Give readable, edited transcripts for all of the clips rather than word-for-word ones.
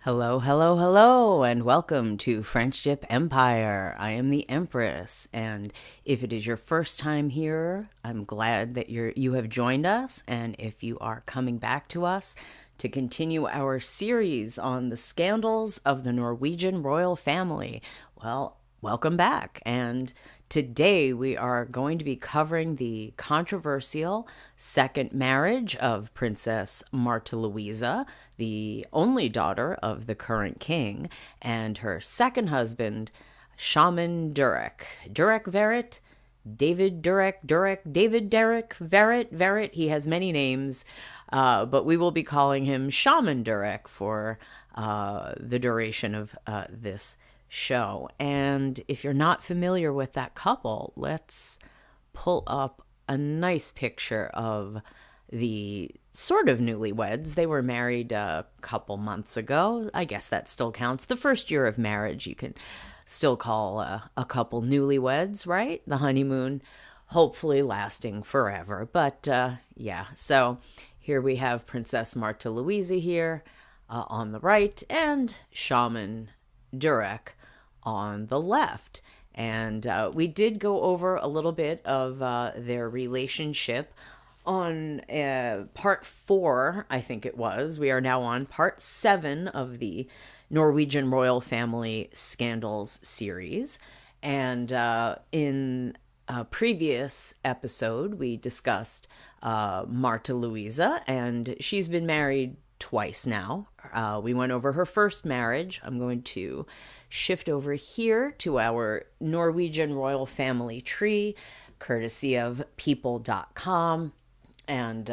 Hello, hello, hello, and welcome to Friendship Empire. I am the Empress, and if it is your first time here, I'm glad that you have joined us, and if you are coming back to us to continue our series on the scandals of the Norwegian Royal Family, well, welcome back. And today we are going to be covering the controversial second marriage of Princess Martha Louisa, the only daughter of the current king, and her second husband, Shaman Durek Verrett, David Derek Verrett. He has many names, but we will be calling him Shaman Durek for the duration of this show. And if you're not familiar with that couple, let's pull up a nice picture of the sort of newlyweds. They were married a couple months ago. I guess that still counts. The first year of marriage, you can still call a couple newlyweds, right? The honeymoon hopefully lasting forever. But yeah, so here we have Princess Martha Louisa here on the right and Shaman Durek on the left. And we did go over a little bit of their relationship on part 4, I think it was. We are now on part 7 of the Norwegian Royal Family Scandals series. And in a previous episode, we discussed Martha Louisa, and she's been married twice now. We went over her first marriage. I'm going to shift over here to our Norwegian Royal Family tree, courtesy of people.com. And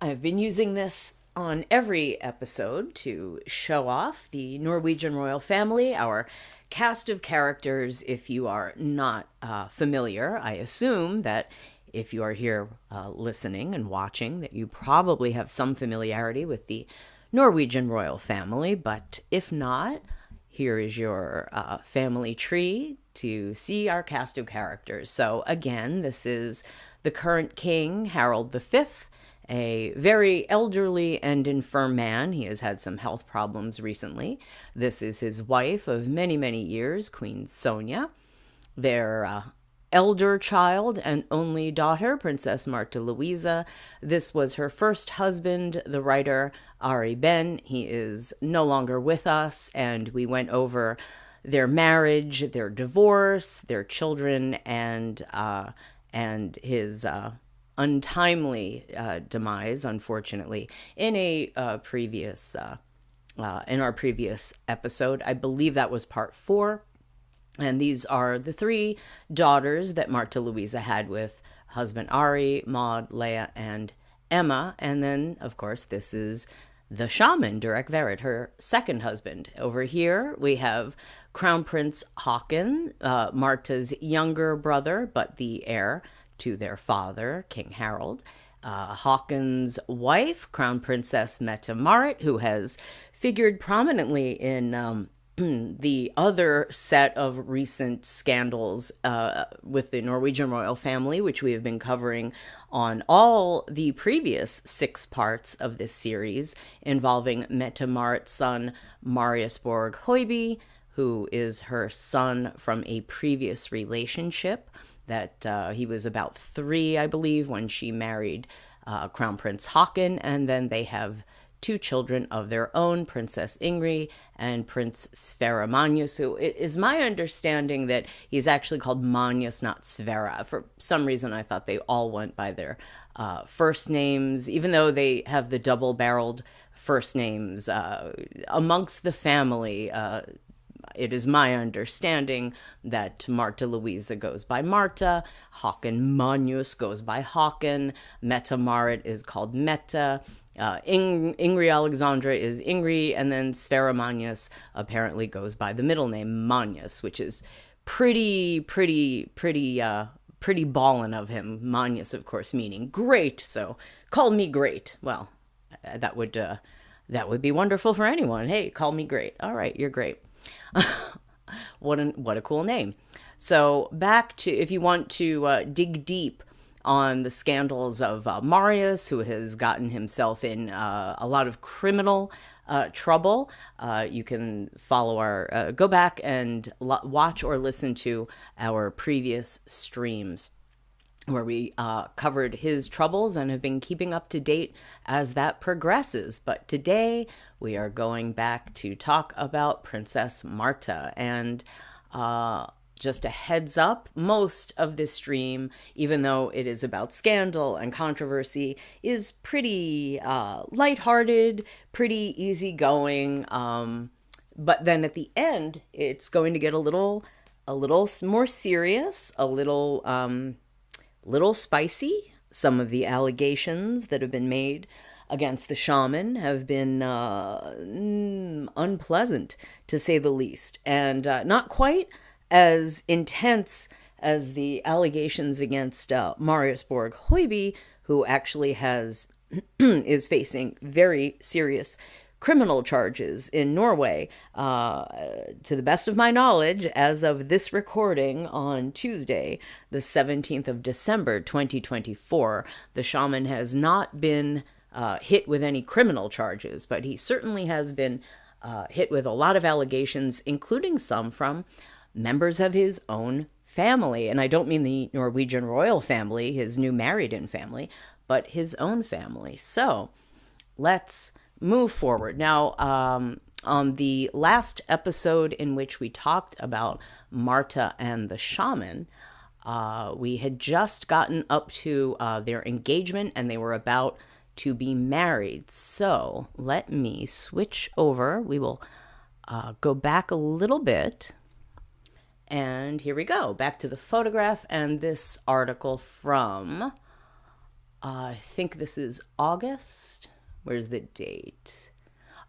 I've been using this on every episode to show off the Norwegian Royal Family, our cast of characters. If you are not familiar, I assume that if you are here listening and watching, that you probably have some familiarity with the Norwegian Royal Family. But if not, here is your family tree to see our cast of characters. So again, this is the current king, Harald V, a very elderly and infirm man. He has had some health problems recently. This is his wife of many, many years, Queen Sonja. Their elder child and only daughter, Princess Martha Louisa. This was her first husband, the writer Ari Ben. He is no longer with us, and we went over their marriage, their divorce, their children, and his untimely demise, unfortunately, in a previous in our previous episode. I believe that was part 4. And these are the 3 daughters that Martha Louisa had with husband Ari, Maud, Leah, and Emma. And then, of course, this is the Shaman Durek Verrett, her second husband. Over here, we have Crown Prince Haakon, Martha's younger brother, but the heir to their father, King Harald. Haakon's wife, Crown Princess Mette-Marit, who has figured prominently in the other set of recent scandals with the Norwegian Royal Family, which we have been covering on all the previous 6 parts of this series, involving Mette-Marit's son, Marius Borg Hoiby, who is her son from a previous relationship that he was about 3, I believe, when she married Crown Prince Haakon, and then they have 2 children of their own, Princess Ingrid and Prince Sverre Magnus, who it is my understanding that he's actually called Magnus, not Sverre. For some reason, I thought they all went by their first names, even though they have the double-barreled first names. Amongst the family, it is my understanding that Martha Louisa goes by Martha, Haakon Magnus goes by Haakon, Mette-Marit is called Mette, Ingrid Alexandra is Ingrid, and then Sverre Magnus apparently goes by the middle name Magnus, which is pretty ballin' of him. Magnus, of course, meaning great, so call me great. Well, that would be wonderful for anyone. Hey, call me great. All right, you're great. What a cool name. So back to, if you want to dig deep on the scandals of Marius, who has gotten himself in a lot of criminal trouble. You can follow go back and watch or listen to our previous streams where we covered his troubles and have been keeping up to date as that progresses. But today we are going back to talk about Princess Marta. And just a heads up, most of this stream, even though it is about scandal and controversy, is pretty lighthearted, pretty easygoing. But then at the end, it's going to get a little more serious, a little spicy. Some of the allegations that have been made against the shaman have been unpleasant, to say the least, and not quite as intense as the allegations against Marius Borg Hoiby, who actually is facing very serious criminal charges in Norway. To the best of my knowledge, as of this recording on Tuesday, the 17th of December, 2024, the shaman has not been hit with any criminal charges, but he certainly has been hit with a lot of allegations, including some from members of his own family. And I don't mean the Norwegian Royal Family, his new married-in family, but his own family. So let's move forward. Now, on the last episode in which we talked about Marta and the shaman, we had just gotten up to their engagement and they were about to be married. So let me switch over. We will go back a little bit. And here we go, back to the photograph and this article from, I think this is August. Where's the date?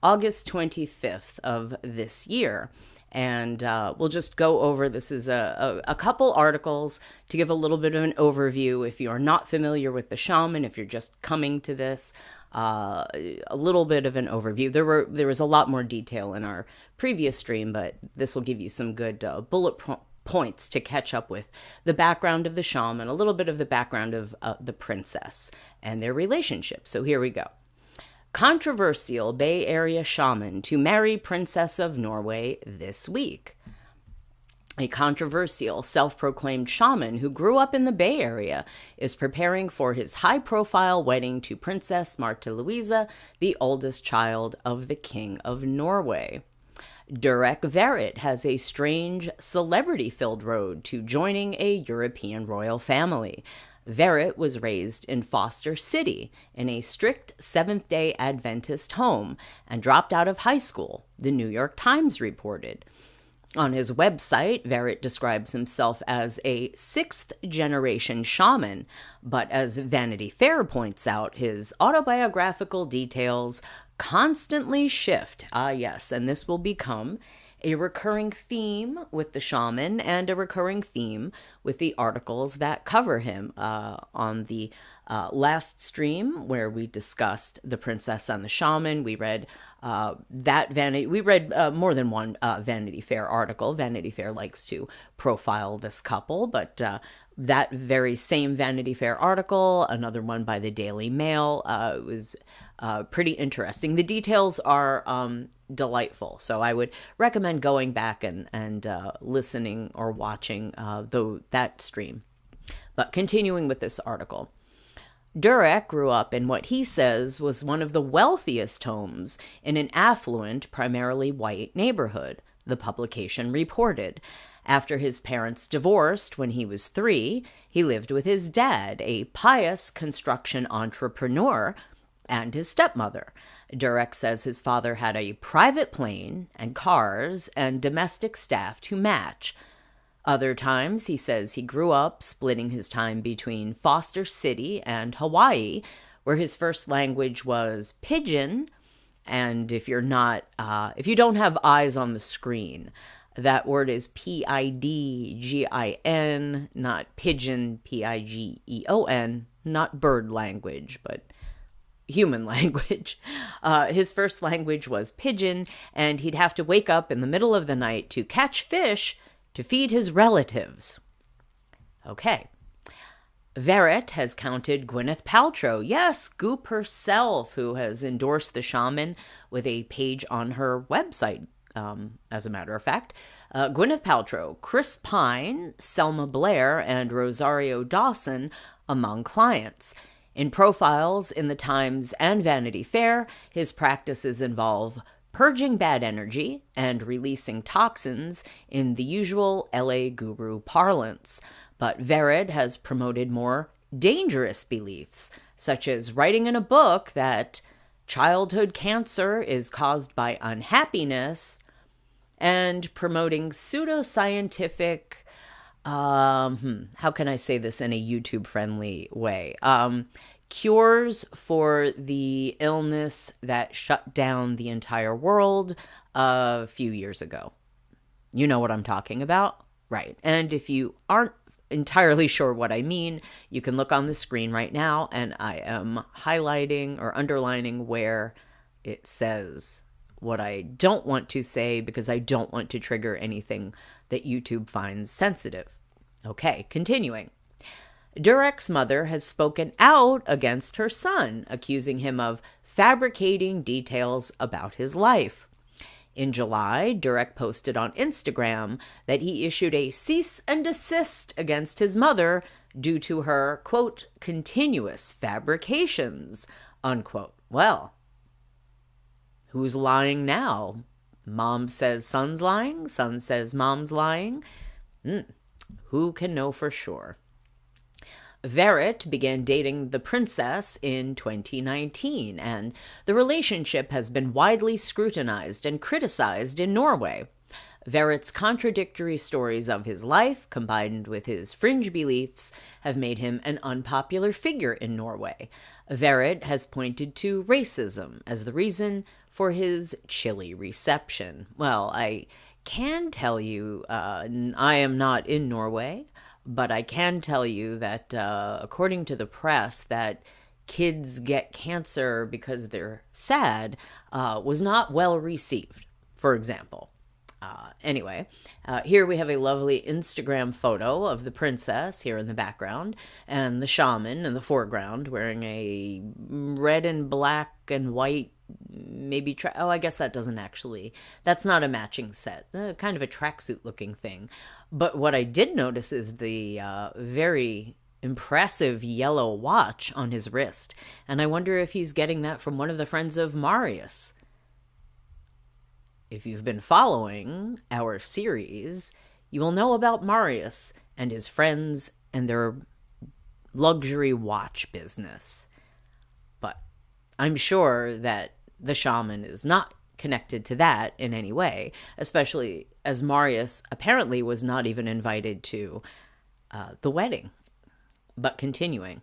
August 25th of this year. And we'll just go over, this is a couple articles to give a little bit of an overview. If you are not familiar with the shaman, if you're just coming to this, a little bit of an overview. There was a lot more detail in our previous stream, but this will give you some good bullet points to catch up with the background of the shaman, a little bit of the background of the princess and their relationship. So here we go. Controversial Bay Area shaman to marry Princess of Norway this week. A controversial self-proclaimed shaman who grew up in the Bay Area is preparing for his high-profile wedding to Princess Marta Louise, the oldest child of the King of Norway. Durek Verrett has a strange, celebrity-filled road to joining a European royal family. Verrett was raised in Foster City in a strict Seventh-day Adventist home and dropped out of high school, the New York Times reported. On his website, Verrett describes himself as a sixth-generation shaman, but as Vanity Fair points out, his autobiographical details constantly shift. Yes, and this will become a recurring theme with the shaman and a recurring theme with the articles that cover him. On the last stream where we discussed the princess and the shaman, we read more than one Vanity Fair article. Vanity Fair likes to profile this couple, but that very same Vanity Fair article, another one by the Daily Mail, was pretty interesting. The details are delightful, so I would recommend going back and listening or watching that stream. But continuing with this article. Durek grew up in what he says was one of the wealthiest homes in an affluent, primarily white neighborhood, the publication reported. After his parents divorced when he was 3, he lived with his dad, a pious construction entrepreneur, and his stepmother. Durek says his father had a private plane and cars and domestic staff to match. Other times, he says he grew up splitting his time between Foster City and Hawaii, where his first language was Pidgin. And if you don't have eyes on the screen, that word is P-I-D-G-I-N, not pigeon, P-I-G-E-O-N, not bird language, but human language. His first language was Pidgin, and he'd have to wake up in the middle of the night to catch fish to feed his relatives. Okay. Verrett has counted Gwyneth Paltrow, yes, Goop herself, who has endorsed the shaman with a page on her website, as a matter of fact. Gwyneth Paltrow, Chris Pine, Selma Blair, and Rosario Dawson among clients. In profiles in the Times and Vanity Fair, his practices involve purging bad energy and releasing toxins in the usual LA guru parlance. But Verrett has promoted more dangerous beliefs, such as writing in a book that childhood cancer is caused by unhappiness, and promoting pseudoscientific, how can I say this in a YouTube-friendly way? Cures for the illness that shut down the entire world a few years ago. You know what I'm talking about? Right. And if you aren't entirely sure what I mean, you can look on the screen right now, and I am highlighting or underlining where it says what I don't want to say because I don't want to trigger anything that YouTube finds sensitive. Okay, continuing. Durek's mother has spoken out against her son, accusing him of fabricating details about his life. In July, Durek posted on Instagram that he issued a cease and desist against his mother due to her, quote, continuous fabrications, unquote. Well, who's lying now? Mom says son's lying. Son says mom's lying. Who can know for sure? Verrett began dating the princess in 2019, and the relationship has been widely scrutinized and criticized in Norway. Verrett's contradictory stories of his life, combined with his fringe beliefs, have made him an unpopular figure in Norway. Verrett has pointed to racism as the reason for his chilly reception. Well, I can tell you, I am not in Norway, but I can tell you that according to the press, that kids get cancer because they're sad was not well received, for example. Anyway, here we have a lovely Instagram photo of the princess here in the background and the shaman in the foreground wearing a red and black and white, maybe, I guess that doesn't actually, that's not a matching set, kind of a tracksuit looking thing. But what I did notice is the very impressive yellow watch on his wrist. And I wonder if he's getting that from one of the friends of Marius. If you've been following our series, you will know about Marius and his friends and their luxury watch business. But I'm sure that the shaman is not connected to that in any way, especially as Marius apparently was not even invited to the wedding. But continuing.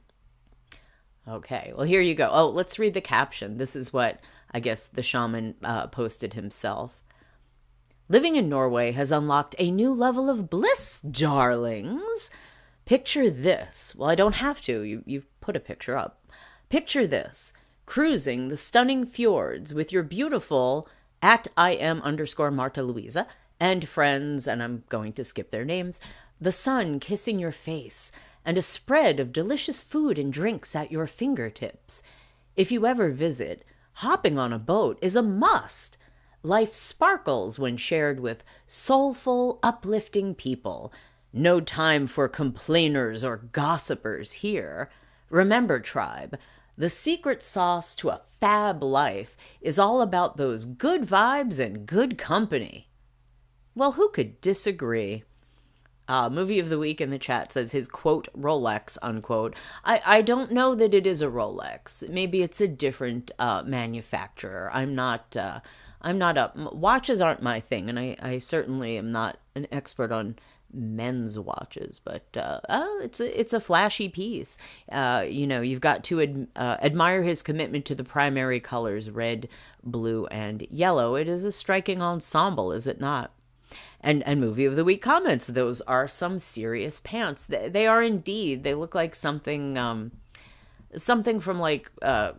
Okay, well, here you go. Oh, let's read the caption. This is what I guess the shaman posted himself. Living in Norway has unlocked a new level of bliss, darlings. Picture this. Well, I don't have to. You've put a picture up. Picture this. Cruising the stunning fjords with your beautiful @IM_Marta Louisa and friends, and I'm going to skip their names, the sun kissing your face, and a spread of delicious food and drinks at your fingertips. If you ever visit, hopping on a boat is a must. Life sparkles when shared with soulful, uplifting people. No time for complainers or gossipers here. Remember, tribe, the secret sauce to a fab life is all about those good vibes and good company. Well, who could disagree? Movie of the week in the chat says his, quote, Rolex, unquote. I don't know that it is a Rolex. Maybe it's a different manufacturer. Watches aren't my thing, and I certainly am not an expert on men's watches, but it's a flashy piece. You've got to admire his commitment to the primary colors, red, blue, and yellow. It is a striking ensemble, is it not? And movie of the week comments, those are some serious pants. They are indeed. They look like something from like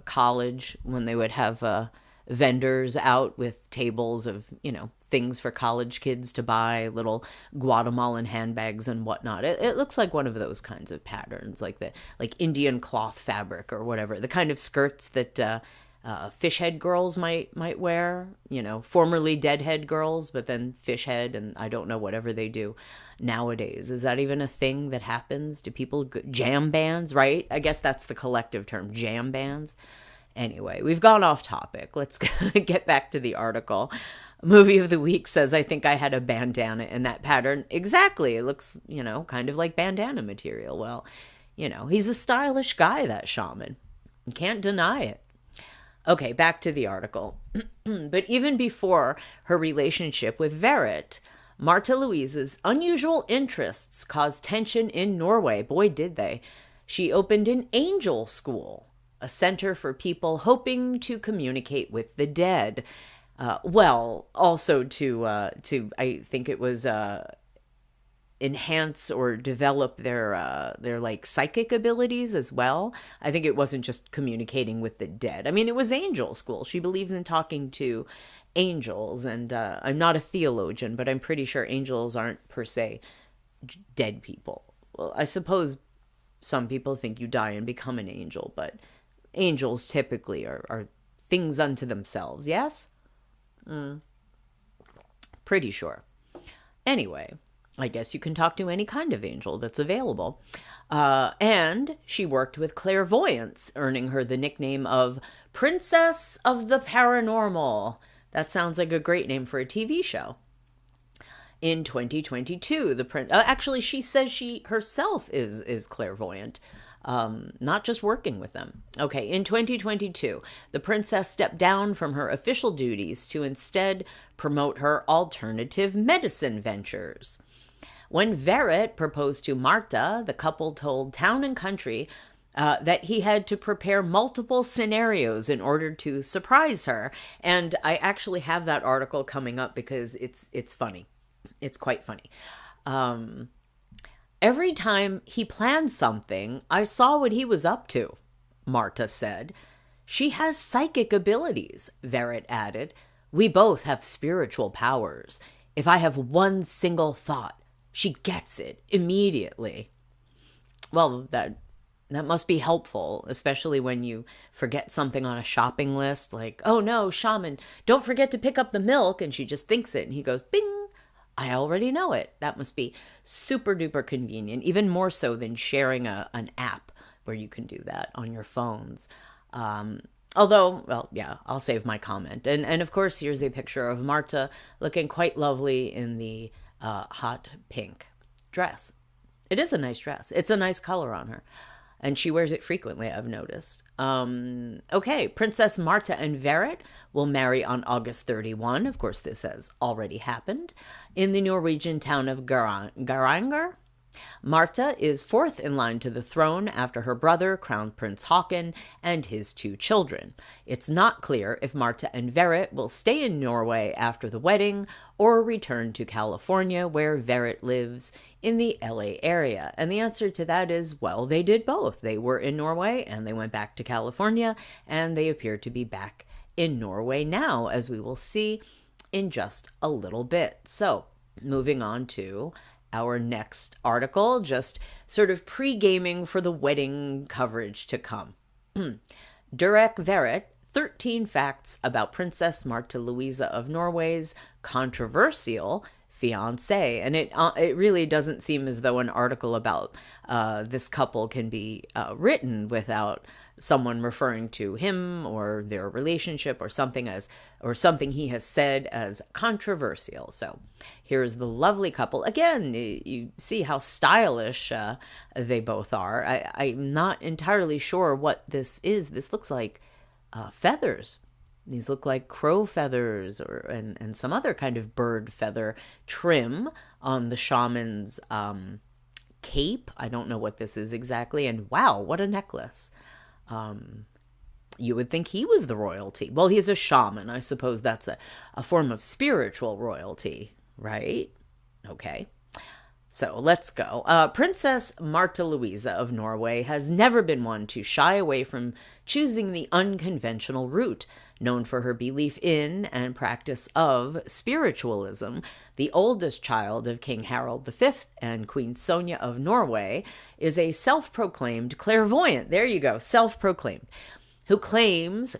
college when they would have vendors out with tables of, things for college kids to buy, little Guatemalan handbags and whatnot. It looks like one of those kinds of patterns, like Indian cloth fabric or whatever, the kind of skirts that fish head girls might wear, formerly deadhead girls, but then fish head, and I don't know, whatever they do nowadays. Is that even a thing that happens? Do people jam bands, right? I guess that's the collective term, jam bands. Anyway, we've gone off topic. Let's get back to the article. Movie of the week says, I think I had a bandana in that pattern. Exactly. It looks, kind of like bandana material. Well, he's a stylish guy, that shaman. You can't deny it. Okay, back to the article. But even before her relationship with Verrett, Martha Louise's unusual interests caused tension in Norway. Boy, did they. She opened an angel school, a center for people hoping to communicate with the dead. Also to I think it was enhance or develop their like psychic abilities as well. I think it wasn't just communicating with the dead. I mean, it was angel school. She believes in talking to angels, and I'm not a theologian, but I'm pretty sure angels aren't per se dead people. Well, I suppose some people think you die and become an angel, but angels typically are things unto themselves, yes? Pretty sure. Anyway, I guess you can talk to any kind of angel that's available. And she worked with clairvoyance, earning her the nickname of Princess of the Paranormal. That sounds like a great name for a TV show. In 2022, actually, she says she herself is clairvoyant, not just working with them. Okay, in 2022, the princess stepped down from her official duties to instead promote her alternative medicine ventures. When Verrett proposed to Marta, the couple told Town and Country that he had to prepare multiple scenarios in order to surprise her. And I actually have that article coming up because it's funny. It's quite funny. Every time he planned something, I saw what he was up to, Marta said. She has psychic abilities, Verrett added. We both have spiritual powers. If I have one single thought, she gets it immediately. Well, that must be helpful, especially when you forget something on a shopping list, like, oh no, shaman, don't forget to pick up the milk, and she just thinks it, and he goes, bing, I already know it. That must be super duper convenient, even more so than sharing an app where you can do that on your phones. Although, well, yeah, I'll save my comment. And of course, here's a picture of Marta looking quite lovely in the hot pink dress. It is a nice dress. It's a nice color on her. And she wears it frequently, I've noticed. Okay, Princess Marta and Verrett will marry on August 31. Of course, this has already happened. In the Norwegian town of Garanger. Marta is fourth in line to the throne after her brother, Crown Prince Haakon, and his two children. It's not clear if Marta and Verrett will stay in Norway after the wedding or return to California, where Verrett lives in the LA area. And the answer to that is, well, they did both. They were in Norway and they went back to California, and they appear to be back in Norway now, as we will see in just a little bit. So, moving on to our next article, just sort of pre-gaming for the wedding coverage to come. Durek Verrett, 13 facts about Princess Martha Louisa of Norway's controversial fiancé. And it really doesn't seem as though an article about this couple can be written without someone referring to him or their relationship or something he has said as controversial. So here's the lovely couple. Again, you see how stylish they both are. I'm not entirely sure what this is. This looks like feathers. These look like crow feathers and some other kind of bird feather trim on the shaman's cape. I don't know what this is exactly. And wow, what a necklace. You would think he was the royalty. Well, he's a shaman. I suppose that's a form of spiritual royalty, right? Okay. So let's go. Princess Marte Louise of Norway has never been one to shy away from choosing the unconventional route. Known for her belief in and practice of spiritualism, the oldest child of King Harald V and Queen Sonja of Norway is a self-proclaimed clairvoyant. There you go, self-proclaimed. Who claims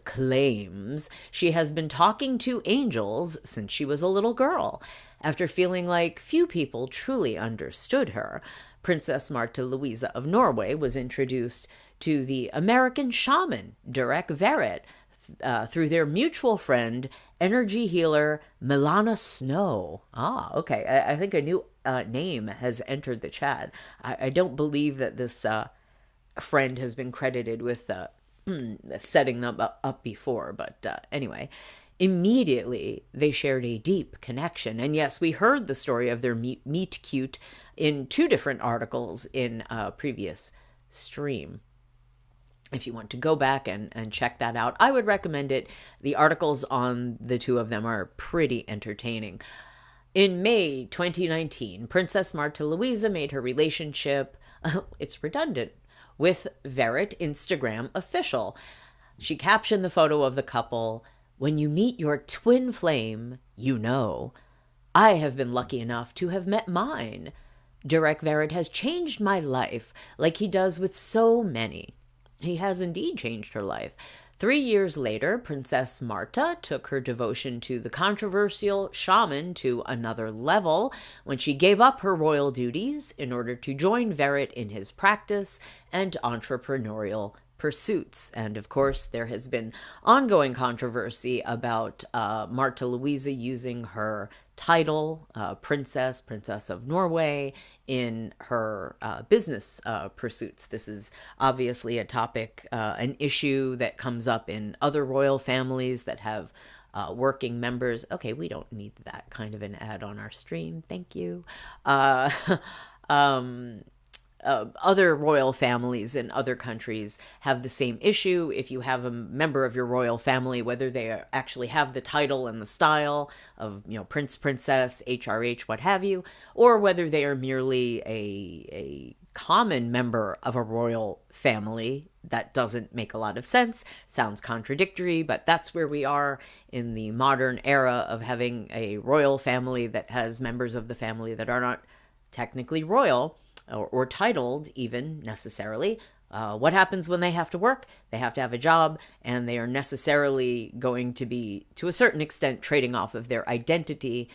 she has been talking to angels since she was a little girl. After feeling like few people truly understood her, Princess Marte Louise of Norway was introduced to the American shaman Durek Verrett through their mutual friend, energy healer Milana Snow. Ah, okay. I think a new name has entered the chat. I don't believe that this friend has been credited with setting them up before, but anyway. Immediately, they shared a deep connection. And yes, we heard the story of their meet cute in 2 different articles in a previous stream. If you want to go back and check that out, I would recommend it. The articles on the 2 of them are pretty entertaining. In May 2019, Princess Marte Louise made her relationship, it's redundant, with Verrett Instagram official. She captioned the photo of the couple, "When you meet your twin flame, you know. I have been lucky enough to have met mine. Durek Verrett has changed my life like he does with so many." He has indeed changed her life. 3 years later, Princess Marte took her devotion to the controversial shaman to another level when she gave up her royal duties in order to join Verrett in his practice and entrepreneurial pursuits. And of course, there has been ongoing controversy about Marte Louise using her title, Princess of Norway, in her business pursuits. This is obviously a topic, an issue that comes up in other royal families that have working members. Okay, we don't need that kind of an ad on our stream. Thank you. Other royal families in other countries have the same issue. If you have a member of your royal family, whether they actually have the title and the style of, prince, princess, HRH, what have you, or whether they are merely a common member of a royal family, that doesn't make a lot of sense, sounds contradictory, but that's where we are in the modern era of having a royal family that has members of the family that are not technically royal, or titled even necessarily. What happens when they have to work? They have to have a job, and they are necessarily going to be, to a certain extent, trading off of their identity,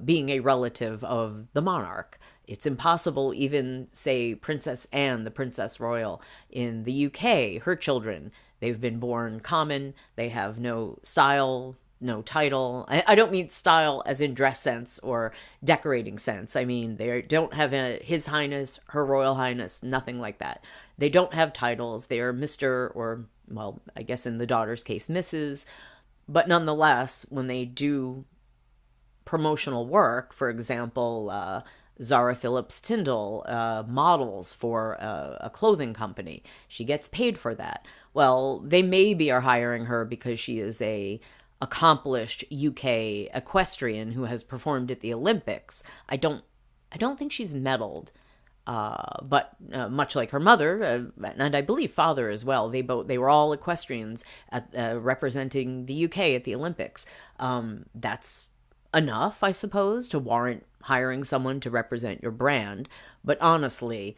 being a relative of the monarch. It's impossible, even, say, Princess Anne, the Princess Royal in the UK, her children, they've been born common, they have no style, no title. I don't mean style as in dress sense or decorating sense. I mean, they don't have His Highness, Her Royal Highness, nothing like that. They don't have titles. They are Mr. or, well, I guess in the daughter's case, Mrs. But nonetheless, when they do promotional work, for example, Zara Phillips Tyndall models for a clothing company, she gets paid for that. Well, they maybe are hiring her because she is a accomplished UK equestrian who has performed at the Olympics. I don't think she's medaled, but much like her mother, and I believe father as well, they were all equestrians at representing the UK at the Olympics. That's enough, I suppose, to warrant hiring someone to represent your brand. But honestly,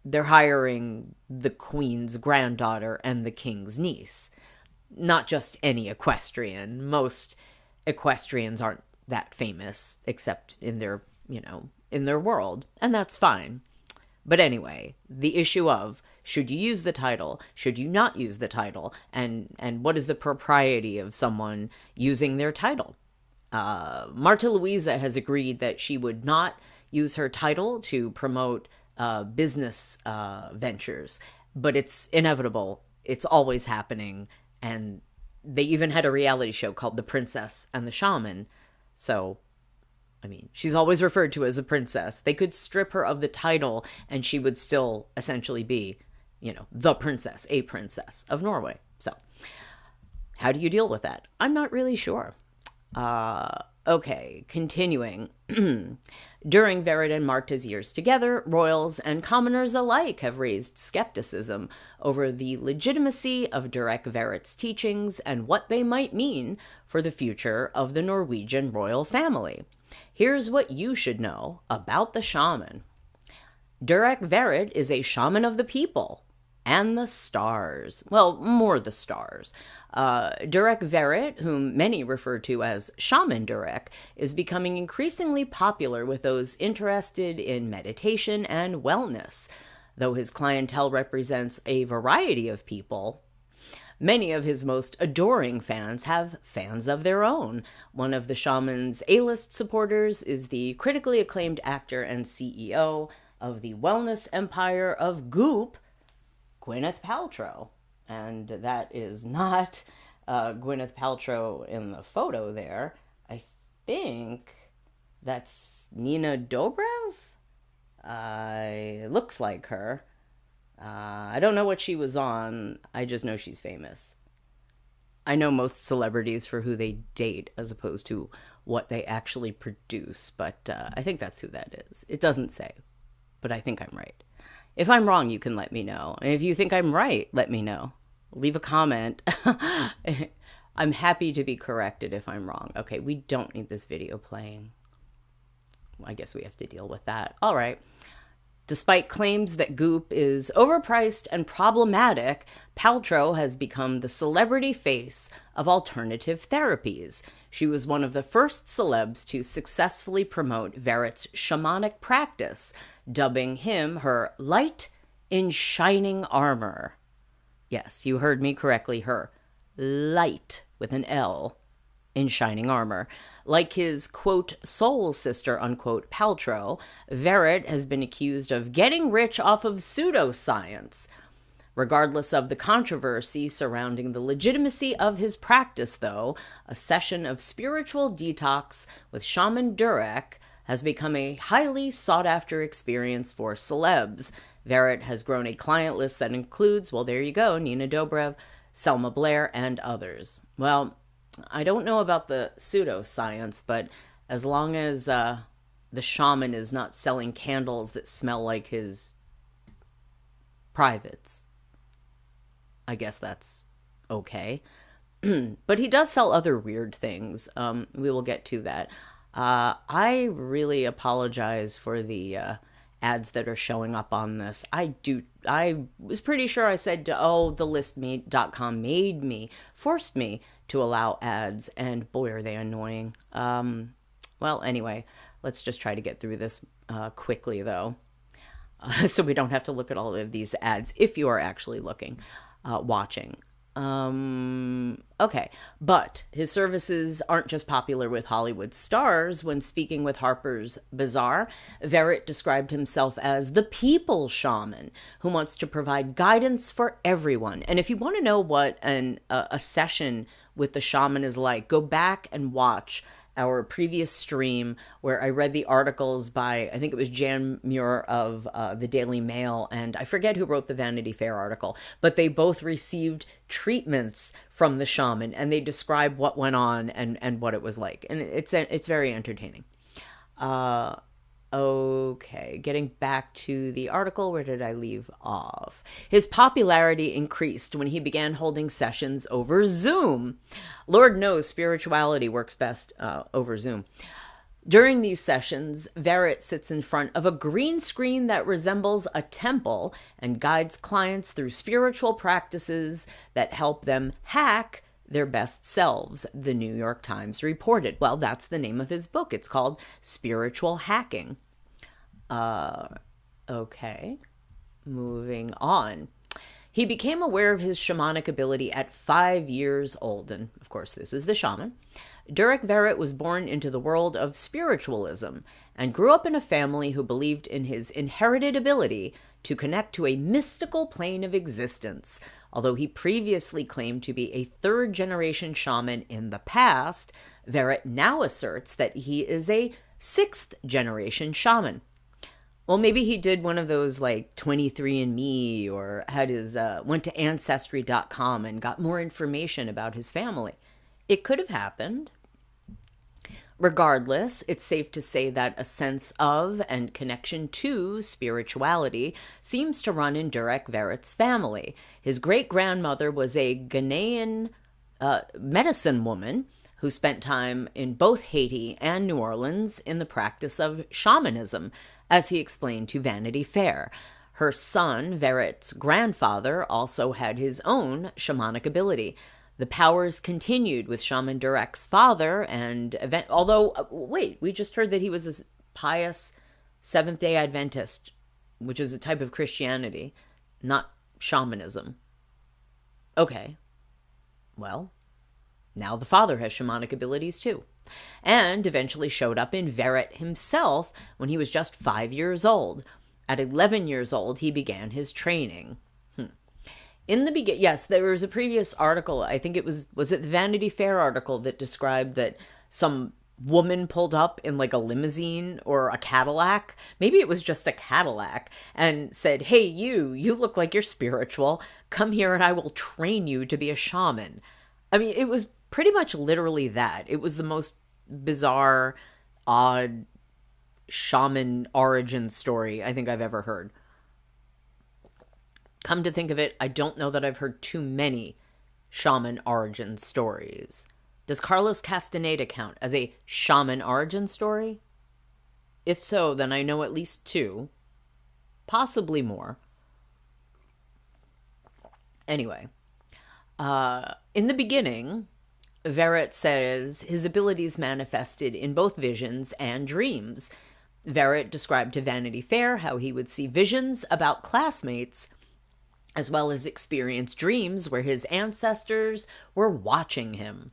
they're hiring the Queen's granddaughter and the King's niece. Not just any equestrian. Most equestrians aren't that famous, except in their, in their world, and that's fine. But anyway, the issue of, should you use the title? Should you not use the title? And what is the propriety of someone using their title? Marte Louise has agreed that she would not use her title to promote business ventures, but it's inevitable. It's always happening. And they even had a reality show called The Princess and the Shaman. So, I mean, she's always referred to as a princess. They could strip her of the title and she would still essentially be, the princess, a princess of Norway. So, how do you deal with that? I'm not really sure. Okay, continuing. During Verrett and Marta's years together, royals and commoners alike have raised skepticism over the legitimacy of Durek Verrett's teachings and what they might mean for the future of the Norwegian royal family. Here's what you should know about the shaman. Durek Verrett is a shaman of the people and the stars. Well, more the stars. Durek Verrett, whom many refer to as Shaman Durek, is becoming increasingly popular with those interested in meditation and wellness. Though his clientele represents a variety of people, many of his most adoring fans have fans of their own. One of the shaman's A-list supporters is the critically acclaimed actor and CEO of the wellness empire of Goop, Gwyneth Paltrow. And that is not Gwyneth Paltrow in the photo there. I think that's Nina Dobrev? Looks like her. I don't know what she was on. I just know she's famous. I know most celebrities for who they date as opposed to what they actually produce, but I think that's who that is. It doesn't say, but I think I'm right. If I'm wrong, you can let me know. And if you think I'm right, let me know. Leave a comment. I'm happy to be corrected if I'm wrong. Okay, we don't need this video playing. I guess we have to deal with that. All right. Despite claims that Goop is overpriced and problematic, Paltrow has become the celebrity face of alternative therapies. She was one of the first celebs to successfully promote Verrett's shamanic practice, dubbing him her light in shining armor. Yes, you heard me correctly, her light with an L in shining armor. Like his, quote, soul sister, unquote, Paltrow, Verrett has been accused of getting rich off of pseudoscience. Regardless of the controversy surrounding the legitimacy of his practice, though, a session of spiritual detox with Shaman Durek has become a highly sought-after experience for celebs. Verrett has grown a client list that includes, well, there you go, Nina Dobrev, Selma Blair, and others. Well, I don't know about the pseudoscience, but as long as the shaman is not selling candles that smell like his privates, I guess that's okay. But he does sell other weird things. We will get to that. I really apologize for the ads that are showing up on this. I was pretty sure I said, thelistme.com forced me to allow ads, and boy, are they annoying. Well, anyway, let's just try to get through this quickly, though, so we don't have to look at all of these ads if you are actually watching. Okay, but his services aren't just popular with Hollywood stars. When speaking with Harper's Bazaar, Verrett described himself as the people shaman who wants to provide guidance for everyone. And if you want to know what a session with the shaman is like, go back and watch our previous stream where I read the articles by, I think it was Jan Muir of the Daily Mail, and I forget who wrote the Vanity Fair article, but they both received treatments from the shaman, and they describe what went on and what it was like. And it's very entertaining. Okay, getting back to the article, where did I leave off? His popularity increased when he began holding sessions over Zoom. Lord knows spirituality works best over Zoom. During these sessions, Verrett sits in front of a green screen that resembles a temple and guides clients through spiritual practices that help them hack their best selves, the New York Times reported. Well, that's the name of his book. It's called Spiritual Hacking. Okay, moving on. He became aware of his shamanic ability at 5 years old, and of course this is the shaman. Durek Verrett was born into the world of spiritualism and grew up in a family who believed in his inherited ability to connect to a mystical plane of existence. Although he previously claimed to be a third-generation shaman in the past, Verrett now asserts that he is a sixth-generation shaman. Well, maybe he did one of those like 23andMe, or had his went to Ancestry.com and got more information about his family. It could have happened. Regardless, it's safe to say that a sense of and connection to spirituality seems to run in Durek Verrett's family. His great-grandmother was a Ghanaian medicine woman who spent time in both Haiti and New Orleans in the practice of shamanism, as he explained to Vanity Fair. Her son, Verrett's grandfather, also had his own shamanic ability. The powers continued with Shaman Durek's father, and wait, we just heard that he was a pious Seventh-day Adventist, which is a type of Christianity, not shamanism. Okay, well, now the father has shamanic abilities too, and eventually showed up in Verrett himself when he was just 5 years old. At 11 years old, he began his training. In the beginning, yes, there was a previous article, I think it was it the Vanity Fair article that described that some woman pulled up in like a limousine or a Cadillac, maybe it was just a Cadillac, and said, hey, you look like you're spiritual, come here and I will train you to be a shaman. I mean, it was pretty much literally that. It was the most bizarre, odd shaman origin story I think I've ever heard. Come to think of it, I don't know that I've heard too many shaman origin stories. Does Carlos Castaneda count as a shaman origin story? If so, then I know at least 2, possibly more. Anyway, in the beginning, Verrett says his abilities manifested in both visions and dreams. Verrett described to Vanity Fair how he would see visions about classmates as well as experience dreams where his ancestors were watching him.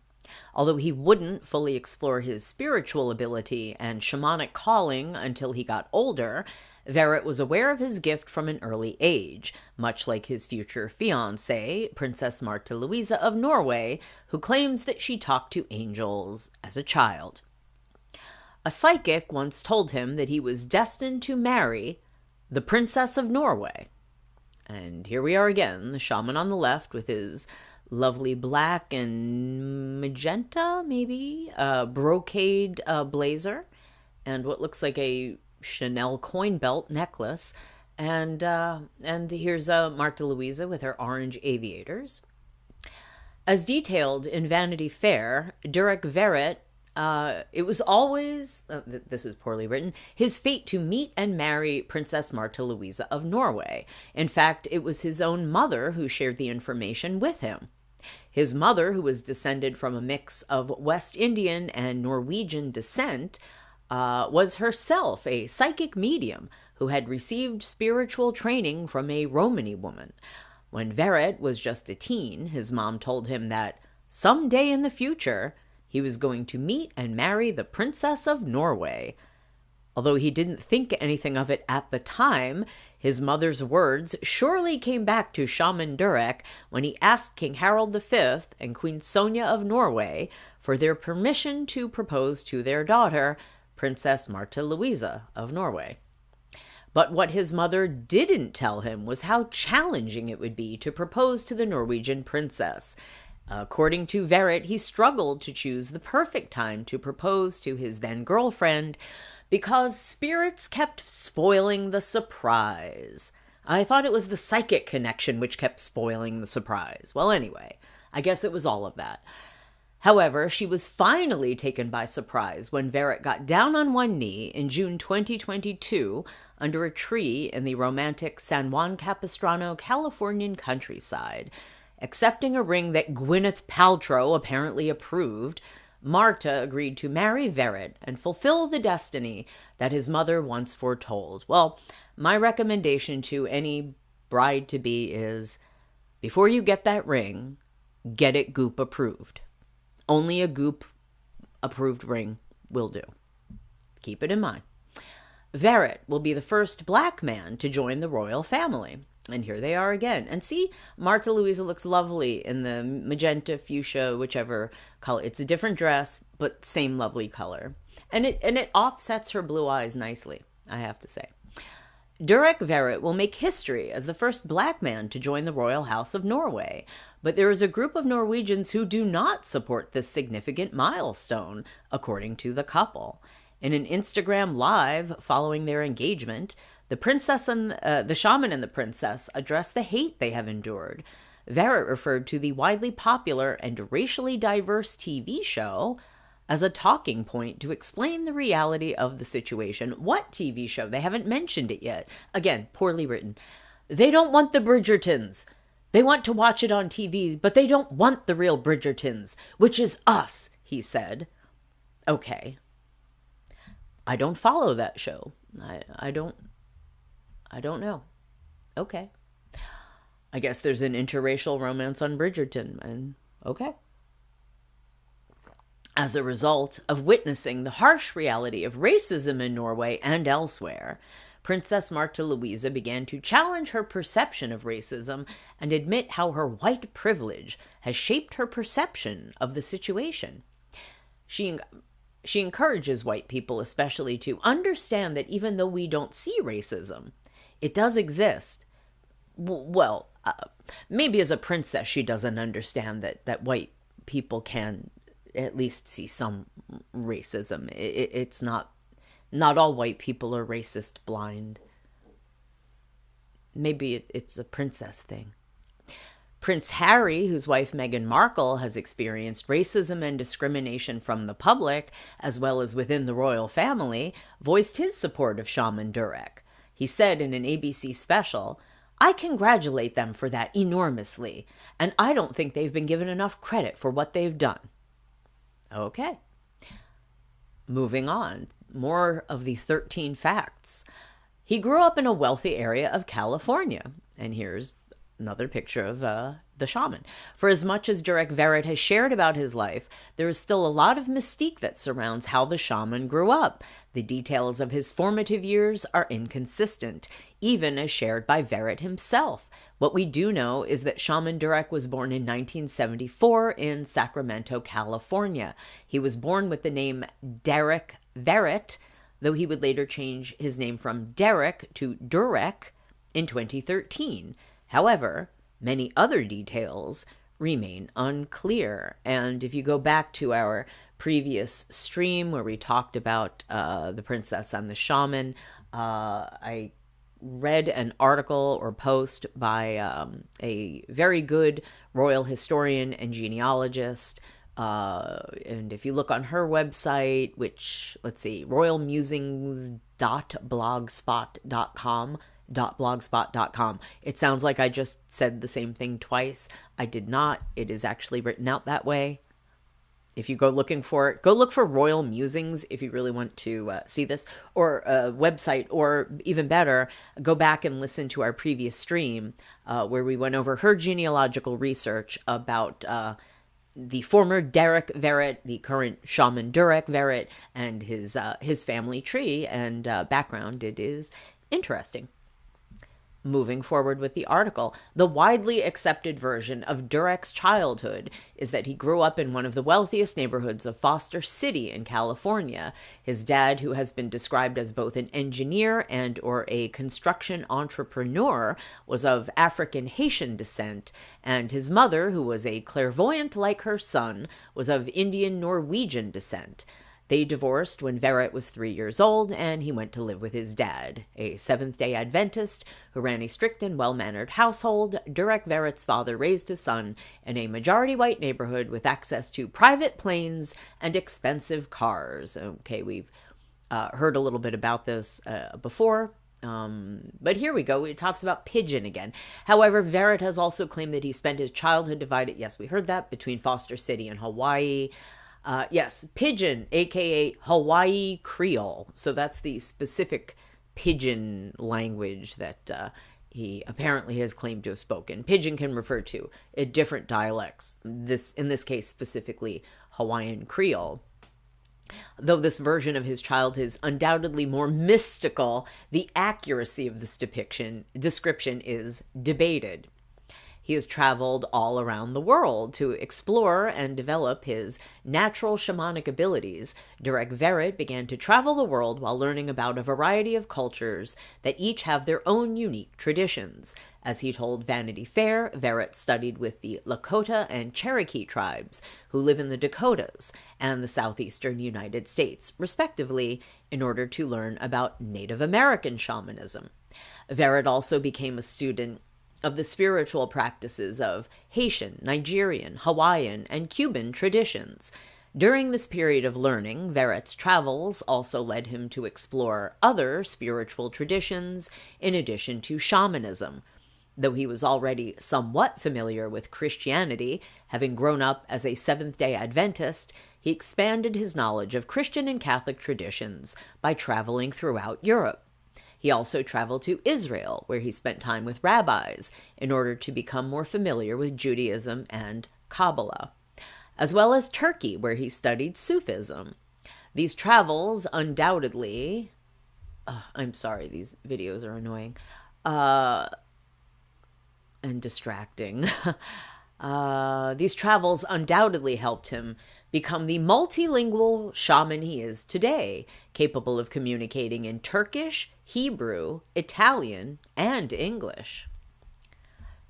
Although he wouldn't fully explore his spiritual ability and shamanic calling until he got older, Verrett was aware of his gift from an early age, much like his future fiancée, Princess Marte-Louise of Norway, who claims that she talked to angels as a child. A psychic once told him that he was destined to marry the Princess of Norway. And here we are again, the shaman on the left with his lovely black and magenta, maybe, brocade blazer, and what looks like a Chanel coin belt necklace. And here's Marte-Louise with her orange aviators. As detailed in Vanity Fair, Durek Verrett, it was always, this is poorly written, his fate to meet and marry Princess Marte-Louise of Norway. In fact, it was his own mother who shared the information with him. His mother, who was descended from a mix of West Indian and Norwegian descent, was herself a psychic medium who had received spiritual training from a Romany woman. When Verrett was just a teen, his mom told him that someday in the future, he was going to meet and marry the Princess of Norway. Although he didn't think anything of it at the time, his mother's words surely came back to Shaman Durek when he asked King Harald V and Queen Sonja of Norway for their permission to propose to their daughter, Princess Marte-Louise of Norway. But what his mother didn't tell him was how challenging it would be to propose to the Norwegian princess. According to Verrett, he struggled to choose the perfect time to propose to his then-girlfriend because spirits kept spoiling the surprise. I thought it was the psychic connection which kept spoiling the surprise. Well, anyway, I guess it was all of that. However, she was finally taken by surprise when Verrett got down on one knee in June 2022 under a tree in the romantic San Juan Capistrano, Californian countryside. Accepting a ring that Gwyneth Paltrow apparently approved, Marta agreed to marry Verrett and fulfill the destiny that his mother once foretold. Well, my recommendation to any bride-to-be is, before you get that ring, get it Goop approved. Only a Goop approved ring will do. Keep it in mind. Verrett will be the first black man to join the royal family. And here they are again. And see, Marte-Louise looks lovely in the magenta, fuchsia, whichever color. It's a different dress, but same lovely color. And it offsets her blue eyes nicely, I have to say. Durek Verrett will make history as the first black man to join the Royal House of Norway, but there is a group of Norwegians who do not support this significant milestone, according to the couple. In an Instagram live following their engagement, the shaman and the princess address the hate they have endured. Verrett referred to the widely popular and racially diverse TV show as a talking point to explain the reality of the situation. What TV show? They haven't mentioned it yet. Again, poorly written. They don't want the Bridgertons. They want to watch it on TV, but they don't want the real Bridgertons, which is us, he said. Okay. I don't follow that show. I don't know. Okay. I guess there's an interracial romance on Bridgerton, and okay. As a result of witnessing the harsh reality of racism in Norway and elsewhere, Princess Märtha Louise began to challenge her perception of racism and admit how her white privilege has shaped her perception of the situation. She encourages white people especially to understand that even though we don't see racism, it does exist. Well, maybe as a princess she doesn't understand that white people can at least see some racism. It's not all white people are racist blind. Maybe it's a princess thing. Prince Harry, whose wife Meghan Markle has experienced racism and discrimination from the public, as well as within the royal family, voiced his support of Shaman Durek. He said in an ABC special, "I congratulate them for that enormously, and I don't think they've been given enough credit for what they've done." Okay. Moving on. More of the 13 facts. He grew up in a wealthy area of California. And here's another picture of the shaman. For as much as Durek Verrett has shared about his life, there is still a lot of mystique that surrounds how the shaman grew up. The details of his formative years are inconsistent, even as shared by Verrett himself. What we do know is that Shaman Durek was born in 1974 in Sacramento, California. He was born with the name Derek Verrett, though he would later change his name from Derek to Durek in 2013. However, many other details remain unclear. And if you go back to our previous stream where we talked about the princess and the shaman, I read an article or post by a very good royal historian and genealogist. And if you look on her website, which, let's see, royalmusings.blogspot.com. It sounds like I just said the same thing twice. I did not. It is actually written out that way. If you go looking for it, go look for Royal Musings if you really want to see this, or a website, or even better, go back and listen to our previous stream where we went over her genealogical research about the former Derek Verrett, the current Shaman Durek Verrett, and his family tree and background. It is interesting. Moving forward with the article, the widely accepted version of Durek's childhood is that he grew up in one of the wealthiest neighborhoods of Foster City in California. His dad, who has been described as both an engineer and or a construction entrepreneur, was of African Haitian descent, and his mother, who was a clairvoyant like her son, was of Indian Norwegian descent. They divorced when Verrett was 3 years old, and he went to live with his dad. A Seventh-day Adventist who ran a strict and well-mannered household, Durek Verrett's father raised his son in a majority-white neighborhood with access to private planes and expensive cars. Okay, we've heard a little bit about this before. But here we go. It talks about pigeon again. However, Verrett has also claimed that he spent his childhood divided, yes, we heard that, between Foster City and Hawaii. Yes, pidgin, aka Hawaii Creole. So that's the specific pidgin language that he apparently has claimed to have spoken. Pidgin can refer to different dialects. In this case, specifically Hawaiian Creole. Though this version of his childhood is undoubtedly more mystical, the accuracy of this description is debated. He has traveled all around the world to explore and develop his natural shamanic abilities. Durek Verrett began to travel the world while learning about a variety of cultures that each have their own unique traditions. As he told Vanity Fair, Verrett studied with the Lakota and Cherokee tribes, who live in the Dakotas and the southeastern United States, respectively, in order to learn about Native American shamanism. Verrett also became a student of the spiritual practices of Haitian, Nigerian, Hawaiian, and Cuban traditions. During this period of learning, Verrett's travels also led him to explore other spiritual traditions in addition to shamanism. Though he was already somewhat familiar with Christianity, having grown up as a Seventh-day Adventist, he expanded his knowledge of Christian and Catholic traditions by traveling throughout Europe. He also traveled to Israel, where he spent time with rabbis in order to become more familiar with Judaism and Kabbalah, as well as Turkey, where he studied Sufism. These travels undoubtedly... I'm sorry, these videos are annoying and distracting. These travels undoubtedly helped him become the multilingual shaman he is today, capable of communicating in Turkish, Hebrew, Italian, and English.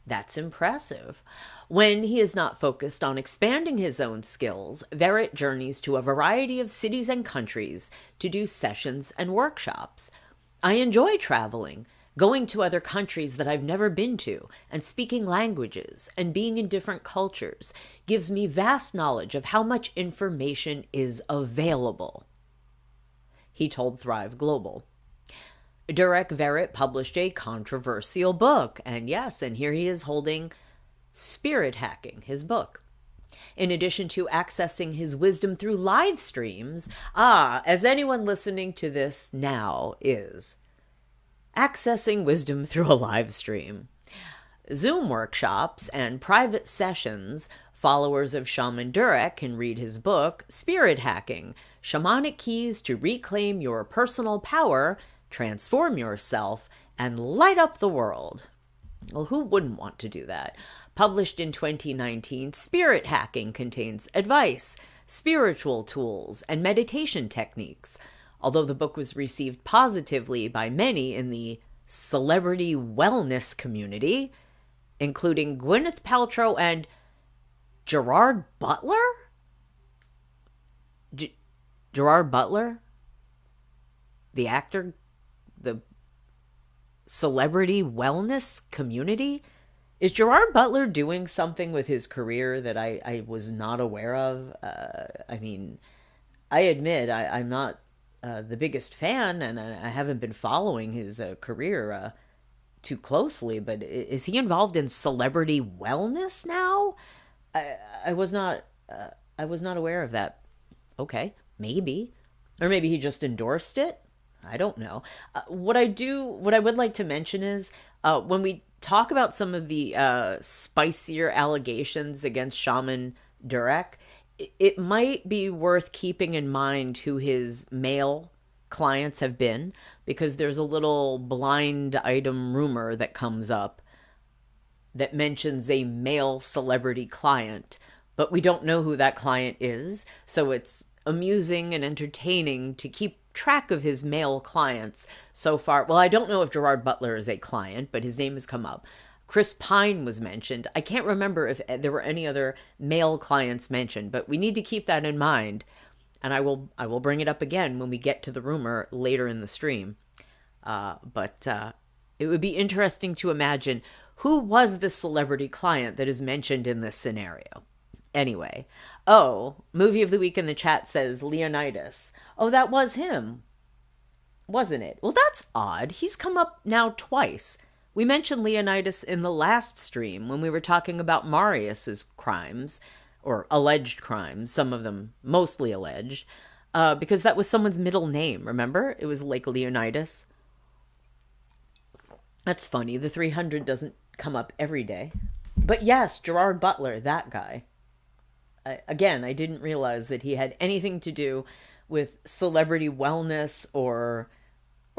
That's impressive. When he is not focused on expanding his own skills, Verrett journeys to a variety of cities and countries to do sessions and workshops. I enjoy traveling, going to other countries that I've never been to, and speaking languages, and being in different cultures gives me vast knowledge of how much information is available, he told Thrive Global. Durek Verrett published a controversial book, and here he is holding Spirit Hacking, his book. In addition to accessing his wisdom through live streams, as anyone listening to this now is, accessing wisdom through a live stream, Zoom workshops, and private sessions, followers of Shaman Durek can read his book, Spirit Hacking, Shamanic Keys to Reclaim Your Personal Power, Transform Yourself, and Light Up the World. Well, who wouldn't want to do that? Published in 2019, Spirit Hacking contains advice, spiritual tools, and meditation techniques. Although the book was received positively by many in the celebrity wellness community, including Gwyneth Paltrow and Gerard Butler? Gerard Butler? The actor? The celebrity wellness community? Is Gerard Butler doing something with his career that I was not aware of? I admit I'm not the biggest fan, and I haven't been following his career too closely, but is he involved in celebrity wellness now? I was not aware of that. Okay, maybe. Or maybe he just endorsed it. I don't know. What I would like to mention is when we talk about some of the spicier allegations against Shaman Durek, it might be worth keeping in mind who his male clients have been, because there's a little blind item rumor that comes up that mentions a male celebrity client, but we don't know who that client is. So it's amusing and entertaining to keep track of his male clients so far. Well, I don't know if Gerard Butler is a client, but his name has come up. Chris Pine was mentioned. I can't remember if there were any other male clients mentioned, but we need to keep that in mind. And I will bring it up again when we get to the rumor later in the stream. But it would be interesting to imagine who was the celebrity client that is mentioned in this scenario. Anyway, movie of the week in the chat says Leonidas. Oh, that was him, wasn't it? Well, that's odd. He's come up now twice. We mentioned Leonidas in the last stream when we were talking about Marius's crimes, or alleged crimes, some of them mostly alleged, because that was someone's middle name, remember? It was like Leonidas. That's funny. The 300 doesn't come up every day. But yes, Gerard Butler, that guy. Again, I didn't realize that he had anything to do with celebrity wellness or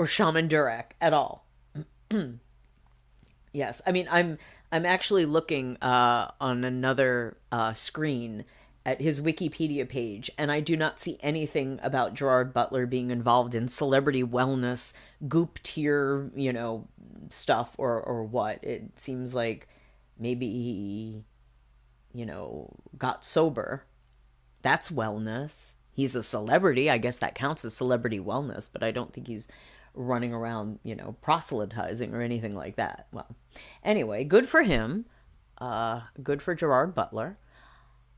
Shaman Durek at all. Yes, I mean, I'm I'm actually looking on another screen at his Wikipedia page, and I do not see anything about Gerard Butler being involved in celebrity wellness, goop tier, stuff or what. It seems like maybe he, got sober. That's wellness. He's a celebrity. I guess that counts as celebrity wellness, but I don't think he's running around, proselytizing or anything like that. Well, anyway, good for him. Good for Gerard Butler.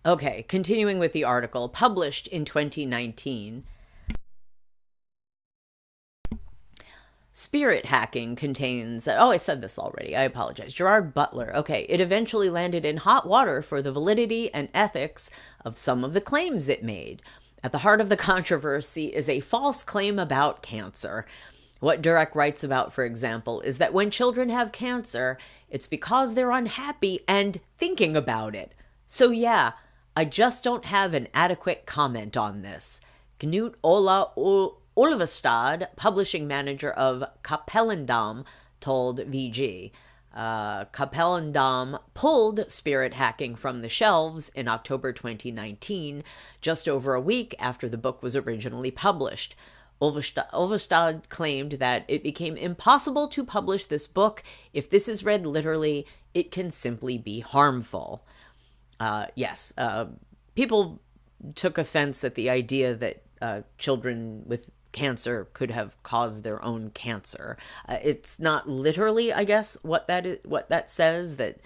Okay, continuing with the article, published in 2019. Spirit hacking contains, oh, I said this already, I apologize. Gerard Butler. Okay, it eventually landed in hot water for the validity and ethics of some of the claims it made. At the heart of the controversy is a false claim about cancer. What Durek writes about, for example, is that when children have cancer, it's because they're unhappy and thinking about it. So yeah, I just don't have an adequate comment on this. Knut Ola Olvestad, publishing manager of Cappellendam, told VG. Cappellendam pulled spirit hacking from the shelves in October 2019, just over a week after the book was originally published. Olvestad claimed that it became impossible to publish this book. If this is read literally, it can simply be harmful. Yes, people took offense at the idea that children with cancer could have caused their own cancer. It's not literally, I guess, what that says, that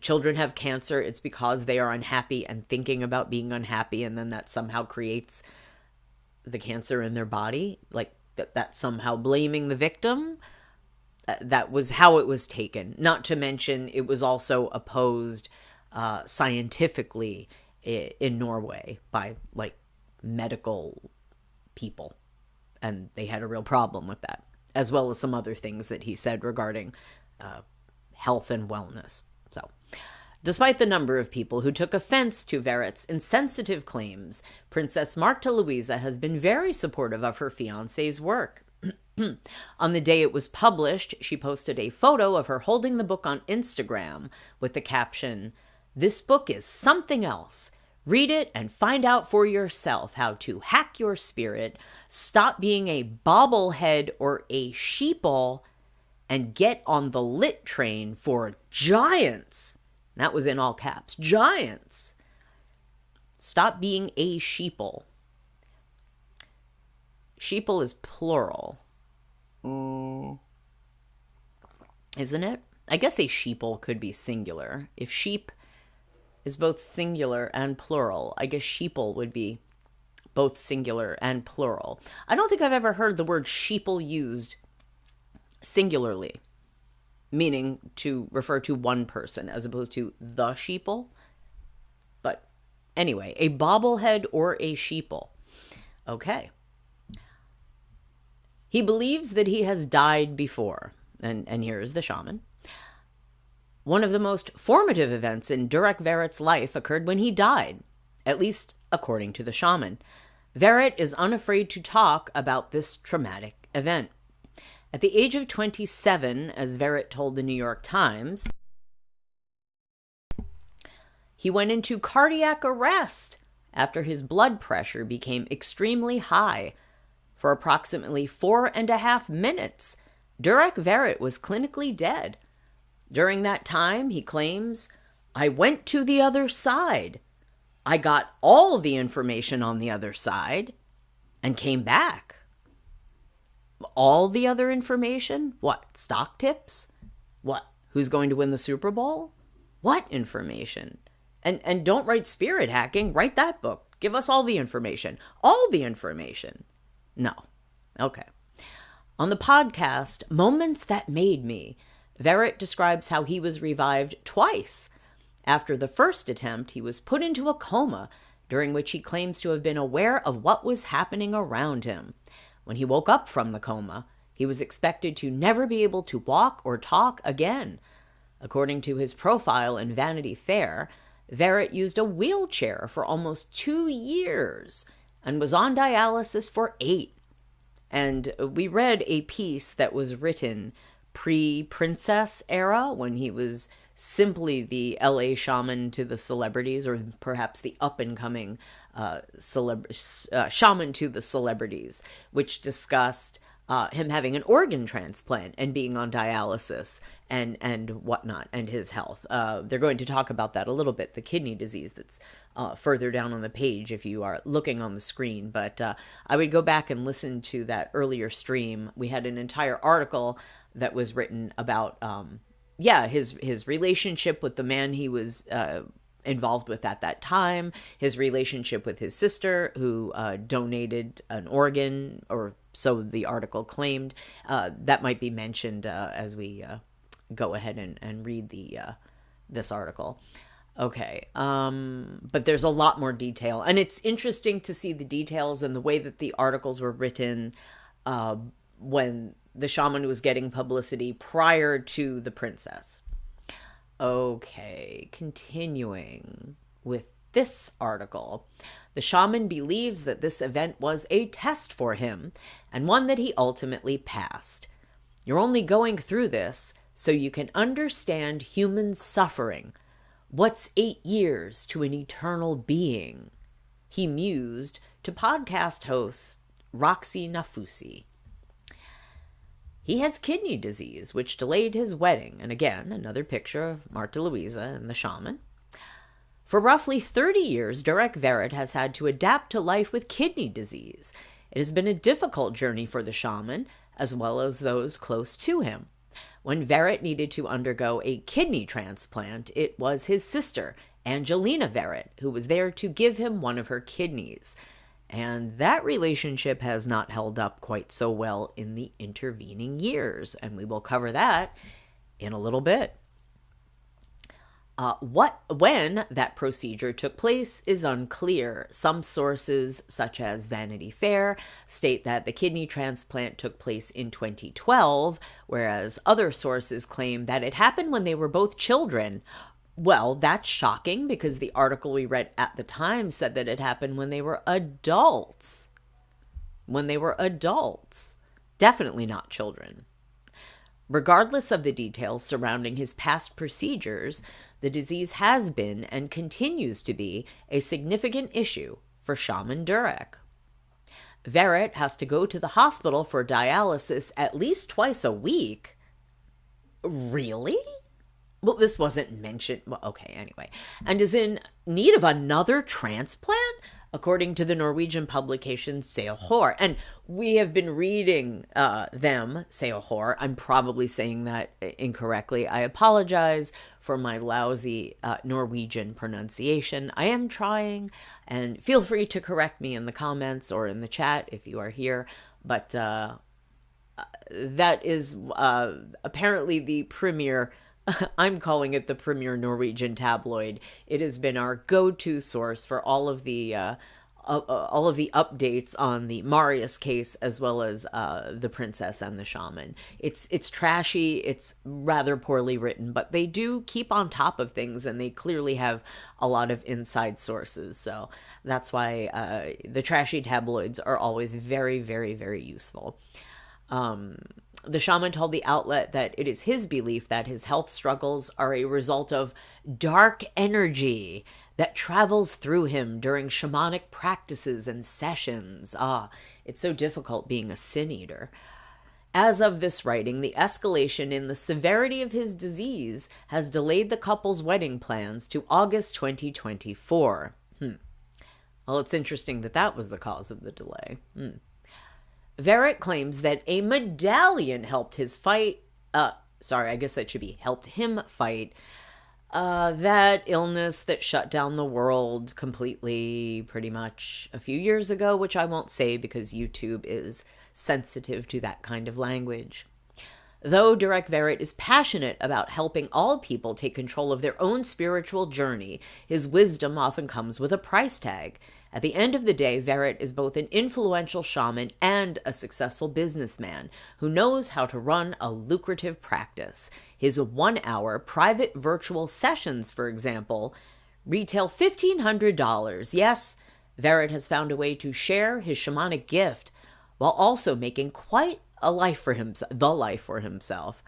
children have cancer. It's because they are unhappy and thinking about being unhappy, and then that somehow creates the cancer in their body, like that's somehow blaming the victim. That was how it was taken. Not to mention, it was also opposed scientifically in Norway by medical people, and they had a real problem with that, as well as some other things that he said regarding health and wellness. So, despite the number of people who took offense to Verrett's insensitive claims, Princess Martha Louisa has been very supportive of her fiancé's work. On the day it was published, she posted a photo of her holding the book on Instagram with the caption, "This book is something else. Read it and find out for yourself how to hack your spirit, stop being a bobblehead or a sheeple, and get on the lit train for giants." That was in all caps. Giants. Stop being a sheeple. Sheeple is plural. Isn't it? I guess a sheeple could be singular. If sheep is both singular and plural, I guess sheeple would be both singular and plural. I don't think I've ever heard the word sheeple used singularly, meaning to refer to one person as opposed to the sheeple. But anyway, a bobblehead or a sheeple. Okay. He believes that he has died before. And here is the shaman. One of the most formative events in Durek Verrett's life occurred when he died, at least according to the shaman. Verrett is unafraid to talk about this traumatic event. At the age of 27, as Verrett told the New York Times, he went into cardiac arrest after his blood pressure became extremely high. For approximately 4.5 minutes, Durek Verrett was clinically dead. During that time, he claims, "I went to the other side. I got all the information on the other side and came back." All the other information? What? Stock tips? What? Who's going to win the Super Bowl? What information? And don't write spirit hacking. Write that book. Give us all the information. All the information. No. Okay. On the podcast, Moments That Made Me, Verrett describes how he was revived twice. After the first attempt, he was put into a coma, during which he claims to have been aware of what was happening around him. When he woke up from the coma, he was expected to never be able to walk or talk again. According to his profile in Vanity Fair, Verrett used a wheelchair for almost 2 years and was on dialysis for 8. And we read a piece that was written pre-Princess era, when he was simply the LA shaman to the celebrities, or perhaps the up-and-coming shaman to the celebrities, which discussed him having an organ transplant and being on dialysis and whatnot, and his health. They're going to talk about that a little bit, the kidney disease that's further down on the page if you are looking on the screen. But I would go back and listen to that earlier stream. We had an entire article that was written about his relationship with the man he was involved with at that time, his relationship with his sister who donated an organ, or so the article claimed. That might be mentioned as we go ahead and read this article. Okay, but there's a lot more detail, and it's interesting to see the details and the way that the articles were written when the shaman was getting publicity prior to the princess. Okay, continuing with this article. The shaman believes that this event was a test for him, and one that he ultimately passed. You're only going through this so you can understand human suffering. What's 8 years to an eternal being? He mused to podcast host Roxy Nafusi. He has kidney disease, which delayed his wedding. And again, another picture of Marta Louisa and the shaman. For roughly 30 years, Durek Verrett has had to adapt to life with kidney disease. It has been a difficult journey for the shaman, as well as those close to him. When Verrett needed to undergo a kidney transplant, it was his sister, Angelina Verrett, who was there to give him one of her kidneys. And that relationship has not held up quite so well in the intervening years, and we will cover that in a little bit. When that procedure took place is unclear. Some sources, such as Vanity Fair, state that the kidney transplant took place in 2012, whereas other sources claim that it happened when they were both children. Well, that's shocking because the article we read at the time said that it happened when they were adults. Definitely not children. Regardless of the details surrounding his past procedures, the disease has been and continues to be a significant issue for Shaman Durek. Verrett has to go to the hospital for dialysis at least twice a week. Really? Well, this wasn't mentioned. Well, okay, anyway. And is in need of another transplant, according to the Norwegian publication Se og Hør. And we have been reading them, Se og Hør. I'm probably saying that incorrectly. I apologize for my lousy Norwegian pronunciation. I am trying, and feel free to correct me in the comments or in the chat if you are here. But that is apparently the premier... I'm calling it the premier Norwegian tabloid. It has been our go-to source for all of the updates on the Marius case, as well as the princess and the shaman. It's trashy. It's rather poorly written, but they do keep on top of things, and they clearly have a lot of inside sources. So that's why the trashy tabloids are always very, very, very useful. The shaman told the outlet that it is his belief that his health struggles are a result of dark energy that travels through him during shamanic practices and sessions. It's so difficult being a sin eater. As of this writing, the escalation in the severity of his disease has delayed the couple's wedding plans to August 2024. Well, it's interesting that that was the cause of the delay. Verrett claims that a medallion helped his fight. I guess that should be helped him fight that illness that shut down the world completely pretty much a few years ago, which I won't say because YouTube is sensitive to that kind of language. Though Durek Verrett is passionate about helping all people take control of their own spiritual journey, his wisdom often comes with a price tag. At the end of the day, Verrett is both an influential shaman and a successful businessman who knows how to run a lucrative practice. His 1-hour private virtual sessions, for example, retail $1,500. Yes, Verrett has found a way to share his shamanic gift while also making quite a life for himself.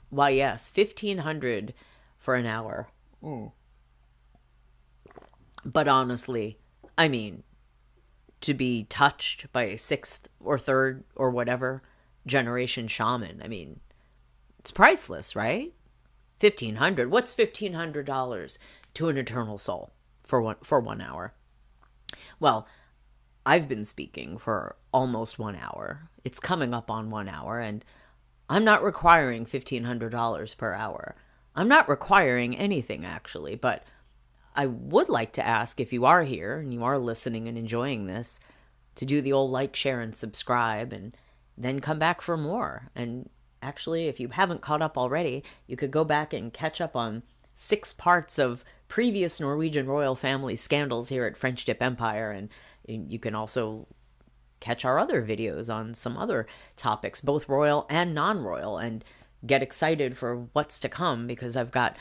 Why, yes, $1,500 for an hour. But honestly, I mean, to be touched by a sixth or third or whatever generation shaman, I mean, it's priceless, right? $1,500. What's $1,500 to an eternal soul for 1 hour? Well, I've been speaking for almost 1 hour. It's coming up on 1 hour, and I'm not requiring $1,500 per hour. I'm not requiring anything, actually, but I would like to ask, if you are here and you are listening and enjoying this, to do the old like, share, and subscribe, and then come back for more. And actually, if you haven't caught up already, you could go back and catch up on 6 parts of previous Norwegian royal family scandals here at French Dip Empire. And you can also catch our other videos on some other topics, both royal and non-royal, and get excited for what's to come, because I've got,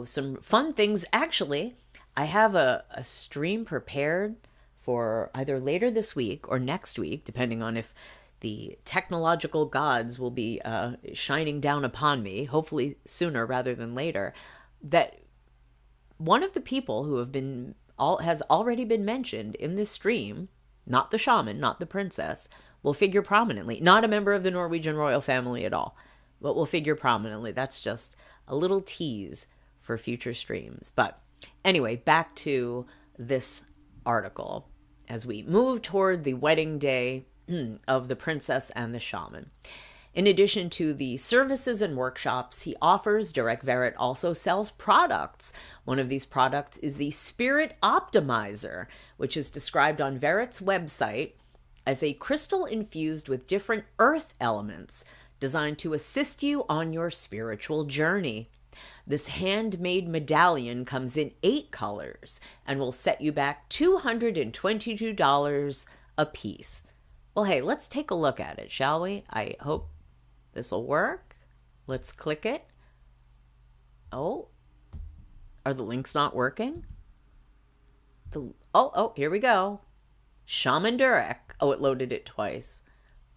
some fun things. Actually, I have a stream prepared for either later this week or next week, depending on if the technological gods will be shining down upon me, hopefully sooner rather than later, that one of the people who has already been mentioned in this stream, not the shaman, not the princess, will figure prominently. Not a member of the Norwegian royal family at all, but will figure prominently. That's just a little tease for future streams. But anyway, back to this article as we move toward the wedding day of the princess and the shaman. In addition to the services and workshops he offers, Durek Verrett also sells products. One of these products is the Spirit Optimizer, which is described on Verrett's website as a crystal infused with different earth elements designed to assist you on your spiritual journey. This handmade medallion comes in 8 colors and will set you back $222 a piece. Well, hey, let's take a look at it, shall we? I hope this will work. Let's click it. Oh, are the links not working? Here we go. Shaman Durek. Oh, it loaded it twice.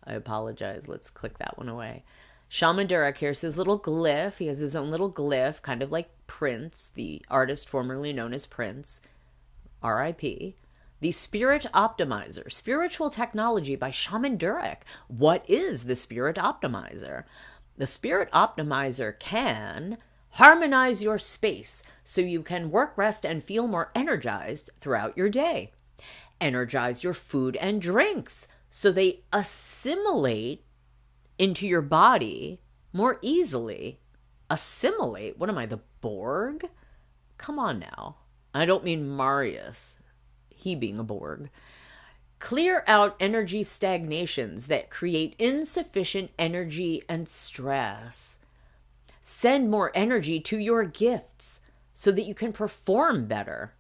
I apologize. Let's click that one away. Shaman Durek, here's his little glyph. He has his own little glyph, kind of like Prince, the artist formerly known as Prince, R.I.P. The Spirit Optimizer, spiritual technology by Shaman Durek. What is the Spirit Optimizer? The Spirit Optimizer can harmonize your space so you can work, rest, and feel more energized throughout your day. Energize your food and drinks so they assimilate into your body more easily. Assimilate? What am I, the Borg? Come on now. I don't mean Marius, he being a Borg. Clear out energy stagnations that create insufficient energy and stress. Send more energy to your gifts so that you can perform better.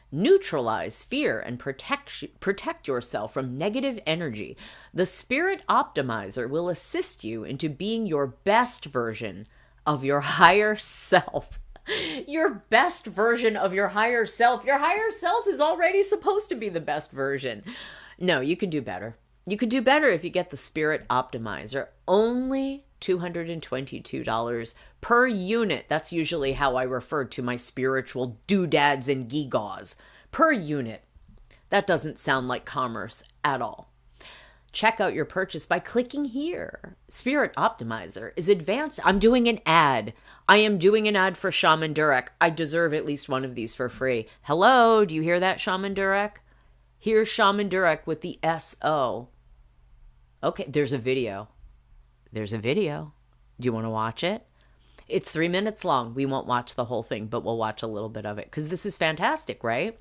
Neutralize fear and protect yourself from negative energy. The Spirit Optimizer will assist you into being your best version of your higher self. Your best version of your higher self. Your higher self is already supposed to be the best version. No, you can do better. You could do better if you get the Spirit Optimizer. Only $222 per unit. That's usually how I refer to my spiritual doodads and gewgaws. Per unit. That doesn't sound like commerce at all. Check out your purchase by clicking here. Spirit Optimizer is advanced. I'm doing an ad. I am doing an ad for Shaman Durek. I deserve at least one of these for free. Hello, do you hear that, Shaman Durek? Here's Shaman Durek with the S-O. Okay, there's a video. There's a video. Do you want to watch it? It's 3 minutes long. We won't watch the whole thing, but we'll watch a little bit of it because this is fantastic, right?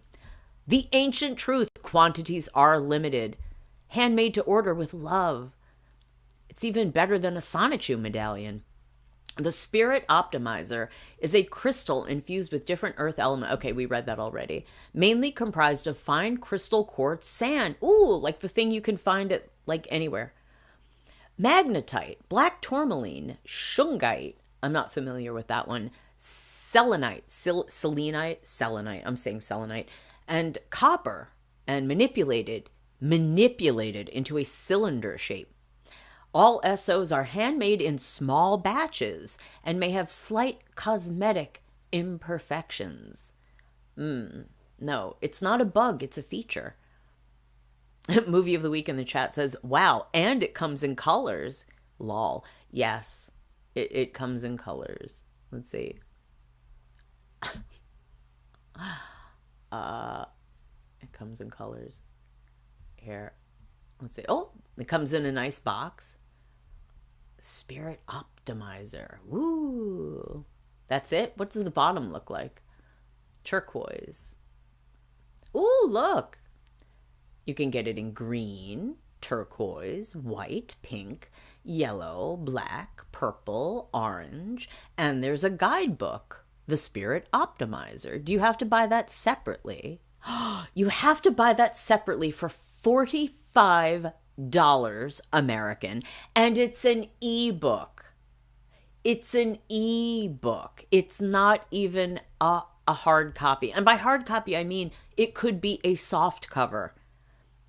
The ancient truth. Quantities are limited. Handmade to order with love. It's even better than a Sonichu medallion. The Spirit Optimizer is a crystal infused with different earth elements. Okay, we read that already. Mainly comprised of fine crystal quartz sand. Ooh, like the thing you can find at like anywhere. Magnetite, black tourmaline, shungite. I'm not familiar with that one. Selenite, selenite. I'm saying selenite. And copper, and manipulated into a cylinder shape. All SOs are handmade in small batches and may have slight cosmetic imperfections. No, it's not a bug, it's a feature. Movie of the week in the chat says, wow, and it comes in colors. Lol. Yes, it comes in colors. Let's see. It comes in colors. Here. Let's see. Oh, it comes in a nice box. Spirit Optimizer. Woo. That's it? What does the bottom look like? Turquoise. Ooh, look. You can get it in green, turquoise, white, pink, yellow, black, purple, orange, and there's a guidebook, the Spirit Optimizer. Do you have to buy that separately? You have to buy that separately for $45 American, and it's an ebook. It's an ebook. It's not even a hard copy. And by hard copy, I mean it could be a soft cover.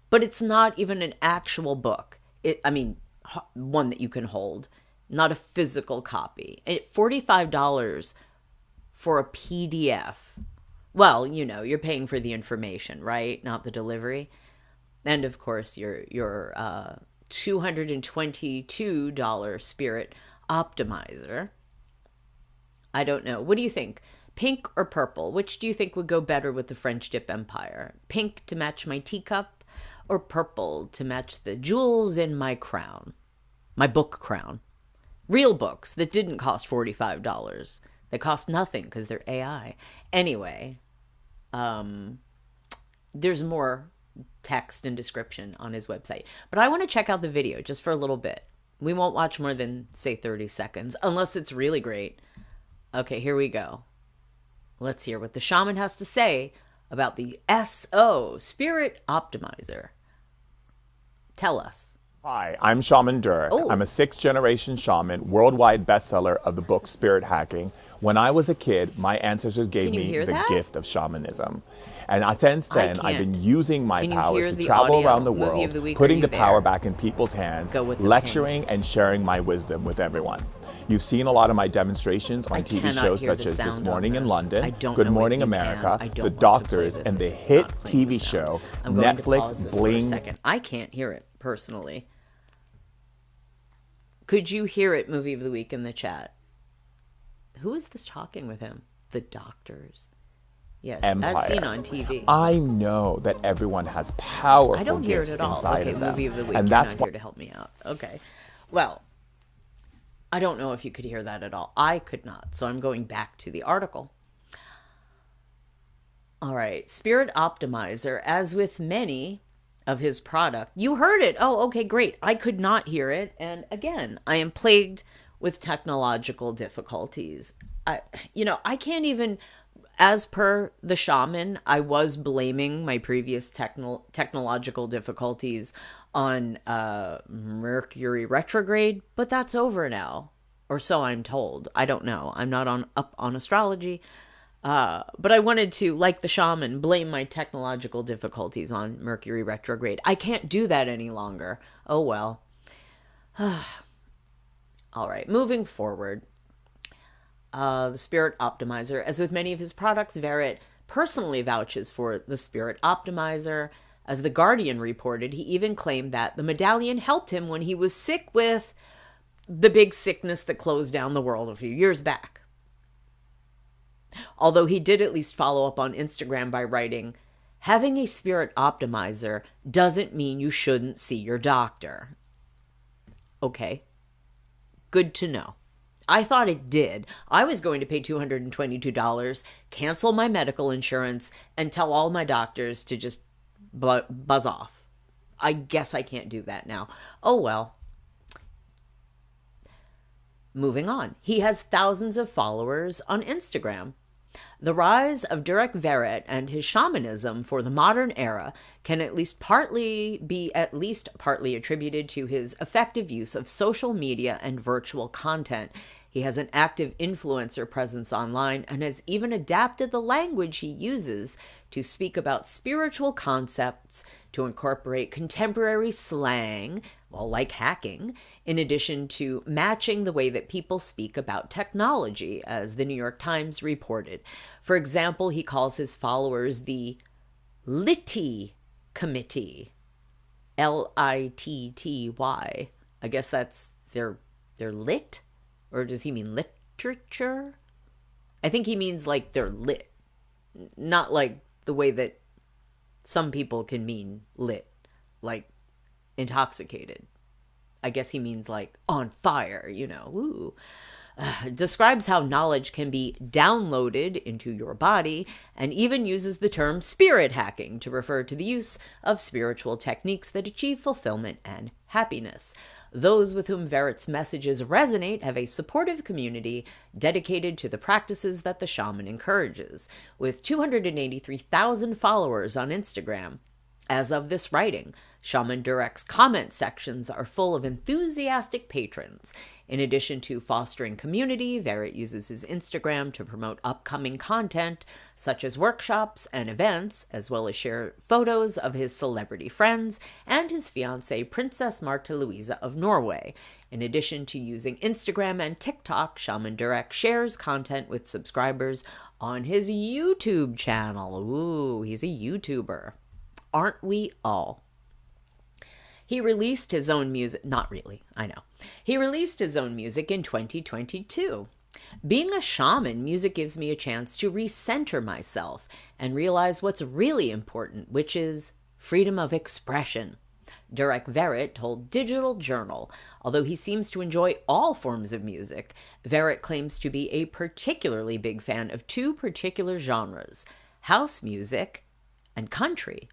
But it's not even an actual book. One that you can hold, not a physical copy. $45 for a PDF. Well, you're paying for the information, right? Not the delivery. And of course, your $222 Spirit Optimizer. I don't know. What do you think? Pink or purple? Which do you think would go better with the French Dip Empire? Pink to match my teacup, or purple to match the jewels in my crown? My book crown. Real books that didn't cost $45. They cost nothing because they're AI. Anyway, there's more text and description on his website. But I want to check out the video just for a little bit. We won't watch more than, say, 30 seconds, unless it's really great. Okay, here we go. Let's hear what the shaman has to say about the SO, Spirit Optimizer. Tell us. Hi, I'm Shaman Durek. Oh. I'm a 6th-generation shaman, worldwide bestseller of the book Spirit Hacking. When I was a kid, my ancestors gave me the gift of shamanism. And since then, I've been using my powers to travel around the world, putting the power back in people's hands, lecturing and sharing my wisdom with everyone. You've seen a lot of my demonstrations on TV shows such as This Morning in London, Good Morning America, The Doctors, and the hit TV show Netflix Bling. I can't hear it personally. Could you hear it, Movie of the Week, in the chat? Who is this talking with him? The Doctors. Yes, Empire. as seen on TV. I know that everyone has powerful gifts inside of them. Movie of the Week, and you're that's not here to help me out. Okay. Well, I don't know if you could hear that at all. I could not, so I'm going back to the article. All right, Spirit Optimizer, as with many of his product. You heard it. Oh, okay, great. I could not hear it. And again, I am plagued with technological difficulties. I can't even, as per the shaman, I was blaming my previous technological difficulties on Mercury retrograde, but that's over now, or so I'm told. I don't know. I'm not up on astrology, but I wanted to, like the shaman, blame my technological difficulties on Mercury retrograde. I can't do that any longer. Oh well. All right, moving forward. The Spirit Optimizer. As with many of his products, Verrett personally vouches for the Spirit Optimizer. As The Guardian reported, he even claimed that the medallion helped him when he was sick with the big sickness that closed down the world a few years back. Although he did at least follow up on Instagram by writing, "Having a Spirit Optimizer doesn't mean you shouldn't see your doctor." Okay, good to know. I thought it did. I was going to pay $222, cancel my medical insurance, and tell all my doctors to just buzz off. I guess I can't do that now. Oh well. Moving on. He has thousands of followers on Instagram. The rise of Durek Verrett and his shamanism for the modern era can at least partly attributed to his effective use of social media and virtual content. He has an active influencer presence online and has even adapted the language he uses to speak about spiritual concepts, to incorporate contemporary slang, well, like hacking, in addition to matching the way that people speak about technology, as the New York Times reported. For example, he calls his followers the Litty Committee, Litty. I guess that's they're lit? Or does he mean literature? I think he means like they're lit. Not like the way that some people can mean lit, like intoxicated. I guess he means like on fire, you know. Ooh. Describes how knowledge can be downloaded into your body, and even uses the term spirit hacking to refer to the use of spiritual techniques that achieve fulfillment and happiness. Those with whom Verrett's messages resonate have a supportive community dedicated to the practices that the shaman encourages, with 283,000 followers on Instagram. As of this writing, Shaman Durek's comment sections are full of enthusiastic patrons. In addition to fostering community, Verrett uses his Instagram to promote upcoming content, such as workshops and events, as well as share photos of his celebrity friends and his fiancée, Princess Louise of Norway. In addition to using Instagram and TikTok, Shaman Durek shares content with subscribers on his YouTube channel. Ooh, he's a YouTuber. Aren't we all? He released his own music, not really, I know. He released his own music in 2022. Being a shaman, music gives me a chance to recenter myself and realize what's really important, which is freedom of expression. Durek Verrett told Digital Journal. Although he seems to enjoy all forms of music, Verrett claims to be a particularly big fan of two particular genres, house music and country.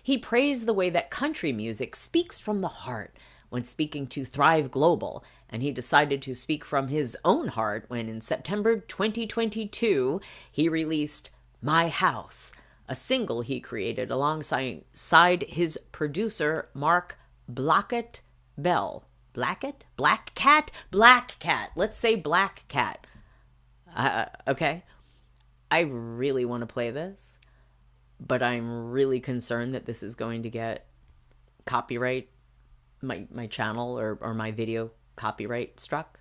He praised the way that country music speaks from the heart when speaking to Thrive Global, and he decided to speak from his own heart when in September 2022 he released My House, a single he created alongside his producer Mark Blackett Bell. Black Cat. Let's say Black Cat. Okay. I really want to play this, but I'm really concerned that this is going to get copyright, my channel or my video copyright struck.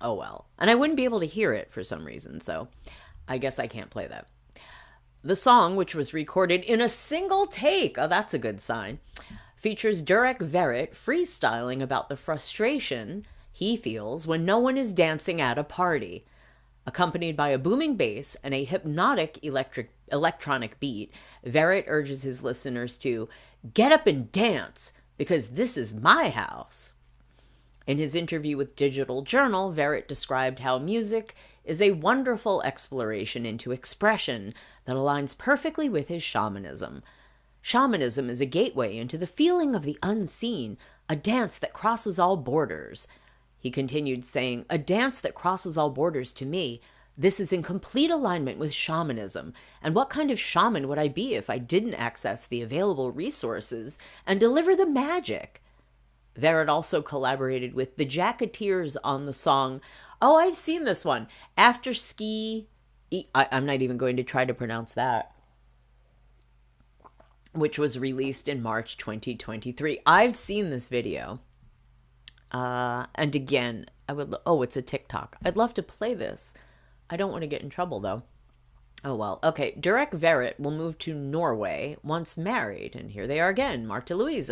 Oh well. And I wouldn't be able to hear it for some reason, so I guess I can't play that. The song, which was recorded in a single take, oh, that's a good sign, features Durek Verrett freestyling about the frustration he feels when no one is dancing at a party. Accompanied by a booming bass and a hypnotic electronic beat, Verrett urges his listeners to get up and dance because this is my house. In his interview with Digital Journal, Verrett described how music is a wonderful exploration into expression that aligns perfectly with his shamanism. Shamanism is a gateway into the feeling of the unseen, a dance that crosses all borders. He continued saying, a dance that crosses all borders to me. This is in complete alignment with shamanism. And what kind of shaman would I be if I didn't access the available resources and deliver the magic? Verrett also collaborated with the Jacketeers on the song, oh, I've seen this one, After Ski, I'm not even going to try to pronounce that, which was released in March 2023. I've seen this video. And again, it's a TikTok. I'd love to play this. I don't want to get in trouble though. Oh well. Okay, Durek Verrett will move to Norway once married, and here they are again, Louise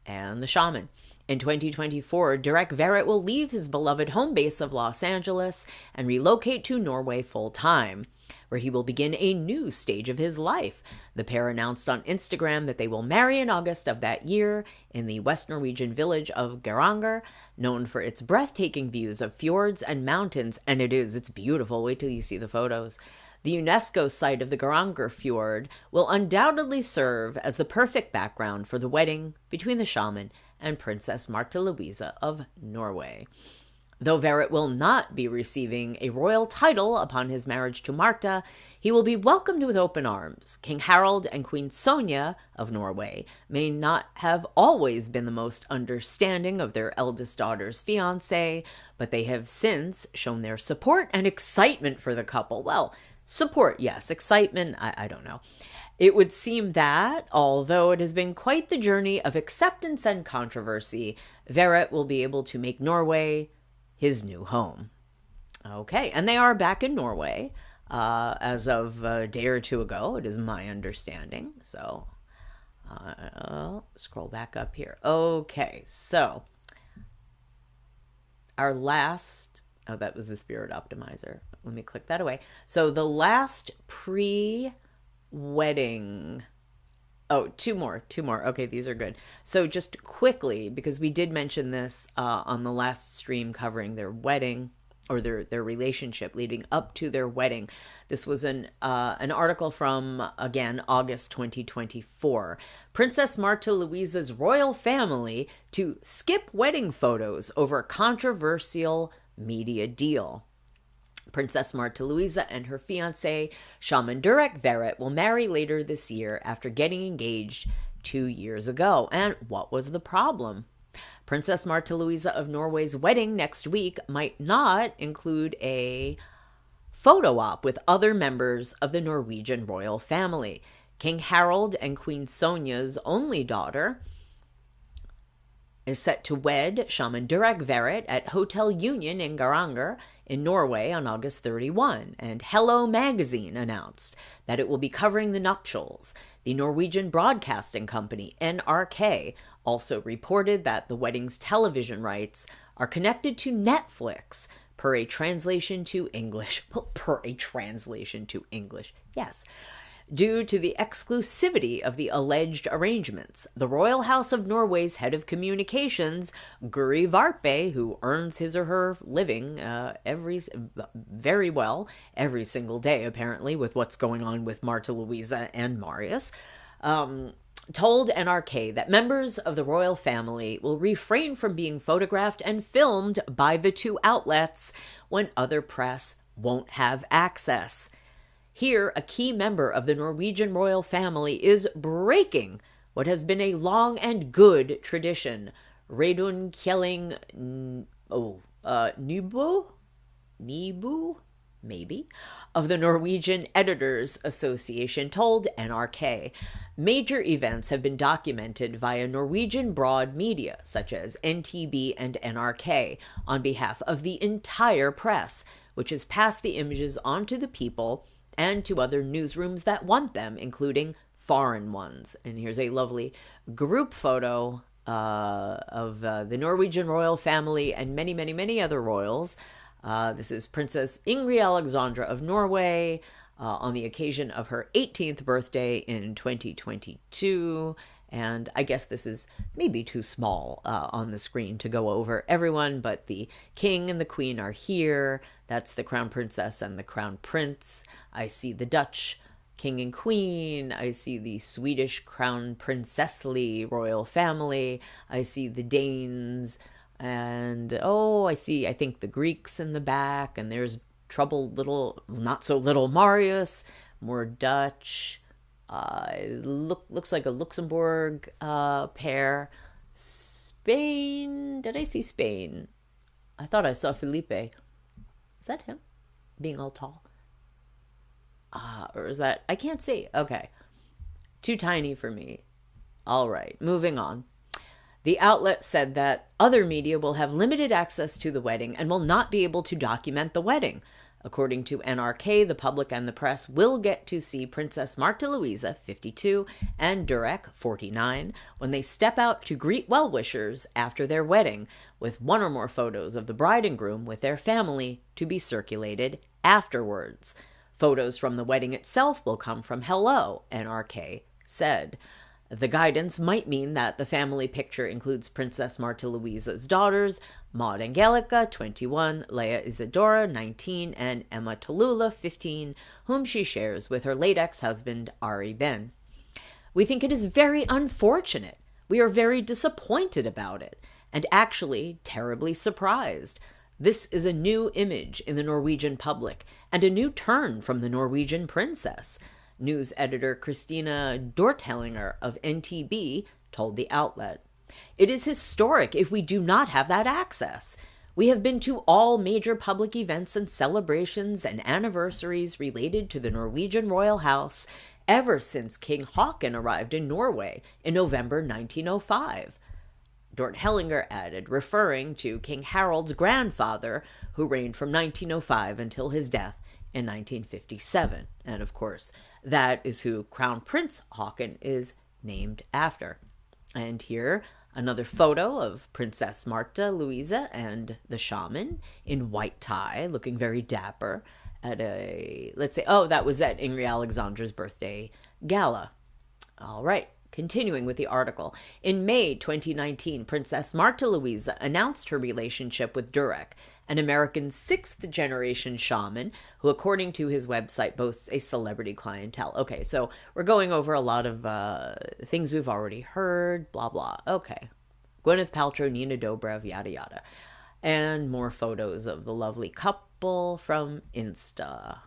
and the shaman. In 2024, Durek Verrett will leave his beloved home base of Los Angeles and relocate to Norway full-time, where he will begin a new stage of his life. The pair announced on Instagram that they will marry in August of that year in the West Norwegian village of Geiranger, known for its breathtaking views of fjords and mountains, and it's beautiful. Wait till you see the photos. The UNESCO site of the Geiranger Fjord will undoubtedly serve as the perfect background for the wedding between the shaman and Princess Louise of Norway. Though Verrett will not be receiving a royal title upon his marriage to Martha, he will be welcomed with open arms. King Harald and Queen Sonja of Norway may not have always been the most understanding of their eldest daughter's fiancé, but they have since shown their support and excitement for the couple. Well, support, yes. Excitement, I don't know. It would seem that, although it has been quite the journey of acceptance and controversy, Verrett will be able to make Norway his new home. Okay, and they are back in Norway as of a day or two ago, it is my understanding. So, scroll back up here. Okay, so our last, that was the Spirit Optimizer. Let me click that away. So the last pre-wedding... Oh, two more. Okay, these are good. So just quickly, because we did mention this on the last stream covering their wedding or their relationship leading up to their wedding. This was an article from, again, August 2024. Princess Martha Louise's royal family to skip wedding photos over controversial media deal. Princess Martha Louise and her fiancé, Shaman Durek Verrett, will marry later this year after getting engaged 2 years ago. And what was the problem? Princess Martha Louise of Norway's wedding next week might not include a photo op with other members of the Norwegian royal family. King Harald and Queen Sonja's only daughter is set to wed Shaman Durek Verrett at Hotel Union in Geiranger in Norway on August 31, and Hello Magazine announced that it will be covering the nuptials. The Norwegian Broadcasting Company, NRK, also reported that the wedding's television rights are connected to Netflix per a translation to English. Yes. Due to the exclusivity of the alleged arrangements, the Royal House of Norway's head of communications, Guri Varpe, who earns his or her living very well every single day, apparently, with what's going on with Martha Louise and Marius, told NRK that members of the royal family will refrain from being photographed and filmed by the two outlets when other press won't have access. Here, a key member of the Norwegian royal family is breaking what has been a long and good tradition. Reidun Kjelling Nibu, maybe, of the Norwegian Editors Association told NRK. Major events have been documented via Norwegian broad media, such as NTB and NRK, on behalf of the entire press, which has passed the images on to the people and to other newsrooms that want them, including foreign ones. And here's a lovely group photo of the Norwegian royal family and many, many, many other royals. This is Princess Ingrid Alexandra of Norway on the occasion of her 18th birthday in 2022. And I guess this is maybe too small on the screen to go over everyone, but the king and the queen are here. That's the crown princess and the crown prince. I see the Dutch king and queen. I see the Swedish crown princessly royal family. I see the Danes. And, I think the Greeks in the back. And there's troubled little, not so little Marius, more Dutch. Looks like a Luxembourg pair. Spain. Did I see Spain? I thought I saw Felipe. Is that him? Being all tall? Or is that... I can't see. Okay. Too tiny for me. All right. Moving on. The outlet said that other media will have limited access to the wedding and will not be able to document the wedding. According to NRK, the public and the press will get to see Princess Martha Louise, 52, and Durek, 49, when they step out to greet well-wishers after their wedding, with one or more photos of the bride and groom with their family to be circulated afterwards. Photos from the wedding itself will come from Hello, NRK said. The guidance might mean that the family picture includes Princess Martha Louise's daughters, Maud Angelica, 21, Leia Isadora, 19, and Emma Tallulah, 15, whom she shares with her late ex-husband, Ari Ben. We think it is very unfortunate. We are very disappointed about it, and actually terribly surprised. This is a new image in the Norwegian public and a new turn from the Norwegian princess. News editor Christina Dorthellinger of NTB told the outlet. It is historic if we do not have that access. We have been to all major public events and celebrations and anniversaries related to the Norwegian royal house ever since King Haakon arrived in Norway in November 1905. Dorthellinger added, referring to King Harald's grandfather, who reigned from 1905 until his death in 1957. And of course, that is who Crown Prince Haakon is named after. And here, another photo of Princess Märtha Louise and the shaman in white tie, looking very dapper at a, let's say, oh, that was at Ingrid Alexandra's birthday gala. All right. Continuing with the article, in May 2019, Princess Märtha Louise announced her relationship with Durek, an American sixth-generation shaman who, according to his website, boasts a celebrity clientele. Okay, so we're going over a lot of things we've already heard, blah, blah. Okay. Gwyneth Paltrow, Nina Dobrev, yada, yada. And more photos of the lovely couple from Insta.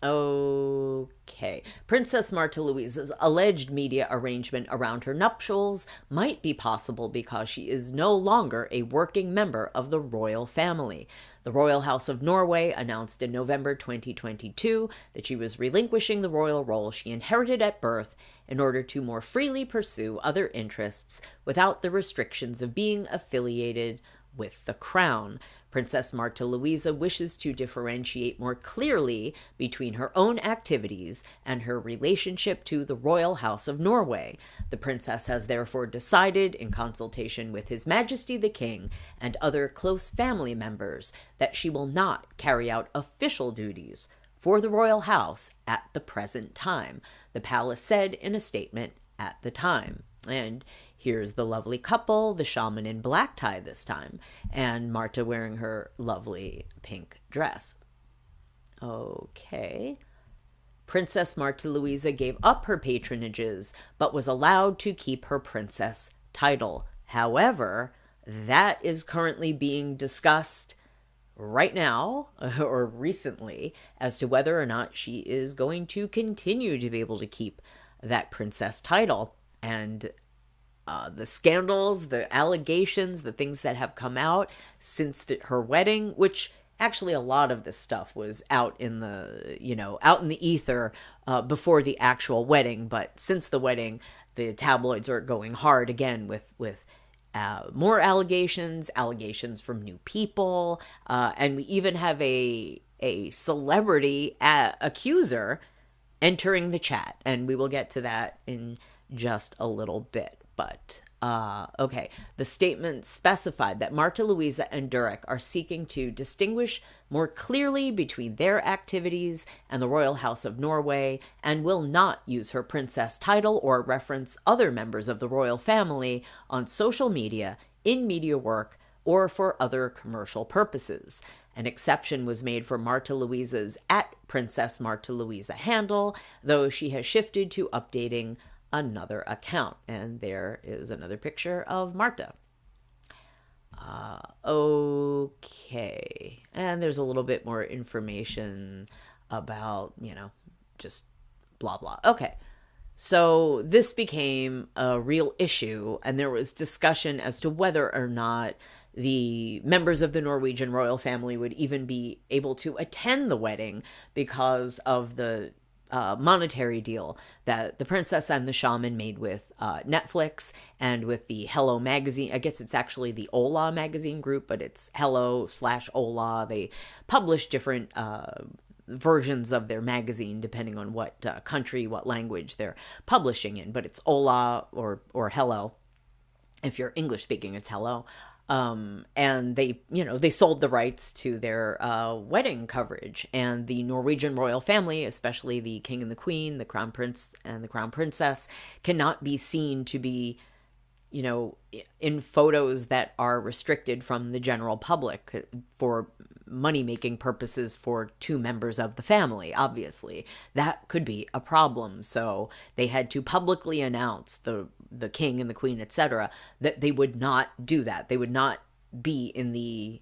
Okay. Princess Märtha Louise's alleged media arrangement around her nuptials might be possible because she is no longer a working member of the royal family. The Royal House of Norway announced in November 2022 that she was relinquishing the royal role she inherited at birth in order to more freely pursue other interests without the restrictions of being affiliated with the crown. Princess Märtha Louise wishes to differentiate more clearly between her own activities and her relationship to the Royal House of Norway. The princess has therefore decided, in consultation with His Majesty the King and other close family members, that she will not carry out official duties for the royal house at the present time, the palace said in a statement at the time. And here's the lovely couple, the shaman in black tie this time, and Märtha wearing her lovely pink dress. Okay. Princess Märtha Louise gave up her patronages, but was allowed to keep her princess title. However, that is currently being discussed right now, or recently, as to whether or not she is going to continue to be able to keep that princess title. And the scandals, the allegations, the things that have come out since her wedding, which actually a lot of this stuff was out in the, out in the ether before the actual wedding. But since the wedding, the tabloids are going hard again with more allegations from new people. And we even have a celebrity accuser entering the chat. And we will get to that in just a little bit. But, okay, the statement specified that Märtha Louise and Durek are seeking to distinguish more clearly between their activities and the Royal House of Norway and will not use her princess title or reference other members of the royal family on social media, in media work, or for other commercial purposes. An exception was made for Märtha Louise's @Princess Märtha Louise handle, though she has shifted to updating another account. And there is another picture of Märtha. Okay. And there's a little bit more information about, just blah, blah. Okay. So this became a real issue, and there was discussion as to whether or not the members of the Norwegian royal family would even be able to attend the wedding because of the monetary deal that the princess and the shaman made with Netflix and with the Hello magazine. I guess it's actually the Ola magazine group, but it's Hello/Ola. They publish different versions of their magazine depending on what country, what language they're publishing in. But it's Ola or Hello. If you're English speaking, it's Hello. And they sold the rights to their wedding coverage, and the Norwegian royal family, especially the king and the queen, the crown prince and the crown princess, cannot be seen to be, in photos that are restricted from the general public for money-making purposes for two members of the family. Obviously, that could be a problem. So they had to publicly announce, the king and the queen, etc., that they would not do that. They would not be in the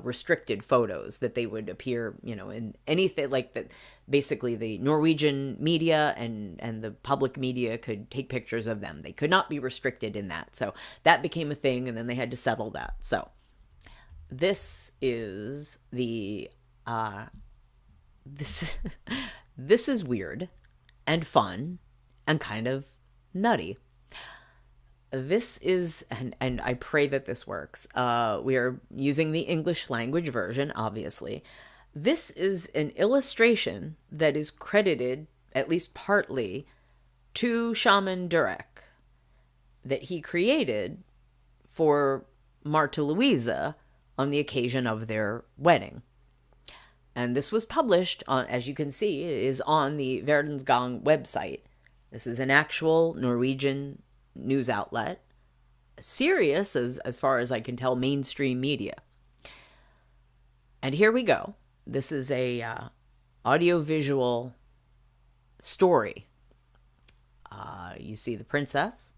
restricted photos, that they would appear, in anything like that. Basically, the Norwegian media and the public media could take pictures of them. They could not be restricted in that. So that became a thing, and then they had to settle that. So this is the this this is weird and fun and kind of nutty. This is, and I pray that this works. We are using the English language version, obviously. This is an illustration that is credited, at least partly, to Shaman Durek, that he created for Martha Louise on the occasion of their wedding. And this was published on, as you can see, is on the Verdensgang website. This is an actual Norwegian news outlet, serious as far as I can tell, mainstream media. And here we go. This is a audiovisual story. You see the princess,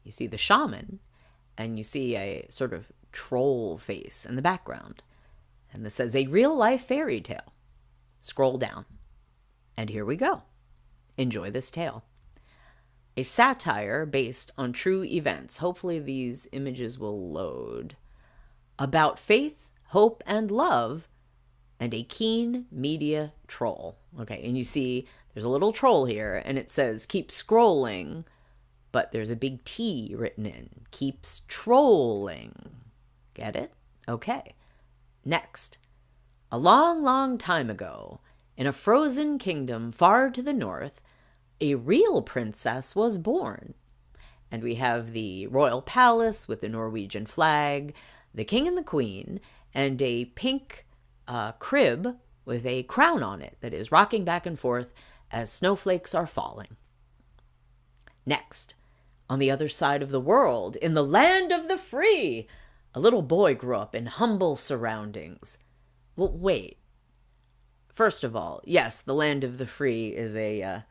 you see the shaman, and you see a sort of troll face in the background. And this says, a real-life fairy tale. Scroll down. And here we go. Enjoy this tale. A satire based on true events. Hopefully these images will load. About faith, hope, and love, and a keen media troll. Okay, and you see there's a little troll here, and it says, keep scrolling, but there's a big T written in. Keeps trolling. Get it? Okay. Next. A long, long time ago, in a frozen kingdom far to the north, a real princess was born. And we have the royal palace with the Norwegian flag, the king and the queen, and a pink crib with a crown on it that is rocking back and forth as snowflakes are falling. Next, on the other side of the world, in the land of the free, a little boy grew up in humble surroundings. Well, wait. First of all, yes, the land of the free is a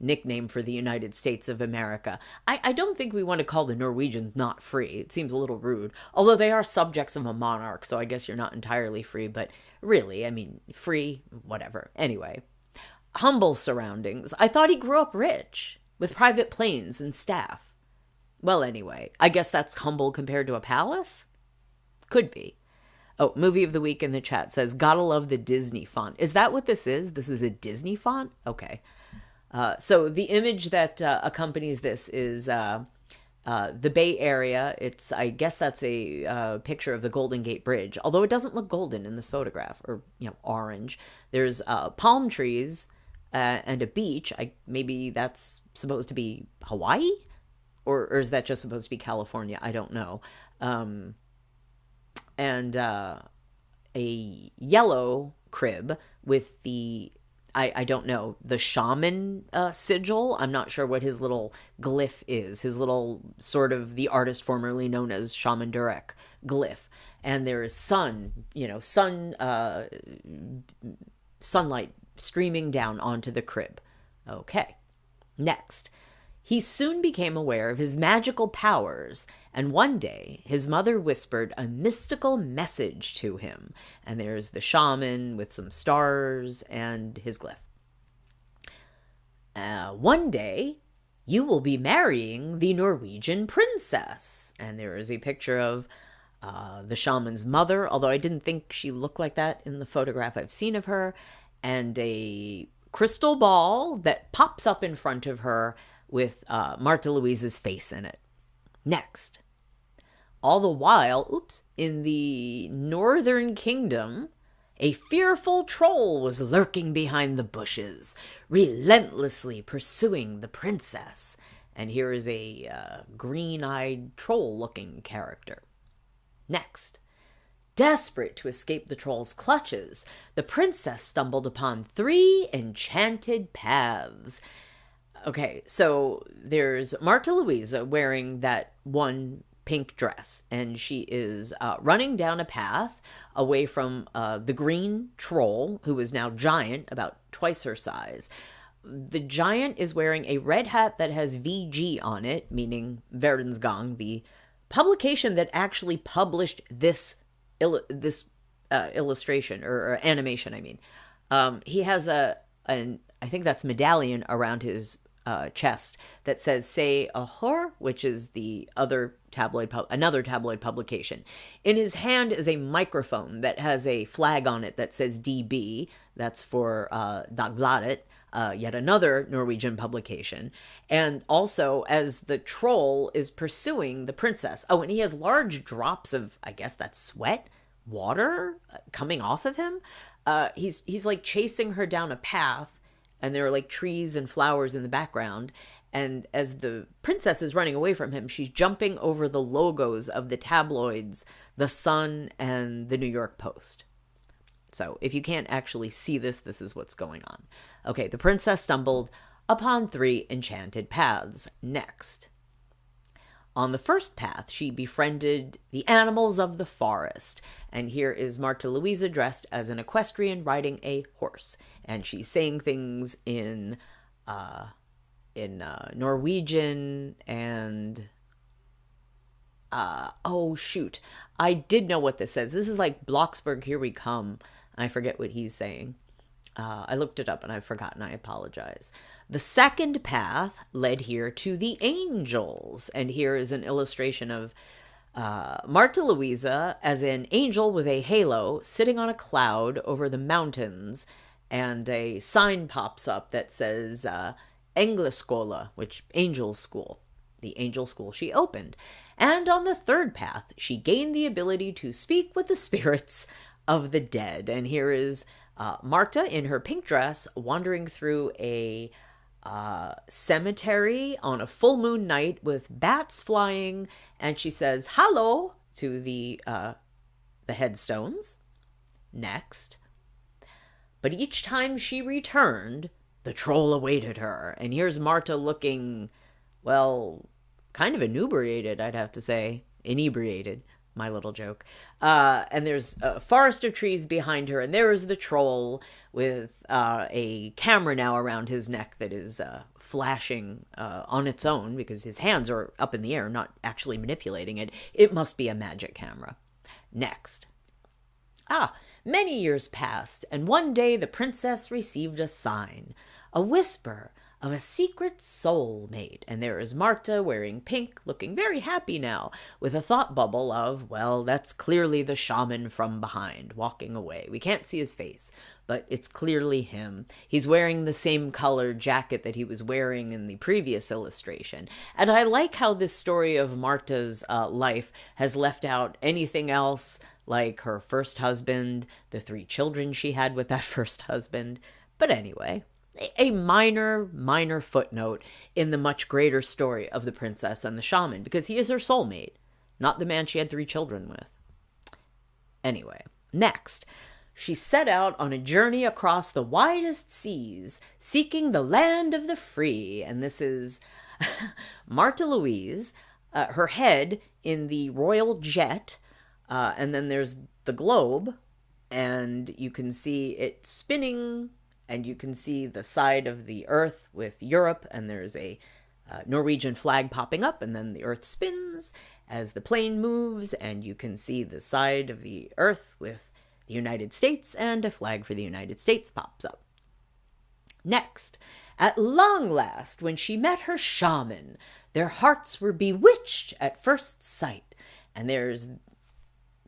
nickname for the United States of America. I don't think we want to call the Norwegians not free. It seems a little rude, although they are subjects of a monarch, so I guess you're not entirely free, but really, I mean, free, whatever. Anyway, humble surroundings. I thought he grew up rich, with private planes and staff. Well, anyway, I guess that's humble compared to a palace? Could be. Oh, movie of the week in the chat says, gotta love the Disney font. Is that what this is? This is a Disney font? Okay. So the image that accompanies this is the Bay Area. I guess that's a picture of the Golden Gate Bridge, although it doesn't look golden in this photograph, or orange. There's palm trees and a beach. Maybe that's supposed to be Hawaii, or is that just supposed to be California? I don't know. And a yellow crib with the I don't know, the shaman sigil. I'm not sure what his little glyph is. His little sort of the artist formerly known as Shaman Durek glyph. And there is sunlight streaming down onto the crib. Okay. Next. He soon became aware of his magical powers, and one day his mother whispered a mystical message to him. And there's the shaman with some stars and his glyph. One day you will be marrying the Norwegian princess. And there is a picture of the shaman's mother, although I didn't think she looked like that in the photograph I've seen of her, and a crystal ball that pops up in front of her with Martha Louise's face in it. Next. All the while, in the northern kingdom, a fearful troll was lurking behind the bushes, relentlessly pursuing the princess. And here is a green-eyed troll-looking character. Next. Desperate to escape the troll's clutches, the princess stumbled upon 3 enchanted paths. Okay, so there's Martha Louise wearing that one pink dress, and she is running down a path away from the green troll, who is now giant, about twice her size. The giant is wearing a red hat that has VG on it, meaning Verdensgang, the publication that actually published this illustration or animation. I mean, he has I think that's medallion around his chest that says "Say a whore," which is the other another tabloid publication. In his hand is a microphone that has a flag on it that says DB. That's for Dagbladet, yet another Norwegian publication. And also, as the troll is pursuing the princess. Oh, and he has large drops of, I guess that's sweat, water coming off of him. He's like chasing her down a path, and there are like trees and flowers in the background. And as the princess is running away from him, she's jumping over the logos of the tabloids, The Sun and the New York Post. So if you can't actually see this, this is what's going on. Okay, the princess stumbled upon 3 enchanted paths. Next. On the first path, she befriended the animals of the forest. And here is Martha Louise dressed as an equestrian riding a horse. And she's saying things in Norwegian and... oh, shoot. I did know what this says. This is like Bloxburg, here we come. I forget what he's saying. I looked it up and I've forgotten. I apologize. The second path led here to the angels. And here is an illustration of Martha Louise as an angel with a halo sitting on a cloud over the mountains. And a sign pops up that says Engleskola, which angel school. The angel school she opened. And on the third path, she gained the ability to speak with the spirits of the dead. And here is Marta in her pink dress wandering through a cemetery on a full moon night with bats flying. And she says, "Hello," to the headstones. Next. But each time she returned, the troll awaited her. And here's Marta looking, well, kind of inebriated, I'd have to say. Inebriated, my little joke. And there's a forest of trees behind her, and there is the troll with a camera now around his neck that is flashing on its own because his hands are up in the air, not actually manipulating it. It must be a magic camera. Next. Many years passed, and one day the princess received a sign, a whisper of a secret soulmate. And there is Marta wearing pink, looking very happy now, with a thought bubble of, well, that's clearly the shaman from behind, walking away. We can't see his face, but it's clearly him. He's wearing the same colored jacket that he was wearing in the previous illustration. And I like how this story of Marta's life has left out anything else, like her first husband, the 3 children she had with that first husband. But anyway, a minor footnote in the much greater story of the princess and the shaman, because he is her soulmate, not the man she had 3 children with. Anyway, next, she set out on a journey across the widest seas, seeking the land of the free. And this is Martha Louise, her head in the royal jet, and then there's the globe, and you can see it spinning, and you can see the side of the earth with Europe, and there's a Norwegian flag popping up, and then the earth spins as the plane moves, and you can see the side of the earth with the United States, and a flag for the United States pops up. Next, at long last, when she met her shaman, their hearts were bewitched at first sight. And there's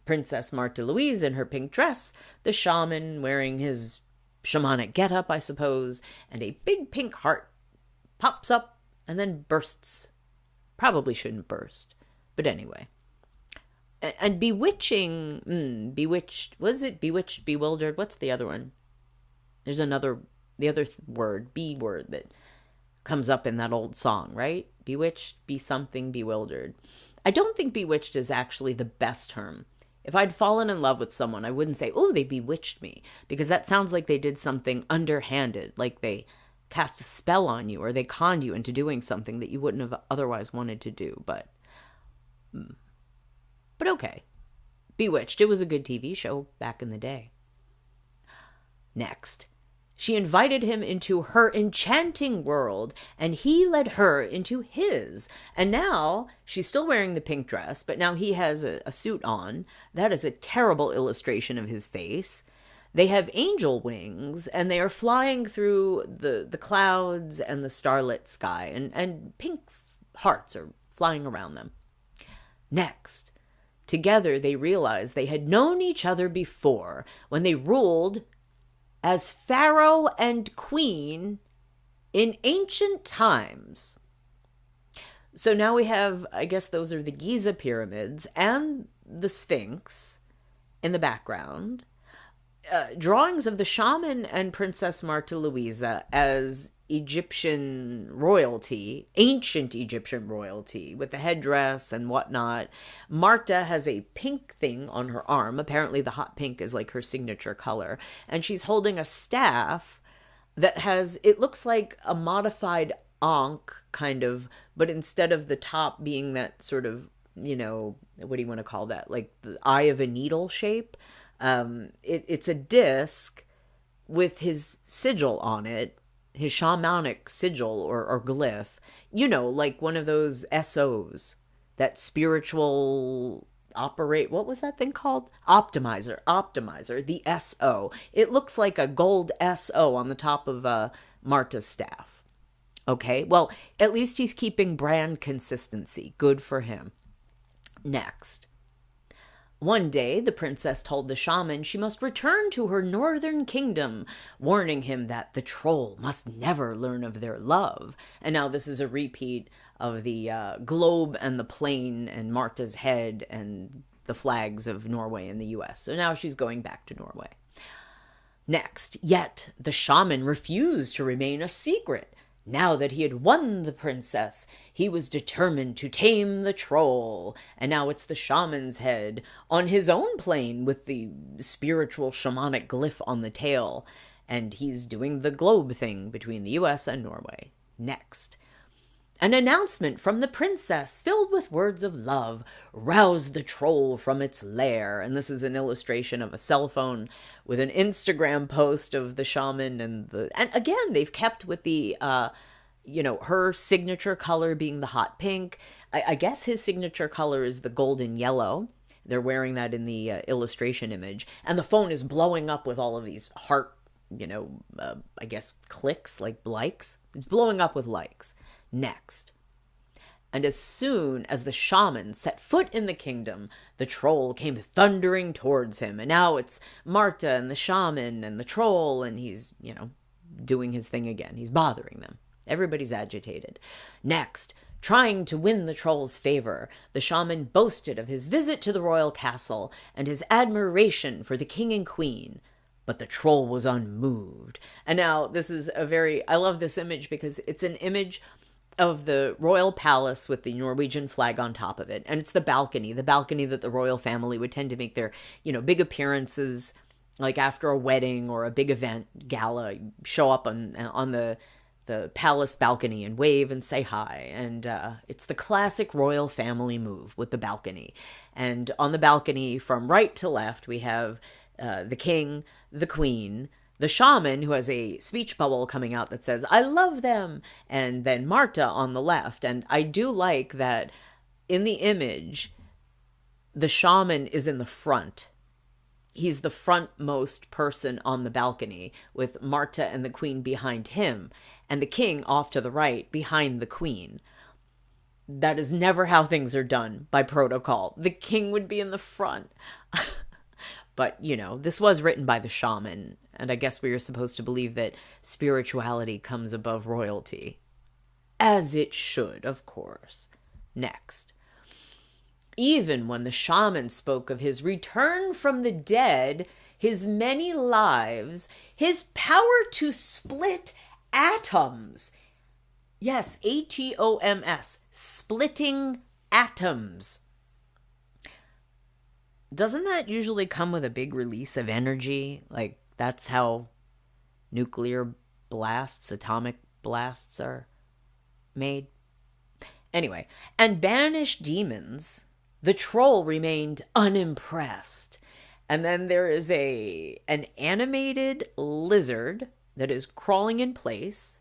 Princess Martha Louise in her pink dress, the shaman wearing his shamanic getup, I suppose, and a big pink heart pops up and then bursts. Probably shouldn't burst, but anyway. And bewitched, was it bewitched, bewildered? What's the other one? There's the other word, B word, that comes up in that old song, right? Bewitched, be something, bewildered. I don't think bewitched is actually the best term. If I'd fallen in love with someone, I wouldn't say, oh, they bewitched me, because that sounds like they did something underhanded, like they cast a spell on you or they conned you into doing something that you wouldn't have otherwise wanted to do. But okay. Bewitched. It was a good TV show back in the day. Next. She invited him into her enchanting world, and he led her into his. And now she's still wearing the pink dress, but now he has a suit on. That is a terrible illustration of his face. They have angel wings, and they are flying through the clouds and the starlit sky, and pink hearts are flying around them. Next, together they realized they had known each other before when they ruled as pharaoh and queen in ancient times. So now we have, I guess those are the Giza pyramids and the Sphinx in the background. Drawings of the shaman and Princess Marta Louisa as Egyptian royalty, ancient Egyptian royalty, with the headdress and whatnot. Marta has a pink thing on her arm. Apparently the hot pink is like her signature color. And she's holding a staff that has, it looks like a modified ankh, kind of, but instead of the top being that sort of, you know, what do you want to call that? Like the eye of a needle shape. It's a disc with his sigil on it, his shamanic sigil or glyph, you know, like one of those SOs, that spiritual what was that thing called? Optimizer, the SO. It looks like a gold SO on the top of Marta's staff. Okay, well, at least he's keeping brand consistency. Good for him. Next. One day, the princess told the shaman she must return to her northern kingdom, warning him that the troll must never learn of their love. And now this is a repeat of the globe and the plane and Marta's head and the flags of Norway and the US. So now she's going back to Norway. Next, yet the shaman refused to remain a secret. Now that he had won the princess, he was determined to tame the troll. And now it's the shaman's head on his own plane with the spiritual shamanic glyph on the tail. And he's doing the globe thing between the US and Norway. Next. An announcement from the princess filled with words of love roused the troll from its lair. And this is an illustration of a cell phone with an Instagram post of the shaman and again, they've kept with the, her signature color being the hot pink. I guess his signature color is the golden yellow. They're wearing that in the illustration image. And the phone is blowing up with all of these heart, I guess clicks, like likes. It's blowing up with likes. Next. And as soon as the shaman set foot in the kingdom, the troll came thundering towards him. And now it's Marta and the shaman and the troll, and he's, doing his thing again. He's bothering them. Everybody's agitated. Next, trying to win the troll's favor, the shaman boasted of his visit to the royal castle and his admiration for the king and queen. But the troll was unmoved. And now this is I love this image because it's an image of the royal palace with the Norwegian flag on top of it. And it's the balcony that the royal family would tend to make their, big appearances, like after a wedding or a big event, gala, show up on the palace balcony and wave and say hi. And it's the classic royal family move with the balcony. And on the balcony from right to left, we have the king, the queen, the shaman, who has a speech bubble coming out that says, "I love them," and then Marta on the left. And I do like that in the image, the shaman is in the front. He's the frontmost person on the balcony with Marta and the queen behind him, and the king off to the right behind the queen. That is never how things are done by protocol. The king would be in the front. But, this was written by the shaman, and I guess we are supposed to believe that spirituality comes above royalty. As it should, of course. Next. Even when the shaman spoke of his return from the dead, his many lives, his power to split atoms. Yes, atoms, splitting atoms. Doesn't that usually come with a big release of energy? Like, that's how nuclear blasts, atomic blasts are made. Anyway, and banished demons, the troll remained unimpressed. And then there is an animated lizard that is crawling in place.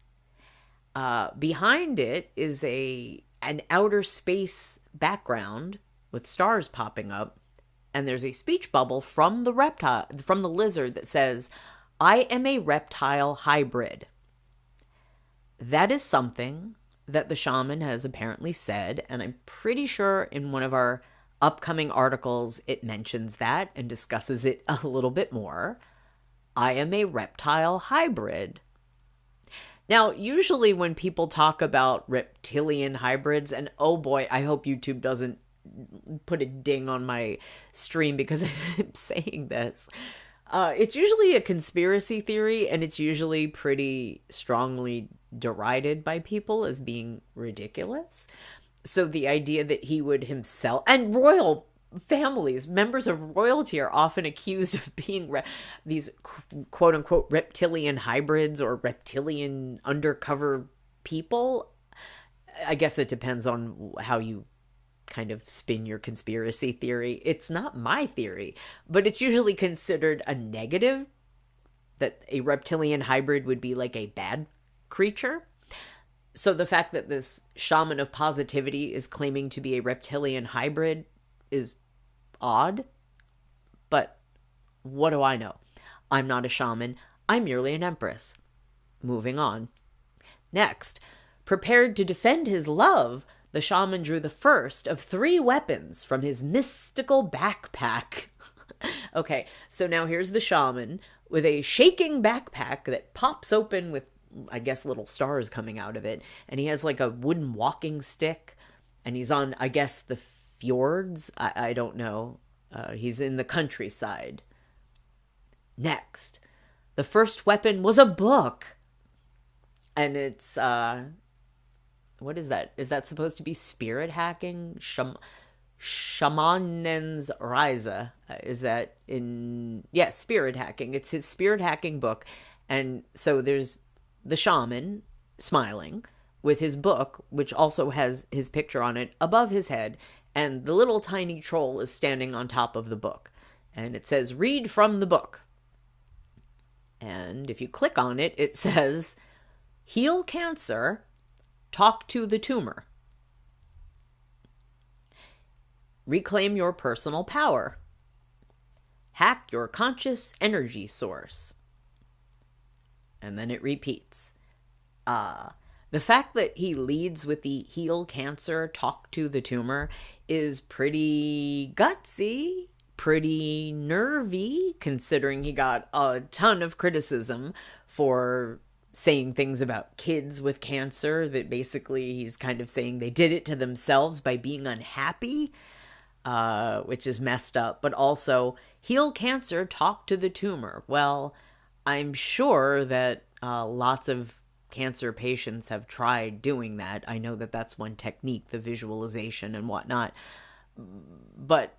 Behind it is an outer space background with stars popping up, and there's a speech bubble from the lizard that says, "I am a reptile hybrid." That is something that the shaman has apparently said, and I'm pretty sure in one of our upcoming articles it mentions that and discusses it a little bit more. I am a reptile hybrid. Now, usually when people talk about reptilian hybrids, and oh boy, I hope YouTube doesn't put a ding on my stream because I'm saying this. It's usually a conspiracy theory, and it's usually pretty strongly derided by people as being ridiculous. So the idea that he would himself, and royal families, members of royalty, are often accused of being these quote unquote reptilian hybrids or reptilian undercover people. I guess it depends on how you kind of spin your conspiracy theory. It's not my theory, but it's usually considered a negative, that a reptilian hybrid would be like a bad creature. So the fact that this shaman of positivity is claiming to be a reptilian hybrid is odd, but what do I know? I'm not a shaman. I'm merely an empress. Moving on. Next, prepared to defend his love, the shaman drew the first of 3 weapons from his mystical backpack. Okay, so now here's the shaman with a shaking backpack that pops open with, I guess, little stars coming out of it. And he has like a wooden walking stick. And he's on, I guess, the fjords. I don't know. He's in the countryside. Next, the first weapon was a book. And it's, what is that? Is that supposed to be spirit hacking? Shamanens Reise. Is that in... Yeah, spirit hacking. It's his spirit hacking book. And so there's the shaman smiling with his book, which also has his picture on it, above his head. And the little tiny troll is standing on top of the book. And it says, "Read from the book." And if you click on it, it says, "Heal cancer, talk to the tumor. Reclaim your personal power. Hack your conscious energy source." And then it repeats. The fact that he leads with the "heal cancer, talk to the tumor" is pretty gutsy, pretty nervy, considering he got a ton of criticism for saying things about kids with cancer, that basically he's kind of saying they did it to themselves by being unhappy, which is messed up. But also, heal cancer, talk to the tumor. Well, I'm sure that lots of cancer patients have tried doing that. I know that that's one technique, the visualization and whatnot. But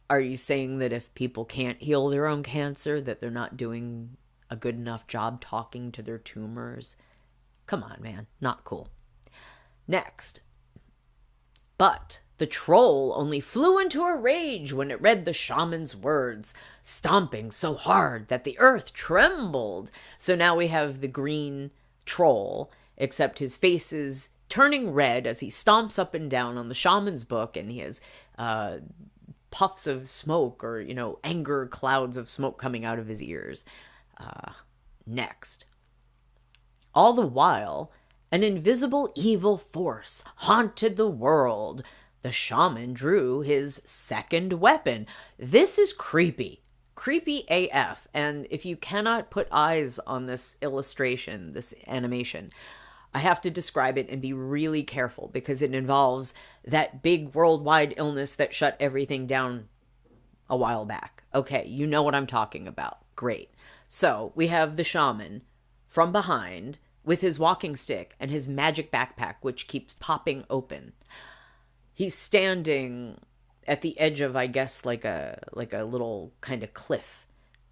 are you saying that if people can't heal their own cancer, that they're not doing a good enough job talking to their tumors? Come on, man. Not cool. Next. But the troll only flew into a rage when it read the shaman's words, stomping so hard that the earth trembled. So now we have the green troll, except his face is turning red as he stomps up and down on the shaman's book, and he has puffs of smoke, or, anger clouds of smoke coming out of his ears. Next. All the while, an invisible evil force haunted the world. The shaman drew his second weapon. This is creepy. Creepy AF. And if you cannot put eyes on this illustration, this animation, I have to describe it and be really careful, because it involves that big worldwide illness that shut everything down a while back. Okay, you know what I'm talking about. Great. So we have the shaman from behind with his walking stick and his magic backpack, which keeps popping open. He's standing at the edge of, I guess, like a little kind of cliff,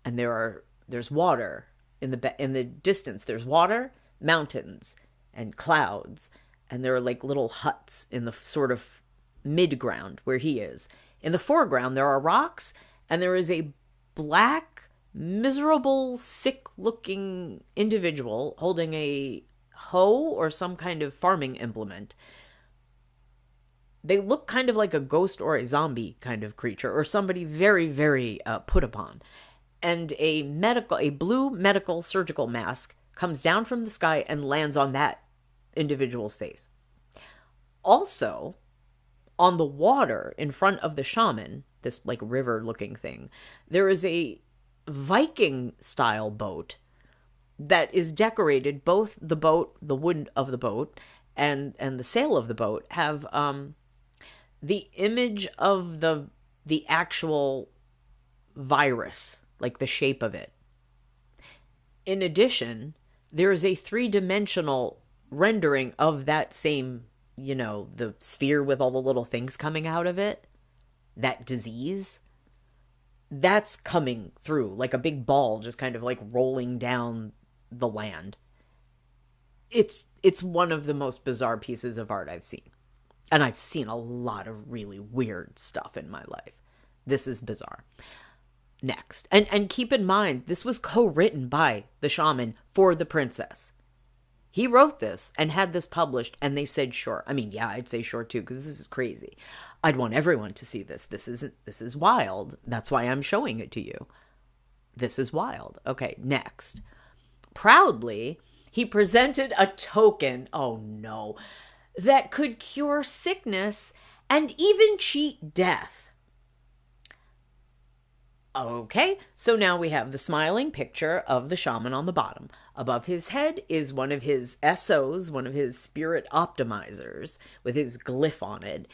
and there's water in the distance. There's water, mountains, and clouds, and there are like little huts in the sort of mid-ground where he is. In the foreground, there are rocks, and there is a black miserable, sick-looking individual holding a hoe or some kind of farming implement. They look kind of like a ghost or a zombie kind of creature, or somebody very, very put upon. And a blue medical surgical mask comes down from the sky and lands on that individual's face. Also, on the water in front of the shaman, this like river looking thing, there is a Viking style boat that is decorated. Both the boat, the wood of the boat, and the sail of the boat have the image of the actual virus, like the shape of it. In addition, there is a 3-dimensional rendering of that same, the sphere with all the little things coming out of it, that disease, that's coming through like a big ball, just kind of like rolling down the land. It's one of the most bizarre pieces of art I've seen. And I've seen a lot of really weird stuff in my life. This is bizarre. Next. And keep in mind, this was co-written by the shaman for the princess. He wrote this and had this published, and they said sure. I mean, yeah, I'd say sure too, because this is crazy. I'd want everyone to see this. This is wild. That's why I'm showing it to you. This is wild. Okay, next. Proudly, he presented a token, oh no, that could cure sickness and even cheat death. Okay, so now we have the smiling picture of the shaman on the bottom. Above his head is one of his SOs, one of his spirit optimizers, with his glyph on it.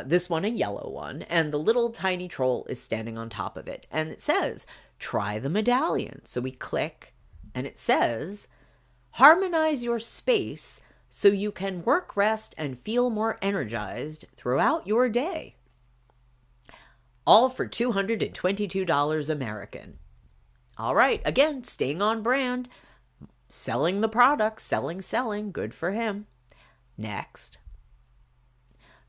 This one, a yellow one, and the little tiny troll is standing on top of it. And it says, try the medallion. So we click, and it says, harmonize your space so you can work, rest, and feel more energized throughout your day. All for $222 American. All right, again, staying on brand, selling the product, selling, good for him. Next.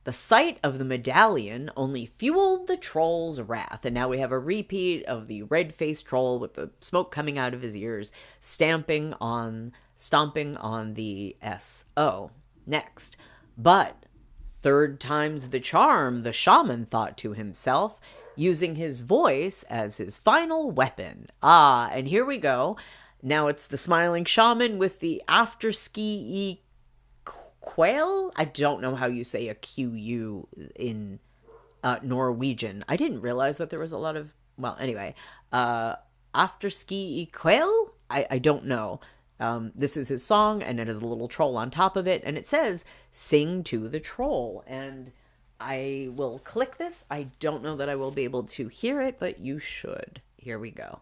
The sight of the medallion only fueled the troll's wrath, and now we have a repeat of the red-faced troll with the smoke coming out of his ears, stomping on the SO. Next. But third time's the charm, the shaman thought to himself, using his voice as his final weapon. Ah, and here we go. Now it's the smiling shaman with the afterski quail. I don't know how you say a QU in Norwegian. I didn't realize that there was a lot of, well, anyway, afterski quail? I don't know. This is his song, and it has a little troll on top of it, and it says, sing to the troll. And I will click this. I don't know that I will be able to hear it, but you should. Here we go.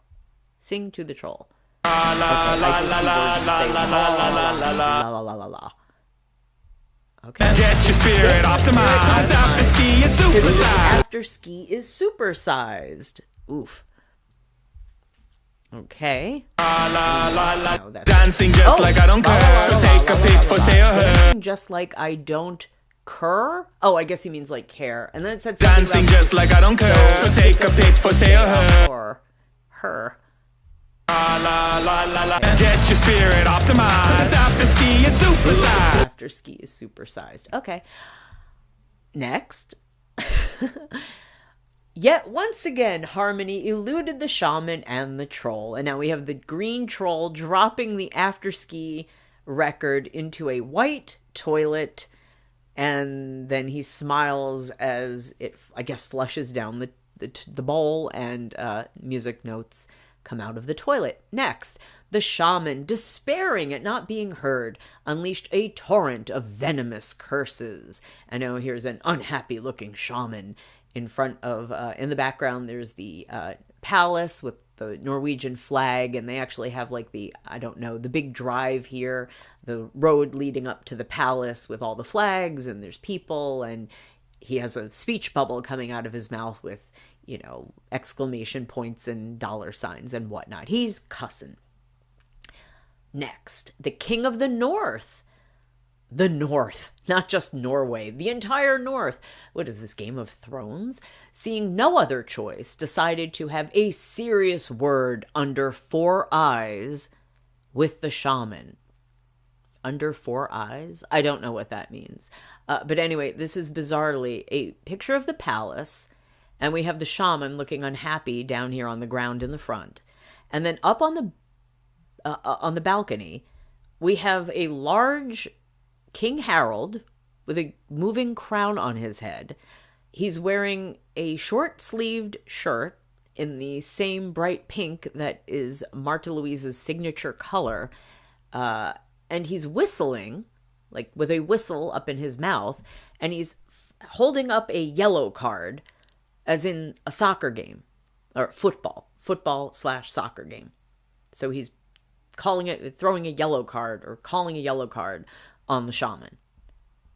Sing to the troll. La la la la la la la la la la. Okay. Get your spirit optimized. After ski is supersized. After ski is supersized. Oof. Okay. No, dancing just like I don't care. So take a pic for say or her. Dancing just like I don't cur. Oh, I guess he means like care. And then it said dancing just like I don't care. So take a pic for say or her. Or her. Get your spirit optimized. After ski is supersized. After ski is supersized. Okay. Next. Yet once again, harmony eluded the shaman and the troll. And now we have the green troll dropping the afterski record into a white toilet. And then he smiles as it, I guess, flushes down the bowl, and music notes come out of the toilet. Next, the shaman, despairing at not being heard, unleashed a torrent of venomous curses. And now here's an unhappy-looking shaman. In front of, in the background, there's the palace with the Norwegian flag, and they actually have like the, I don't know, the big drive here, the road leading up to the palace with all the flags, and there's people, and he has a speech bubble coming out of his mouth with, you know, exclamation points and dollar signs and whatnot. He's cussing. Next, the King of the North. the North, not just Norway, the entire North. What is this, Game of Thrones? Seeing no other choice, decided to have a serious word under 4 eyes with the shaman. Under 4 eyes? I don't know what that means. But anyway, this is bizarrely a picture of the palace, and we have the shaman looking unhappy down here on the ground in the front. And then up on the balcony, we have a large King Harold with a moving crown on his head. He's wearing a short-sleeved shirt in the same bright pink that is Martha Louise's signature color. And he's whistling, like with a whistle up in his mouth, and he's holding up a yellow card, as in a soccer game, or football/soccer game. So he's throwing a yellow card, or calling a yellow card on the shaman.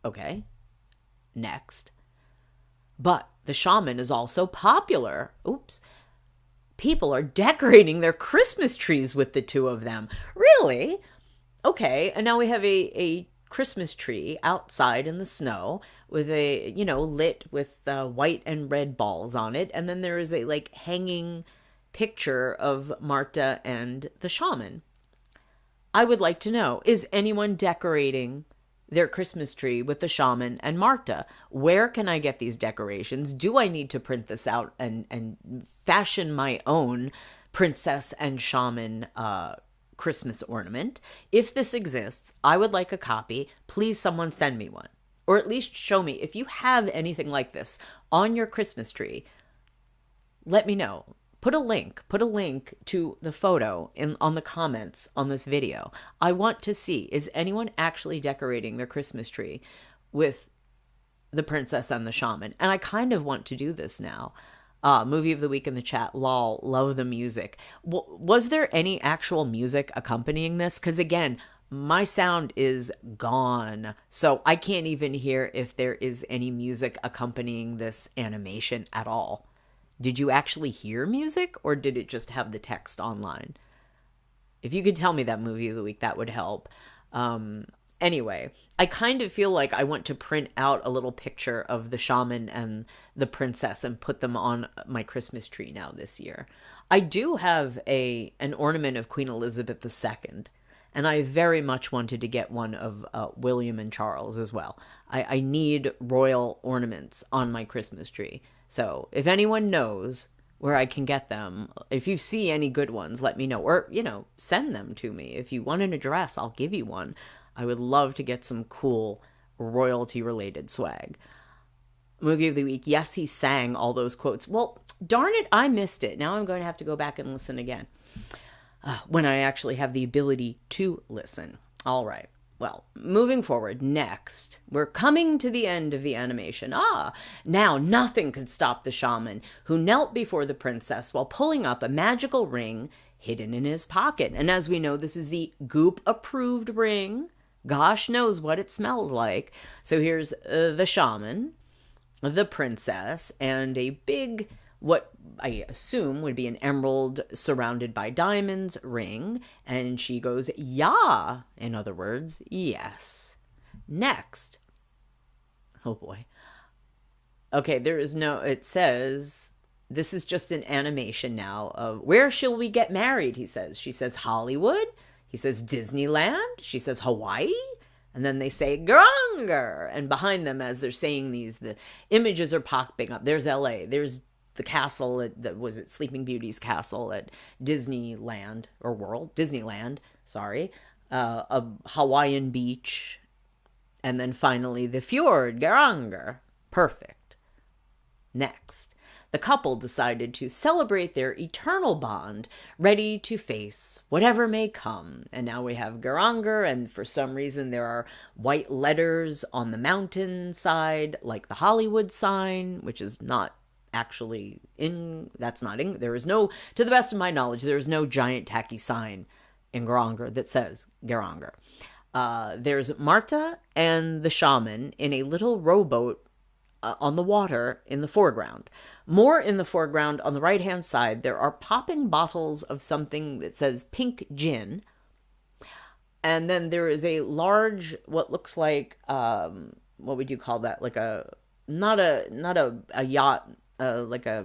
Okay, next. But the shaman is also popular. Oops. People are decorating their Christmas trees with the two of them. Really? Okay, and now we have a Christmas tree outside in the snow with lit with white and red balls on it. And then there is a hanging picture of Marta and the shaman. I would like to know, is anyone decorating their Christmas tree with the shaman and Marta? Where can I get these decorations? Do I need to print this out and fashion my own princess and shaman Christmas ornament? If this exists, I would like a copy. Please, someone send me one. Or at least show me. If you have anything like this on your Christmas tree, let me know. Put a link to the photo on the comments on this video. I want to see, is anyone actually decorating their Christmas tree with the princess and the shaman? And I kind of want to do this now. Movie of the week in the chat, lol, love the music. Was there any actual music accompanying this? Because again, my sound is gone, so I can't even hear if there is any music accompanying this animation at all. Did you actually hear music, or did it just have the text online? If you could tell me that, movie of the week, that would help. Anyway, I kind of feel like I want to print out a little picture of the shaman and the princess and put them on my Christmas tree now this year. I do have an ornament of Queen Elizabeth II, and I very much wanted to get one of William and Charles as well. I need royal ornaments on my Christmas tree. So if anyone knows where I can get them, if you see any good ones, let me know. Or, send them to me. If you want an address, I'll give you one. I would love to get some cool royalty-related swag. Movie of the week. Yes, he sang all those quotes. Well, darn it, I missed it. Now I'm going to have to go back and listen again when I actually have the ability to listen. All right. Well, moving forward, next, we're coming to the end of the animation. Now nothing could stop the shaman, who knelt before the princess while pulling up a magical ring hidden in his pocket. And as we know, this is the Goop-approved ring. Gosh knows what it smells like. So here's the shaman, the princess, and a big, what I assume would be an emerald surrounded by diamonds ring. And she goes, yeah. In other words, yes. Next. Oh boy. Okay, it says, this is just an animation now of, where shall we get married, he says. She says, Hollywood. He says, Disneyland. She says, Hawaii. And then they say, Granger. And behind them, as they're saying these, the images are popping up. There's LA. There's the castle was it Sleeping Beauty's castle at Disneyland Disneyland, sorry. A Hawaiian beach. And then finally the fjord, Geiranger. Perfect. Next, the couple decided to celebrate their eternal bond, ready to face whatever may come. And now we have Geiranger, and for some reason there are white letters on the mountain side, like the Hollywood sign, which is not actually there is no, to the best of my knowledge, there is no giant tacky sign in Geiranger that says Geiranger. There's Marta and the shaman in a little rowboat on the water in the foreground. More in the foreground on the right-hand side, there are popping bottles of something that says pink gin. And then there is a large, what looks like, what would you call that? Like not a yacht, like a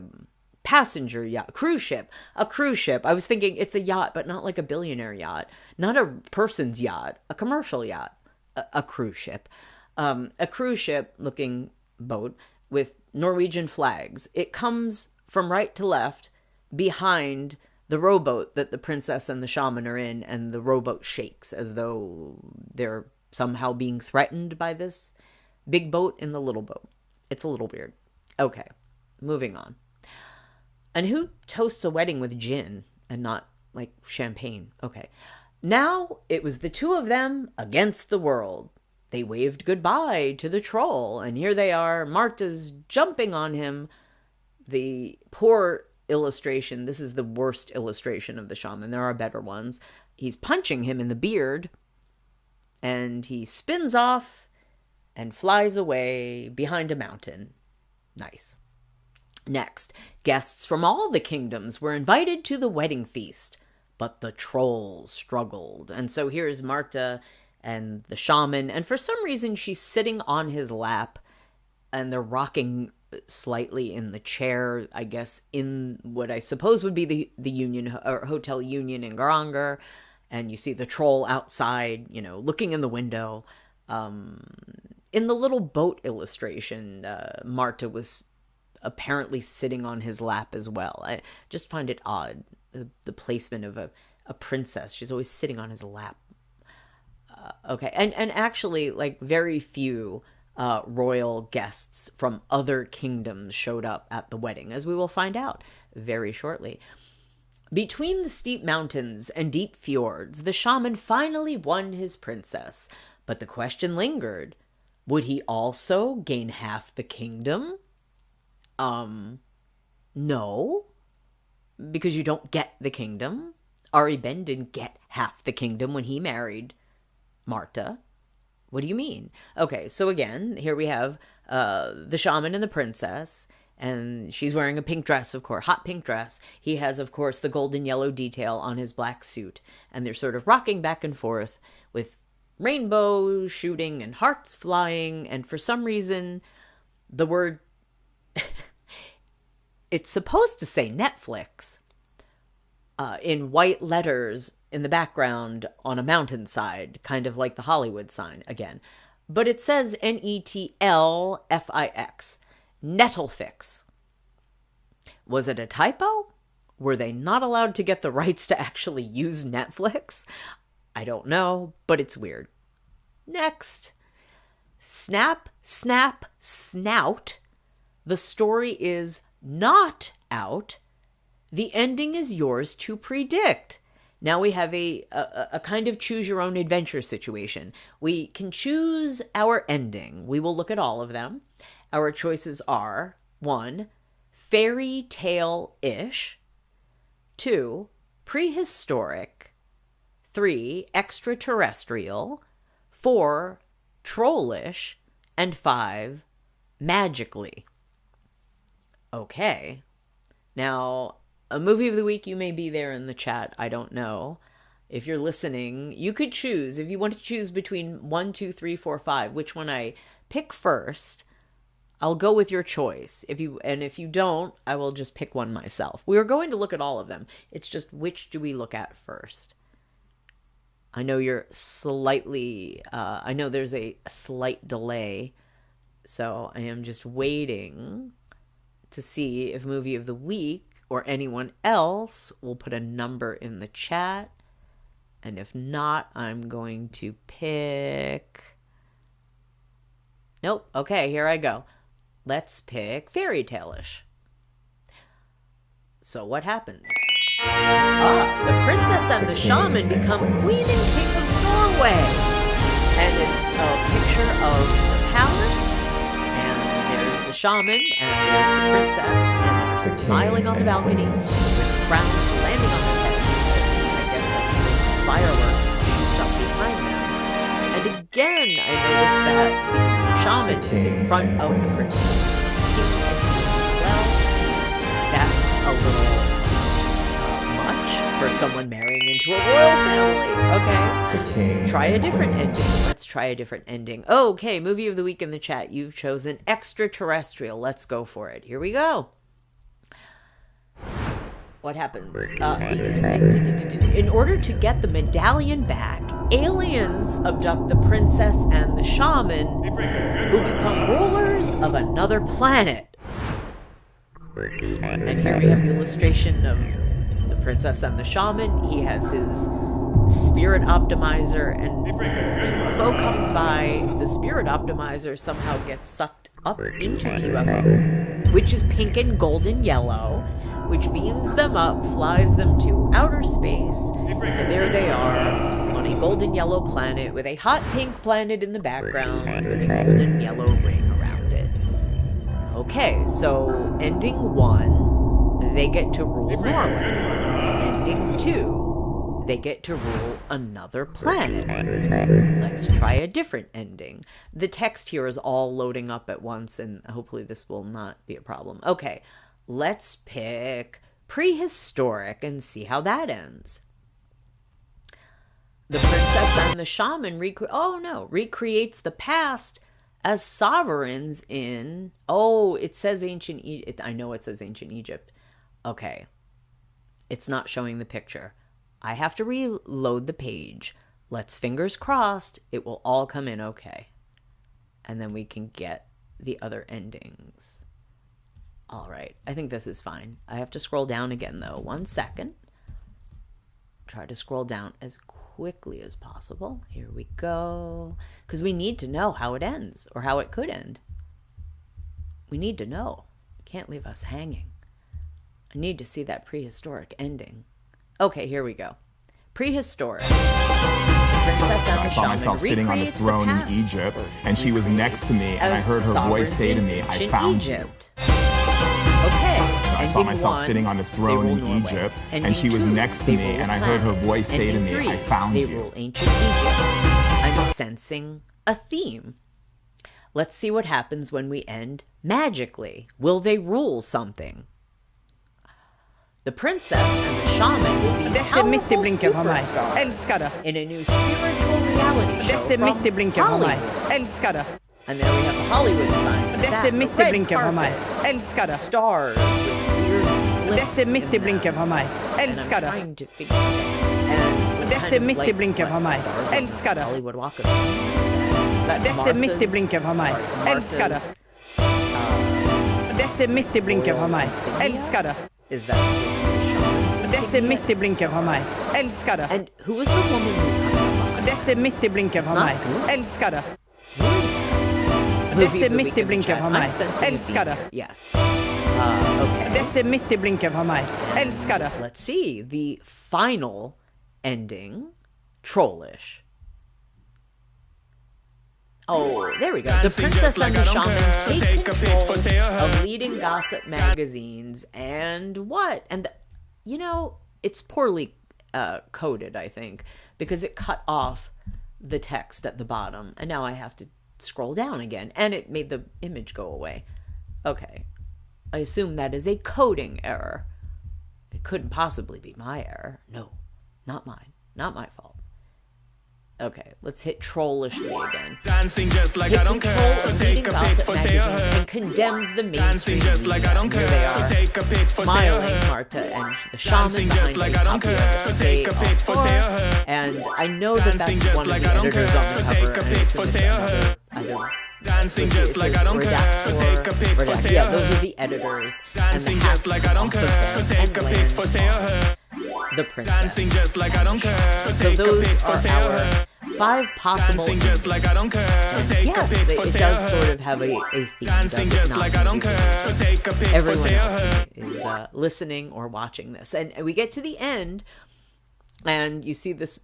passenger yacht, cruise ship. I was thinking it's a yacht, but not like a billionaire yacht, not a person's yacht, a commercial yacht, a cruise ship. A cruise ship looking boat with Norwegian flags. It comes from right to left behind the rowboat that the princess and the shaman are in, and the rowboat shakes as though they're somehow being threatened by this big boat in the little boat. It's a little weird. Okay, moving on. And who toasts a wedding with gin and not like champagne? Okay. Now it was the two of them against the world. They waved goodbye to the troll, and here they are. Marta's jumping on him. The poor illustration, this is the worst illustration of the shaman. There are better ones. He's punching him in the beard, and he spins off and flies away behind a mountain. Nice. Next, guests from all the kingdoms were invited to the wedding feast, but the trolls struggled. And so here's Marta and the shaman, and for some reason she's sitting on his lap, and they're rocking slightly in the chair, I guess, in what I suppose would be the Union or Hotel Union in Granger. And you see the troll outside, looking in the window. In the little boat illustration, Marta was apparently sitting on his lap as well. I just find it odd, the placement of a princess. She's always sitting on his lap. Okay, and actually, like, very few royal guests from other kingdoms showed up at the wedding, as we will find out very shortly. Between the steep mountains and deep fjords, the shaman finally won his princess. But the question lingered. Would he also gain half the kingdom? No. Because you don't get the kingdom. Ari Ben didn't get half the kingdom when he married Marta. What do you mean? Okay, so again, here we have the shaman and the princess, and she's wearing a pink dress, of course, hot pink dress. He has, of course, the golden yellow detail on his black suit, and they're sort of rocking back and forth with rainbow shooting and hearts flying, and for some reason, the word, it's supposed to say Netflix in white letters in the background on a mountainside, kind of like the Hollywood sign again. But it says Netlfix, Nettlefix. Was it a typo? Were they not allowed to get the rights to actually use Netflix? I don't know, but it's weird. Next. Snap, snap, snout. The story is not out. The ending is yours to predict. Now we have a kind of choose your own adventure situation. We can choose our ending. We will look at all of them. Our choices are 1, fairy tale-ish, 2, prehistoric, 3, extraterrestrial, 4, trollish, and 5, magically. Okay. Now, a movie of the week, you may be there in the chat. I don't know. If you're listening, you could choose. If you want to choose between 1, 2, 3, 4, 5, which one I pick first, I'll go with your choice. If you don't, I will just pick one myself. We are going to look at all of them. It's just which do we look at first? I know you're slightly, I know there's a slight delay, so I am just waiting to see if movie of the week or anyone else will put a number in the chat. And if not, I'm going to pick... Nope. Okay, here I go. Let's pick fairy tale-ish. So what happens? The princess and the shaman become queen and king of Norway. And it's a picture of the palace. And there's the shaman and there's the princess. And they're smiling on the balcony with crowns landing on their heads. I guess that's because fireworks shoots up behind them. And again, I noticed that shaman is in front of the princess. King and queen. Well, that's a little much for someone marrying into into a royal family. Okay. Try a different ending. Let's try a different ending. Okay, movie of the week in the chat. You've chosen extraterrestrial. Let's go for it. Here we go. What happens? In order to get the medallion back, aliens abduct the princess and the shaman, who become rulers of another planet. And here we have the illustration of the princess and the shaman. He has his spirit optimizer, and when UFO comes by, the spirit optimizer somehow gets sucked up into the UFO, which is pink and golden yellow, which beams them up, flies them to outer space, and there they are on a golden yellow planet with a hot pink planet in the background with a golden yellow ring around it. Okay, so ending 1, they get to rule Norway. Ending 2, they get to rule another planet. Let's try a different ending. The text here is all loading up at once, and hopefully this will not be a problem. Okay. Let's pick prehistoric and see how that ends. The princess and the shaman recreates the past as sovereigns in... Oh, it says ancient Egypt. I know it says ancient Egypt. Okay. It's not showing the picture. I have to reload the page. Let's fingers crossed it will all come in okay. And then we can get the other endings. All right, I think this is fine. I have to scroll down again, though. 1 second. Try to scroll down as quickly as possible. Here we go. Because we need to know how it ends, or how it could end. We need to know. Can't leave us hanging. I need to see that prehistoric ending. Okay, here we go. Prehistoric. I saw myself sitting on the throne in Egypt, and she was next to me, and I heard her voice say to me, "I found you." Okay. I saw myself sitting on the throne in Egypt, and she was next to me, and I heard her voice say to me, "I found you." They rule ancient Egypt. I'm sensing a theme. Let's see what happens when we end magically. Will they rule something? The princess and the shaman will be powerful superstars in a new spiritual reality show from Hollywood. And then we have the Hollywood sign. Dette er midt i blinken for meg. Elsker det. Stars with weird Dette er midt i blinken for meg. Elsker det. Dette er midt i blinken for meg. Elsker det. Dette er midt i blinken for meg. Elsker det. Dette er midt i blinken for meg. Elsker det. Dette er midt i blinken for meg. Elsker det. And who is the woman who's coming up? Dette er midt i blinken for meg. Elsker det. Dette er midt i blinken for meg. Elsker det. Yes. Okay. Dette er midt i blinken for meg. Elsker det. Let's see the final ending. Trollish. Oh, there we go. The princess and the shaman take control of leading gossip magazines and what? And, you know, it's poorly coded, I think, because it cut off the text at the bottom. And now I have to scroll down again. And it made the image go away. Okay. I assume that is a coding error. It couldn't possibly be my error. No, not mine. Not my fault. Okay, let's hit trollishly again. Dancing just like I don't care, so take a pic for say and condemns the mainstream. Dancing just like I don't care, so take a pic for say smiling Marta and the shaman behind like I don't care, so take a pic for say and I know that that's one of the editors on the cover, and it's dancing just like I don't care, so take a pic for say yeah, those are the editors. Dancing just like I don't care, so take a pic for say the princess. Dancing just like I don't care, so take a pic for say 5 possible. Dancing just like I don't care, so take a pic for it does sort of have a theme. Dancing just like I don't care, so take a pic for say everyone else is listening or watching this, and we get to the end, and you see this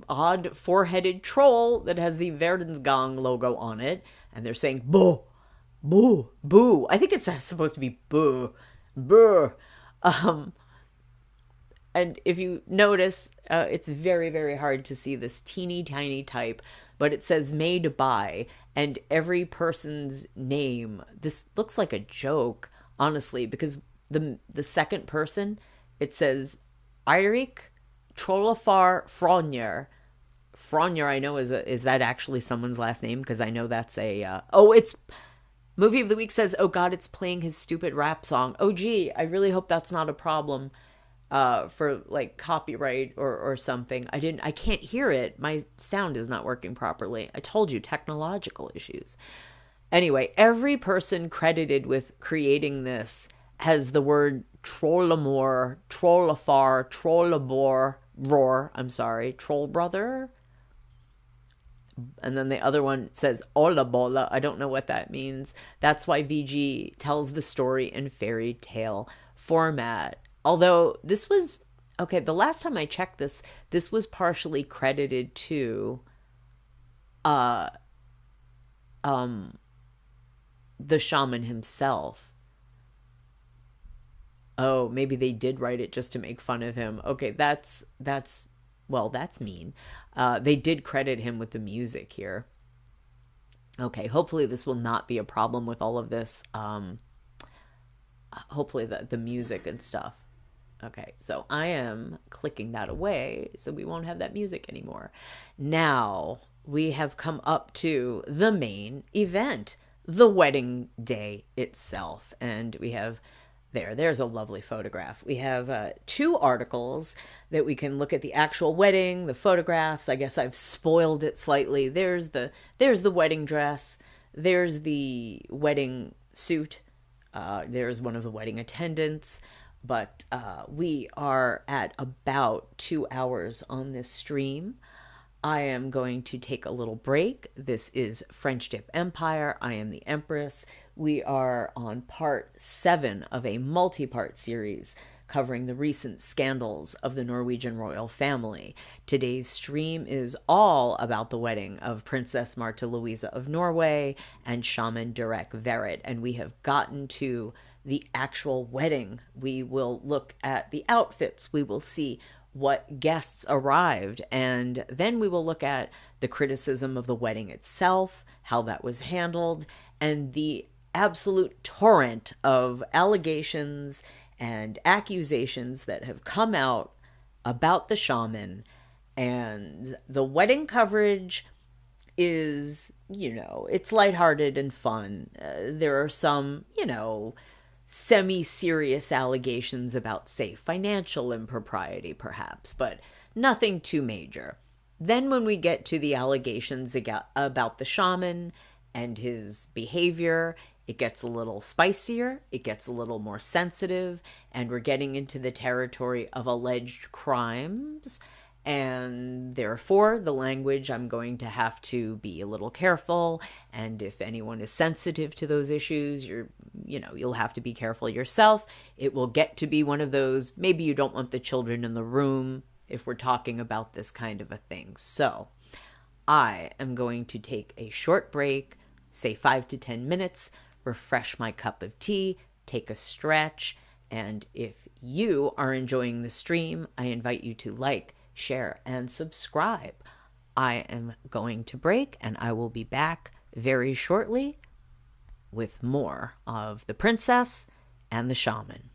odd 4-headed troll that has the Verdensgang logo on it, and they're saying boo, boo, boo. I think it's supposed to be boo, boo. And if you notice, it's very, very hard to see this teeny tiny type, but it says made by, and every person's name. This looks like a joke, honestly, because the second person, it says Eirik Trollafar Fronjer. Fronjer, I know, is that actually someone's last name? Because I know that's a... it's... Movie of the Week says, oh God, it's playing his stupid rap song. Oh gee, I really hope that's not a problem for like copyright or something. I can't hear it. My sound is not working properly. I told you, technological issues. Anyway, every person credited with creating this has the word Trollamore, Trollafar, Troll Brother. And then the other one says Olabola. I don't know what that means. That's why VG tells the story in fairy tale format. Although this was, okay, the last time I checked this was partially credited to the shaman himself. Oh, maybe they did write it just to make fun of him. Okay, that's mean. They did credit him with the music here. Okay, hopefully this will not be a problem with all of this. Hopefully the music and stuff. Okay, so I am clicking that away so we won't have that music anymore. Now we have come up to the main event, the wedding day itself. And we have... There's a lovely photograph. We have 2 articles that we can look at the actual wedding, the photographs. I guess I've spoiled it slightly. There's the wedding dress. There's the wedding suit. There's one of the wedding attendants. But we are at about 2 hours on this stream. I am going to take a little break. This is French Dip Empire. I am the Empress. We are on part 7 of a multi-part series covering the recent scandals of the Norwegian Royal Family. Today's stream is all about the wedding of Princess Marte Louise of Norway and Shaman Durek Verrett, and we have gotten to the actual wedding. We will look at the outfits. We will see what guests arrived, and then we will look at the criticism of the wedding itself, how that was handled, and the absolute torrent of allegations and accusations that have come out about the shaman. And the wedding coverage is, it's lighthearted and fun. There are some, semi-serious allegations about, say, financial impropriety, perhaps, but nothing too major. Then when we get to the allegations about the shaman and his behavior, it gets a little spicier, it gets a little more sensitive, and we're getting into the territory of alleged crimes. And therefore, the language, I'm going to have to be a little careful. And if anyone is sensitive to those issues, you'll have to be careful yourself. It will get to be one of those, maybe you don't want the children in the room if we're talking about this kind of a thing. So I am going to take a short break, say 5 to 10 minutes, refresh my cup of tea, take a stretch. And if you are enjoying the stream, I invite you to like, share, and subscribe. I am going to break, and I will be back very shortly with more of the princess and the shaman.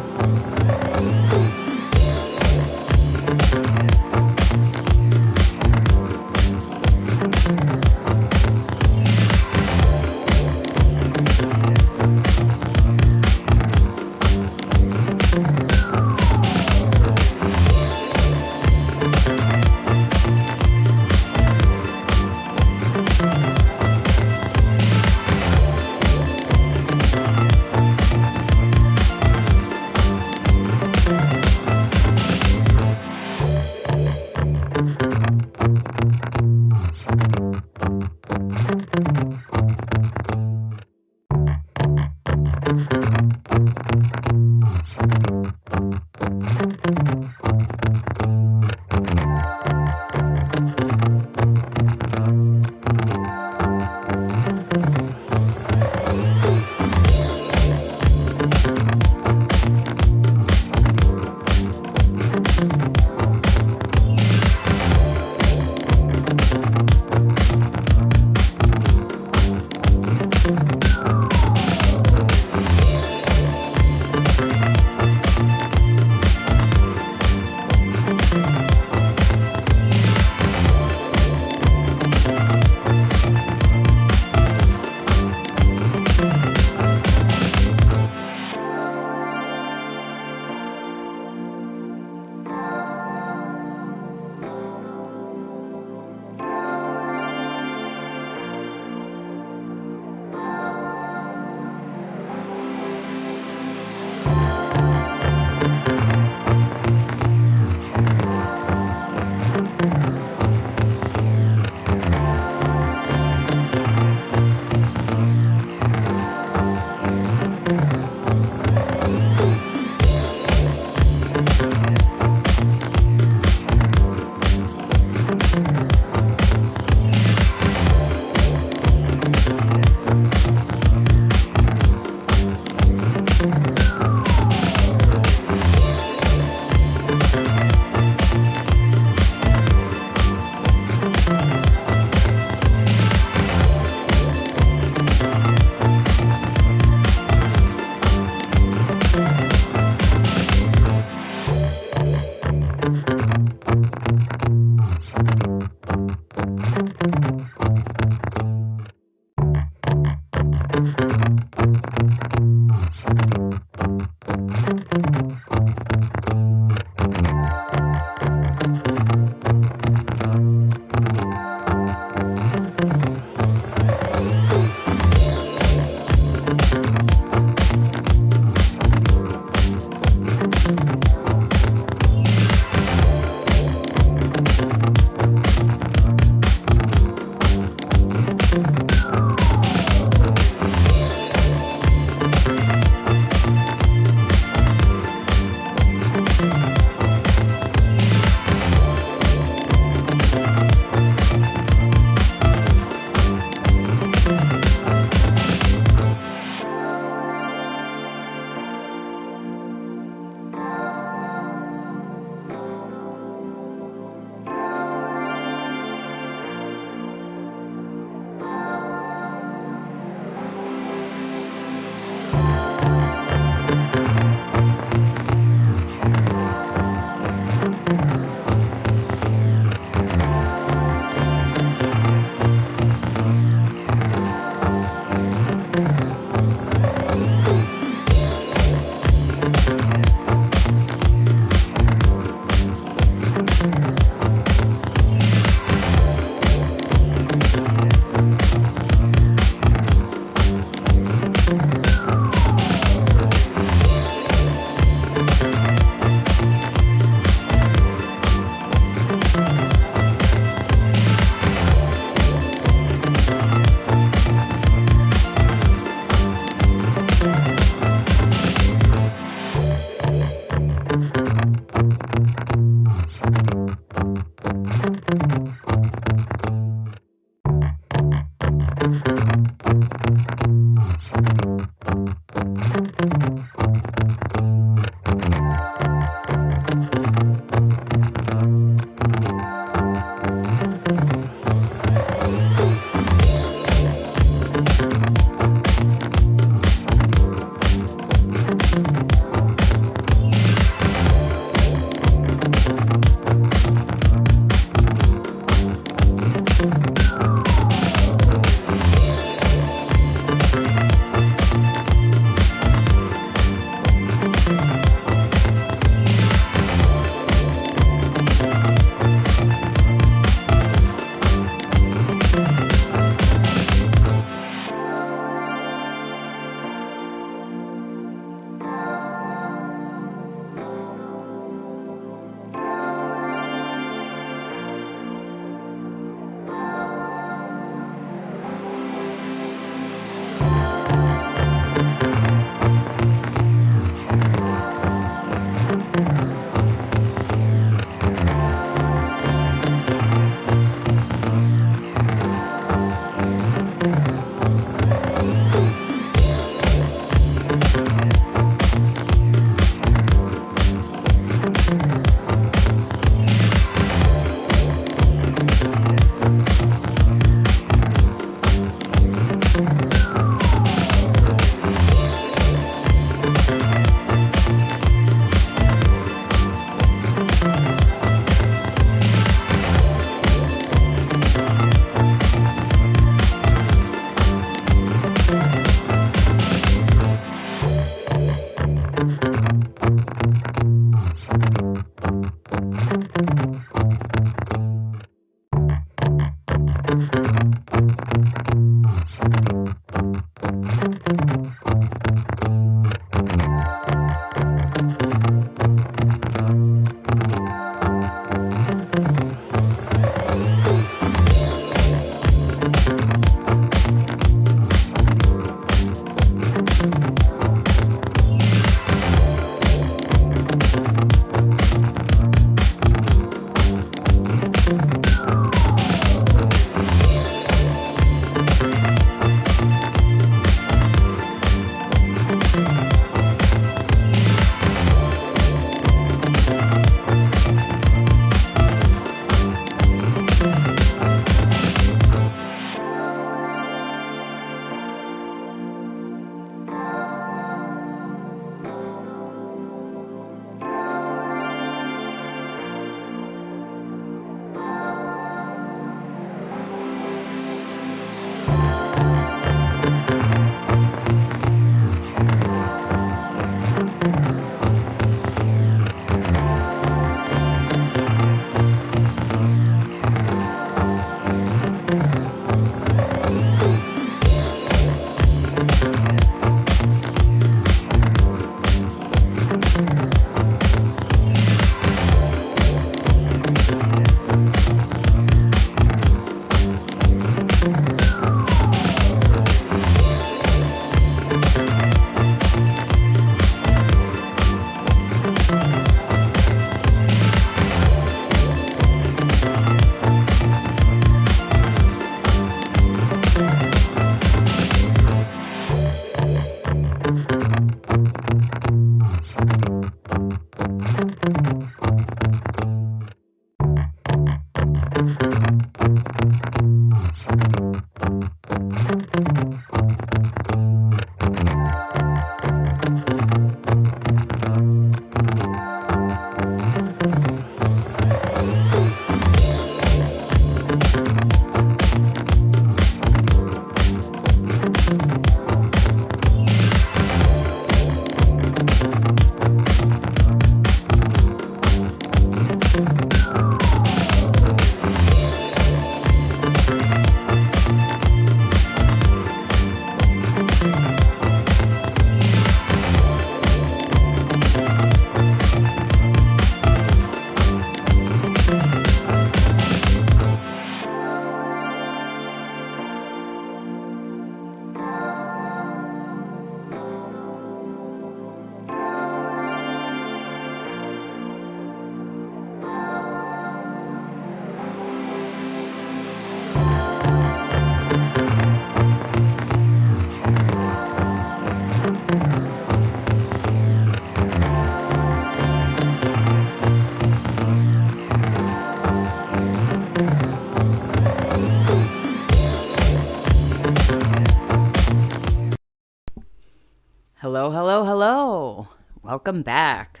Hello, hello, hello. Welcome back.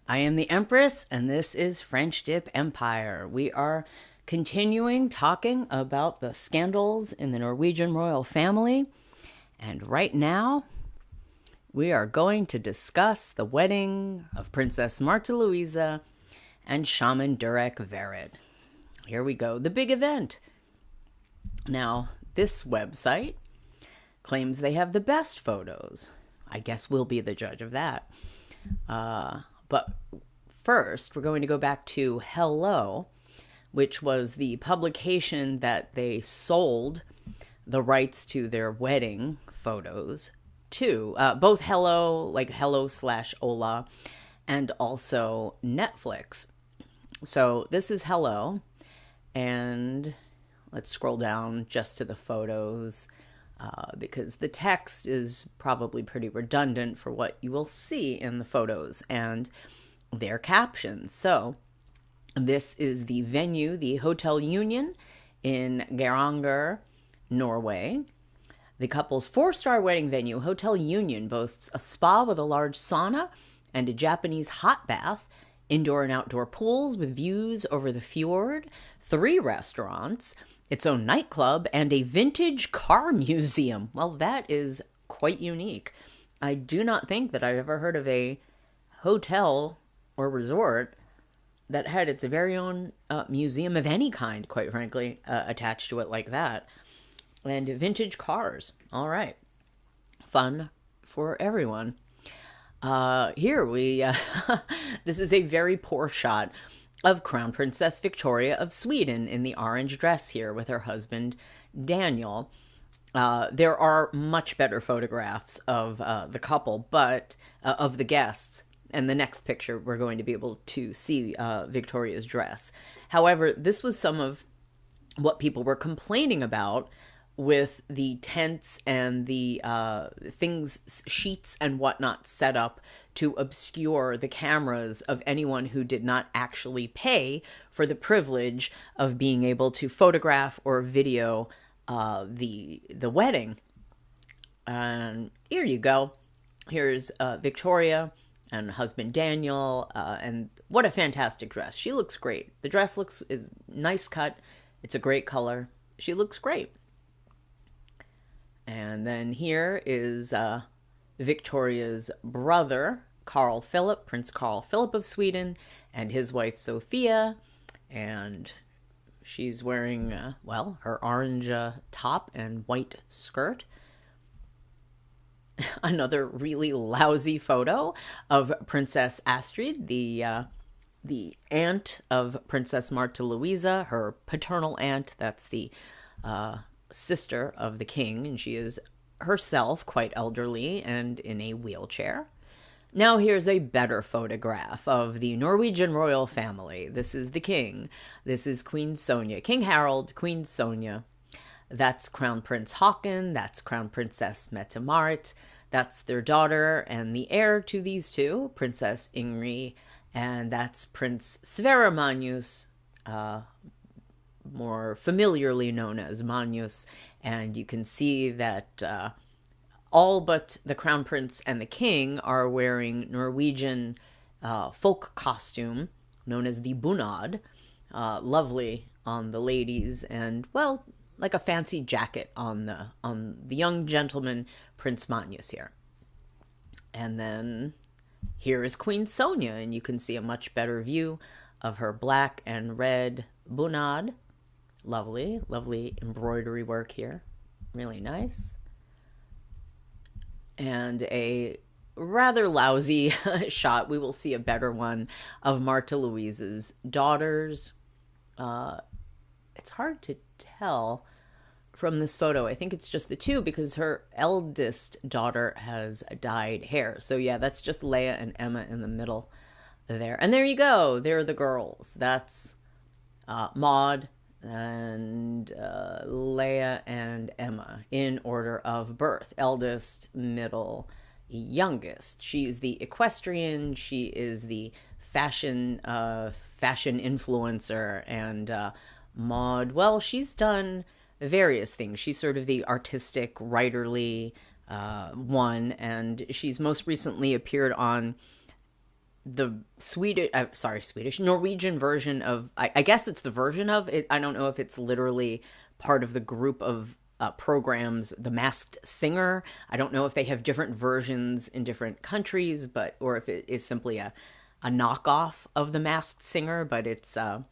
I am the Empress, and this is French Dip Empire. We are continuing talking about the scandals in the Norwegian Royal Family. And right now, we are going to discuss the wedding of Princess Marte Louise and Shaman Durek Verrett. Here we go, the big event. Now, this website claims they have the best photos. I guess we'll be the judge of that. But first, we're going to go back to Hello, which was the publication that they sold the rights to their wedding photos to. Both Hello, like Hello/Ola, and also Netflix. So this is Hello, and let's scroll down just to the photos. Because the text is probably pretty redundant for what you will see in the photos and their captions. So this is the venue, the Hotel Union in Geiranger, Norway. The couple's 4-star wedding venue, Hotel Union, boasts a spa with a large sauna and a Japanese hot bath, indoor and outdoor pools with views over the fjord, 3 restaurants, its own nightclub, and a vintage car museum. Well, that is quite unique. I do not think that I've ever heard of a hotel or resort that had its very own museum of any kind, quite frankly, attached to it like that. And vintage cars. All right. Fun for everyone. Here we, this is a very poor shot of Crown Princess Victoria of Sweden in the orange dress here with her husband, Daniel. There are much better photographs of the couple, but of the guests. And the next picture, we're going to be able to see Victoria's dress. However, this was some of what people were complaining about with the tents and the things, sheets and whatnot set up to obscure the cameras of anyone who did not actually pay for the privilege of being able to photograph or video the wedding. And here you go. Here's Victoria and husband Daniel, and what a fantastic dress. She looks great. The dress is nice cut. It's a great color. She looks great. And then here is Victoria's brother, Carl Philip, Prince Carl Philip of Sweden, and his wife Sophia. And she's wearing, her orange top and white skirt. Another really lousy photo of Princess Astrid, the aunt of Princess Marte Louise, her paternal aunt. That's the sister of the king, and she is herself quite elderly and in a wheelchair. Now here's a better photograph of the Norwegian royal family. This is the king. This is Queen Sonja. King Harald, Queen Sonja. That's Crown Prince Haakon. That's Crown Princess Mette-Marit. That's their daughter and the heir to these two, Princess Ingrid. And that's Prince Sverre Magnus, more familiarly known as Magnus. And you can see that all but the crown prince and the king are wearing Norwegian folk costume known as the bunad. Lovely on the ladies, and well, like a fancy jacket on the young gentleman, Prince Magnus here. And then here is Queen Sonja, and you can see a much better view of her black and red bunad. Lovely, lovely embroidery work here. Really nice. And a rather lousy shot. We will see a better one of Marte Louise's daughters. It's hard to tell from this photo. I think it's just the two because her eldest daughter has dyed hair. So yeah, that's just Leia and Emma in the middle there. And there you go. There are the girls. That's Maud and Leia and Emma in order of birth. Eldest, middle, youngest. She's the equestrian. She is the fashion influencer. And Maud, well, she's done various things. She's sort of the artistic, writerly, one, and she's most recently appeared on the Norwegian version of, I guess it's the version of it. I don't know if it's literally part of the group of programs, The Masked Singer. I don't know if they have different versions in different countries, or if it is simply a knockoff of The Masked Singer, but it's, I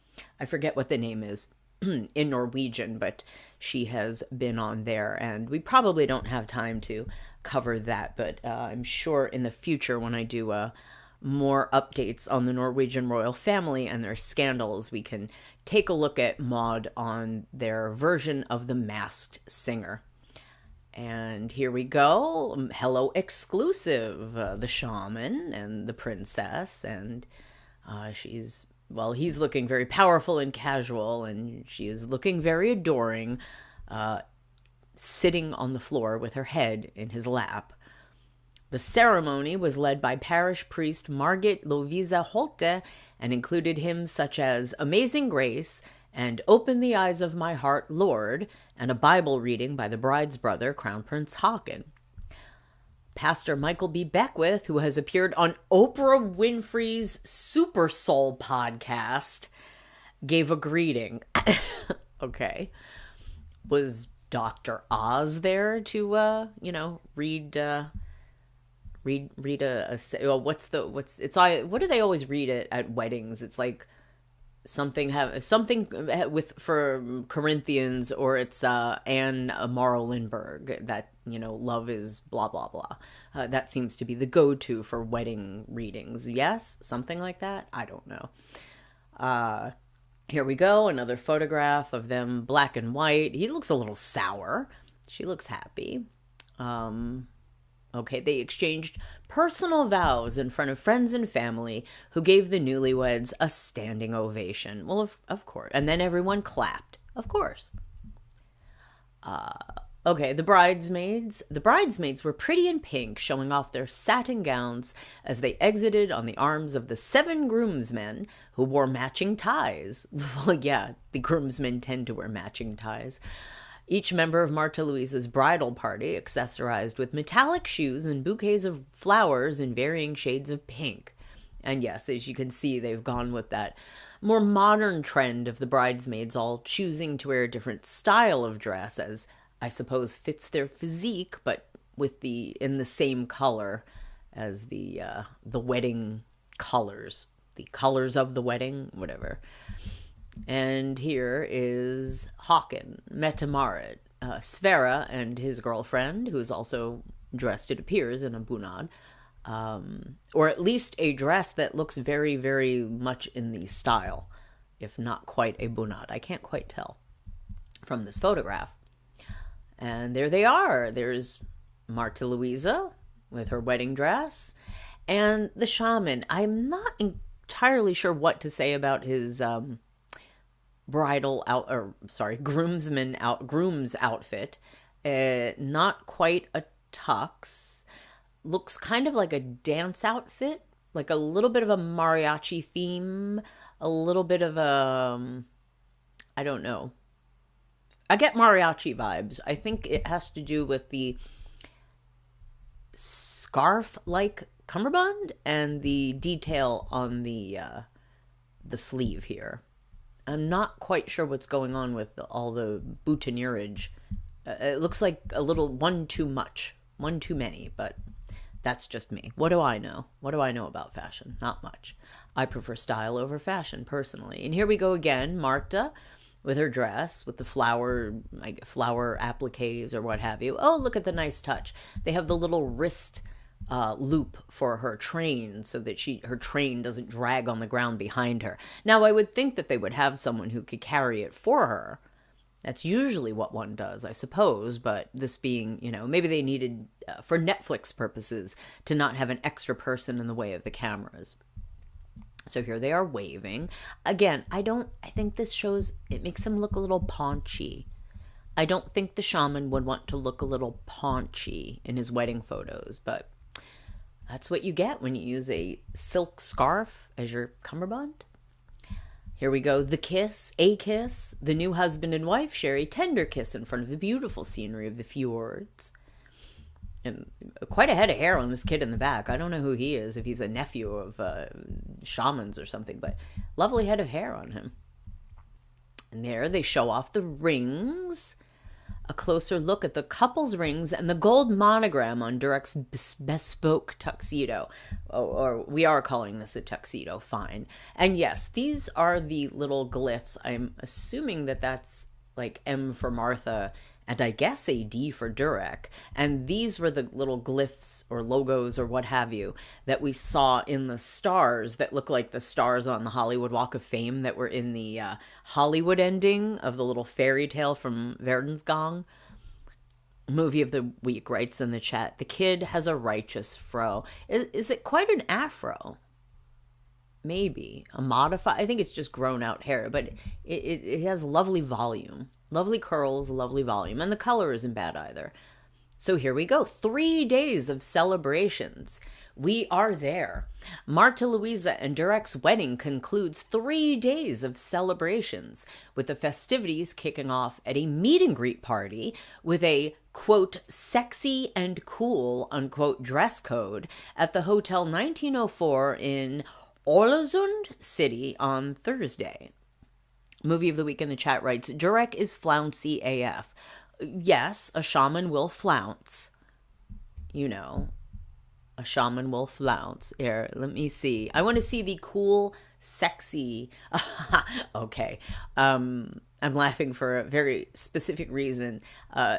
forget what the name is in Norwegian, but she has been on there, and we probably don't have time to cover that, but I'm sure in the future when I do more updates on the Norwegian Royal Family and their scandals, we can take a look at Maud on their version of The Masked Singer. And here we go. Hello exclusive, the shaman and the princess, and he's looking very powerful and casual, and she is looking very adoring, sitting on the floor with her head in his lap. The ceremony was led by parish priest Margit Louise Holte and included hymns such as Amazing Grace and Open the Eyes of My Heart, Lord, and a Bible reading by the bride's brother, Crown Prince Haakon. Pastor Michael B. Beckwith, who has appeared on Oprah Winfrey's Super Soul podcast, gave a greeting. Okay. Was Dr. Oz there to, read what do they always read at weddings? It's like something for Corinthians, or it's Anne Morrow Lindbergh, that love is blah blah blah. That seems to be the go-to for wedding readings. Yes, something like that. I don't know. Here we go, another photograph of them, black and white. He looks a little sour. She looks happy. Okay, they exchanged personal vows in front of friends and family, who gave the newlyweds a standing ovation. Well, of course. And then everyone clapped. Of course. Okay, the bridesmaids. The bridesmaids were pretty in pink, showing off their satin gowns as they exited on the arms of the 7 groomsmen who wore matching ties. Well, yeah, the groomsmen tend to wear matching ties. Each member of Martha Louise's bridal party accessorized with metallic shoes and bouquets of flowers in varying shades of pink. And yes, as you can see, they've gone with that more modern trend of the bridesmaids all choosing to wear a different style of dress, as I suppose fits their physique, but in the same color as the wedding colors, the colors of the wedding, whatever. And here is Haakon, Mette-Marit, Sverre and his girlfriend, who is also dressed, it appears, in a bunad, or at least a dress that looks very, very much in the style, if not quite a bunad. I can't quite tell from this photograph. And there they are. There's Martha Louisa with her wedding dress, and the shaman. I'm not entirely sure what to say about his groom's outfit. Not quite a tux. Looks kind of like a dance outfit, like a little bit of a mariachi theme, a little bit of a, I don't know. I get mariachi vibes. I think it has to do with the scarf-like cummerbund and the detail on the sleeve here. I'm not quite sure what's going on with all the boutonniereage. It looks like a little one too many, but that's just me. What do I know? What do I know about fashion? Not much. I prefer style over fashion, personally. And here we go again, Marta, with her dress, with the flower appliques or what have you. Oh, look at the nice touch. They have the little wrist loop for her train so that her train doesn't drag on the ground behind her. Now, I would think that they would have someone who could carry it for her. That's usually what one does, I suppose, but this being, maybe they needed, for Netflix purposes, to not have an extra person in the way of the cameras. So here they are waving. Again, I think this shows, it makes him look a little paunchy. I don't think the shaman would want to look a little paunchy in his wedding photos, but that's what you get when you use a silk scarf as your cummerbund. Here we go. The kiss, the new husband and wife share a tender kiss in front of the beautiful scenery of the fjords. And quite a head of hair on this kid in the back. I don't know who he is, if he's a nephew of shamans or something, but lovely head of hair on him. And there they show off the rings. A closer look at the couple's rings and the gold monogram on Durek's bespoke tuxedo. Or we are calling this a tuxedo, fine. And yes, these are the little glyphs. I'm assuming that that's like M for Martha and I guess a D for Durek. And these were the little glyphs or logos or what have you that we saw in the stars that look like the stars on the Hollywood Walk of Fame that were in the Hollywood ending of the little fairy tale from Verdensgang. Movie of the week writes in the chat, the kid has a righteous fro. Is it quite an afro? Maybe a modified. I think it's just grown out hair, but it has lovely volume. Lovely curls, lovely volume, and the color isn't bad either. So here we go. 3 days of celebrations. We are there. Marta Louisa and Durek's wedding concludes 3 days of celebrations, with the festivities kicking off at a meet and greet party with a, quote, sexy and cool, unquote, dress code at the Hotel 1904 in Ålesund City on Thursday. Movie of the week in the chat writes, Durek is flouncy AF. Yes, a shaman will flounce. You know, a shaman will flounce. Here, let me see. I want to see the cool, sexy. Okay. I'm laughing for a very specific reason.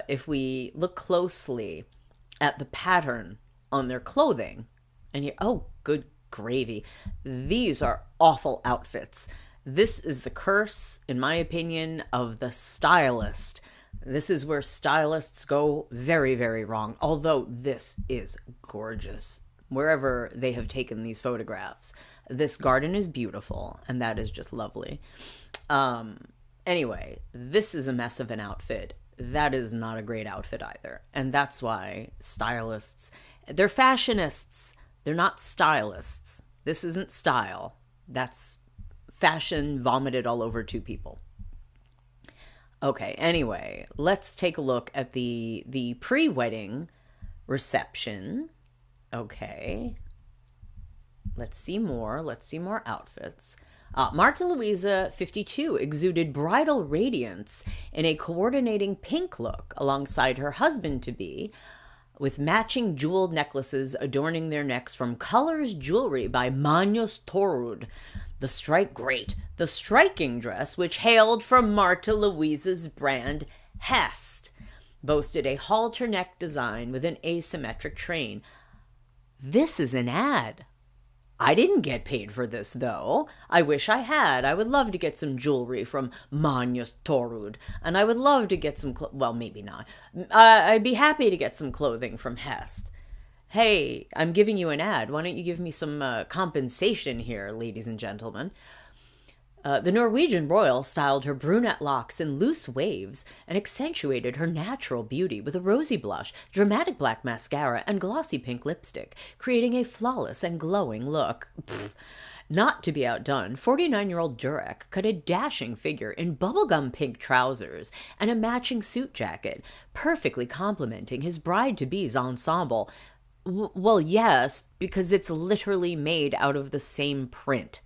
If we look closely at the pattern on their clothing, and here, oh, good gravy. These are awful outfits. This is the curse, in my opinion, of the stylist. This is where stylists go very, very wrong. Although this is gorgeous. Wherever they have taken these photographs, this garden is beautiful, and that is just lovely. Anyway, this is a mess of an outfit. That is not a great outfit either. And that's why stylists, they're fashionists. They're not stylists. This isn't style. That's fashion vomited all over two people. Okay, anyway, let's take a look at the pre-wedding reception. Okay. Let's see more outfits. Marta Louisa, 52, exuded bridal radiance in a coordinating pink look alongside her husband-to-be, with matching jeweled necklaces adorning their necks from Colors Jewelry by Marius Torud. The striking dress, which hailed from Marta Louisa's brand Hest, boasted a halter neck design with an asymmetric train. This is an ad. I didn't get paid for this, though. I wish I had. I would love to get some jewelry from Marius Torud, and I would love to get some, well, maybe not. I'd be happy to get some clothing from Hest. Hey, I'm giving you an ad. Why don't you give me some compensation here, ladies and gentlemen? The Norwegian Royal styled her brunette locks in loose waves and accentuated her natural beauty with a rosy blush, dramatic black mascara, and glossy pink lipstick, creating a flawless and glowing look. Not to be outdone, 49-year-old Durek cut a dashing figure in bubblegum pink trousers and a matching suit jacket, perfectly complementing his bride-to-be's ensemble. Well, yes, because it's literally made out of the same print.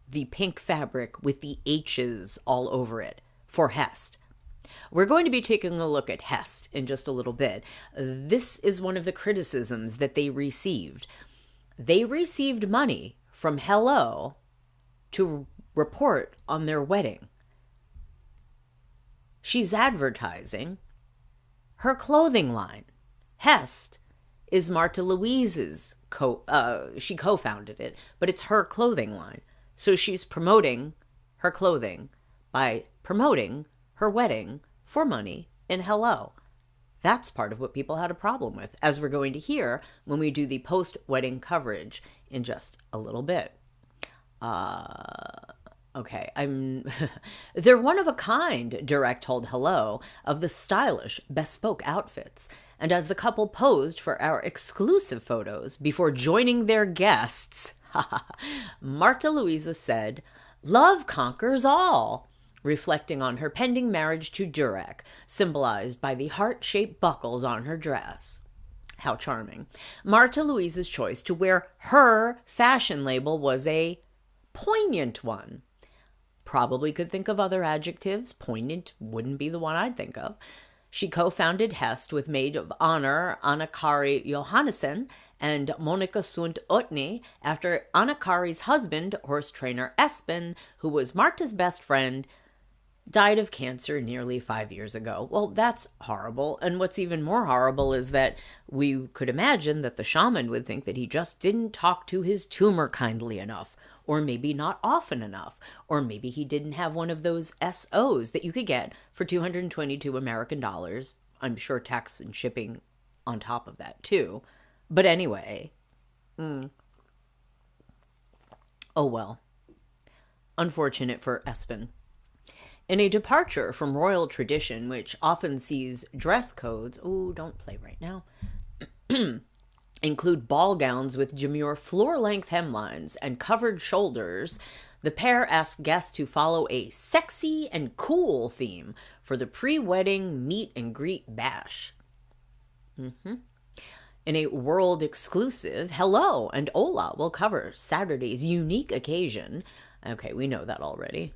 The pink fabric with the H's all over it for Hest. We're going to be taking a look at Hest in just a little bit. This is one of the criticisms that they received. They received money from Hello to report on their wedding. She's advertising her clothing line. Hest is Marta Louise's she co-founded it, but it's her clothing line. So she's promoting her clothing by promoting her wedding for money in Hello. That's part of what people had a problem with, as we're going to hear when we do the post-wedding coverage in just a little bit. Okay, they're one of a kind, Durek told Hello, of the stylish, bespoke outfits. And as the couple posed for our exclusive photos before joining their guests, Marta Louisa said, "Love conquers all," reflecting on her pending marriage to Durek, symbolized by the heart-shaped buckles on her dress. How charming. Marta Louise's choice to wear her fashion label was a poignant one. Probably could think of other adjectives. Poignant wouldn't be the one I'd think of. She co-founded Hest with maid of honor Anna-Kari Johannessen and Monica Sund Otni after Anna-Kari's husband, horse trainer Espen, who was Marta's best friend, died of cancer nearly 5 years ago. Well, that's horrible. And what's even more horrible is that we could imagine that the shaman would think that he just didn't talk to his tumor kindly enough, or maybe not often enough, or maybe he didn't have one of those SOs that you could get for 222 American dollars. I'm sure tax and shipping on top of that too. But anyway, oh well. Unfortunate for Espen. In a departure from royal tradition, which often sees dress codes, don't play right now, include ball gowns with demure floor-length hemlines and covered shoulders, the pair asked guests to follow a sexy and cool theme for the pre-wedding meet and greet bash. In a world exclusive, Hello and Hola will cover Saturday's unique occasion. Okay, we know that already.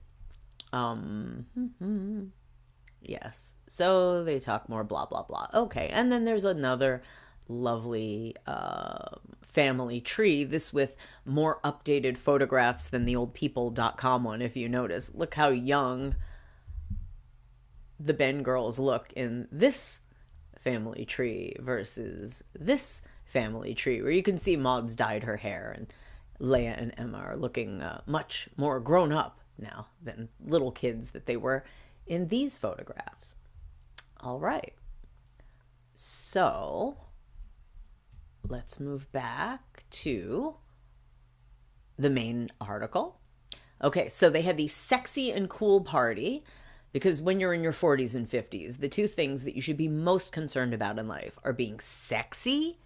Yes. So they talk more blah, blah, blah. Okay. And then there's another lovely family tree, this with more updated photographs than the oldpeople.com one, if you notice. Look how young the Ben girls look in this family tree versus this family tree, where you can see Maud's dyed her hair and Leia and Emma are looking much more grown up now than little kids that they were in these photographs. All right. So let's move back to the main article. Okay, so they had the sexy and cool party, because when you're in your 40s and 50s, the two things that you should be most concerned about in life are being sexy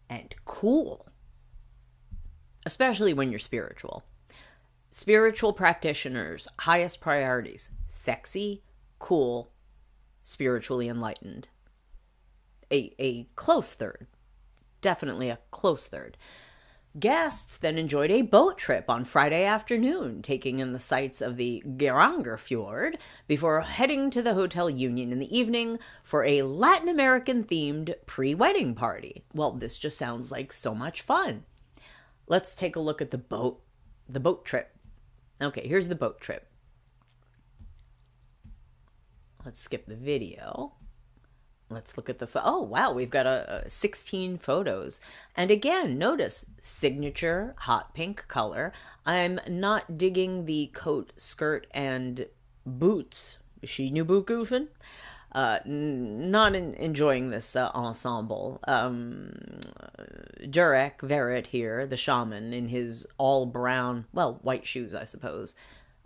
and cool, especially when you're spiritual. Spiritual practitioners' highest priorities: sexy, cool, spiritually enlightened. A close third. Definitely a close third. Guests then enjoyed a boat trip on Friday afternoon, taking in the sights of the Geiranger Fjord before heading to the Hotel Union in the evening for a Latin American-themed pre-wedding party. Well, this just sounds like so much fun. Let's take a look at the boat trip. Okay, here's the boat trip. Let's skip the video. Let's look at the oh wow, we've got 16 photos. And again, notice signature hot pink color. I'm not digging the coat, skirt, and boots. Schienenbuchkufen. Not enjoying this ensemble. Durek Verrett here, the shaman, in his all brown, well, white shoes, I suppose.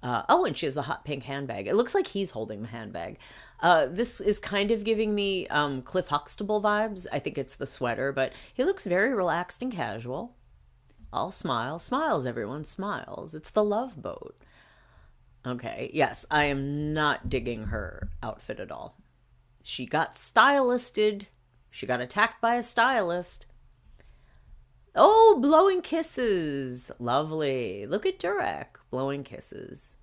And she has the hot pink handbag. It looks like he's holding the handbag. This is kind of giving me Cliff Huxtable vibes. I think it's the sweater, but he looks very relaxed and casual. All smiles, everyone, smiles. It's the love boat. Okay, yes, I am not digging her outfit at all. She got stylisted. She got attacked by a stylist. Oh, blowing kisses. Lovely. Look at Durek blowing kisses.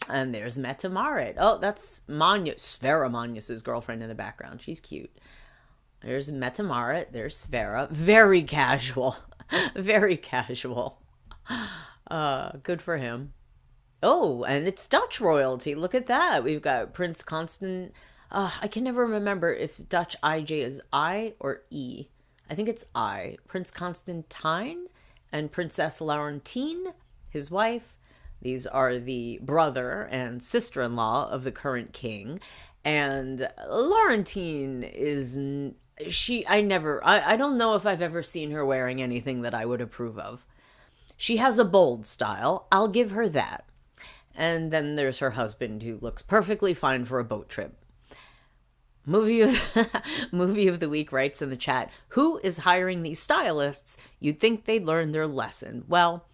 And there's Mette-Marit. Oh, that's Svera Magnus's girlfriend in the background. She's cute. There's Mette-Marit. There's Svera. Very casual. Very casual. Good for him. Oh, and it's Dutch royalty. Look at that. We've got Prince Constant. I can never remember if Dutch IJ is I or E. I think it's I. Prince Constantine and Princess Laurentine, his wife. These are the brother and sister-in-law of the current king. And Laurentine is... I don't know if I've ever seen her wearing anything that I would approve of. She has a bold style. I'll give her that. And then there's her husband, who looks perfectly fine for a boat trip. Movie of the week writes in the chat, who is hiring these stylists? You'd think they'd learn their lesson. Well,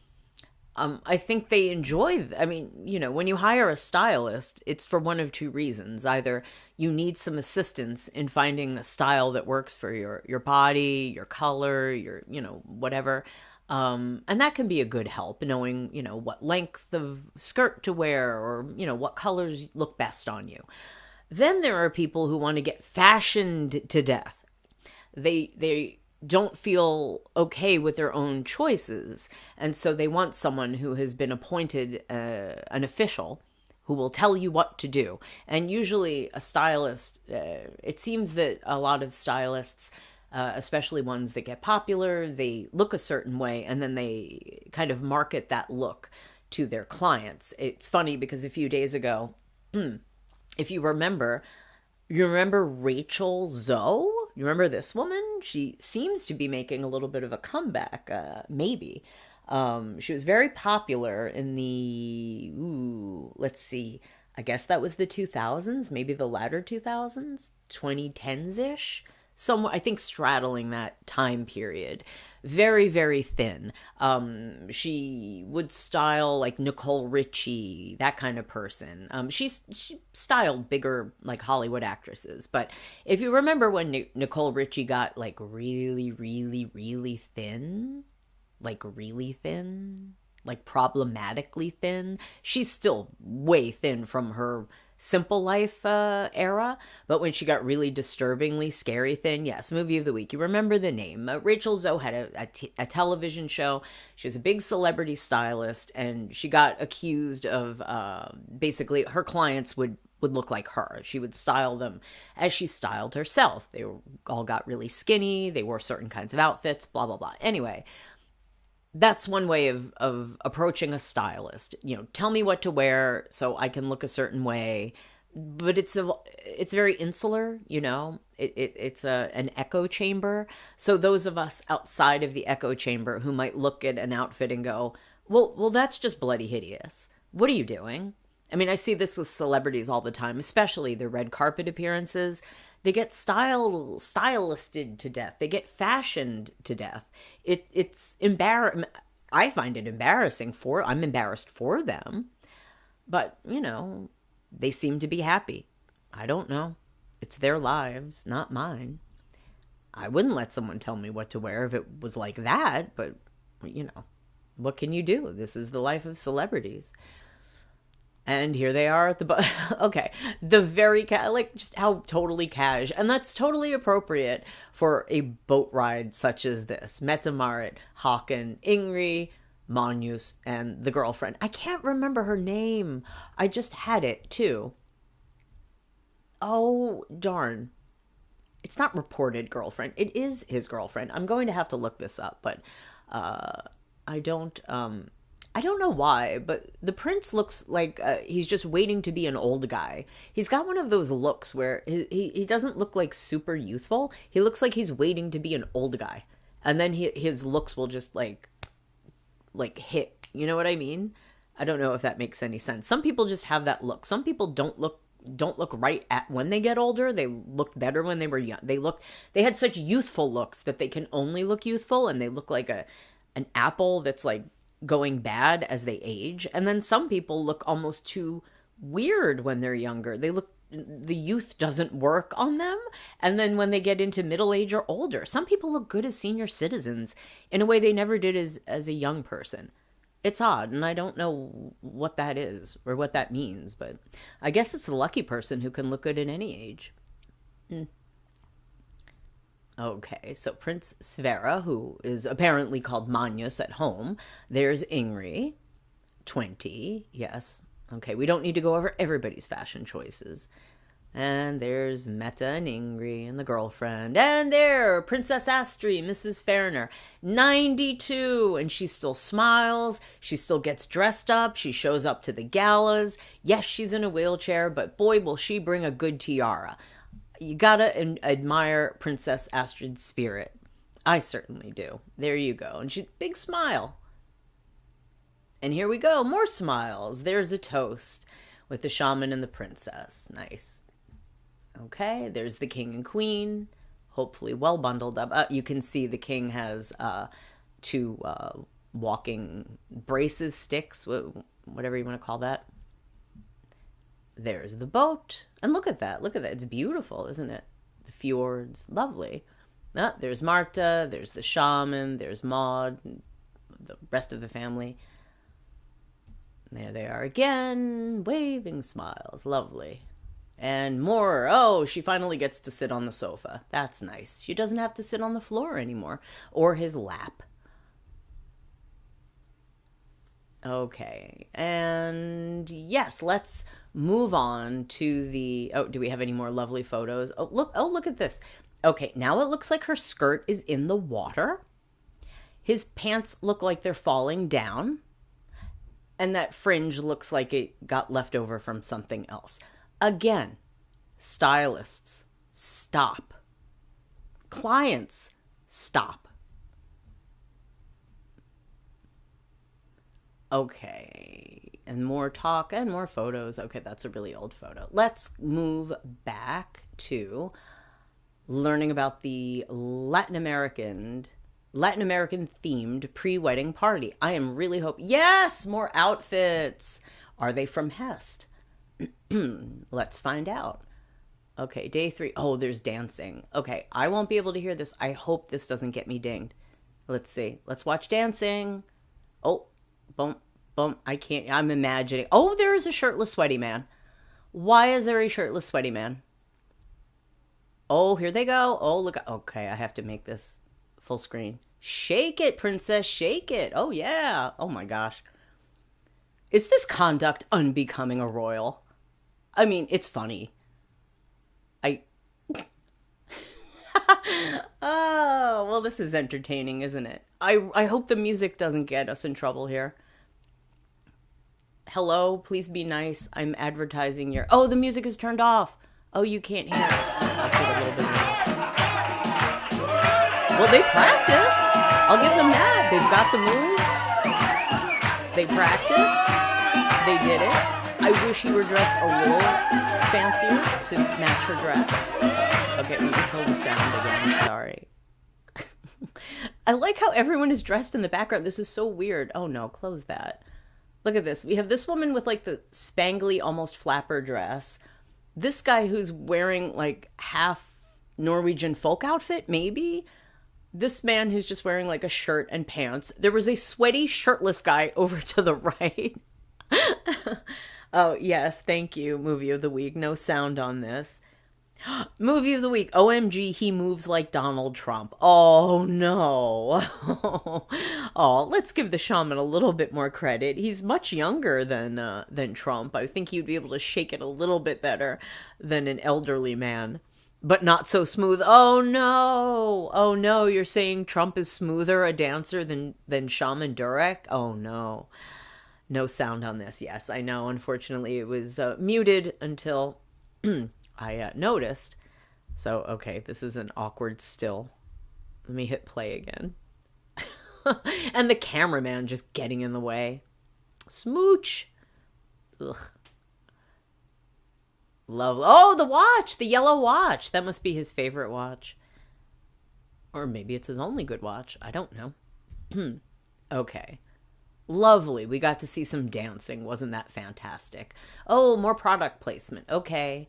I think they enjoy, I mean, you know, when you hire a stylist, it's for one of two reasons. Either you need some assistance in finding a style that works for your body, your color, your, you know, whatever. And that can be a good help, knowing, you know, what length of skirt to wear or, you know, what colors look best on you. Then there are people who want to get fashioned to death. They don't feel okay with their own choices. And so they want someone who has been appointed an official who will tell you what to do. And usually a stylist, it seems that a lot of stylists, especially ones that get popular, they look a certain way and then they kind of market that look to their clients. It's funny because a few days ago, if you remember Rachel Zoe? You remember this woman? She seems to be making a little bit of a comeback, maybe. She was very popular in the, let's see, I guess that was the 2000s, maybe the latter 2000s, 2010s-ish. Somewhere, I think straddling that time period. Very, very thin. She would style like Nicole Richie, that kind of person. She styled bigger like Hollywood actresses. But if you remember when Nicole Richie got like really, really, really thin, like problematically thin, she's still way thin from her Simple Life era, but when she got really disturbingly scary thin, yes, movie of the week. You remember the name. Rachel Zoe had a television show. She was a big celebrity stylist, and she got accused of basically her clients would look like her. She would style them as she styled herself. They all got really skinny. They wore certain kinds of outfits, blah, blah, blah. Anyway, that's one way of approaching a stylist. You know, tell me what to wear so I can look a certain way. But it's very insular, you know. It's an echo chamber. So those of us outside of the echo chamber who might look at an outfit and go, well, that's just bloody hideous. What are you doing? I mean, I see this with celebrities all the time, especially their red carpet appearances. They get stylisted to death. They get fashioned to death. It's embarrassing. I find it embarrassing I'm embarrassed for them. But, you know, they seem to be happy. I don't know. It's their lives, not mine. I wouldn't let someone tell me what to wear if it was like that. But, you know, what can you do? This is the life of celebrities. And here they are at the okay, the very like just how totally cash, and that's totally appropriate for a boat ride such as this. Mette-Marit, Håkon, Ingrid, Magnus, and the girlfriend. I can't remember her name. I just had it too. Oh darn! It's not reported girlfriend. It is his girlfriend. I'm going to have to look this up, but I don't know why, but the prince looks like he's just waiting to be an old guy. He's got one of those looks where he doesn't look like super youthful. He looks like he's waiting to be an old guy. And then his looks will just like hit. You know what I mean? I don't know if that makes any sense. Some people just have that look. Some people don't look right at when they get older. They looked better when they were young. They had such youthful looks that they can only look youthful, and they look like an apple that's like going bad as they age. And then some people look almost too weird when they're younger. The youth doesn't work on them. And then when they get into middle age or older, some people look good as senior citizens in a way they never did as a young person. It's odd, and I don't know what that is or what that means, but I guess it's the lucky person who can look good at any age. Okay, so Prince Sverre, who is apparently called Magnus at home. There's Ingrid, 20, yes. Okay, we don't need to go over everybody's fashion choices. And there's Mette and Ingrid and the girlfriend. And there, Princess Astrid, Mrs. Ferner, 92, and she still smiles. She still gets dressed up. She shows up to the galas. Yes, she's in a wheelchair, but boy, will she bring a good tiara. You gotta admire Princess Astrid's spirit. I certainly do. There you go. And she's big smile. And here we go. More smiles. There's a toast with the shaman and the princess. Nice. Okay. There's the king and queen. Hopefully well bundled up. You can see the king has two walking braces, sticks, whatever you want to call that. There's the boat. And look at that. Look at that. It's beautiful, isn't it? The fjords. Lovely. There's Marta. There's the shaman. There's Maud. The rest of the family. There they are again. Waving smiles. Lovely. And more. Oh, she finally gets to sit on the sofa. That's nice. She doesn't have to sit on the floor anymore. Or his lap. Okay. And yes, let's move on to the... Oh, do we have any more lovely photos? Oh, look at this. Okay, now it looks like her skirt is in the water. His pants look like they're falling down. And that fringe looks like it got left over from something else. Again, stylists, stop. Clients, stop. Okay, and more talk and more photos. Okay, that's a really old photo. Let's move back to learning about the Latin American themed pre-wedding party. I am really hoping, yes, more outfits. Are they from Hest? Let's find out. Okay, day 3. Oh, there's dancing. Okay, I won't be able to hear this. I hope this doesn't get me dinged. Let's see. Let's watch dancing. Oh, boom, boom. I can't. I'm imagining. Oh, there is a shirtless, sweaty man. Why is there a shirtless, sweaty man? Oh, here they go. Oh, look. Okay, I have to make this full screen. Shake it, princess. Shake it. Oh, yeah. Oh, my gosh. Is this conduct unbecoming a royal? I mean, it's funny. Oh, well, this is entertaining, isn't it? I hope the music doesn't get us in trouble here. Hello, please be nice. I'm advertising your... Oh, the music is turned off. Oh, you can't hear it. I'll put a little bit more. Well, they practiced. I'll give them that. They've got the moves. They practiced. They did it. I wish he were dressed a little fancier to match her dress. Okay, we can kill the sound again. Sorry. I like how everyone is dressed in the background. This is so weird. Oh no, close that. Look at this. We have this woman with like the spangly, almost flapper dress. This guy who's wearing like half Norwegian folk outfit, maybe. This man who's just wearing like a shirt and pants. There was a sweaty, shirtless guy over to the right. Oh, yes, thank you. Movie of the week. No sound on this. Movie of the week. OMG, he moves like Donald Trump. Oh, no. Oh, let's give the shaman a little bit more credit. He's much younger than Trump. I think he'd be able to shake it a little bit better than an elderly man. But not so smooth. Oh, no. Oh, no. You're saying Trump is smoother a dancer than Shaman Durek? Oh, no. No sound on this. Yes, I know. Unfortunately, it was muted until I noticed. So, okay, this is an awkward still. Let me hit play again. And the cameraman just getting in the way. Smooch. Ugh. Love. Oh, the watch. The yellow watch. That must be his favorite watch. Or maybe it's his only good watch. I don't know. Okay. Lovely. We got to see some dancing. Wasn't that fantastic? Oh, more product placement. Okay.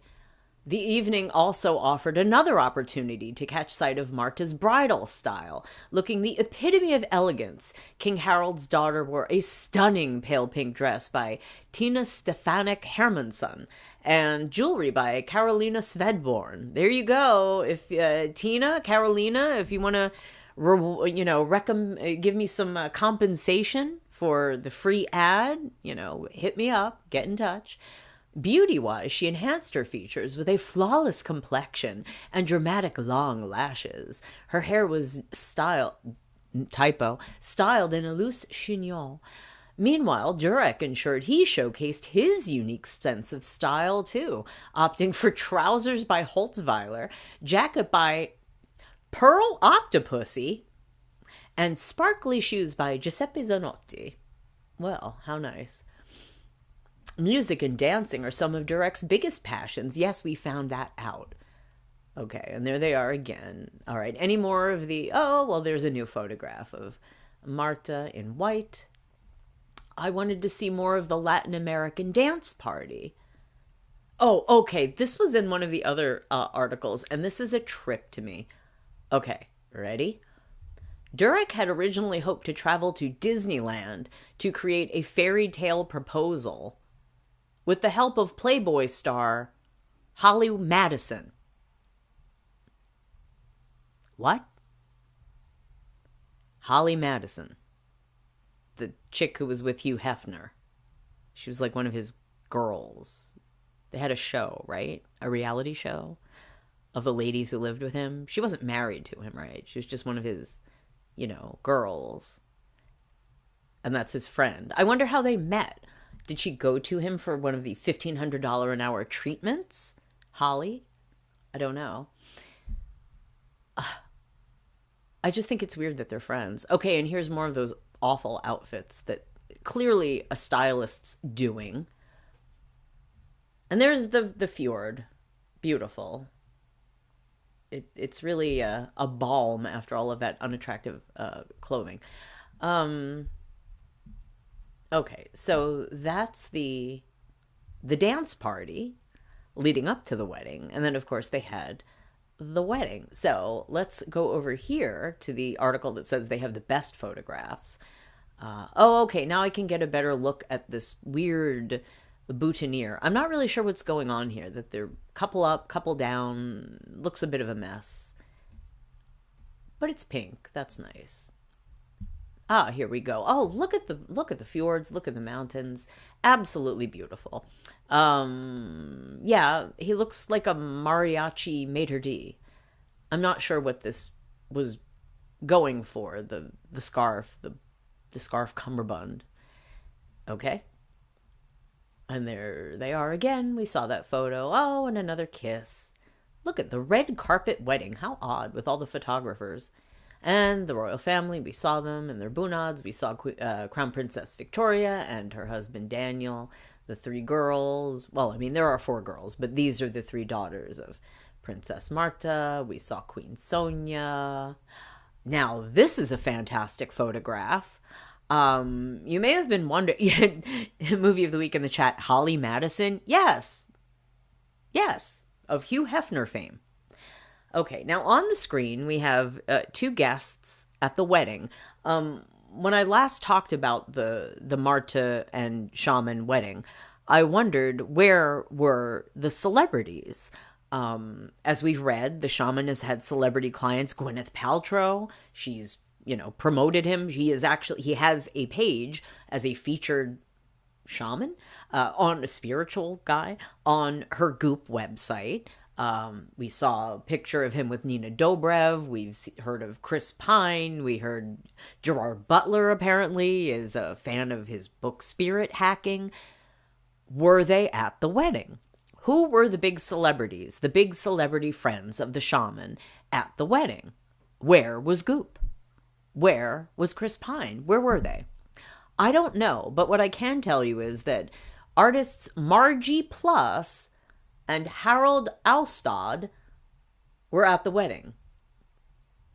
The evening also offered another opportunity to catch sight of Marta's bridal style. Looking the epitome of elegance, King Harald's daughter wore a stunning pale pink dress by Tina Stefanik Hermansson and jewelry by Carolina Svedborn. There you go. If Carolina, if you want to, give me some compensation for the free ad, hit me up, get in touch. Beauty-wise, she enhanced her features with a flawless complexion and dramatic long lashes. Her hair was styled in a loose chignon. Meanwhile, Durek ensured he showcased his unique sense of style, too, opting for trousers by Holtzweiler, jacket by Pearl Octopussy, and sparkly shoes by Giuseppe Zanotti. Well, how nice. Music and dancing are some of Durek's biggest passions. Yes, we found that out. Okay, and there they are again. All right, any more of the... Oh, well, there's a new photograph of Marta in white. I wanted to see more of the Latin American dance party. Oh, okay. This was in one of the other articles, and this is a trip to me. Okay, ready? Durek had originally hoped to travel to Disneyland to create a fairy tale proposal with the help of Playboy star Holly Madison. What? Holly Madison. The chick who was with Hugh Hefner. She was like one of his girls. They had a show, right? A reality show of the ladies who lived with him. She wasn't married to him, right? She was just one of his, girls. And that's his friend. I wonder how they met. Did she go to him for one of the $1,500 an hour treatments? Holly? I don't know. I just think it's weird that they're friends. Okay, and here's more of those awful outfits that clearly a stylist's doing. And there's the fjord. Beautiful. It's really a balm after all of that unattractive clothing. Okay, so that's the dance party leading up to the wedding. And then, of course, they had the wedding. So let's go over here to the article that says they have the best photographs. Okay, now I can get a better look at this weird boutonniere. I'm not really sure what's going on here, that they're couple up, couple down, looks a bit of a mess. But it's pink. That's nice. Here we go. Oh, look at the fjords, look at the mountains. Absolutely beautiful. Yeah, he looks like a mariachi maitre d'. I'm not sure what this was going for, the scarf, the scarf cummerbund. Okay. And there they are again. We saw that photo. Oh, and another kiss. Look at the red carpet wedding. How odd with all the photographers. And the royal family, we saw them in their bunnads. We saw Crown Princess Victoria and her husband Daniel, the three girls. Well, I mean, there are 4 girls, but these are the 3 daughters of Princess Marta. We saw Queen Sonia. Now, this is a fantastic photograph. You may have been wondering, movie of the week in the chat, Holly Madison. Yes, of Hugh Hefner fame. Okay, now on the screen, we have 2 guests at the wedding. When I last talked about the Marta and Shaman wedding, I wondered where were the celebrities. As we've read, the Shaman has had celebrity clients. Gwyneth Paltrow, she's, promoted him. He has a page as a featured shaman, on a spiritual guy on her Goop website. We saw a picture of him with Nina Dobrev. We've heard of Chris Pine. We heard Gerard Butler apparently is a fan of his book Spirit Hacking. Were they at the wedding? Who were the big celebrities, the big celebrity friends of the shaman at the wedding? Where was Goop? Where was Chris Pine? Where were they? I don't know, but what I can tell you is that artists Margie Plus and Harold Austad were at the wedding.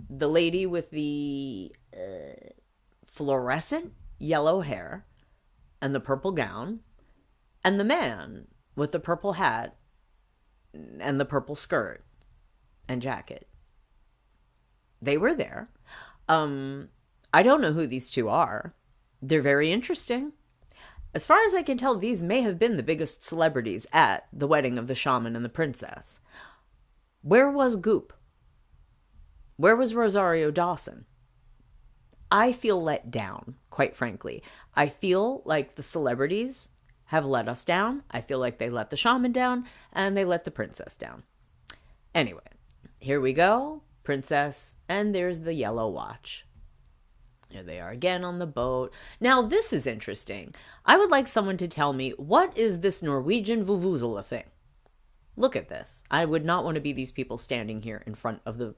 The lady with the fluorescent yellow hair and the purple gown, and the man with the purple hat and the purple skirt and jacket. They were there. I don't know who these 2 are. They're very interesting. As far as I can tell, these may have been the biggest celebrities at the wedding of the shaman and the princess. Where was Goop? Where was Rosario Dawson? I feel let down, quite frankly. I feel like the celebrities have let us down. I feel like they let the shaman down, and they let the princess down. Anyway, here we go. Princess, and there's the yellow watch. Here they are again on the boat. Now, this is interesting. I would like someone to tell me, what is this Norwegian vuvuzela thing? Look at this. I would not want to be these people standing here in front of the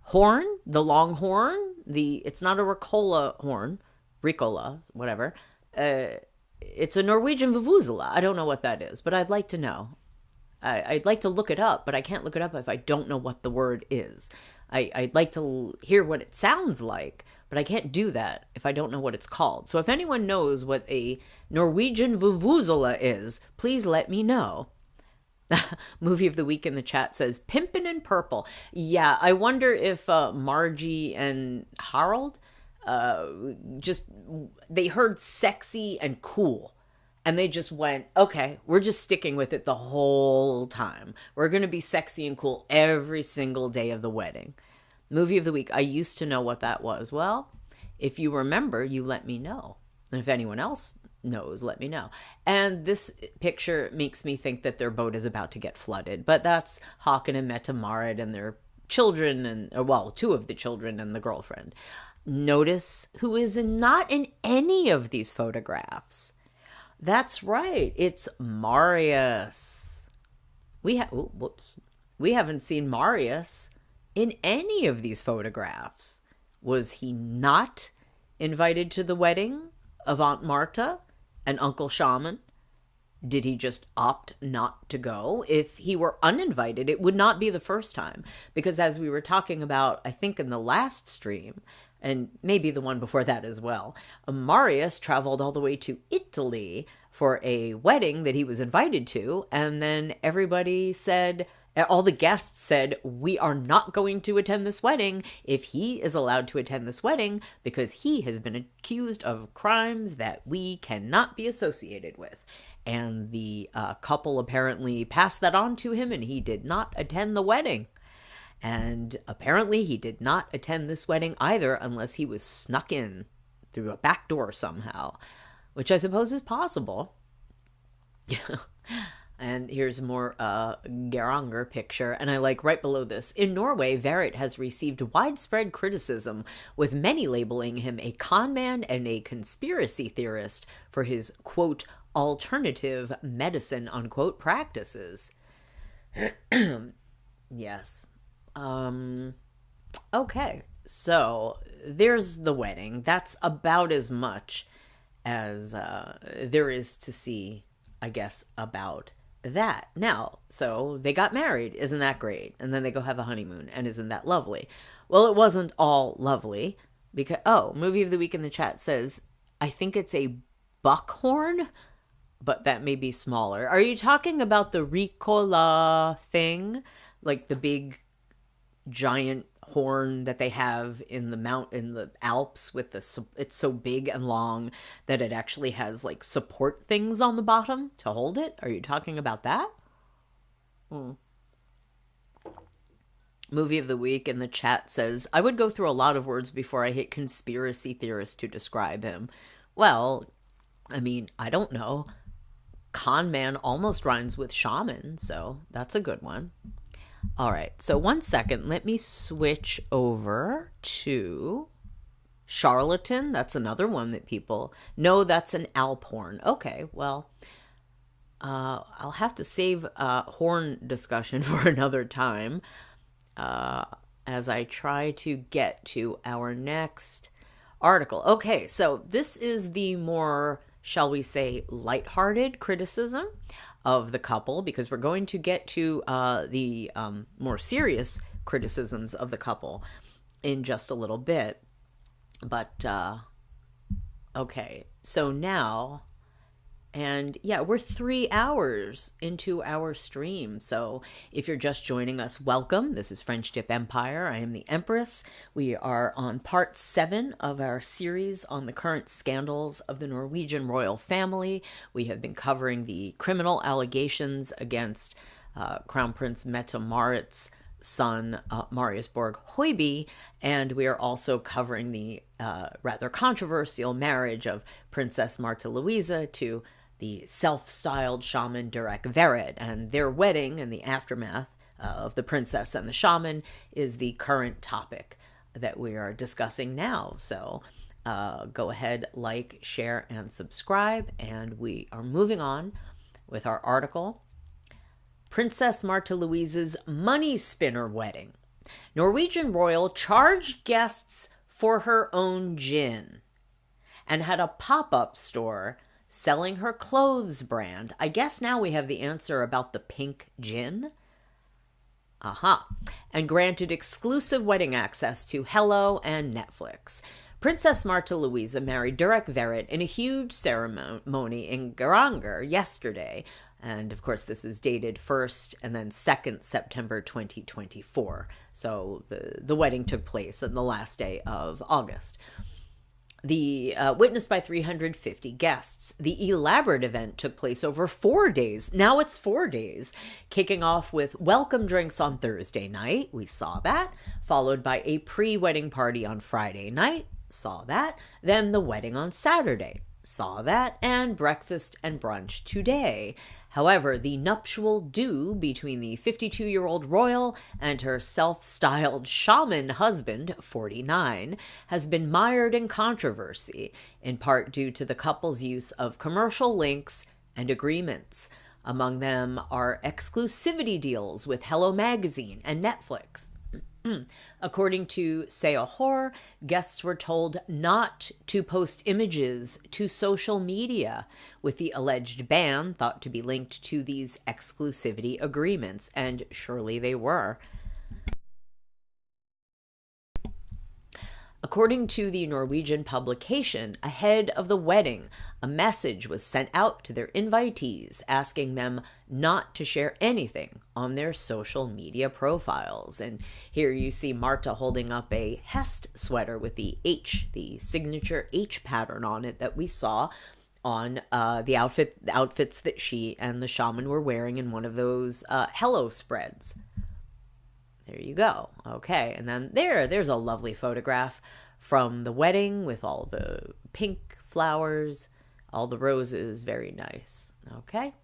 horn, the long horn. It's not a Ricola horn, Ricola, whatever. It's a Norwegian vuvuzela. I don't know what that is, but I'd like to know. I'd like to look it up, but I can't look it up if I don't know what the word is. I'd like to hear what it sounds like, but I can't do that if I don't know what it's called. So if anyone knows what a Norwegian vuvuzela is, please let me know. Movie of the week in the chat says Pimpin' in Purple. Yeah, I wonder if Margie and Harold they heard sexy and cool. And they just went, okay, we're just sticking with it the whole time. We're going to be sexy and cool every single day of the wedding. Movie of the week. I used to know what that was. Well, if you remember, you let me know. And if anyone else knows, let me know. And this picture makes me think that their boat is about to get flooded. But that's Håkon and Mette-Marit and their children, and well, two of the children and the girlfriend. Notice who is not in any of these photographs. That's right. It's Marius. We haven't seen Marius in any of these photographs. Was he not invited to the wedding of Aunt Marta and Uncle Shaman? Did he just opt not to go? If he were uninvited, it would not be the first time. Because as we were talking about, I think in the last stream, and maybe the one before that as well, Marius traveled all the way to Italy for a wedding that he was invited to, and then everybody said, all the guests said, we are not going to attend this wedding if he is allowed to attend this wedding because he has been accused of crimes that we cannot be associated with. And the couple apparently passed that on to him, and he did not attend the wedding. And apparently he did not attend this wedding either unless he was snuck in through a back door somehow, which I suppose is possible. And here's more Geiranger picture, and I like right below this. In Norway, Verrett has received widespread criticism, with many labeling him a con man and a conspiracy theorist for his, quote, alternative medicine, unquote, practices. Yes. Okay, so there's the wedding. That's about as much as there is to see, I guess, about that. Now, so they got married. Isn't that great? And then they go have a honeymoon. And isn't that lovely? Well, it wasn't all lovely because, movie of the week in the chat says, I think it's a buckhorn, but that may be smaller. Are you talking about the Ricola thing? Like the big giant horn that they have in the Alps with it's so big and long that it actually has like support things on the bottom to hold it. Are you talking about that? Movie of the week in the chat says, I would go through a lot of words before I hit conspiracy theorist to describe him. Well, I mean, I don't know. Con man almost rhymes with shaman, so that's a good one. All right, so 1 second. Let me switch over to charlatan. That's another one that people know. That's an alphorn. Okay, well, I'll have to save horn discussion for another time as I try to get to our next article. Okay, so this is the more, shall we say, lighthearted criticism of the couple, because we're going to get to the more serious criticisms of the couple in just a little bit. But, okay, so now, and yeah, we're 3 hours into our stream. So if you're just joining us, welcome. This is Friendship Empire. I am the Empress. We are on part 7 of our series on the current scandals of the Norwegian Royal Family. We have been covering the criminal allegations against Crown Prince Mette-Marit's son, Marius Borg Hoiby, and we are also covering the rather controversial marriage of Princess Martha Louise to the self-styled Shaman Durek Verrett, and their wedding and the aftermath of the princess and the shaman is the current topic that we are discussing now. So go ahead, like, share, and subscribe, and we are moving on with our article. Princess Martha Louise's money spinner wedding. Norwegian royal charged guests for her own gin and had a pop-up store selling her clothes brand. I guess now we have the answer about the pink gin. And granted exclusive wedding access to Hello and Netflix. Princess Marta Louisa married Durek Verrett in a huge ceremony in Geiranger yesterday. And of course, this is dated 1st and then 2nd September 2024. So the wedding took place on the last day of August. Witnessed by 350 guests. The elaborate event took place over 4 days. Now it's 4 days, kicking off with welcome drinks on Thursday night. We saw that. Followed by a pre-wedding party on Friday night. Saw that. Then the wedding on Saturday. Saw that. And breakfast and brunch today. However, the nuptial due between the 52-year-old royal and her self-styled shaman husband, 49, has been mired in controversy, in part due to the couple's use of commercial links and agreements. Among them are exclusivity deals with Hello Magazine and Netflix. According to Seahor, guests were told not to post images to social media, with the alleged ban thought to be linked to these exclusivity agreements, and surely they were. According to the Norwegian publication, ahead of the wedding, a message was sent out to their invitees asking them not to share anything on their social media profiles. And here you see Marta holding up a Hest sweater with the signature H pattern on it that we saw on the outfits that she and the shaman were wearing in one of those Hello spreads. There you go. Okay, and then there's a lovely photograph from the wedding with all the pink flowers, all the roses. Very nice. Okay.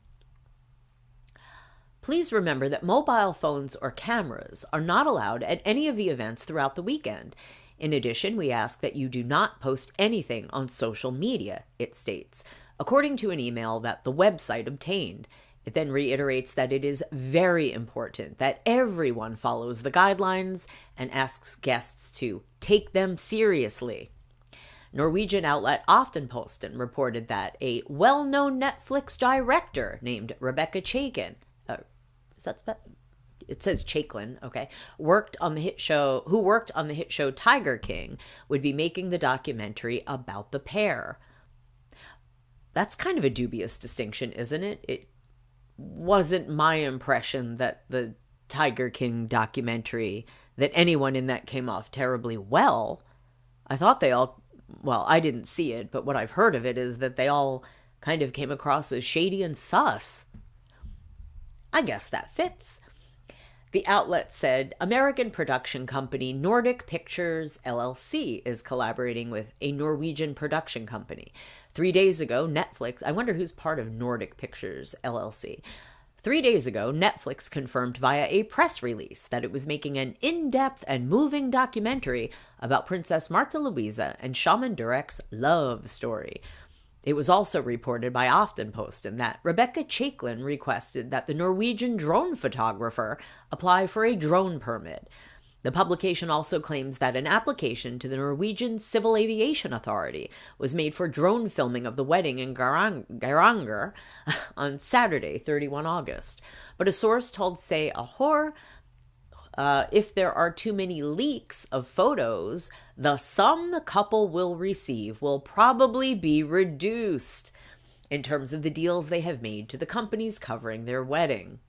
Please remember that mobile phones or cameras are not allowed at any of the events throughout the weekend. In addition, we ask that you do not post anything on social media, it states, according to an email that the website obtained. It then reiterates that it is very important that everyone follows the guidelines and asks guests to take them seriously. Norwegian outlet Aftenposten reported that a well-known Netflix director named Rebecca Chaikin, it says Chaiklin, okay, worked on the hit show Tiger King, would be making the documentary about the pair. That's kind of a dubious distinction, isn't it? It wasn't my impression that the Tiger King documentary, that anyone in that came off terribly well. I thought I didn't see it, but what I've heard of it is that they all kind of came across as shady and sus. I guess that fits. The outlet said American production company Nordic Pictures LLC is collaborating with a Norwegian production company. 3 days ago, Netflix, I wonder who's part of Nordic Pictures LLC. 3 days ago, Netflix confirmed via a press release that it was making an in-depth and moving documentary about Princess Marta Louisa and Shaman Durek's love story. It was also reported by Aftenposten that Rebecca Chaiklin requested that the Norwegian drone photographer apply for a drone permit. The publication also claims that an application to the Norwegian Civil Aviation Authority was made for drone filming of the wedding in Geiranger on Saturday, 31 August. But a source told Seahor, if there are too many leaks of photos, the sum the couple will receive will probably be reduced in terms of the deals they have made to the companies covering their wedding.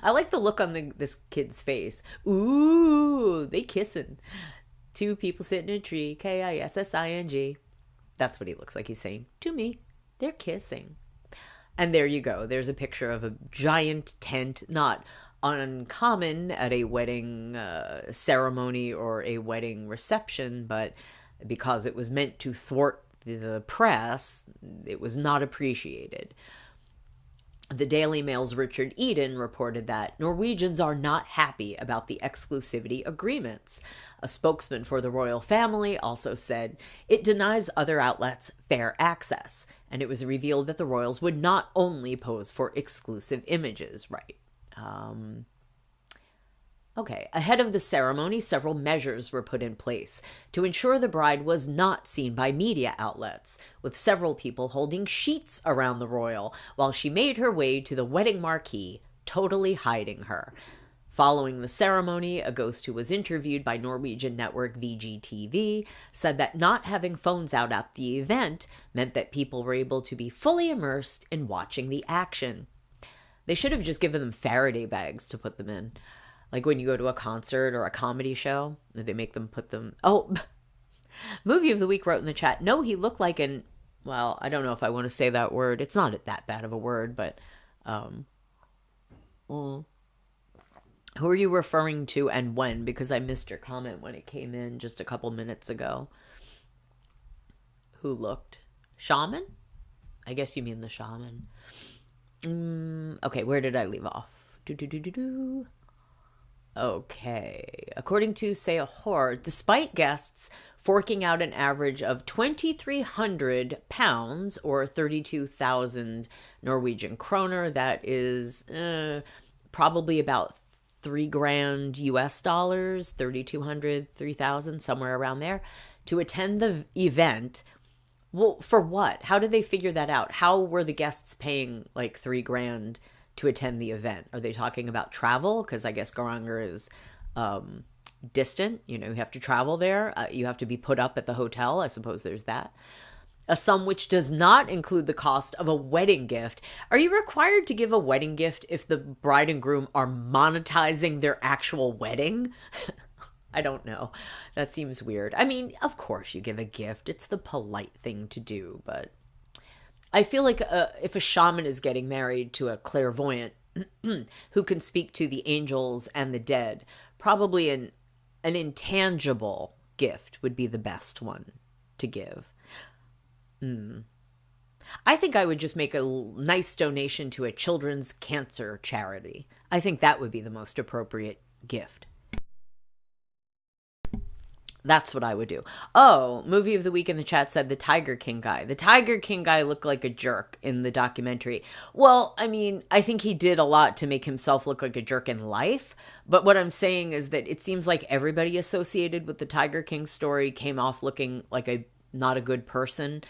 I like the look on this kid's face. Ooh, they kissing. Two people sitting in a tree, Kissing. That's what he looks like he's saying. To me, they're kissing. And there you go. There's a picture of a giant tent, not uncommon at a wedding ceremony or a wedding reception, but because it was meant to thwart the press, it was not appreciated. The Daily Mail's Richard Eden reported that Norwegians are not happy about the exclusivity agreements. A spokesman for the royal family also said it denies other outlets fair access, and it was revealed that the royals would not only pose for exclusive images. Right. Okay, ahead of the ceremony, several measures were put in place to ensure the bride was not seen by media outlets, with several people holding sheets around the royal while she made her way to the wedding marquee, totally hiding her. Following the ceremony, a ghost who was interviewed by Norwegian network VGTV said that not having phones out at the event meant that people were able to be fully immersed in watching the action. They should have just given them Faraday bags to put them in. Like when you go to a concert or a comedy show, they make them put them... Oh, Movie of the Week wrote in the chat, no, he looked like an... Well, I don't know if I want to say that word. It's not that bad of a word, but... Who are you referring to and when? Because I missed your comment when it came in just a couple minutes ago. Who looked? Shaman? I guess you mean the shaman. Okay, where did I leave off? Okay. According to Sehor, despite guests forking out an average of 2,300 pounds or 32,000 Norwegian kroner, that is probably about $3,000 US dollars, 3,200, 3,000, somewhere around there, to attend the event. Well, for what? How did they figure that out? How were the guests paying like $3,000 to attend the event? Are they talking about travel? Because I guess Geiranger is distant. You have to travel there. You have to be put up at the hotel. I suppose there's that. A sum which does not include the cost of a wedding gift. Are you required to give a wedding gift if the bride and groom are monetizing their actual wedding? I don't know. That seems weird. I mean, of course you give a gift. It's the polite thing to do, but I feel like if a shaman is getting married to a clairvoyant who can speak to the angels and the dead, probably an intangible gift would be the best one to give. I think I would just make a nice donation to a children's cancer charity. I think that would be the most appropriate gift. That's what I would do. Oh, Movie of the Week in the chat said the Tiger King guy. The Tiger King guy looked like a jerk in the documentary. Well, I mean, I think he did a lot to make himself look like a jerk in life. But what I'm saying is that it seems like everybody associated with the Tiger King story came off looking like not a good person.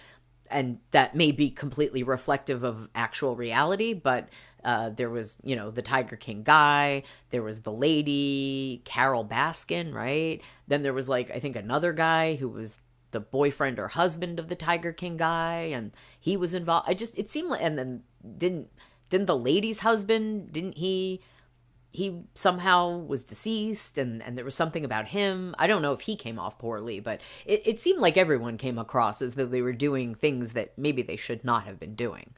And that may be completely reflective of actual reality, but there was, the Tiger King guy, there was the lady, Carol Baskin, right? Then there was I think another guy who was the boyfriend or husband of the Tiger King guy, and he was involved. It seemed like, and then didn't the lady's husband, didn't he somehow was deceased and there was something about him. I don't know if he came off poorly, but it seemed like everyone came across as though they were doing things that maybe they should not have been doing.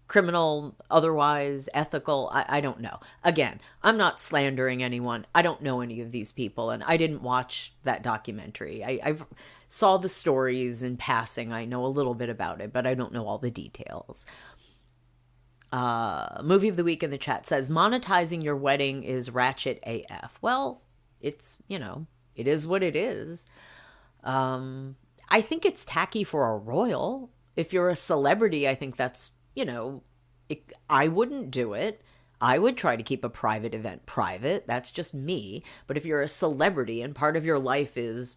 Criminal, otherwise, ethical, I don't know. Again, I'm not slandering anyone. I don't know any of these people, and I didn't watch that documentary. I saw the stories in passing. I know a little bit about it, but I don't know all the details. Movie of the Week in the chat says, monetizing your wedding is ratchet AF. Well, it's, it is what it is. I think it's tacky for a royal. If you're a celebrity, I think that's, I wouldn't do it. I would try to keep a private event private. That's just me. But if you're a celebrity and part of your life is,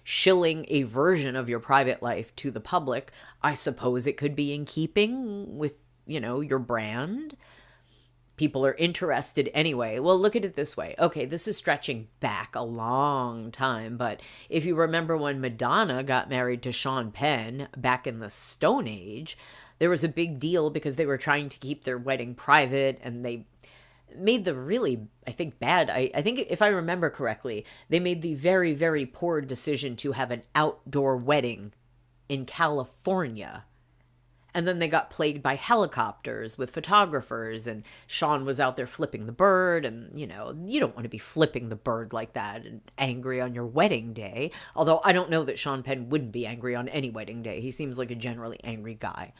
shilling a version of your private life to the public, I suppose it could be in keeping with your brand. People are interested anyway. Well, look at it this way. Okay, this is stretching back a long time, but if you remember when Madonna got married to Sean Penn back in the Stone Age, there was a big deal because they were trying to keep their wedding private, and they made the really, I think, bad. I think if I remember correctly, they made the very, very poor decision to have an outdoor wedding in California. And then they got plagued by helicopters with photographers, and Sean was out there flipping the bird, and, you don't want to be flipping the bird like that and angry on your wedding day. Although I don't know that Sean Penn wouldn't be angry on any wedding day. He seems like a generally angry guy.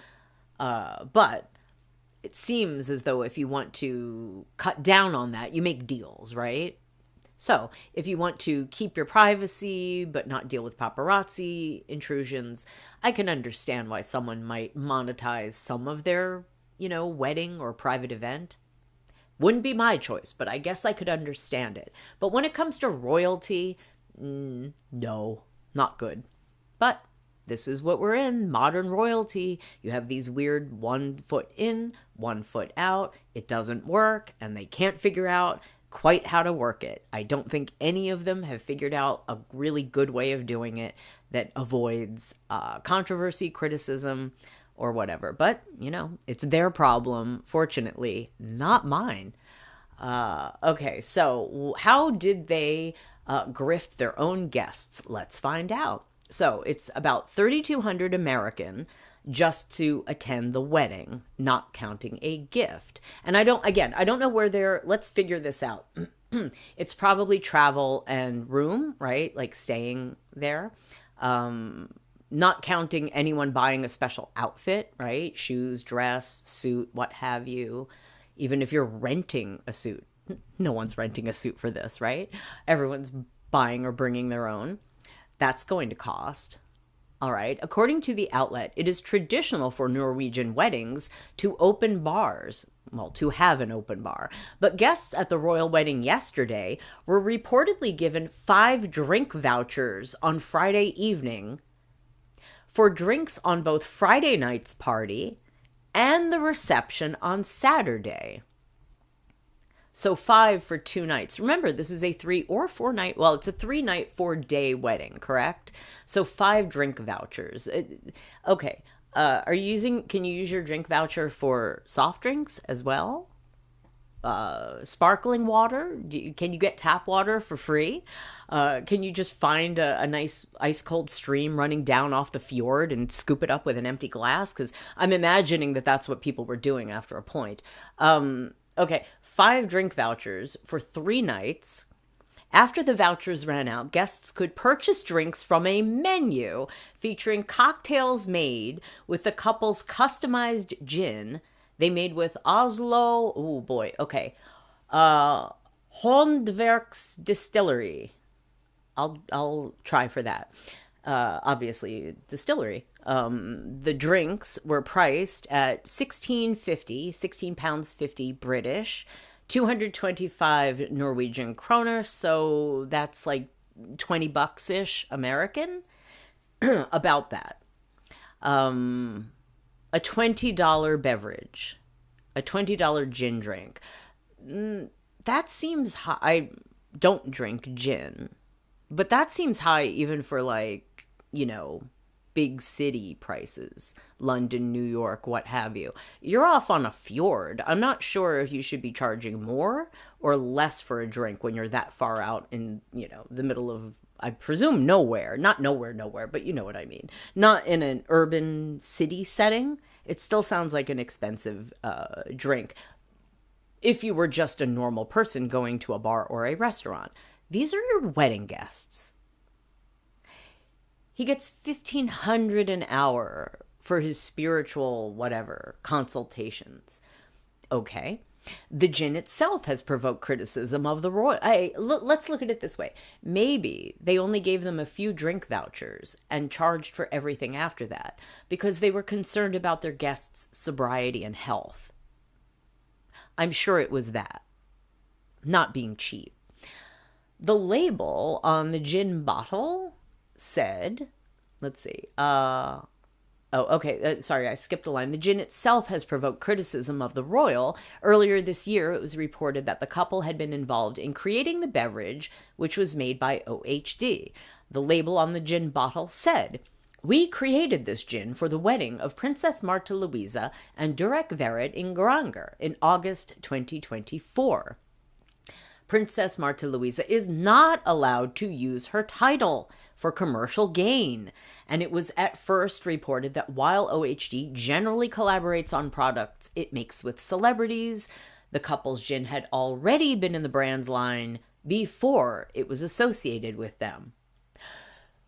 But it seems as though if you want to cut down on that, you make deals, right? So if you want to keep your privacy but not deal with paparazzi intrusions, I can understand why someone might monetize some of their, wedding or private event. Wouldn't be my choice, but I guess I could understand it. But when it comes to royalty, no, not good. But this is what we're in, modern royalty. You have these weird 1 foot in, 1 foot out. It doesn't work, and they can't figure out quite how to work it. I don't think any of them have figured out a really good way of doing it that avoids controversy, criticism, or whatever. But, it's their problem, fortunately, not mine. Okay, so how did they grift their own guests? Let's find out. So it's about 3,200 American just to attend the wedding, not counting a gift. And I don't know where let's figure this out. It's probably travel and room, right? Like staying there. Not counting anyone buying a special outfit, right? Shoes, dress, suit, what have you. Even if you're renting a suit. No one's renting a suit for this, right? Everyone's buying or bringing their own. That's going to cost. All right. According to the outlet, it is traditional for Norwegian weddings to open bars. Well, to have an open bar. But guests at the royal wedding yesterday were reportedly given 5 drink vouchers on Friday evening for drinks on both Friday night's party and the reception on Saturday. So 5 for 2 nights. Remember, this is a 3 or 4 night, well, it's a 3-night, 4-day wedding, correct? So 5 drink vouchers. Okay. Can you use your drink voucher for soft drinks as well? Sparkling water? Can you get tap water for free? Can you just find a nice ice cold stream running down off the fjord and scoop it up with an empty glass? Because I'm imagining that that's what people were doing after a point. Okay, 5 drink vouchers for 3 nights. After the vouchers ran out, guests could purchase drinks from a menu featuring cocktails made with the couple's customized gin they made with Oslo. Oh boy, okay. Håndverks Distillery. I'll try for that. Obviously, distillery. The drinks were priced at £16.50 British, 225 Norwegian kroner, so that's like $20-ish American, about that. A $20 beverage, a $20 gin drink. That seems high. I don't drink gin, but that seems high even for big city prices, London, New York, what have you. You're off on a fjord. I'm not sure if you should be charging more or less for a drink when you're that far out in, the middle of, I presume, nowhere. Not nowhere, but you know what I mean. Not in an urban city setting. It still sounds like an expensive drink if you were just a normal person going to a bar or a restaurant. These are your wedding guests. He gets $1,500 an hour for his spiritual whatever consultations. Okay. The gin itself has provoked criticism of the royal. Let's look at it this way. Maybe they only gave them a few drink vouchers and charged for everything after that because they were concerned about their guests' sobriety and health. I'm sure it was that. Not being cheap. The label on the gin bottle said, let's see, sorry, I skipped a line. The gin itself has provoked criticism of the royal. Earlier this year, it was reported that the couple had been involved in creating the beverage, which was made by OHD. The label on the gin bottle said, "We created this gin for the wedding of Princess Marte Louise and Durek Verrett in Granger in August 2024. Princess Marte Louise is not allowed to use her title for commercial gain. And it was at first reported that while OHD generally collaborates on products it makes with celebrities, the couple's gin had already been in the brand's line before it was associated with them."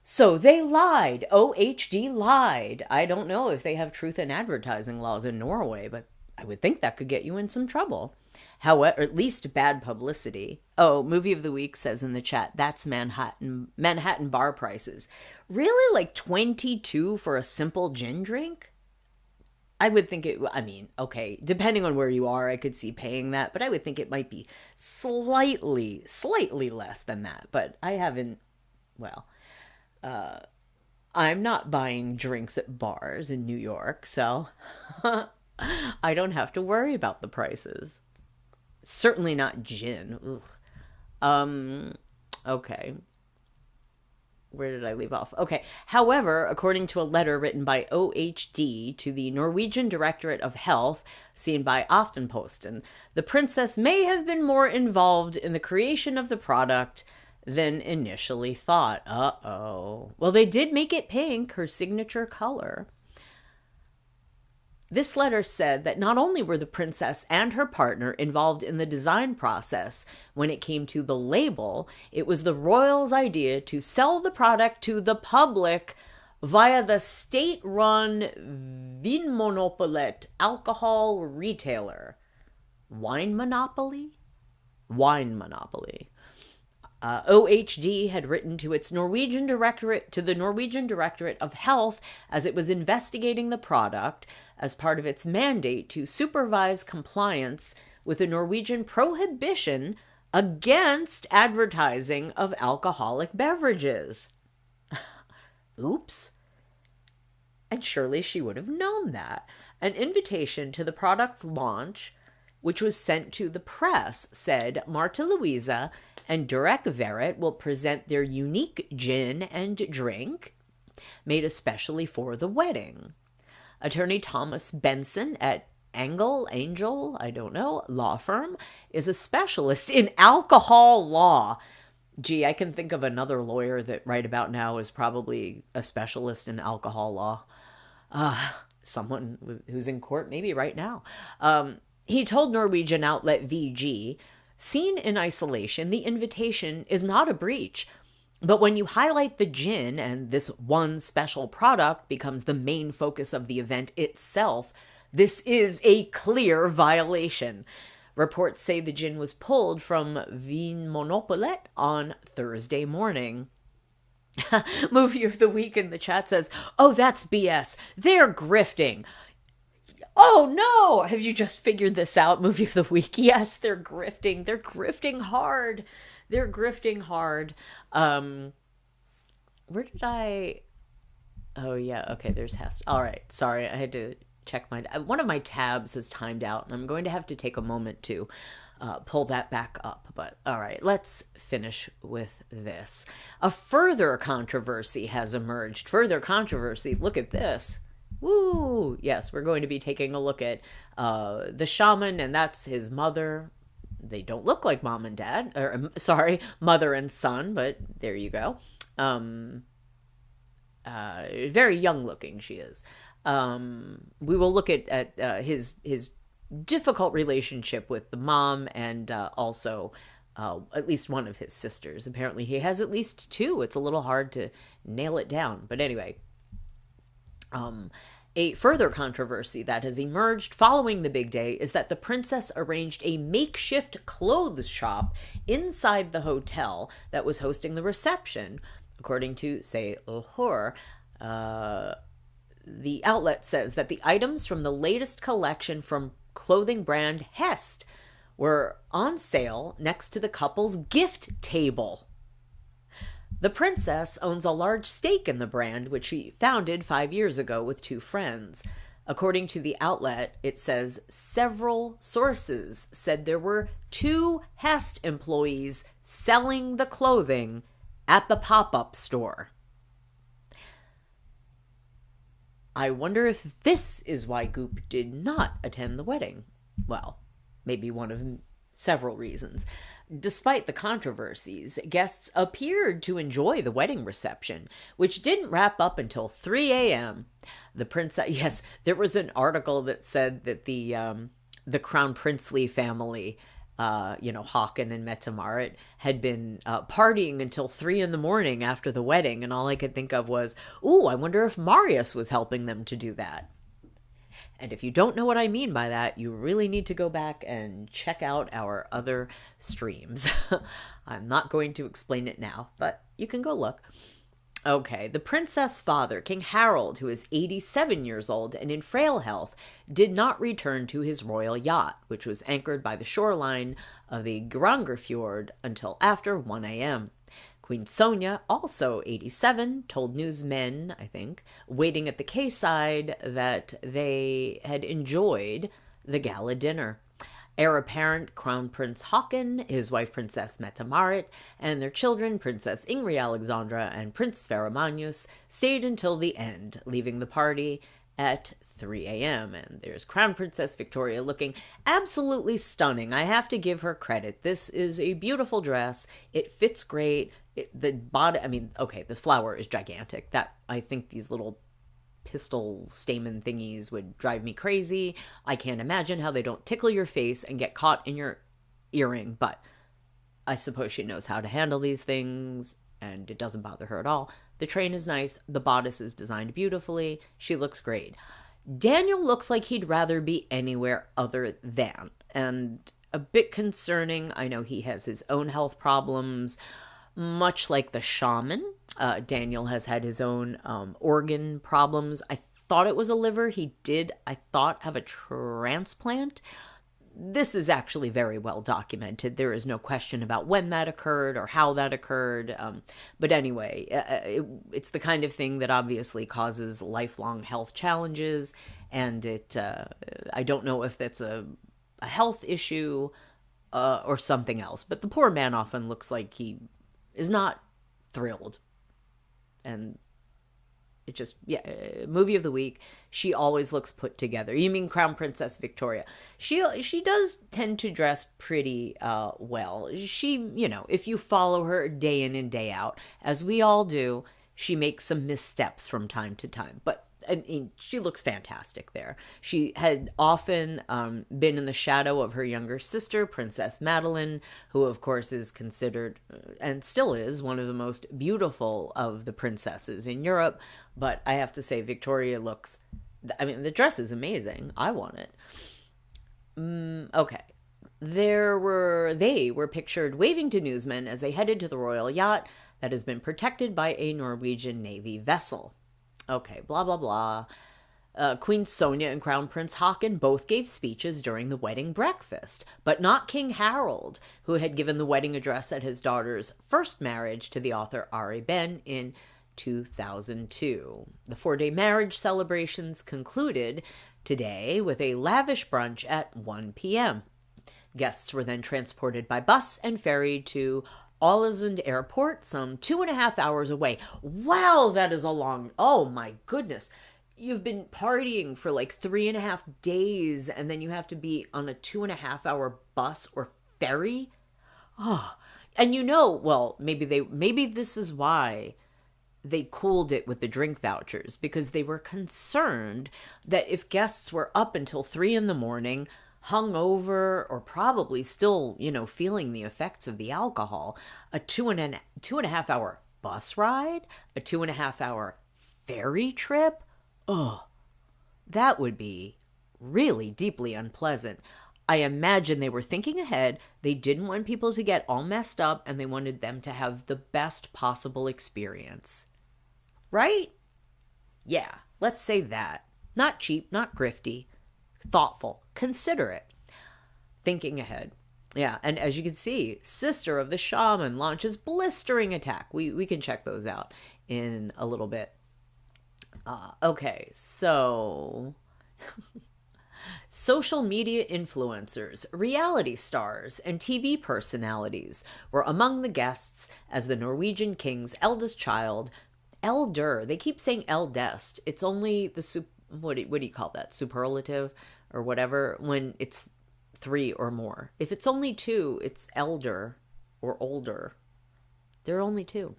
So they lied. OHD lied. I don't know if they have truth in advertising laws in Norway, but I would think that could get you in some trouble. However, at least bad publicity. Oh, Movie of the Week says in the chat, that's Manhattan bar prices. Really? Like 22 for a simple gin drink? I would think okay, depending on where you are, I could see paying that, but I would think it might be slightly less than that. But I haven't, I'm not buying drinks at bars in New York, so I don't have to worry about the prices. Certainly not gin. Okay. Where did I leave off? Okay. However, according to a letter written by OHD to the Norwegian Directorate of Health, seen by Aftenposten, the princess may have been more involved in the creation of the product than initially thought. Uh-oh. Well, they did make it pink, her signature color. This letter said that not only were the princess and her partner involved in the design process when it came to the label, it was the royals' idea to sell the product to the public via the state-run Vinmonopolet alcohol retailer. Wine monopoly? Wine monopoly. OHD had written to its Norwegian Directorate, to the Norwegian Directorate of Health as it was investigating the product as part of its mandate to supervise compliance with the Norwegian prohibition against advertising of alcoholic beverages. Oops. And surely she would have known that. An invitation to the product's launch, which was sent to the press, said Louise and Durek Verrett will present their unique gin and drink made especially for the wedding. Attorney Thomas Benson at Angel, I don't know, law firm, is a specialist in alcohol law. Gee, I can think of another lawyer that right about now is probably a specialist in alcohol law. Someone who's in court maybe right now. He told Norwegian outlet VG, seen in isolation, the invitation is not a breach. But when you highlight the gin and this one special product becomes the main focus of the event itself, this is a clear violation. Reports say the gin was pulled from Vinmonopolet on Thursday morning. Movie of the week in the chat says, "Oh, that's BS. They're grifting." Oh no! Have you just figured this out? Movie of the week. Yes, they're grifting. They're grifting hard. They're grifting hard. Where did I... Oh yeah, okay, there's Hest. All right, sorry, I had to check one of my tabs is timed out, and I'm going to have to take a moment to pull that back up. But all right, let's finish with this. A further controversy has emerged. Further controversy, look at this. Woo! Yes, we're going to be taking a look at the shaman, and that's his mother. They don't look like mom and dad, or sorry, mother and son, but there you go. Very young looking she is. We will look at his difficult relationship with the mom and also at least one of his sisters. Apparently he has at least two. It's a little hard to nail it down. But anyway, a further controversy that has emerged following the big day is that the princess arranged a makeshift clothes shop inside the hotel that was hosting the reception. According to, say, Lahore, the outlet says that the items from the latest collection from clothing brand Hest were on sale next to the couple's gift table. The princess owns a large stake in the brand, which she founded 5 years ago with two friends. According to the outlet, it says several sources said there were 2 Hest employees selling the clothing at the pop-up store. I wonder if this is why Goop did not attend the wedding. Well, maybe one of several reasons. Despite the controversies, guests appeared to enjoy the wedding reception, which didn't wrap up until 3 a.m. The princess, yes, there was an article that said that the Crown Princely family, Håkon and Mette-Marit, had been partying until 3 a.m. after the wedding, and all I could think of was, ooh, I wonder if Marius was helping them to do that. And if you don't know what I mean by that, you really need to go back and check out our other streams. I'm not going to explain it now, but you can go look. Okay, the princess' father, King Harold, who is 87 years old and in frail health, did not return to his royal yacht, which was anchored by the shoreline of the Geirangerfjord until after 1 a.m. Queen Sonja, also 87, told newsmen, I think, waiting at the quayside that they had enjoyed the gala dinner. Heir apparent Crown Prince Haakon, his wife Princess Mette-Marit, and their children Princess Ingrid Alexandra and Prince Sverre Magnus stayed until the end, leaving the party at 3 a.m. And there's Crown Princess Victoria looking absolutely stunning. I have to give her credit. This is a beautiful dress. It fits great. The body, I mean, okay, the flower is gigantic. That, I think these little pistol stamen thingies would drive me crazy. I can't imagine how they don't tickle your face and get caught in your earring, but I suppose she knows how to handle these things, and it doesn't bother her at all. The train is nice. The bodice is designed beautifully. She looks great. Daniel looks like he'd rather be anywhere other than, and a bit concerning. I know he has his own health problems, much like the shaman. Daniel has had his own organ problems. I thought it was a liver. He did, I thought, have a transplant. This is actually very well documented. There is no question about when that occurred or how that occurred. But anyway, it's the kind of thing that obviously causes lifelong health challenges. And I don't know if that's a health issue or something else. But the poor man often looks like he is not thrilled. And it just, movie of the week. She always looks put together. You mean Crown Princess Victoria? She does tend to dress pretty well. She, if you follow her day in and day out, as we all do, she makes some missteps from time to time. But I mean, she looks fantastic there. She had often been in the shadow of her younger sister, Princess Madeline, who, of course, is considered, and still is, one of the most beautiful of the princesses in Europe. But I have to say, Victoria looks, I mean, the dress is amazing. I want it. Okay. They were pictured waving to newsmen as they headed to the royal yacht that has been protected by a Norwegian Navy vessel. Okay, blah, blah, blah. Queen Sonja and Crown Prince Haakon both gave speeches during the wedding breakfast, but not King Harold, who had given the wedding address at his daughter's first marriage to the author Ari Behn in 2002. The 4-day marriage celebrations concluded today with a lavish brunch at 1 p.m. Guests were then transported by bus and ferried to Ålesund Airport, some 2.5 hours away. Wow, that is a long, oh my goodness. You've been partying for like 3.5 days, and then you have to be on a 2.5 hour bus or ferry? Oh, and well, maybe this is why they cooled it with the drink vouchers, because they were concerned that if guests were up until 3 a.m, hungover, or probably still, feeling the effects of the alcohol, a 2.5 hour bus ride, a 2.5 hour ferry trip, that would be really deeply unpleasant. I imagine they were thinking ahead. They didn't want people to get all messed up, and they wanted them to have the best possible experience. Right? Yeah, let's say that. Not cheap, not grifty. Thoughtful, considerate, thinking ahead. Yeah, and as you can see, Sister of the Shaman launches Blistering Attack. We can check those out in a little bit. Okay, so social media influencers, reality stars, and TV personalities were among the guests as the Norwegian king's eldest child, elder. They keep saying eldest. It's only the what do you call that? Superlative or whatever, when it's 3 or more. If it's only 2, it's elder or older. There are only 2.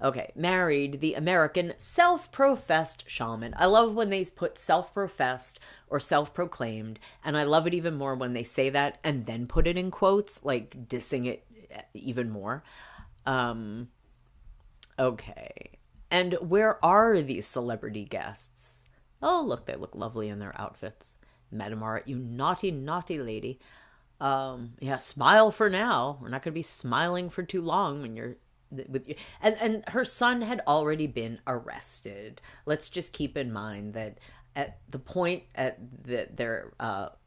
Okay, married the American self-professed shaman. I love when they put self-professed or self-proclaimed, and I love it even more when they say that and then put it in quotes, like dissing it even more. Okay, and where are these celebrity guests? Oh, look, they look lovely in their outfits. Mette-Marit, you naughty, naughty lady. Yeah, smile for now. We're not going to be smiling for too long when you're with you. And her son had already been arrested. Let's just keep in mind that at the point that they're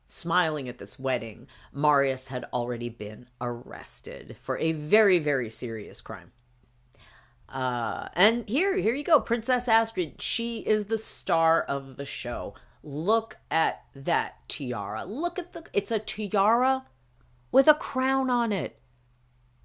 smiling at this wedding, Marius had already been arrested for a very, very serious crime. And here you go. Princess Astrid. She is the star of the show. Look at that tiara. It's a tiara with a crown on it.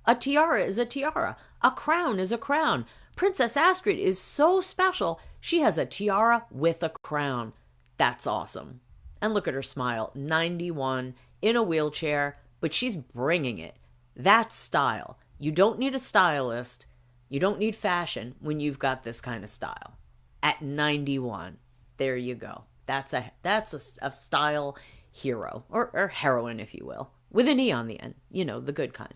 A tiara is a tiara. A crown is a crown. Princess Astrid is so special. She has a tiara with a crown. That's awesome. And look at her smile. 91, in a wheelchair, but she's bringing it. That's style. You don't need a stylist. You don't need fashion when you've got this kind of style. At 91, there you go. That's a style hero, or heroine, if you will, with an E on the end, the good kind.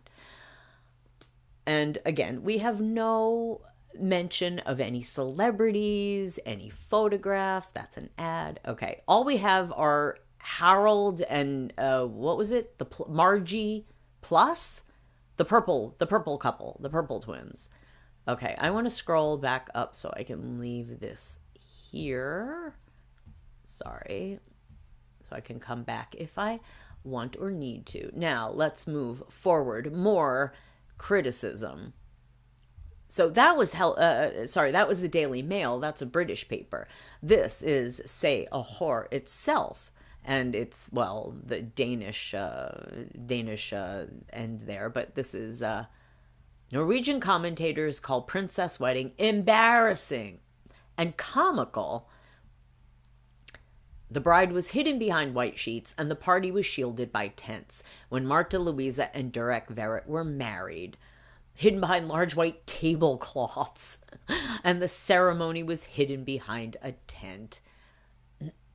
And again, we have no mention of any celebrities, any photographs. That's an ad. Okay, all we have are Harold and what was it? Margie plus the purple couple, the purple twins. Okay, I want to scroll back up so I can leave this here. Sorry. So I can come back if I want or need to. Now, let's move forward. More criticism. So that was that was the Daily Mail. That's a British paper. This is C'est a Whore itself. And it's, well, the Danish end there. But this is... Norwegian commentators call Princess Wedding embarrassing and comical. The bride was hidden behind white sheets and the party was shielded by tents when Martha, Louise, and Durek Verrett were married, hidden behind large white tablecloths, and the ceremony was hidden behind a tent.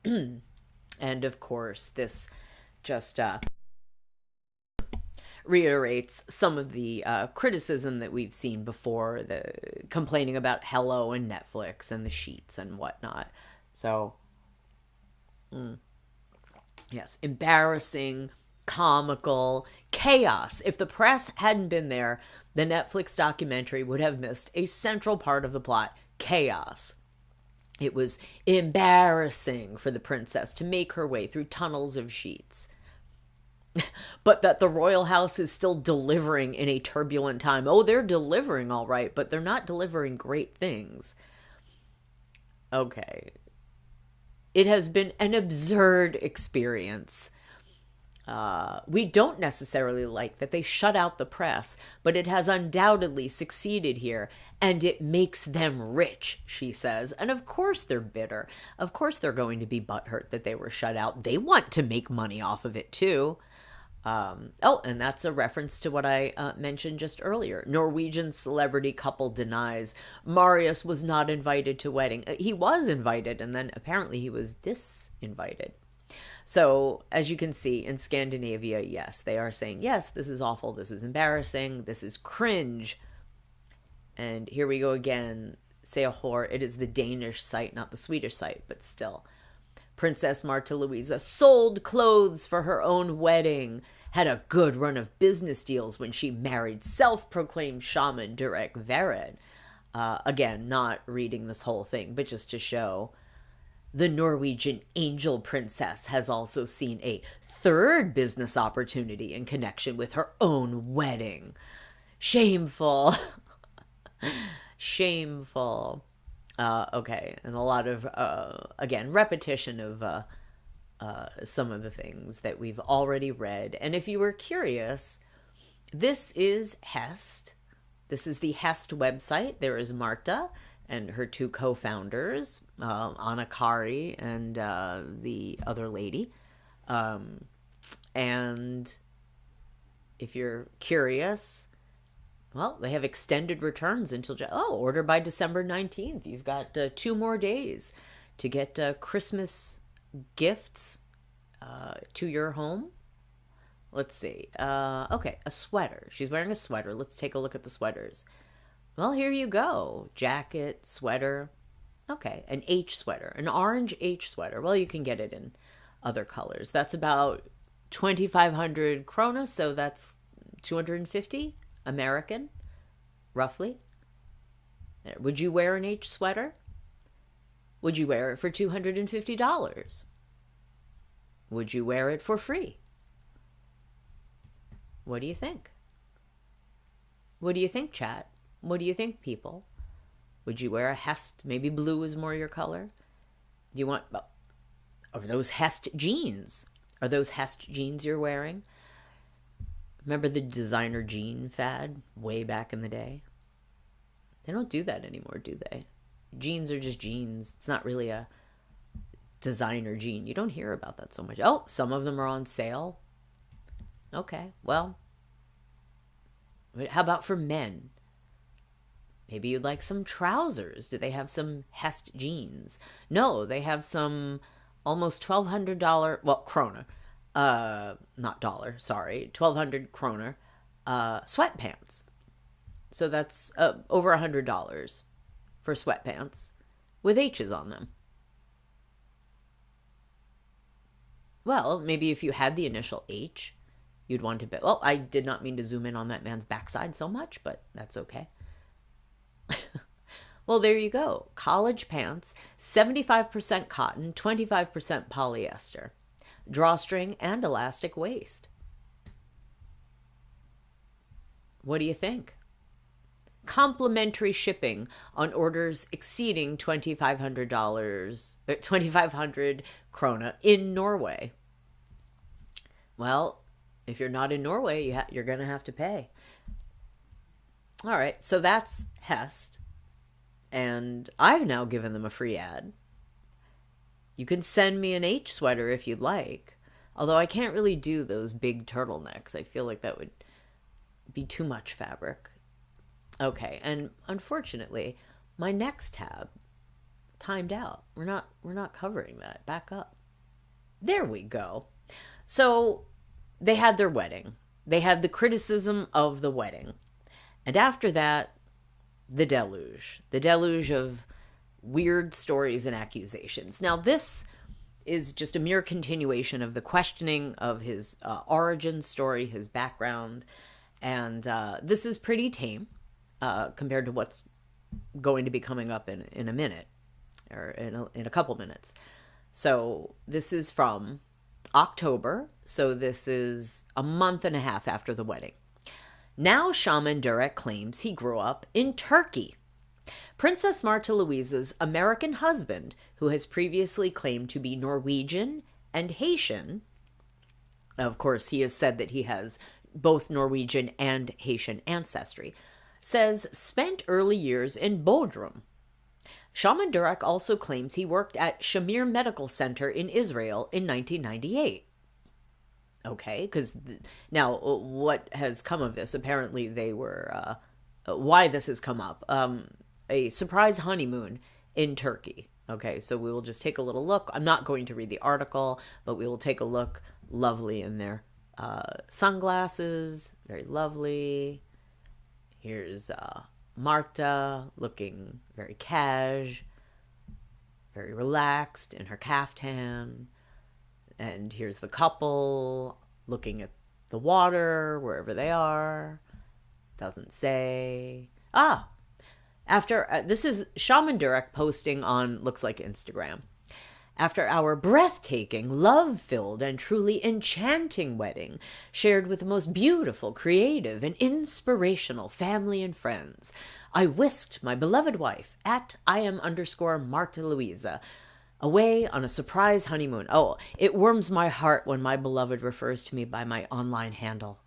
And of course, this just... reiterates some of the criticism that we've seen before, the complaining about Hello and Netflix and the sheets and whatnot. So, yes, embarrassing, comical, chaos. If the press hadn't been there, the Netflix documentary would have missed a central part of the plot, chaos. It was embarrassing for the princess to make her way through tunnels of sheets. But that the royal house is still delivering in a turbulent time. Oh, they're delivering all right, but they're not delivering great things. Okay. It has been an absurd experience. We don't necessarily like that they shut out the press, but it has undoubtedly succeeded here, and it makes them rich, she says. And of course they're bitter. Of course they're going to be butthurt that they were shut out. They want to make money off of it too. And that's a reference to what I mentioned just earlier. Norwegian celebrity couple denies Marius was not invited to wedding. He was invited, and then apparently he was disinvited. So, as you can see, in Scandinavia, yes, they are saying, yes, this is awful, this is embarrassing, this is cringe. And here we go again. C'est a Whore. It is the Danish site, not the Swedish site, but still. Princess Martha Louisa sold clothes for her own wedding, had a good run of business deals when she married self-proclaimed Shaman Durek Verrett. Again, not reading this whole thing, but just to show the Norwegian angel princess has also seen a third business opportunity in connection with her own wedding. Shameful. Shameful. Okay, and a lot of, again, repetition of some of the things that we've already read. And if you were curious, this is Hest. This is the Hest website. There is Marta and her two co-founders, Anna Kari and the other lady. And if you're curious... Well, they have extended returns until... order by December 19th. You've got 2 more days to get Christmas gifts to your home. Let's see. Okay, a sweater. She's wearing a sweater. Let's take a look at the sweaters. Well, here you go. Jacket, sweater. Okay, an H sweater. An orange H sweater. Well, you can get it in other colors. That's about 2,500 krona, so that's 250 American, roughly. Would you wear an H sweater? Would you wear it for $250? Would you wear it for free? What do you think? What do you think, chat? What do you think, people? Would you wear a Hest? Maybe blue is more your color. Do you want, are those Hest jeans? Are those Hest jeans you're wearing? Remember the designer jean fad way back in the day? They don't do that anymore, do they? Jeans are just jeans. It's not really a designer jean. You don't hear about that so much. Oh, some of them are on sale. Okay, well, how about for men? Maybe you'd like some trousers. Do they have some Hest jeans? No, they have some almost $1,200, well, kroner. Not dollar, sorry. 1,200 kroner sweatpants. So that's over $100 for sweatpants with H's on them. Well, maybe if you had the initial H, you'd want to be, well, I did not mean to zoom in on that man's backside so much, but that's okay. Well, there you go. College pants, 75% cotton, 25% polyester, drawstring and elastic waist. What do you think? Complimentary shipping on orders exceeding $2,500 krona in Norway. Well, if you're not in Norway, you're going to have to pay. All right, so that's Hest. And I've now given them a free ad. You can send me an H sweater if you'd like. Although I can't really do those big turtlenecks. I feel like that would be too much fabric. Okay, and unfortunately, my next tab timed out. We're not covering that. Back up. There we go. So they had their wedding. They had the criticism of the wedding. And after that, the deluge of weird stories and accusations. Now, this is just a mere continuation of the questioning of his origin story, his background. And this is pretty tame compared to what's going to be coming up in a minute, or in a couple minutes. So this is from October. So this is a month and a half after the wedding. Now Shaman Durek claims he grew up in Turkey. Princess Martha Louise's American husband, who has previously claimed to be Norwegian and Haitian, of course he has said that he has both Norwegian and Haitian ancestry, says spent early years in Bodrum. Shaman Durek also claims he worked at Shamir Medical Center in Israel in 1998. Okay, because now what has come of this? Apparently they were, why this has come up, a surprise honeymoon in Turkey. Okay, so we will just take a little look. I'm not going to read the article, but we will take a look. Lovely in their sunglasses, very lovely. Here's Marta looking very cash, very relaxed in her caftan. And here's the couple looking at the water, wherever they are. Doesn't say. After, this is Shaman Durek posting on, looks like Instagram. After our breathtaking, love-filled, and truly enchanting wedding, shared with the most beautiful, creative, and inspirational family and friends, I whisked my beloved wife at @IM_Marta Louisa away on a surprise honeymoon. Oh, it warms my heart when my beloved refers to me by my online handle.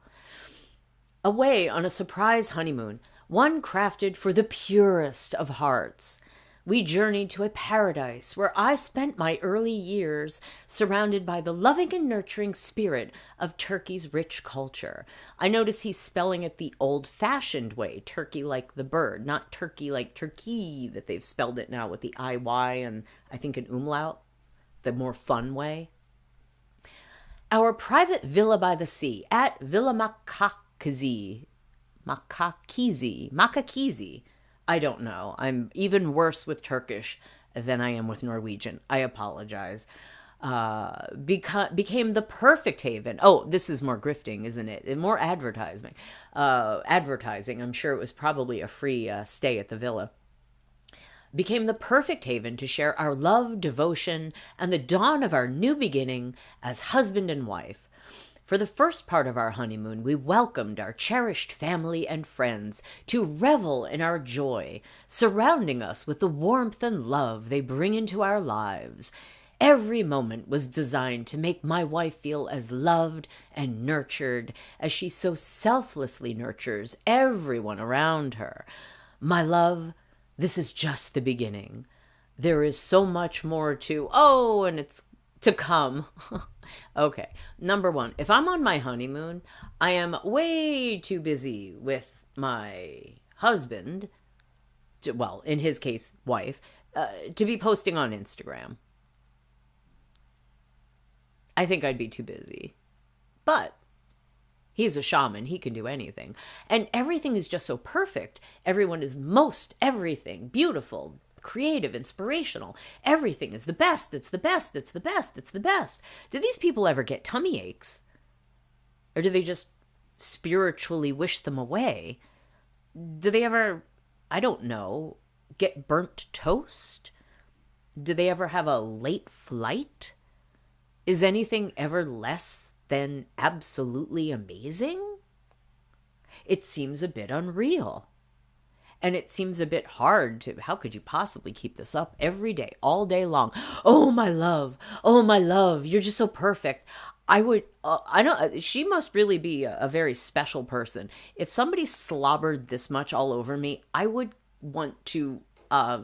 Away on a surprise honeymoon, one crafted for the purest of hearts. We journeyed to a paradise where I spent my early years surrounded by the loving and nurturing spirit of Turkey's rich culture. I notice he's spelling it the old-fashioned way, Turkey like the bird, not Turkey like Turkey that they've spelled it now with the IY and I think an umlaut, the more fun way. Our private villa by the sea at Villa Makakizi. I don't know. I'm even worse with Turkish than I am with Norwegian. I apologize. Became the perfect haven. Oh, this is more grifting, isn't it? More advertising. I'm sure it was probably a free stay at the villa. Became the perfect haven to share our love, devotion, and the dawn of our new beginning as husband and wife. For the first part of our honeymoon, we welcomed our cherished family and friends to revel in our joy, surrounding us with the warmth and love they bring into our lives. Every moment was designed to make my wife feel as loved and nurtured as she so selflessly nurtures everyone around her. My love, this is just the beginning. There is so much more and it's to come. Okay, number one, if I'm on my honeymoon, I am way too busy with my husband, in his case, wife, to be posting on Instagram. I think I'd be too busy. But he's a shaman. He can do anything. And everything is just so perfect. Everyone is everything, beautiful, creative, inspirational. Everything is the best. It's the best. It's the best. It's the best. Do these people ever get tummy aches? Or do they just spiritually wish them away? Do they ever, I don't know, get burnt toast? Do they ever have a late flight? Is anything ever less than absolutely amazing? It seems a bit unreal. And it seems a bit hard how could you possibly keep this up every day, all day long? Oh, my love, you're just so perfect. She must really be a very special person. If somebody slobbered this much all over me, I would want to, I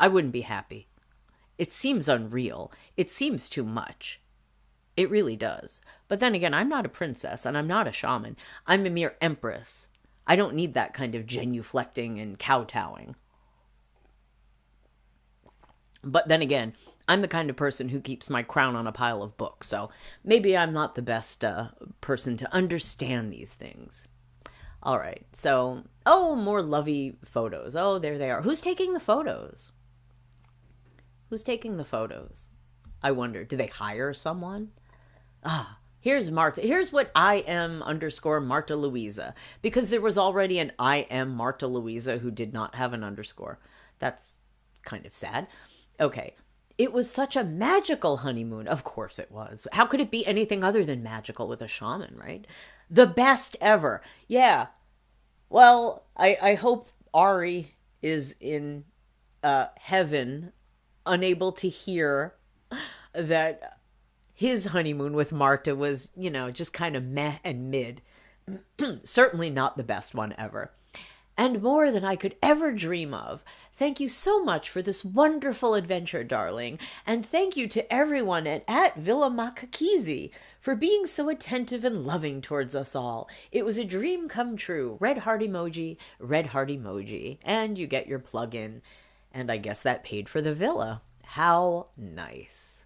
wouldn't be happy. It seems unreal. It seems too much. It really does. But then again, I'm not a princess and I'm not a shaman. I'm a mere empress. I don't need that kind of genuflecting and kowtowing. But then again, I'm the kind of person who keeps my crown on a pile of books, so maybe I'm not the best person to understand these things. All right, so, more lovey photos. Oh, there they are. Who's taking the photos? Who's taking the photos? I wonder, do they hire someone? Here's Marta. Here's what I am _ Marta Louisa, because there was already an I am Marta Louisa who did not have an underscore. That's kind of sad. Okay. It was such a magical honeymoon. Of course it was. How could it be anything other than magical with a shaman, right? The best ever. Yeah. Well, I hope Ari is in heaven, unable to hear that his honeymoon with Marta was, just kind of meh and mid. Certainly not the best one ever. And more than I could ever dream of. Thank you so much for this wonderful adventure, darling. And thank you to everyone at Villa Makakizi for being so attentive and loving towards us all. It was a dream come true. Red heart emoji, red heart emoji. And you get your plug-in. And I guess that paid for the villa. How nice.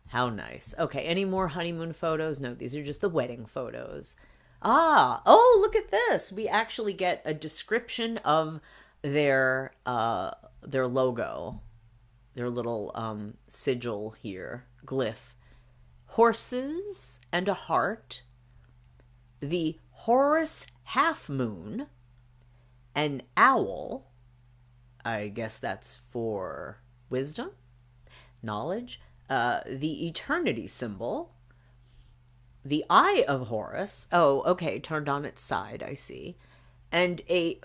How nice. Okay, any more honeymoon photos? No, these are just the wedding photos. Look at this. We actually get a description of their logo, their little sigil here, glyph. Horses and a heart, the Horus half moon, an owl. I guess that's for wisdom, knowledge. The eternity symbol, the eye of Horus. Oh, okay, turned on its side, I see. And a,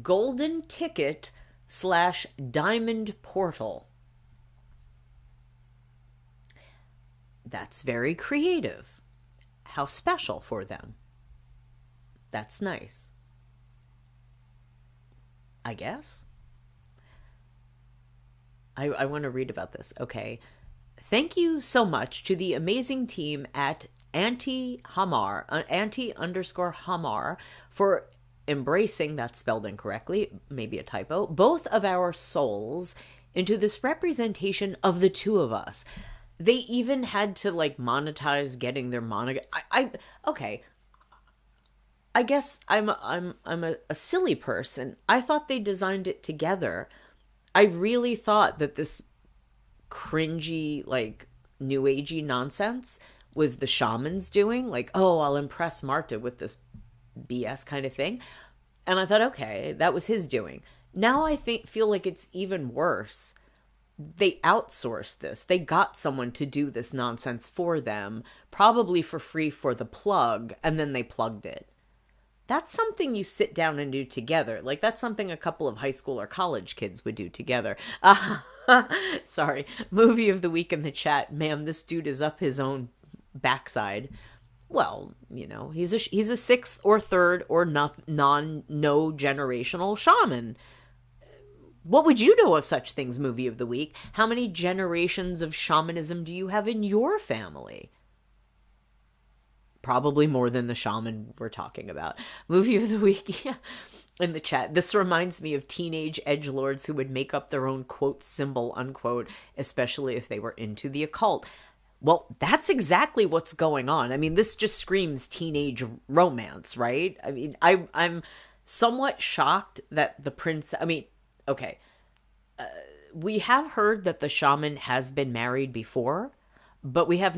golden ticket / diamond portal. That's very creative. How special for them. That's nice. I guess. I want to read about this. Okay. Thank you so much to the amazing team at anti_Hamar for embracing, that's spelled incorrectly, maybe a typo, both of our souls into this representation of the two of us. They even had to monetize getting their monogram. Okay. I guess I'm a silly person. I thought they designed it together. I really thought that this cringy, new agey nonsense was the shamans doing. I'll impress Marta with this BS kind of thing. And I thought, okay, that was his doing. Now I feel like it's even worse they outsourced this. They got someone to do this nonsense for them, probably for free for the plug, and then they plugged it. That's something you sit down and do together. Like, that's something a couple of high school or college kids would do together. Sorry. Movie of the week in the chat. Man, this dude is up his own backside. Well, you know, he's a sixth or third or no generational shaman. What would you know of such things, movie of the week? How many generations of shamanism do you have in your family? Probably more than the shaman we're talking about. Movie of the week, yeah, in the chat. This reminds me of teenage edgelords who would make up their own quote symbol, unquote, especially if they were into the occult. Well, that's exactly what's going on. I mean, this just screams teenage romance, right? I mean, I'm somewhat shocked that the prince, I mean, okay, we have heard that the shaman has been married before, but we have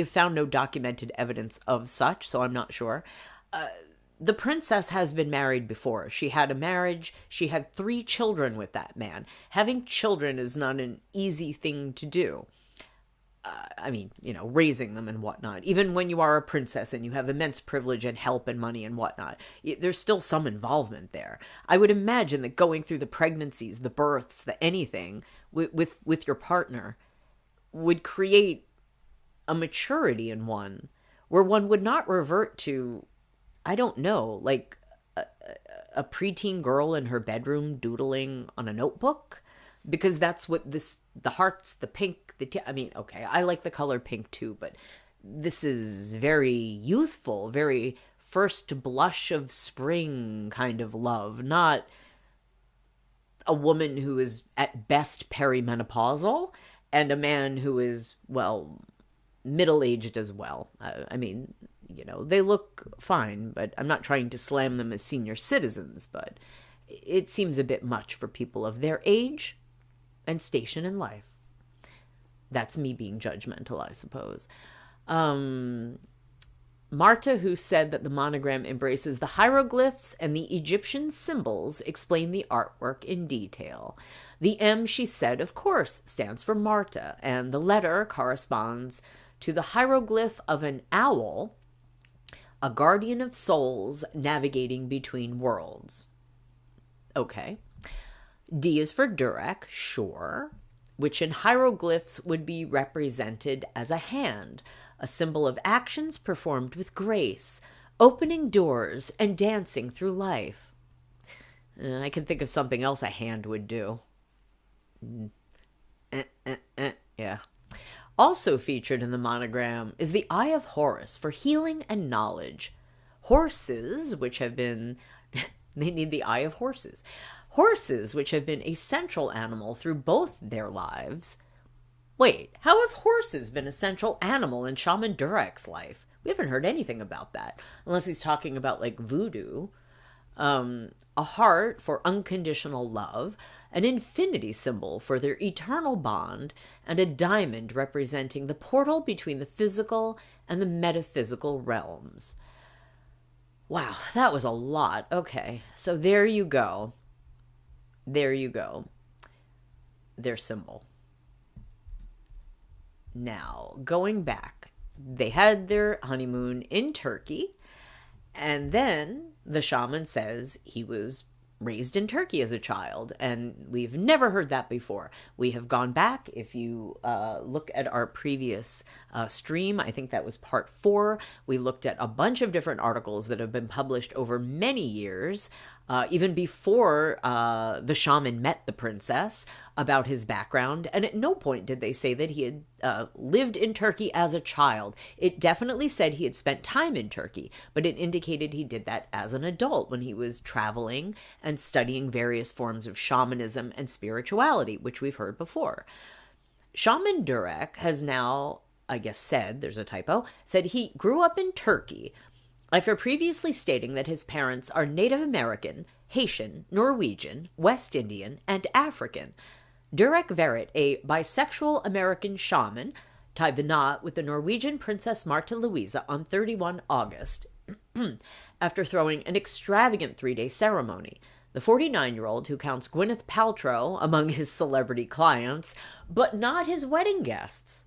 found no documented evidence of such, so I'm not sure. The princess has been married before. She had a marriage. She had 3 children with that man. Having children is not an easy thing to do. I mean, you know, raising them and whatnot. Even when you are a princess and you have immense privilege and help and money and whatnot, there's still some involvement there. I would imagine that going through the pregnancies, the births, the anything with your partner would create a maturity in one where one would not revert to, I don't know, like a preteen girl in her bedroom doodling on a notebook, because that's what the hearts, the pink, I mean, okay, I like the color pink too, but this is very youthful, very first blush of spring kind of love, not a woman who is at best perimenopausal and a man who is, well, middle-aged as well. I mean, you know, they look fine, but I'm not trying to slam them as senior citizens, but it seems a bit much for people of their age and station in life. That's me being judgmental, I suppose. Marta, who said that the monogram embraces the hieroglyphs and the Egyptian symbols, explained the artwork in detail. The M, she said, of course, stands for Marta, and the letter corresponds to the hieroglyph of an owl, a guardian of souls navigating between worlds. Okay. D is for Durek, sure, which in hieroglyphs would be represented as a hand, a symbol of actions performed with grace, opening doors and dancing through life. I can think of something else a hand would do. Yeah. Also featured in the monogram is the Eye of Horus for healing and knowledge. Horses, which have been... they need the Eye of Horses. Horses, which have been a central animal through both their lives. Wait, how have horses been a central animal in Shaman Durek's life? We haven't heard anything about that, unless he's talking about, like, voodoo. A heart for unconditional love, an infinity symbol for their eternal bond, and a diamond representing the portal between the physical and the metaphysical realms. Wow, that was a lot. Okay, so there you go. There you go. Their symbol. Now, going back, they had their honeymoon in Turkey, and then the shaman says he was raised in Turkey as a child, and we've never heard that before. We have gone back. If you look at our previous stream, I think that was part 4, we looked at a bunch of different articles that have been published over many years, even before the shaman met the princess, about his background, and at no point did they say that he had lived in Turkey as a child. It definitely said he had spent time in Turkey, but it indicated he did that as an adult when he was traveling and studying various forms of shamanism and spirituality, which we've heard before. Shaman Durek has now, I guess said, there's a typo, said he grew up in Turkey after previously stating that his parents are Native American, Haitian, Norwegian, West Indian, and African. Durek Verrett, a bisexual American shaman, tied the knot with the Norwegian Princess Marte Louise on 31 August after throwing an extravagant 3-day ceremony. the 49-year-old who counts Gwyneth Paltrow among his celebrity clients, but not his wedding guests,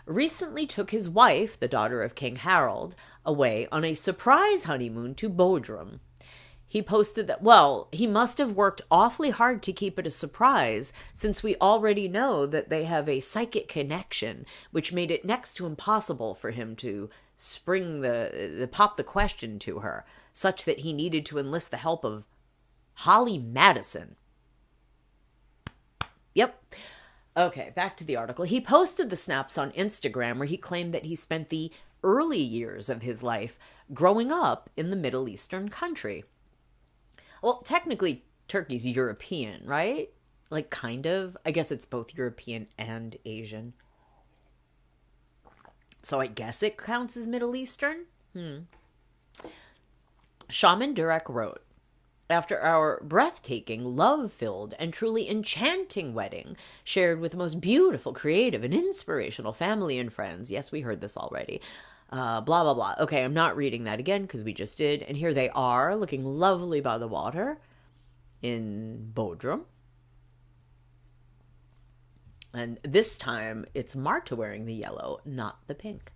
recently took his wife, the daughter of King Harold, away on a surprise honeymoon to Bodrum. He posted that, well, he must have worked awfully hard to keep it a surprise, since we already know that they have a psychic connection, which made it next to impossible for him to pop the question to her, such that he needed to enlist the help of Holly Madison. Yep. Okay, back to the article. He posted the snaps on Instagram where he claimed that he spent the early years of his life growing up in the Middle Eastern country. Well, technically, Turkey's European, right? Like, kind of. I guess it's both European and Asian. So I guess it counts as Middle Eastern? Shaman Durek wrote, after our breathtaking, love-filled, and truly enchanting wedding, shared with the most beautiful, creative, and inspirational family and friends. Yes, we heard this already. Blah, blah, blah. Okay, I'm not reading that again because we just did. And here they are, looking lovely by the water in Bodrum. And this time, it's Marta wearing the yellow, not the pink.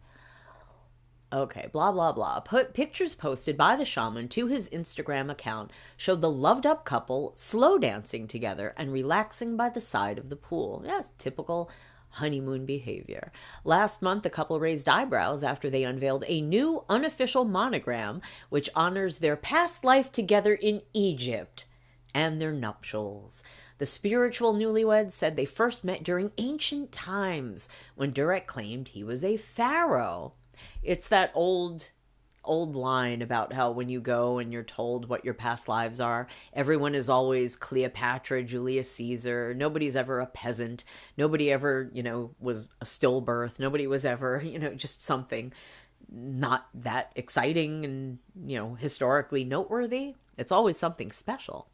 Okay, blah, blah, blah. Pictures posted by the shaman to his Instagram account showed the loved-up couple slow dancing together and relaxing by the side of the pool. Yes, typical honeymoon behavior. Last month, the couple raised eyebrows after they unveiled a new unofficial monogram which honors their past life together in Egypt and their nuptials. The spiritual newlyweds said they first met during ancient times when Durek claimed he was a pharaoh. It's that old line about how when you go and you're told what your past lives are, everyone is always Cleopatra, Julius Caesar. Nobody's ever a peasant. Nobody ever, was a stillbirth. Nobody was ever, just something not that exciting and, historically noteworthy. It's always something special.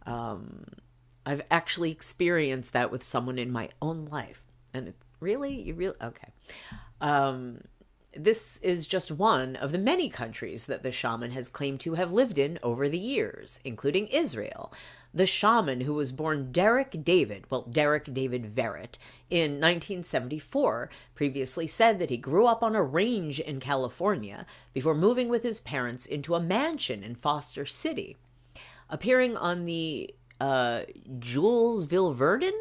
I've actually experienced that with someone in my own life. And it's okay. This is just one of the many countries that the shaman has claimed to have lived in over the years, including Israel. The shaman, who was born Derek David Verrett, in 1974, previously said that he grew up on a range in California before moving with his parents into a mansion in Foster City. Appearing on the Jules Vilverden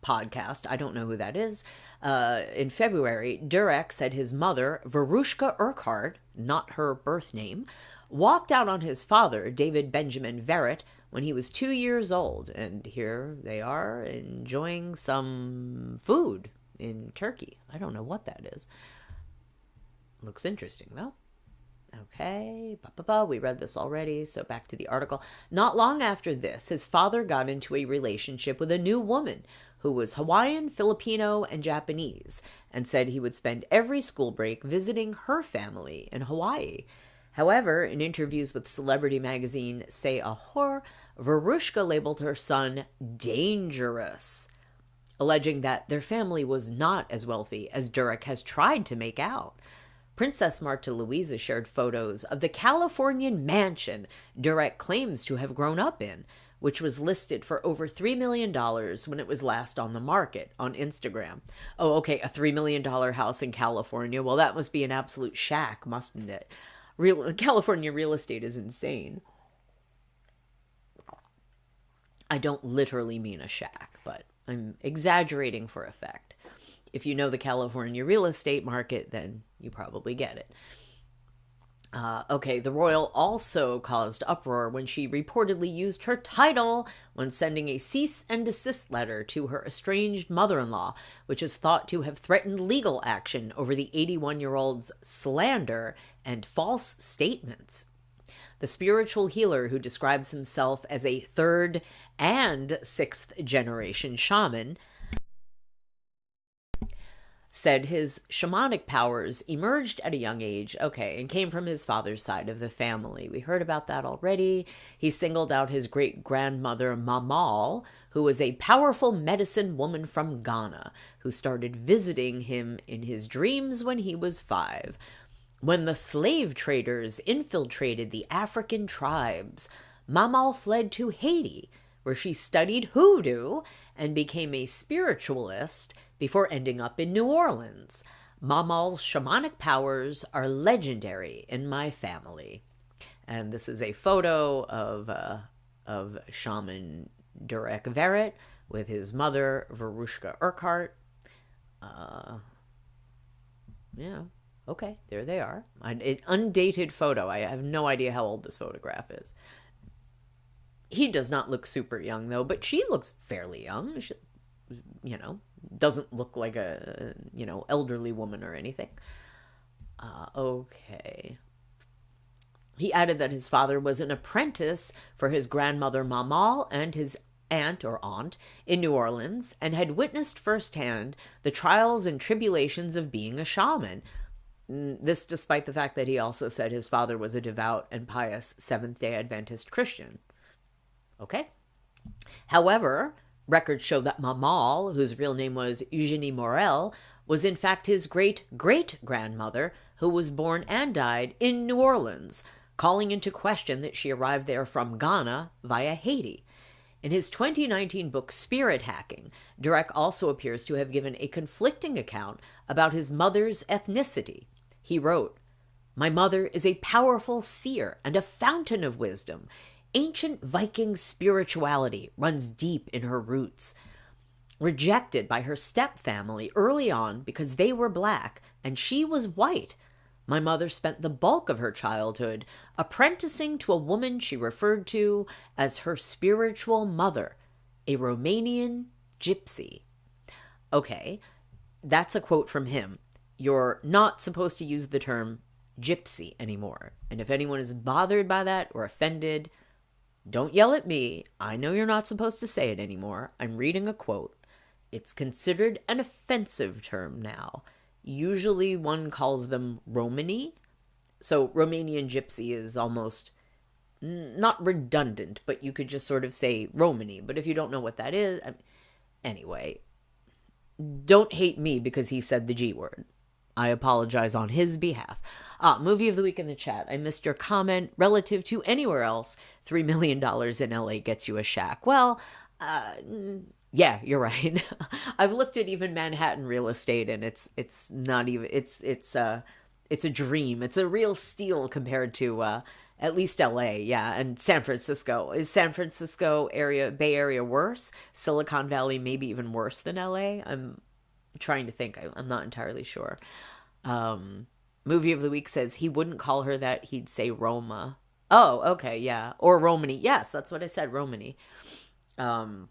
podcast, I don't know who that is, in February, Durek said his mother, Verushka Urquhart, not her birth name, walked out on his father, David Benjamin Verrett, when he was 2 years old. And here they are enjoying some food in Turkey. I don't know what that is. Looks interesting, though. Okay, we read this already, so back to the article. Not long after this, his father got into a relationship with a new woman who was Hawaiian, Filipino, and Japanese, and said he would spend every school break visiting her family in Hawaii. However, in interviews with celebrity magazine Say Ahor, Verushka labeled her son dangerous, alleging that their family was not as wealthy as Durek has tried to make out. Princess Marta Louise shared photos of the Californian mansion Durek claims to have grown up in, which was listed for over $3 million when it was last on the market on Instagram. Oh, okay, a $3 million house in California. Well, that must be an absolute shack, mustn't it? California real estate is insane. I don't literally mean a shack, but I'm exaggerating for effect. If you know the California real estate market, then you probably get it. Okay, the royal also caused uproar when she reportedly used her title when sending a cease and desist letter to her estranged mother-in-law, which is thought to have threatened legal action over the 81-year-old's slander and false statements. The spiritual healer, who describes himself as a third and sixth generation shaman, said his shamanic powers emerged at a young age, and came from his father's side of the family. We heard about that already. He singled out his great-grandmother, Mamal, who was a powerful medicine woman from Ghana, who started visiting him in his dreams when he was 5. When the slave traders infiltrated the African tribes, Mamal fled to Haiti, where she studied hoodoo and became a spiritualist before ending up in New Orleans. Mamal's shamanic powers are legendary in my family. And this is a photo of Shaman Durek Verrett with his mother, Verushka Urquhart. Yeah, okay, there they are. An undated photo. I have no idea how old this photograph is. He does not look super young, though, but she looks fairly young. She, doesn't look like a, elderly woman or anything. Okay. He added that his father was an apprentice for his grandmother Mamal and his aunt in New Orleans, and had witnessed firsthand the trials and tribulations of being a shaman. This despite the fact that he also said his father was a devout and pious Seventh-day Adventist Christian. Okay. However, records show that Mamal, whose real name was Eugenie Morel, was in fact his great-great-grandmother, who was born and died in New Orleans, calling into question that she arrived there from Ghana via Haiti. In his 2019 book Spirit Hacking, Durek also appears to have given a conflicting account about his mother's ethnicity. He wrote, "My mother is a powerful seer and a fountain of wisdom. Ancient Viking spirituality runs deep in her roots. Rejected by her step-family early on because they were black and she was white, my mother spent the bulk of her childhood apprenticing to a woman she referred to as her spiritual mother, a Romanian gypsy." Okay, that's a quote from him. You're not supposed to use the term gypsy anymore. And if anyone is bothered by that or offended, don't yell at me. I know you're not supposed to say it anymore. I'm reading a quote. It's considered an offensive term now. Usually one calls them Romany. So Romanian gypsy is almost not redundant, but you could just sort of say Romany. But if you don't know what that is, anyway, don't hate me because he said the G word. I apologize on his behalf. Movie of the week in the chat. I missed your comment. Relative to anywhere else, $3 million in LA gets you a shack. Well, yeah, you're right. I've looked at even Manhattan real estate, and it's not even it's a dream. It's a real steal compared to at least LA, yeah, and San Francisco. Is San Francisco area, Bay Area worse? Silicon Valley maybe even worse than LA? I'm trying to think. I'm not entirely sure. Movie of the week says he wouldn't call her that. He'd say Roma. Oh, okay, yeah. Or Romany. Yes, that's what I said, Romany. Yeah,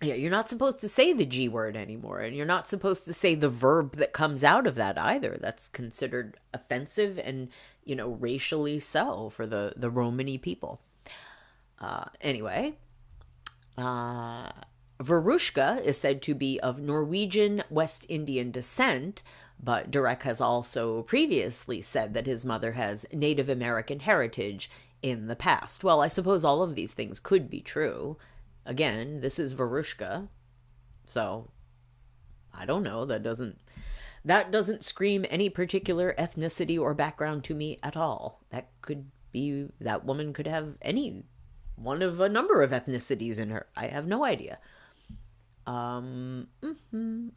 you're not supposed to say the G word anymore, and you're not supposed to say the verb that comes out of that either. That's considered offensive and, racially so for the Romany people. Anyway, Verushka is said to be of Norwegian West Indian descent, but Durek has also previously said that his mother has Native American heritage in the past. Well, I suppose all of these things could be true. Again, this is Verushka, so I don't know. That doesn't scream any particular ethnicity or background to me at all. That woman could have any one of a number of ethnicities in her. I have no idea.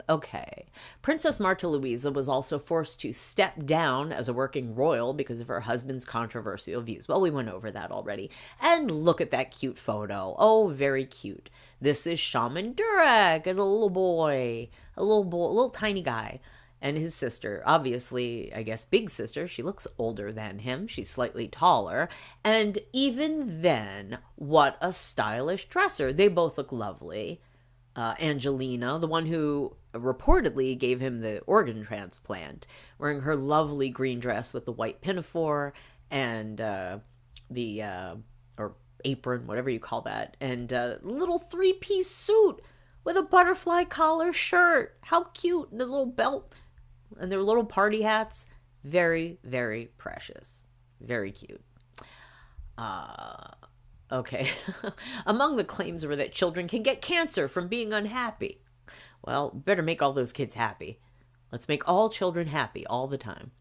Okay. Princess Marta Louisa was also forced to step down as a working royal because of her husband's controversial views. Well, we went over that already. And look at that cute photo. Oh, very cute. This is Shaman Durek as a little boy, a little tiny guy. And his sister, obviously, I guess big sister, she looks older than him. She's slightly taller. And even then, what a stylish dresser. They both look lovely. Angelina, the one who reportedly gave him the organ transplant, wearing her lovely green dress with the white pinafore and or apron, whatever you call that, and little three-piece suit with a butterfly collar shirt. How cute. And his little belt and their little party hats. Very, very precious. Very cute. Okay. Among the claims were that children can get cancer from being unhappy. Well, better make all those kids happy. Let's make all children happy all the time.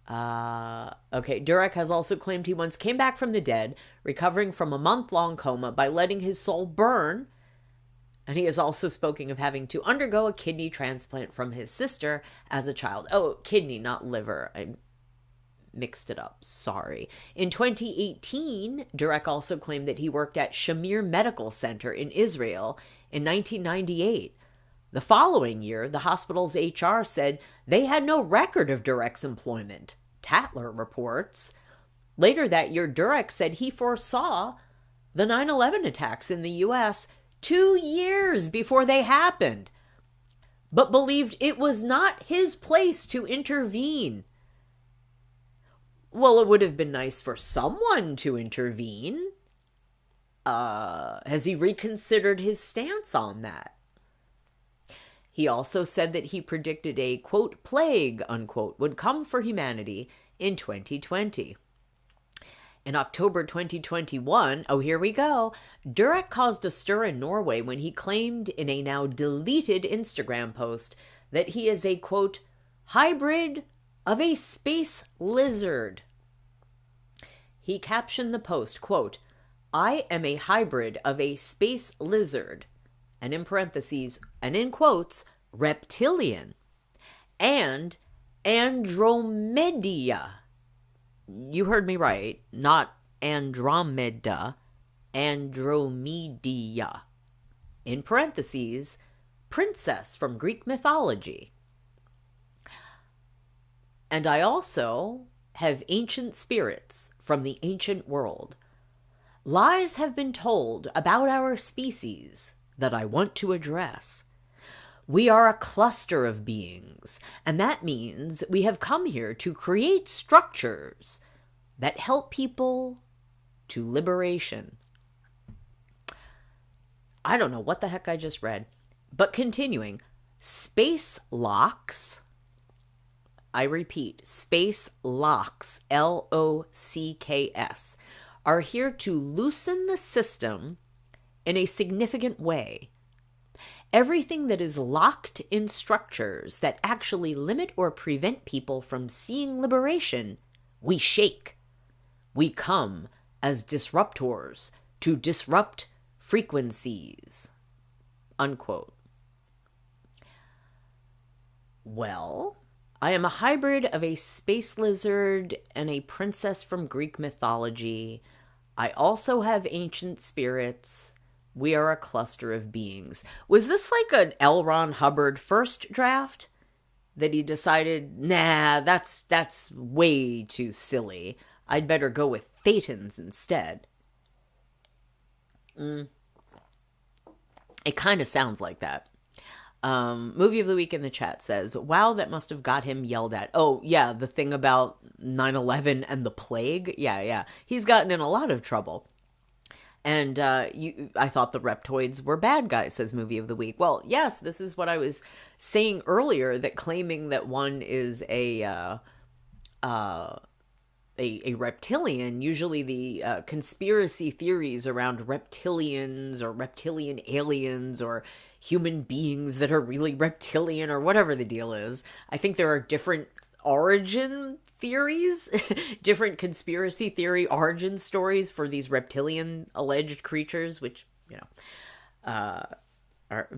Okay, Durek has also claimed he once came back from the dead, recovering from a month-long coma by letting his soul burn. And he has also spoken of having to undergo a kidney transplant from his sister as a child. Oh, kidney, not liver. I mixed it up. Sorry. In 2018, Durek also claimed that he worked at Shamir Medical Center in Israel in 1998. The following year, the hospital's HR said they had no record of Durek's employment. Tatler reports. Later that year, Durek said he foresaw the 9/11 attacks in the U.S. 2 years before they happened, but believed it was not his place to intervene. Well, it would have been nice for someone to intervene. Has he reconsidered his stance on that? He also said that he predicted a, quote, plague, unquote, would come for humanity in 2020. In October 2021, oh, here we go, Durek caused a stir in Norway when he claimed in a now deleted Instagram post that he is a, quote, hybrid of a space lizard. He captioned the post, quote, I am a hybrid of a space lizard, and in parentheses, and in quotes, reptilian, and Andromeda. You heard me right, not Andromeda, Andromeda. In parentheses, princess from Greek mythology. And I also have ancient spirits from the ancient world. Lies have been told about our species that I want to address. We are a cluster of beings, and that means we have come here to create structures that help people to liberation. I don't know what the heck I just read, but continuing, space locks, I repeat, space locks, LOCKS, are here to loosen the system in a significant way. Everything that is locked in structures that actually limit or prevent people from seeing liberation, we shake. We come as disruptors to disrupt frequencies. Unquote. Well, I am a hybrid of a space lizard and a princess from Greek mythology. I also have ancient spirits. We are a cluster of beings. Was this like an L. Ron Hubbard first draft? That he decided, nah, that's way too silly. I'd better go with Thetans instead. It kind of sounds like that. Movie of the Week in the chat says, wow, that must have got him yelled at. Oh, yeah, the thing about 9/11 and the plague. Yeah. He's gotten in a lot of trouble. And I thought the reptoids were bad guys, says Movie of the Week. Well, yes, this is what I was saying earlier, that claiming that one is a reptilian, usually the conspiracy theories around reptilians or reptilian aliens or human beings that are really reptilian or whatever the deal is. I think there are different origin theories, different conspiracy theory origin stories for these reptilian alleged creatures, which, are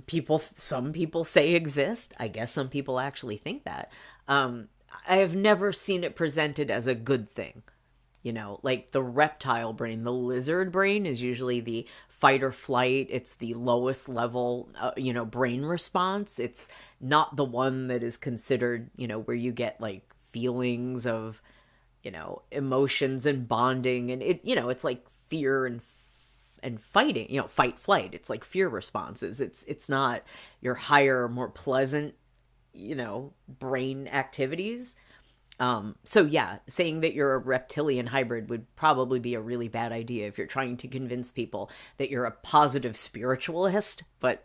people, some people say exist. I guess some people actually think that. I have never seen it presented as a good thing. Like the reptile brain, the lizard brain is usually the fight or flight. It's the lowest level, brain response. It's not the one that is considered, where you get like feelings of, emotions and bonding. And it's like fear and fighting, fight, flight. It's like fear responses. It's not your higher, more pleasant, brain activities. So yeah, saying that you're a reptilian hybrid would probably be a really bad idea if you're trying to convince people that you're a positive spiritualist, but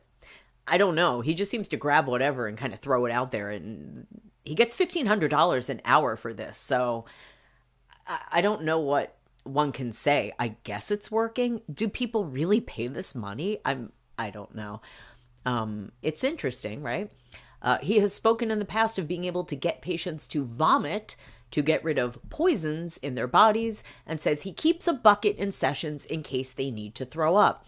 I don't know. He just seems to grab whatever and kind of throw it out there, and he gets $1,500 an hour for this. So I don't know what one can say. I guess it's working. Do people really pay this money? I don't know. It's interesting, right? He has spoken in the past of being able to get patients to vomit to get rid of poisons in their bodies, and says he keeps a bucket in sessions in case they need to throw up.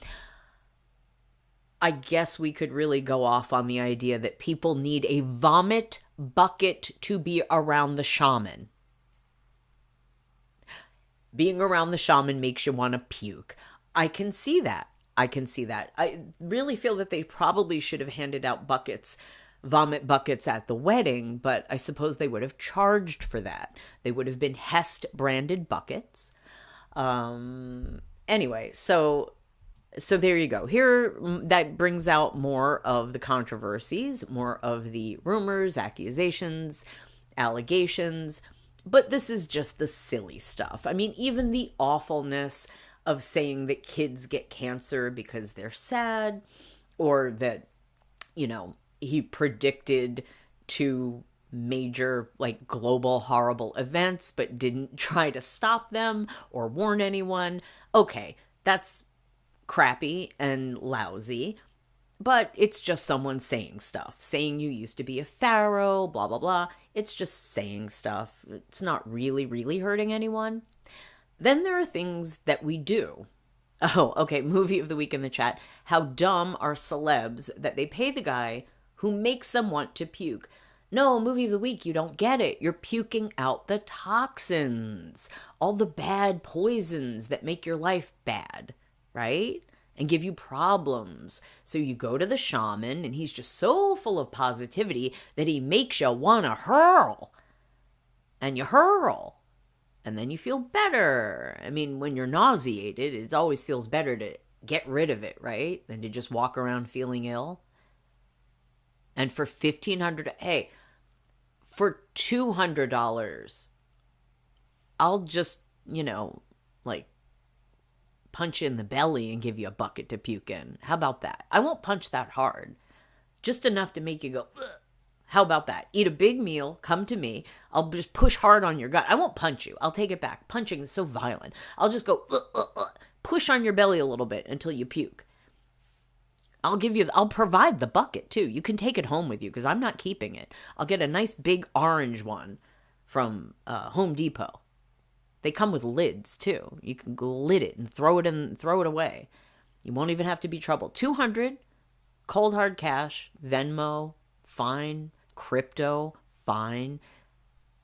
I guess we could really go off on the idea that people need a vomit bucket to be around the shaman. Being around the shaman makes you want to puke. I can see that. I really feel that they probably should have handed out vomit buckets at the wedding, but I suppose they would have charged for that. They would have been Hest branded buckets. Anyway, so there you go. Here, that brings out more of the controversies, more of the rumors, accusations, allegations. But this is just the silly stuff. I mean, even the awfulness of saying that kids get cancer because they're sad, or that, he predicted 2 major, global horrible events, but didn't try to stop them or warn anyone. Okay, that's crappy and lousy, but it's just someone saying stuff, saying you used to be a pharaoh, blah, blah, blah. It's just saying stuff. It's not really, really hurting anyone. Then there are things that we do. Oh, okay, movie of the week in the chat. How dumb are celebs that they pay the guy who makes them want to puke? No, movie of the week, you don't get it. You're puking out the toxins, all the bad poisons that make your life bad, right? And give you problems. So you go to the shaman, and he's just so full of positivity that he makes you want to hurl. And you hurl. And then you feel better. I mean, when you're nauseated, it always feels better to get rid of it, right? Than to just walk around feeling ill. And for $1,500, hey, for $200, I'll just, punch you in the belly and give you a bucket to puke in. How about that? I won't punch that hard. Just enough to make you go, ugh. How about that? Eat a big meal, come to me. I'll just push hard on your gut. I won't punch you. I'll take it back. Punching is so violent. I'll just go, push on your belly a little bit until you puke. I'll provide the bucket too. You can take it home with you because I'm not keeping it. I'll get a nice big orange one from Home Depot. They come with lids too. You can lid it and throw it away. You won't even have to be troubled. $200, cold hard cash, Venmo, fine. Crypto, fine.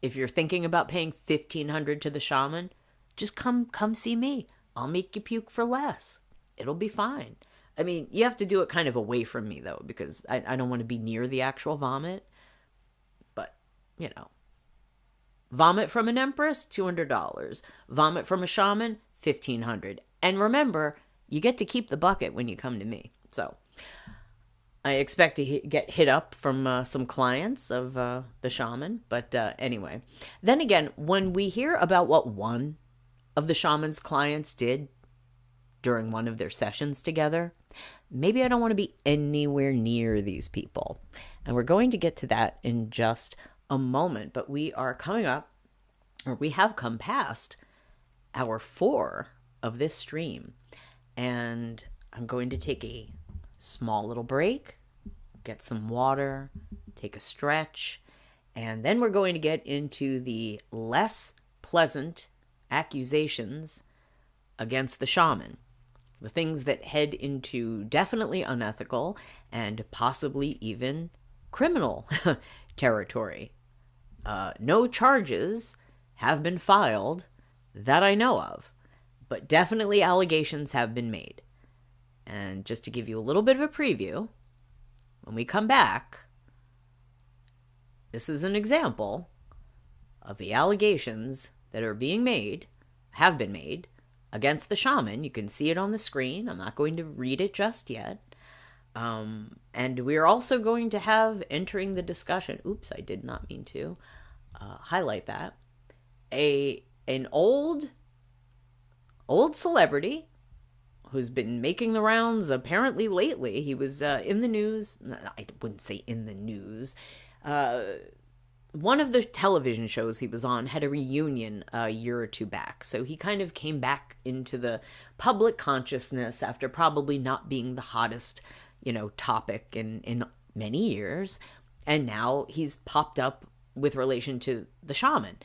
If you're thinking about paying $1,500 to the shaman, just come see me. I'll make you puke for less. It'll be fine. I mean, you have to do it kind of away from me, though, because I don't want to be near the actual vomit. But, vomit from an empress, $200. Vomit from a shaman, $1,500. And remember, you get to keep the bucket when you come to me. So I expect to get hit up from some clients of the shaman. But anyway, then again, when we hear about what one of the shaman's clients did during one of their sessions together, maybe I don't want to be anywhere near these people. And we're going to get to that in just a moment. But we are coming up, or we have come past hour 4 of this stream. And I'm going to take a small little break, get some water, take a stretch, and then we're going to get into the less pleasant accusations against the shaman. The things that head into definitely unethical and possibly even criminal territory. No charges have been filed that I know of, but definitely allegations have been made. And just to give you a little bit of a preview, when we come back, this is an example of the allegations that are being made, have been made, against the shaman. You can see it on the screen. I'm not going to read it just yet. And we're also going to have, entering the discussion, oops, I did not mean to highlight that, an old celebrity who's been making the rounds apparently lately. He was in the news. I wouldn't say in the news. One of the television shows he was on had a reunion a year or two back. So he kind of came back into the public consciousness after probably not being the hottest, topic in many years. And now he's popped up with relation to the shaman.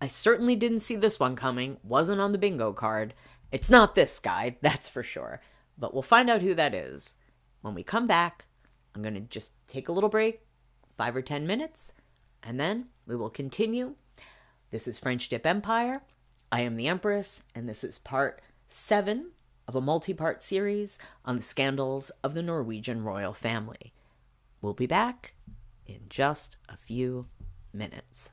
I certainly didn't see this one coming. Wasn't on the bingo card. It's not this guy, that's for sure. But we'll find out who that is. When we come back, I'm going to just take a little break, 5 or 10 minutes, and then we will continue. This is French Dip Empire. I am the Empress, and this is part 7 of a multi-part series on the scandals of the Norwegian Royal Family. We'll be back in just a few minutes.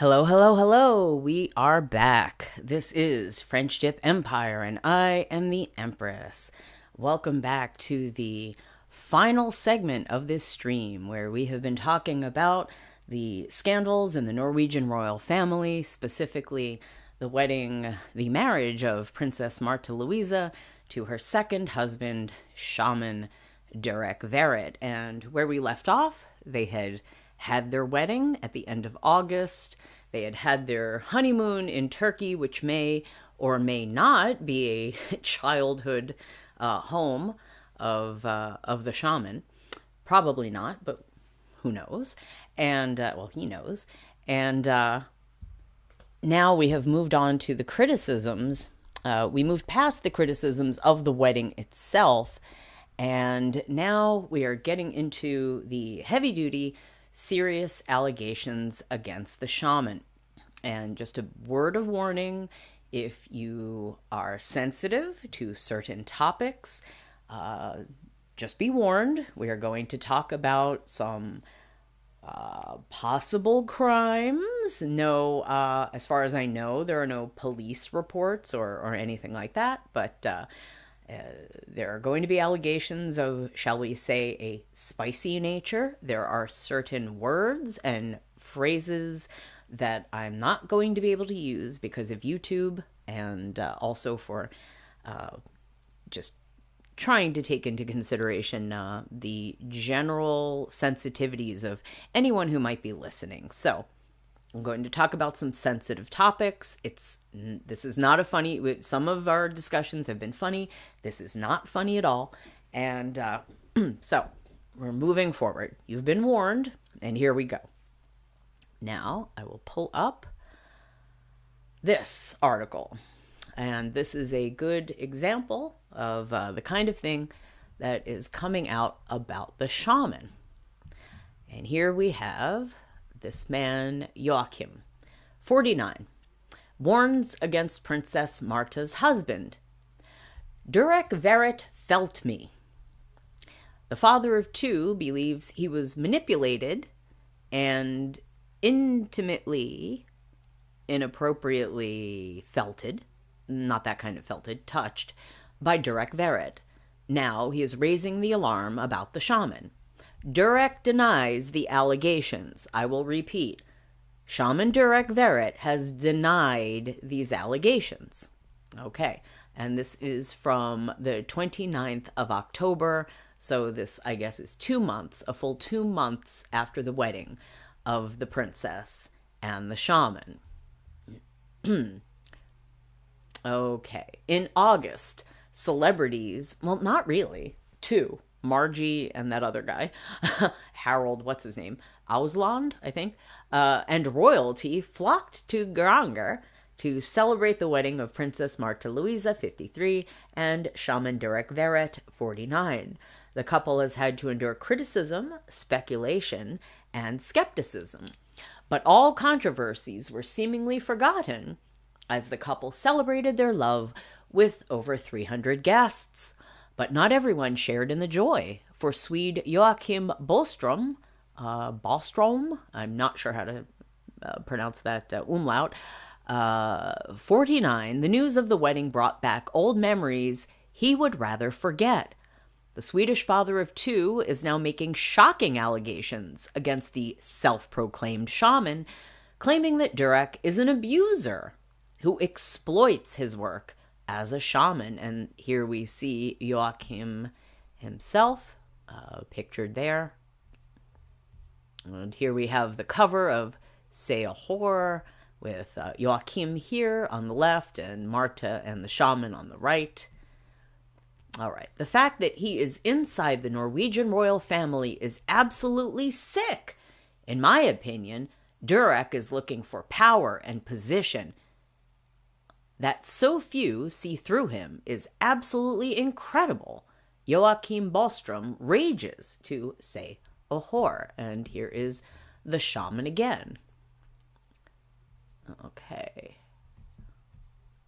Hello, hello, hello. We are back. This is Friendship Empire, and I am the Empress. Welcome back to the final segment of this stream, where we have been talking about the scandals in the Norwegian Royal Family, specifically the marriage of Princess Marte Louise to her second husband, Shaman Durek Verrett. And where we left off, they had their wedding at the end of August. They had their honeymoon in Turkey, which may or may not be a childhood home of the shaman. Probably not, but who knows? And, he knows. And now we have moved on to the criticisms. We moved past the criticisms of the wedding itself, and now we are getting into the heavy-duty, serious allegations against the shaman. And just a word of warning, if you are sensitive to certain topics, just be warned. We are going to talk about some possible crimes. No, as far as I know, there are no police reports or anything like that, but there are going to be allegations of, shall we say, a spicy nature. There are certain words and phrases that I'm not going to be able to use because of YouTube, and also for just trying to take into consideration the general sensitivities of anyone who might be listening. So I'm going to talk about some sensitive topics. This is not a funny, some of our discussions have been funny. This is not funny at all. And so we're moving forward. You've been warned, and here we go. Now I will pull up this article. And this is a good example of the kind of thing that is coming out about the shaman. And here we have this man, Joachim, 49, warns against Princess Marte's husband. Durek Verrett felt me. The father of two believes he was manipulated and inappropriately felted, not that kind of felted, touched, by Durek Verrett. Now he is raising the alarm about the shaman. Durek denies the allegations. I will repeat. Shaman Durek Verrett has denied these allegations. Okay, and this is from the 29th of October, so this, I guess, is 2 months, a full 2 months after the wedding of the princess and the shaman. Okay. In August, celebrities, well, not really, two, Margie and that other guy, Harold, what's his name? Ausland, I think, and royalty flocked to Granger to celebrate the wedding of Princess Marte Louise, 53, and Shaman Durek Verrett, 49. The couple has had to endure criticism, speculation, and skepticism. But all controversies were seemingly forgotten as the couple celebrated their love with over 300 guests. But not everyone shared in the joy. For Swede Joachim Bostrom, I'm not sure how to pronounce that umlaut, 49, the news of the wedding brought back old memories he would rather forget. The Swedish father of two is now making shocking allegations against the self-proclaimed shaman, claiming that Durek is an abuser who exploits his work as a shaman. And here we see Joachim himself, pictured there. And here we have the cover of Say a Whore, with Joachim here on the left and Marta and the shaman on the right. All right. The fact that he is inside the Norwegian royal family is absolutely sick. In my opinion, Durek is looking for power and position. That so few see through him is absolutely incredible. Joachim Bostrom rages to say a whore. And here is the shaman again. Okay.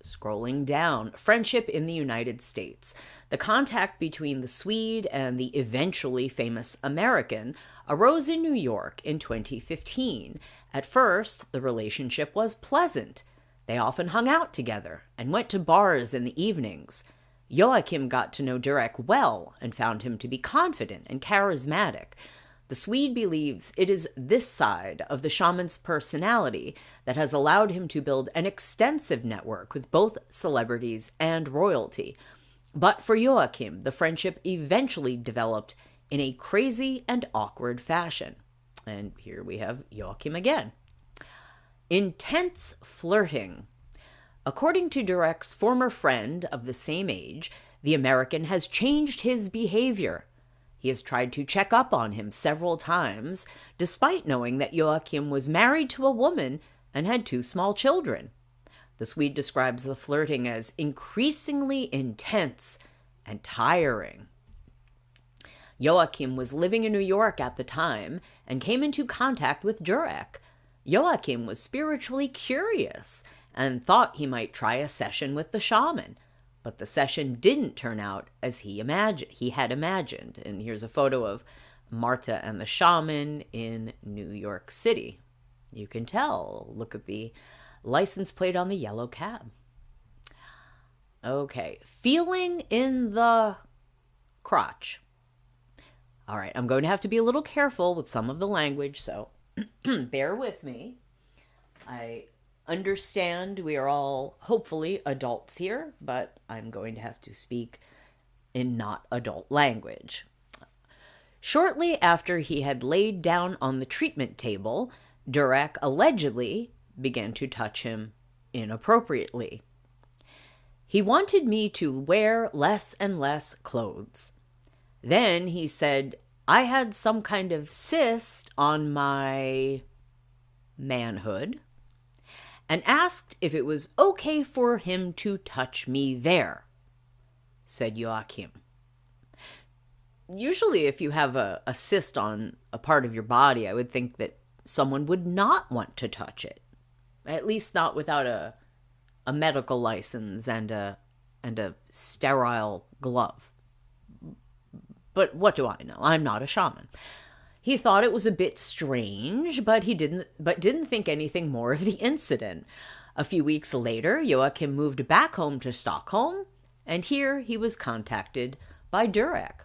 Scrolling down, friendship in the United States. The contact between the Swede and the eventually famous American arose in New York in 2015. At first, the relationship was pleasant. They often hung out together and went to bars in the evenings. Joachim got to know Durek well and found him to be confident and charismatic. The Swede believes it is this side of the shaman's personality that has allowed him to build an extensive network with both celebrities and royalty. But for Joachim, the friendship eventually developed in a crazy and awkward fashion. And here we have Joachim again. Intense flirting. According to Durek's former friend of the same age, the American has changed his behavior. He has tried to check up on him several times, despite knowing that Joachim was married to a woman and had 2 small children. The Swede describes the flirting as increasingly intense and tiring. Joachim was living in New York at the time and came into contact with Durek. Joachim was spiritually curious and thought he might try a session with the shaman. But the session didn't turn out as he had imagined. And here's a photo of Marta and the shaman in New York City. You can tell. Look at the license plate on the yellow cab. Okay, feeling in the crotch. All right, I'm going to have to be a little careful with some of the language, so bear with me. I understand we are all hopefully adults here, but I'm going to have to speak in not adult language. Shortly after he had laid down on the treatment table, Durek allegedly began to touch him inappropriately. He wanted me to wear less and less clothes. Then he said I had some kind of cyst on my manhood and asked if it was okay for him to touch me there, said Joachim. Usually if you have a cyst on a part of your body, I would think that someone would not want to touch it, at least not without a medical license and a sterile glove. But what do I know? I'm not a shaman. He thought it was a bit strange, but didn't think anything more of the incident. A few weeks later, Joachim moved back home to Stockholm, and here he was contacted by Durek.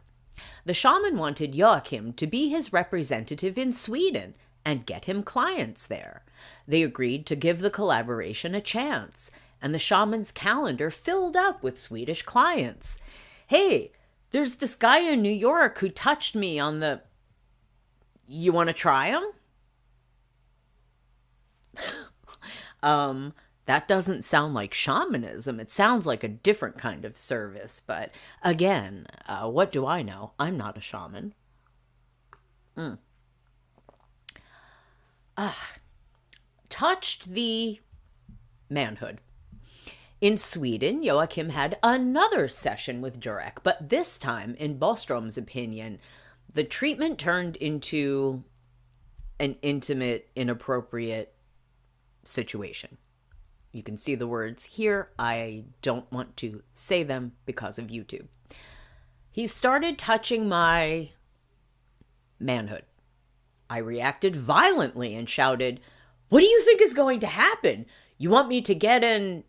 The shaman wanted Joachim to be his representative in Sweden and get him clients there. They agreed to give the collaboration a chance, and the shaman's calendar filled up with Swedish clients. Hey, there's this guy in New York who touched me on the... You want to try him? That doesn't sound like shamanism. It sounds like a different kind of service. But again, what do I know? I'm not a shaman. Touched the manhood. In Sweden, Joachim had another session with Durek, but this time, in Bostrom's opinion, the treatment turned into an intimate, inappropriate situation. You can see the words here. I don't want to say them because of YouTube. He started touching my manhood. I reacted violently and shouted, "What do you think is going to happen? You want me to get in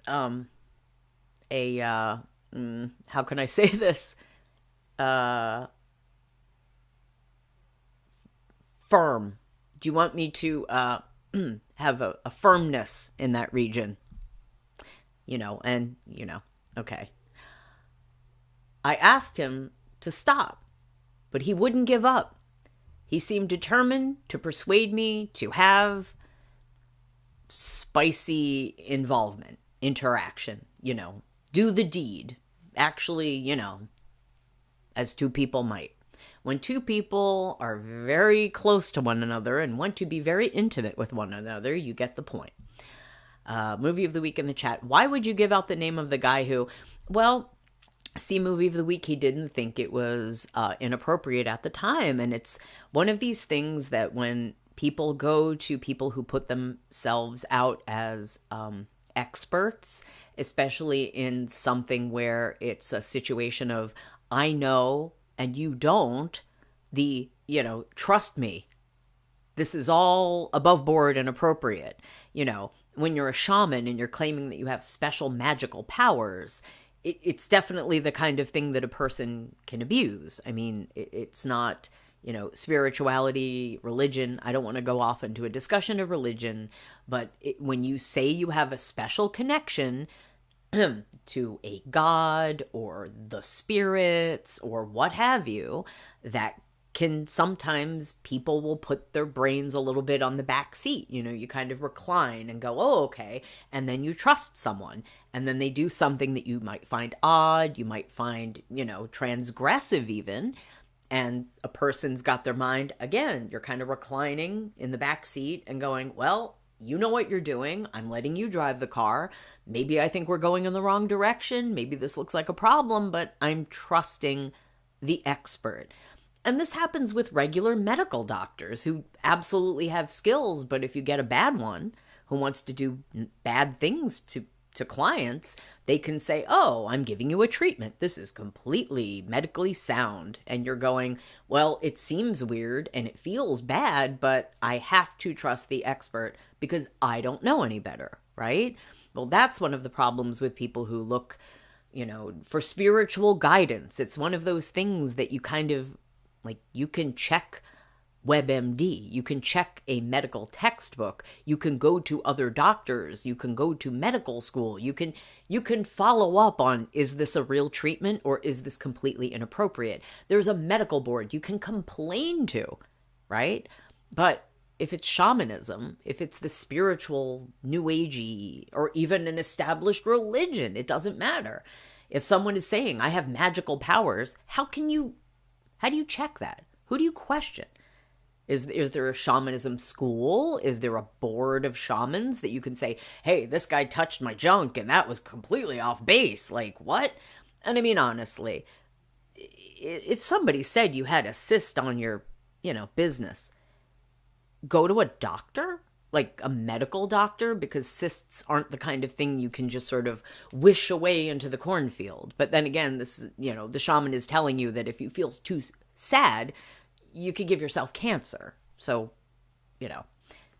how can I say this? Firm. Do you want me to have a firmness in that region? Okay. I asked him to stop, but he wouldn't give up. He seemed determined to persuade me to have spicy involvement, interaction, do the deed. Actually, as 2 people might. When 2 people are very close to one another and want to be very intimate with one another, you get the point. Movie of the week in the chat. Why would you give out the name of the guy who, movie of the week, he didn't think it was inappropriate at the time. And it's one of these things that when people go to people who put themselves out as experts, especially in something where it's a situation of, I know and you don't, trust me. This is all above board and appropriate. When you're a shaman and you're claiming that you have special magical powers, it's definitely the kind of thing that a person can abuse. I mean, it's not, spirituality, religion. I don't want to go off into a discussion of religion, but when you say you have a special connection to a god or the spirits or what have you, that can sometimes people will put their brains a little bit on the back seat. You kind of recline and go, oh, okay. And then you trust someone. And then they do something that you might find odd, you might find, transgressive even. And a person's got their mind, again, you're kind of reclining in the back seat and going, well, you know what you're doing. I'm letting you drive the car. Maybe I think we're going in the wrong direction. Maybe this looks like a problem, but I'm trusting the expert. And this happens with regular medical doctors who absolutely have skills, but if you get a bad one who wants to do bad things to clients, they can say, oh, I'm giving you a treatment. This is completely medically sound. And you're going, well, it seems weird and it feels bad, but I have to trust the expert because I don't know any better, right? Well, that's one of the problems with people who look, for spiritual guidance. It's one of those things that you kind of, you can check WebMD, you can check a medical textbook, you can go to other doctors, you can go to medical school, you can follow up on, is this a real treatment or is this completely inappropriate? There's a medical board you can complain to, right? But if it's shamanism, if it's the spiritual new agey or even an established religion, it doesn't matter. If someone is saying, I have magical powers, how do you check that? Who do you question? Is there a shamanism school? Is there a board of shamans that you can say, hey, this guy touched my junk and that was completely off base? Like, what? And I mean, honestly, if somebody said you had a cyst on your, business, go to a doctor, like a medical doctor, because cysts aren't the kind of thing you can just sort of wish away into the cornfield. But then again, this is, the shaman is telling you that if you feel too sad, you could give yourself cancer. So,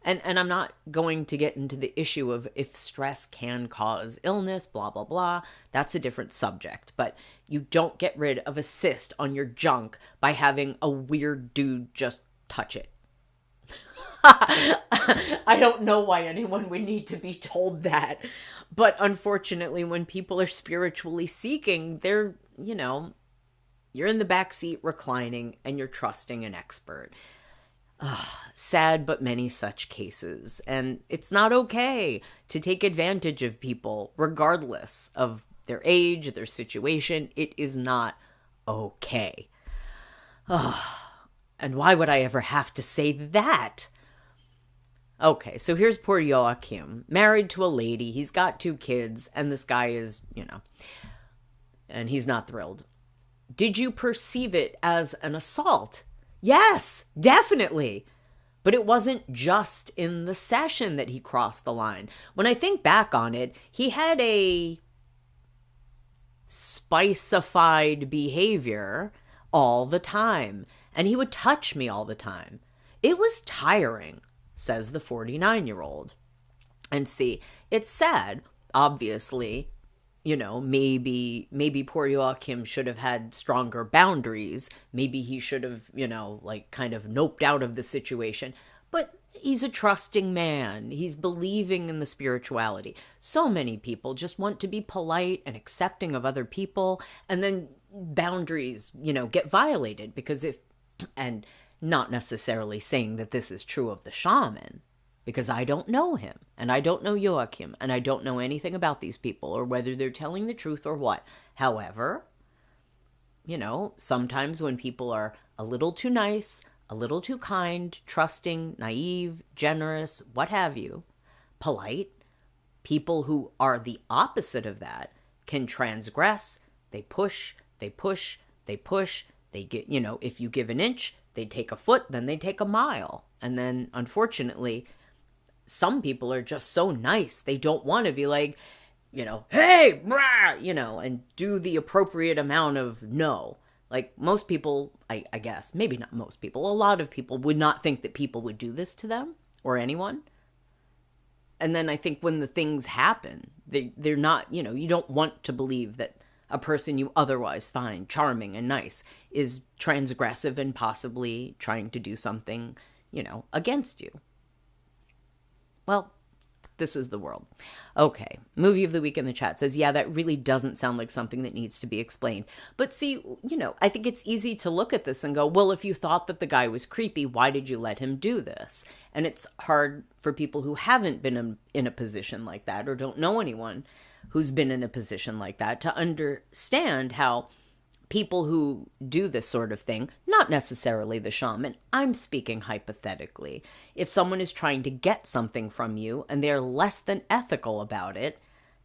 and I'm not going to get into the issue of if stress can cause illness, blah, blah, blah. That's a different subject. But you don't get rid of a cyst on your junk by having a weird dude just touch it. I don't know why anyone would need to be told that. But unfortunately, when people are spiritually seeking, they're, you're in the backseat reclining and you're trusting an expert. Sad, but many such cases. And it's not okay to take advantage of people regardless of their age, their situation. It is not okay. And why would I ever have to say that? Okay, so here's poor Joachim, married to a lady. He's got 2 kids, and this guy is, and he's not thrilled. Did you perceive it as an assault? Yes, definitely. But it wasn't just in the session that he crossed the line. When I think back on it, he had a spicified behavior all the time, and he would touch me all the time. It was tiring, says the 49-year-old. And see, it's sad, obviously. Maybe poor Joachim should have had stronger boundaries. Maybe he should have, kind of noped out of the situation. But he's a trusting man. He's believing in the spirituality. So many people just want to be polite and accepting of other people. And then boundaries, get violated and not necessarily saying that this is true of the shaman, because I don't know him, and I don't know Joachim, and I don't know anything about these people, or whether they're telling the truth or what. However, sometimes when people are a little too nice, a little too kind, trusting, naive, generous, what have you, polite, people who are the opposite of that can transgress. They push, they get, if you give an inch, they take a foot, then they take a mile. And then, unfortunately, some people are just so nice. They don't want to be like, hey, brah, and do the appropriate amount of no. Like most people, I guess, maybe not most people, a lot of people would not think that people would do this to them or anyone. And then I think when the things happen, they're not, you don't want to believe that a person you otherwise find charming and nice is transgressive and possibly trying to do something, against you. Well, this is the world. Okay, movie of the week in the chat says, yeah, that really doesn't sound like something that needs to be explained. But see, I think it's easy to look at this and go, well, if you thought that the guy was creepy, why did you let him do this? And it's hard for people who haven't been in a position like that or don't know anyone who's been in a position like that to understand how people who do this sort of thing, not necessarily the shaman, I'm speaking hypothetically. If someone is trying to get something from you and they're less than ethical about it,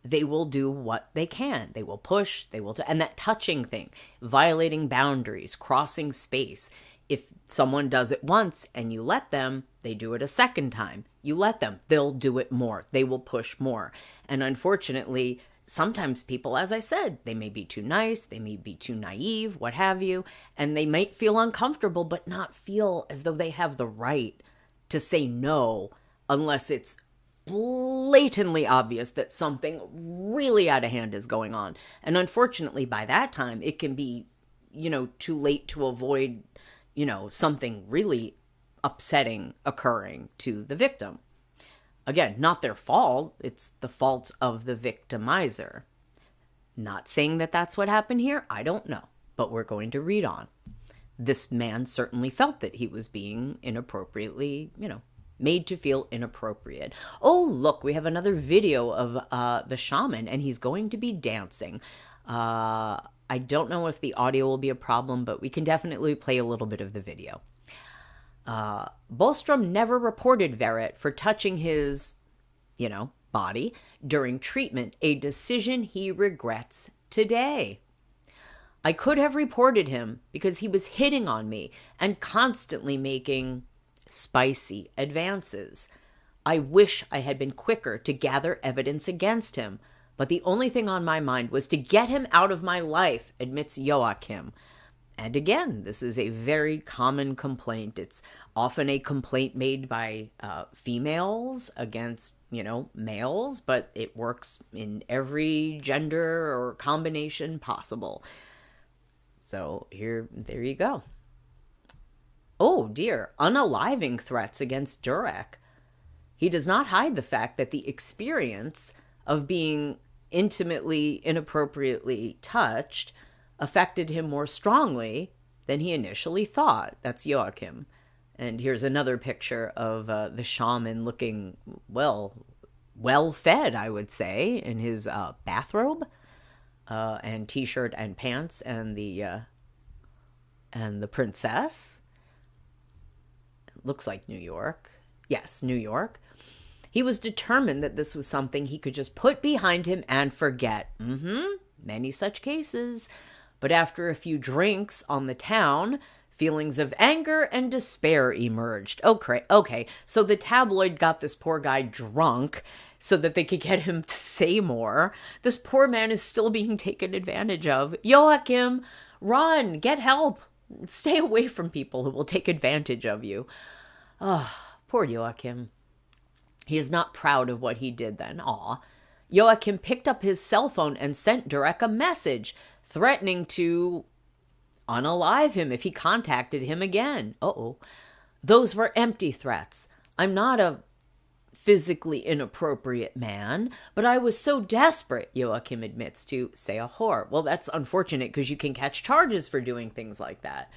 they will do what they can. They will push, and that touching thing, violating boundaries, crossing space. If someone does it once and you let them, they do it a second time. You let them, they'll do it more. They will push more. And unfortunately, sometimes people, as I said, they may be too nice, they may be too naive, what have you, and they might feel uncomfortable but not feel as though they have the right to say no unless it's blatantly obvious that something really out of hand is going on. And unfortunately, by that time, it can be, too late to avoid, something really upsetting occurring to the victim. Again, not their fault. It's the fault of the victimizer. Not saying that that's what happened here. I don't know. But we're going to read on. This man certainly felt that he was being inappropriately, made to feel inappropriate. Oh, look, we have another video of the shaman, and he's going to be dancing. I don't know if the audio will be a problem, but we can definitely play a little bit of the video. Bostrom never reported Verrett for touching his, body during treatment, a decision he regrets today. I could have reported him because he was hitting on me and constantly making spicy advances. I wish I had been quicker to gather evidence against him, but the only thing on my mind was to get him out of my life, admits Joachim. And again, this is a very common complaint. It's often a complaint made by females against, males, but it works in every gender or combination possible. So there you go. Oh dear, unaliving threats against Durek. He does not hide the fact that the experience of being intimately, inappropriately touched affected him more strongly than he initially thought. That's Joachim. And here's another picture of the shaman looking, well fed, I would say, in his bathrobe and t-shirt and pants, and the princess. Looks like New York. Yes, New York. He was determined that this was something he could just put behind him and forget. Many such cases. But after a few drinks on the town, feelings of anger and despair emerged. Okay, so the tabloid got this poor guy drunk so that they could get him to say more. This poor man is still being taken advantage of. Joachim, run, get help. Stay away from people who will take advantage of you. Oh, poor Joachim. He is not proud of what he did then. Joachim picked up his cell phone and sent Durek a message, threatening to unalive him if he contacted him again. Those were empty threats. I'm not a physically inappropriate man, but I was so desperate, Joachim admits to say a whore. Well, that's unfortunate because you can catch charges for doing things like that.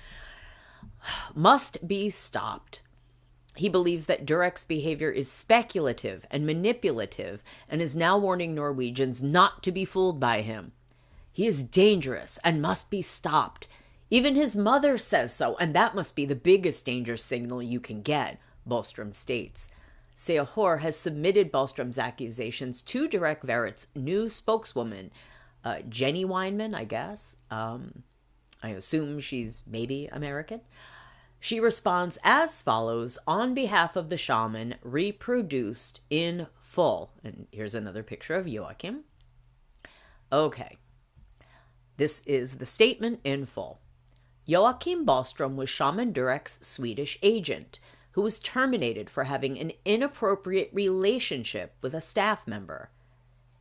Must be stopped. He believes that Durek's behavior is speculative and manipulative and is now warning Norwegians not to be fooled by him. He is dangerous and must be stopped. Even his mother says so, and that must be the biggest danger signal you can get, Bostrom states. Seahor has submitted Bostrom's accusations to Durek Verrett's new spokeswoman, Jenny Weinman, I guess. I assume she's maybe American. She responds as follows on behalf of the shaman, reproduced in full. And here's another picture of Joachim. Okay. This is the statement in full. Joachim Bostrom was Shaman Durek's Swedish agent, who was terminated for having an inappropriate relationship with a staff member.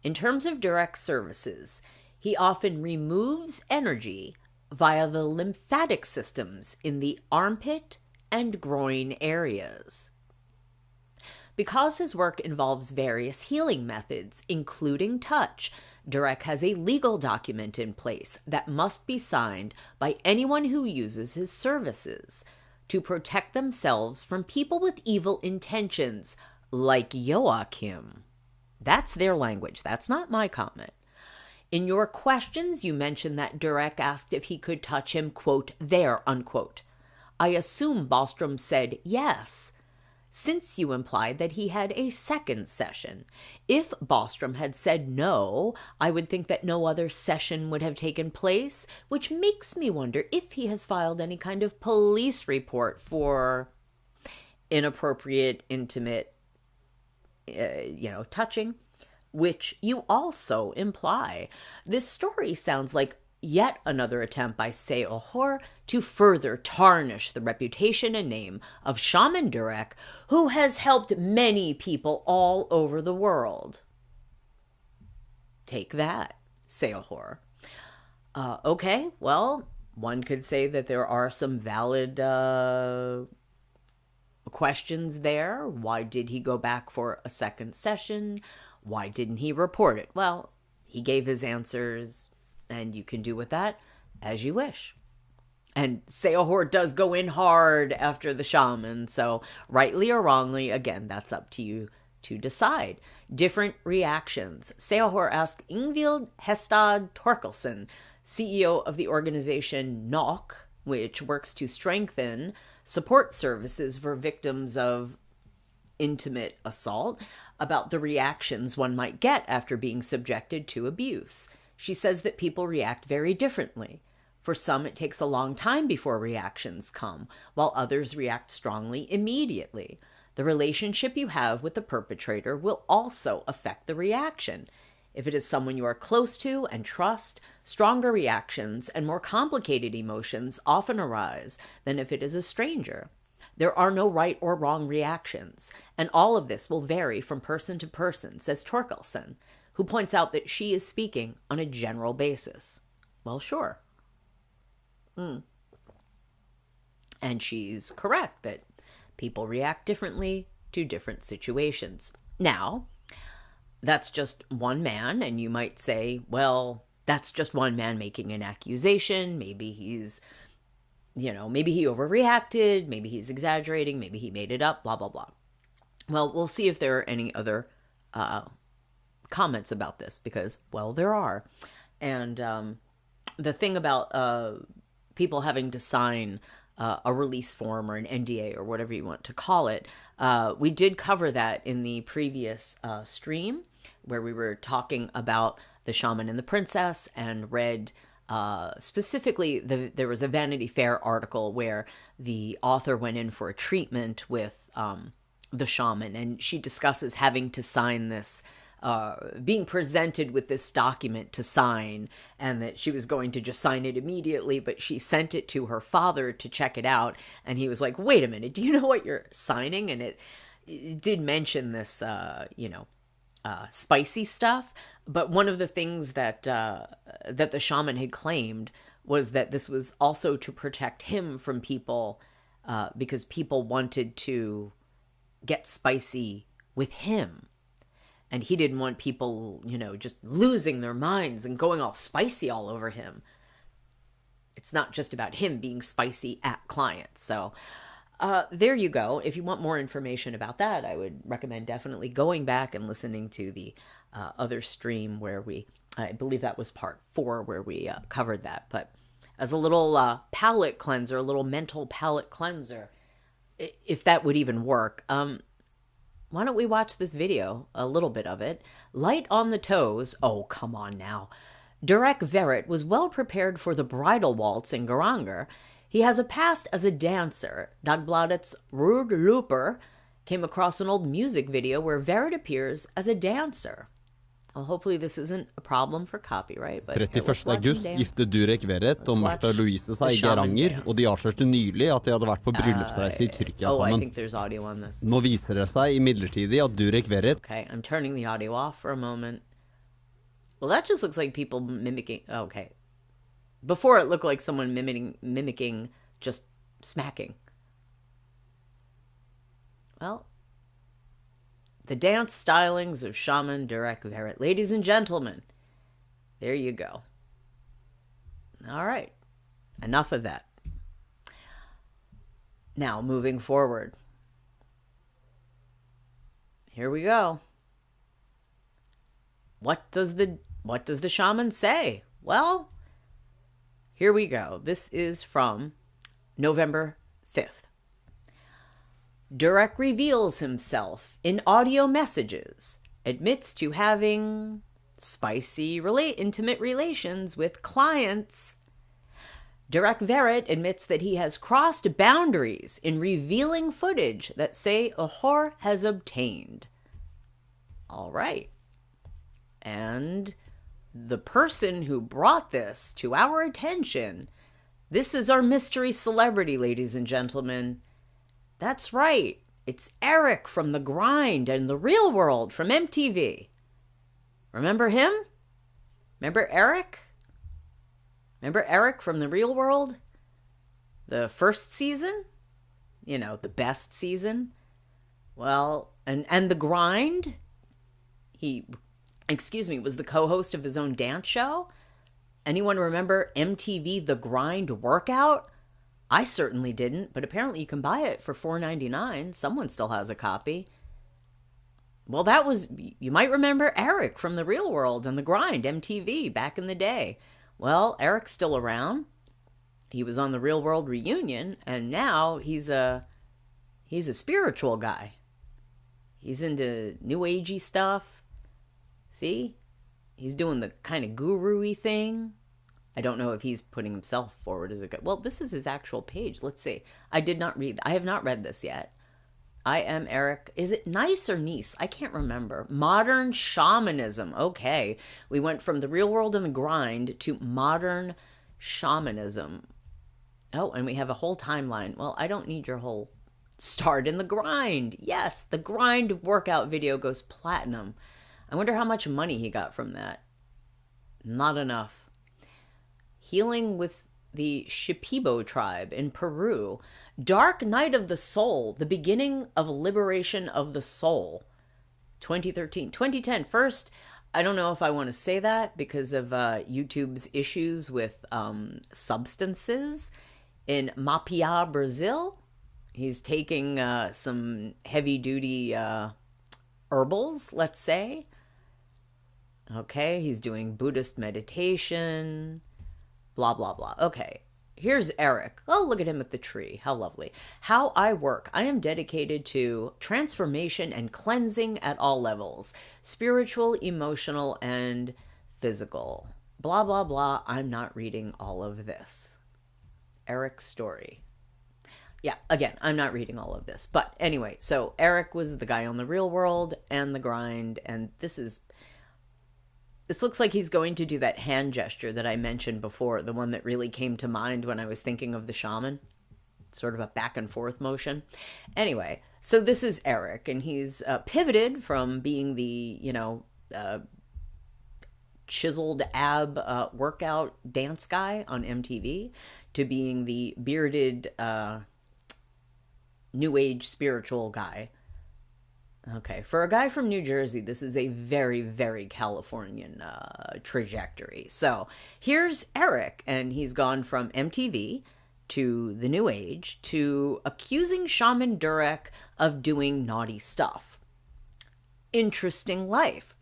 In terms of Durek's services, he often removes energy via the lymphatic systems in the armpit and groin areas. Because his work involves various healing methods, including touch, Durek has a legal document in place that must be signed by anyone who uses his services to protect themselves from people with evil intentions, like Joachim. That's their language. That's not my comment. In your questions, you mentioned that Durek asked if he could touch him, quote, there, unquote. I assume Bostrom said yes, since you implied that he had a second session. If Bostrom had said no, I would think that no other session would have taken place, which makes me wonder if he has filed any kind of police report for inappropriate, intimate, touching, which you also imply. This story sounds like yet another attempt by Seohor to further tarnish the reputation and name of Shaman Durek, who has helped many people all over the world. Take that, Seohor. Okay, well, one could say that there are some valid questions there. Why did he go back for a second session? Why didn't he report it? Well, he gave his answers, and you can do with that as you wish. And Seohor does go in hard after the shaman, so rightly or wrongly, again, that's up to you to decide. Different reactions. Seohor asked Ingvild Hestad Torkelsen, CEO of the organization NOK, which works to strengthen support services for victims of intimate assault, about the reactions one might get after being subjected to abuse. She says that people react very differently. For some, it takes a long time before reactions come, while others react strongly immediately. The relationship you have with the perpetrator will also affect the reaction. If it is someone you are close to and trust, stronger reactions and more complicated emotions often arise than if it is a stranger. There are no right or wrong reactions, and all of this will vary from person to person, says Torkelsen, who points out that she is speaking on a general basis. Well, sure. And she's correct that people react differently to different situations. Now, that's just one man, and you might say, well, that's just one man making an accusation. Maybe he's, maybe he overreacted, maybe he's exaggerating, maybe he made it up, blah, blah, blah. Well, we'll see if there are any other comments about this, because, well, there are. And the thing about people having to sign a release form or an NDA or whatever you want to call it, we did cover that in the previous stream, where we were talking about the shaman and the princess, and read specifically, there was a Vanity Fair article where the author went in for a treatment with the shaman, and she discusses having to sign this, being presented with this document to sign, and that she was going to just sign it immediately, but she sent it to her father to check it out, and he was like, wait a minute, do you know what you're signing? And it did mention this, spicy stuff, but one of the things that that the shaman had claimed was that this was also to protect him from people, because people wanted to get spicy with him. And he didn't want people, just losing their minds and going all spicy all over him. It's not just about him being spicy at clients. So there you go. If you want more information about that, I would recommend definitely going back and listening to the other stream where I believe that was part 4, where we covered that. But as a little palate cleanser, a little mental palate cleanser, if that would even work, why don't we watch this video, a little bit of it? Light on the toes. Oh, come on now. Durek Verrett was well prepared for the bridal waltz in Geiranger. He has a past as a dancer. Dagbladet's Rud Looper came across an old music video where Verrett appears as a dancer. Well, hopefully this isn't a problem for copyright. 31. august gifte Durek Verrett og Märtha Louise seg I Geiranger, og de avslørte nylig at de hadde vært på bryllupsreise I Tyrkia sammen. Nå viser det seg imidlertid at Durek Verrett Okay, I'm turning the audio off for a moment. Well, that just looks like people mimicking... Okay. Before it looked like someone mimicking just smacking. Well... The dance stylings of Shaman Durek Verrett. Ladies and gentlemen, there you go. All right. Enough of that. Now, moving forward. Here we go. What does the shaman say? Well, here we go. This is from November 5th. Durek reveals himself in audio messages, admits to having spicy, intimate relations with clients. Durek Verrett admits that he has crossed boundaries in revealing footage that say a whore has obtained. All right. And the person who brought this to our attention, this is our mystery celebrity, ladies and gentlemen. That's right. It's Eric from The Grind and The Real World from MTV. Remember him? Remember Eric? Remember Eric from The Real World? The first season? You know, the best season? Well, and The Grind? He, was the co-host of his own dance show. Anyone remember MTV The Grind Workout? I certainly didn't, but apparently you can buy it for $4.99. Someone still has a copy. Well, that was, you might remember Eric from The Real World and The Grind, MTV, back in the day. Well, Eric's still around. He was on The Real World Reunion, and now he's a spiritual guy. He's into new agey stuff. See? He's doing the kind of guru-y thing. I don't know if he's putting himself forward as a good... Well, this is his actual page. Let's see. I have not read this yet. I am Eric. Is it Nice or Nice? I can't remember. Modern shamanism. Okay. We went from The Real World and The Grind to modern shamanism. Oh, and we have a whole timeline. Well, I don't need your whole start in The Grind. Yes, The Grind workout video goes platinum. I wonder how much money he got from that. Not enough. Healing with the Shipibo tribe in Peru. Dark Night of the Soul, the beginning of liberation of the soul. 2013. 2010. First, I don't know if I want to say that because of YouTube's issues with substances. In Mapia, Brazil, he's taking some heavy-duty herbals, let's say. Okay, he's doing Buddhist meditation... Blah, blah, blah. Okay, here's Eric. Oh, look at him at the tree. How lovely. How I work. I am dedicated to transformation and cleansing at all levels. Spiritual, emotional, and physical. Blah, blah, blah. I'm not reading all of this. Eric's story. Yeah, again, I'm not reading all of this. But anyway, so Eric was the guy on The Real World and The Grind, and this looks like he's going to do that hand gesture that I mentioned before, the one that really came to mind when I was thinking of the shaman. Sort of a back and forth motion. Anyway, so this is Eric, and he's pivoted from being the, chiseled ab workout dance guy on MTV to being the bearded new age spiritual guy. Okay, for a guy from New Jersey, this is a very, very Californian trajectory. So here's Eric, and he's gone from MTV to the New Age to accusing Shaman Durek of doing naughty stuff. Interesting life.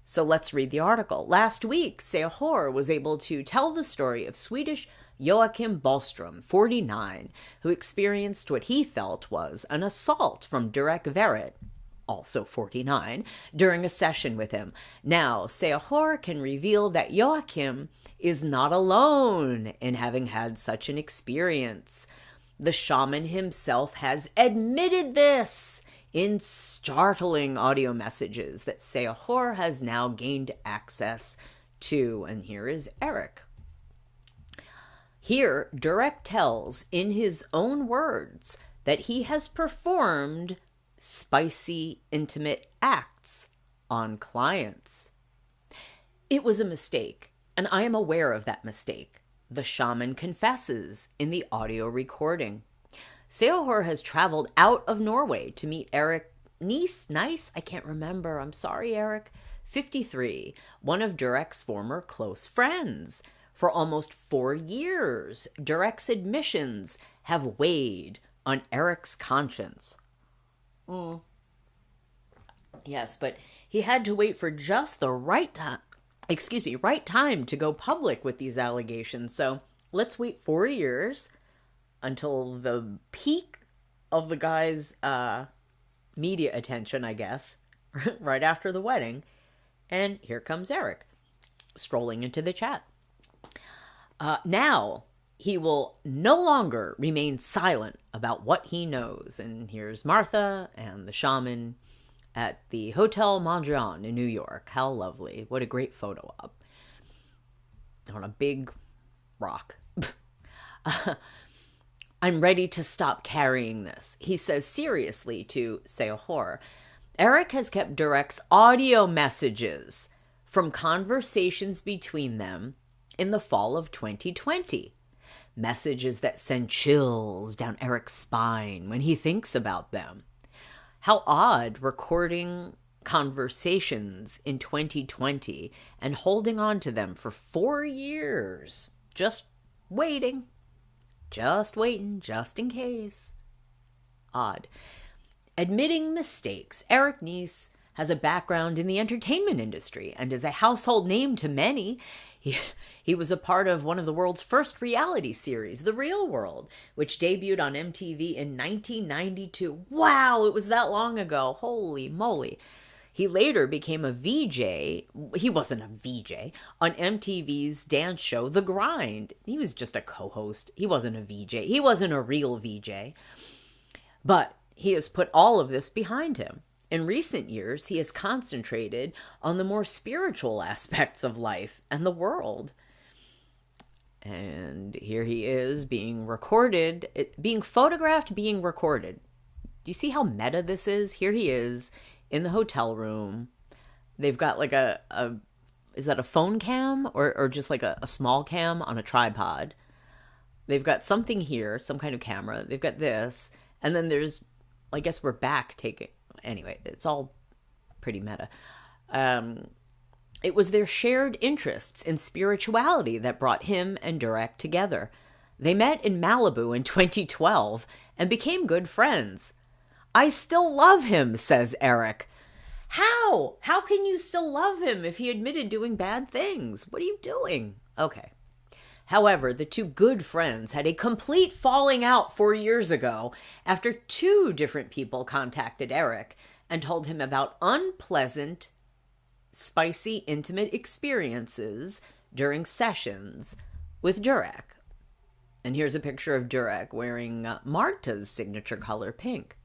So let's read the article. Last week, Sehor was able to tell the story of Swedish Joachim Ballström, 49, who experienced what he felt was an assault from Durek Verrett. also 49, during a session with him. Now, Seahor can reveal that Joachim is not alone in having had such an experience. The shaman himself has admitted this in startling audio messages that Seahor has now gained access to. And here is Eric. Here, Durek tells in his own words that he has performed spicy, intimate acts on clients. It was a mistake, and I am aware of that mistake. The shaman confesses in the audio recording. Seahor has traveled out of Norway to meet Eric Nice, I can't remember. I'm sorry, Eric. 53, one of Durek's former close friends. For almost 4 years, Durek's admissions have weighed on Eric's conscience. Yes, but he had to wait for just the right time to go public with these allegations. So let's wait 4 years until the peak of the guy's media attention, I guess, right after the wedding. And here comes Eric strolling into the chat. Now, he will no longer remain silent about what he knows. And here's Martha and the shaman at the Hotel Mondrian in New York. How lovely. What a great photo op. On a big rock. I'm ready to stop carrying this, he says seriously to Seahor. Eric has kept Durek's audio messages from conversations between them in the fall of 2020. Messages that send chills down Eric's spine when he thinks about them. How odd, recording conversations in 2020 and holding on to them for 4 years. Just waiting, just in case. Odd. Admitting mistakes. Eric Nice has a background in the entertainment industry and is a household name to many. He was a part of one of the world's first reality series, The Real World, which debuted on MTV in 1992. Wow, it was that long ago. Holy moly. He later became a VJ. He wasn't a VJ on MTV's dance show, The Grind. He was just a co-host. He wasn't a VJ. He wasn't a real VJ. But he has put all of this behind him. In recent years, he has concentrated on the more spiritual aspects of life and the world. And here he is being recorded, being photographed, being recorded. Do you see how meta this is? Here he is in the hotel room. They've got like is that a phone cam or just like a small cam on a tripod? They've got something here, some kind of camera. They've got this. And then there's, I guess we're back taking. Anyway, it's all pretty meta. It was their shared interests in spirituality that brought him and Durek together. They met in Malibu in 2012 and became good friends. I still love him, says Eric. How? How can you still love him if he admitted doing bad things? What are you doing? Okay. However, the two good friends had a complete falling out 4 years ago after 2 different people contacted Eric and told him about unpleasant, spicy, intimate experiences during sessions with Durek. And here's a picture of Durek wearing Marta's signature color, pink.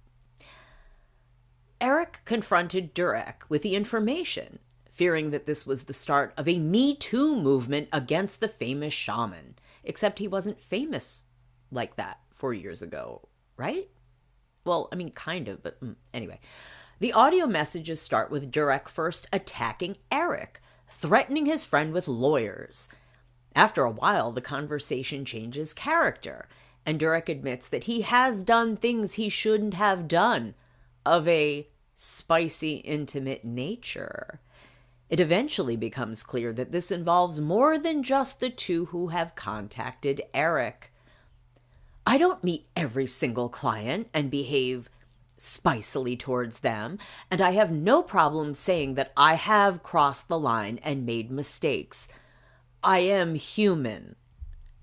Eric confronted Durek with the information, fearing that this was the start of a Me Too movement against the famous shaman. Except he wasn't famous like that 4 years ago, right? Well, I mean, kind of, but anyway. The audio messages start with Durek first attacking Eric, threatening his friend with lawyers. After a while, the conversation changes character, and Durek admits that he has done things he shouldn't have done of a spicy, intimate nature. It eventually becomes clear that this involves more than just the two who have contacted Eric. I don't meet every single client and behave spicily towards them, and I have no problem saying that I have crossed the line and made mistakes. I am human,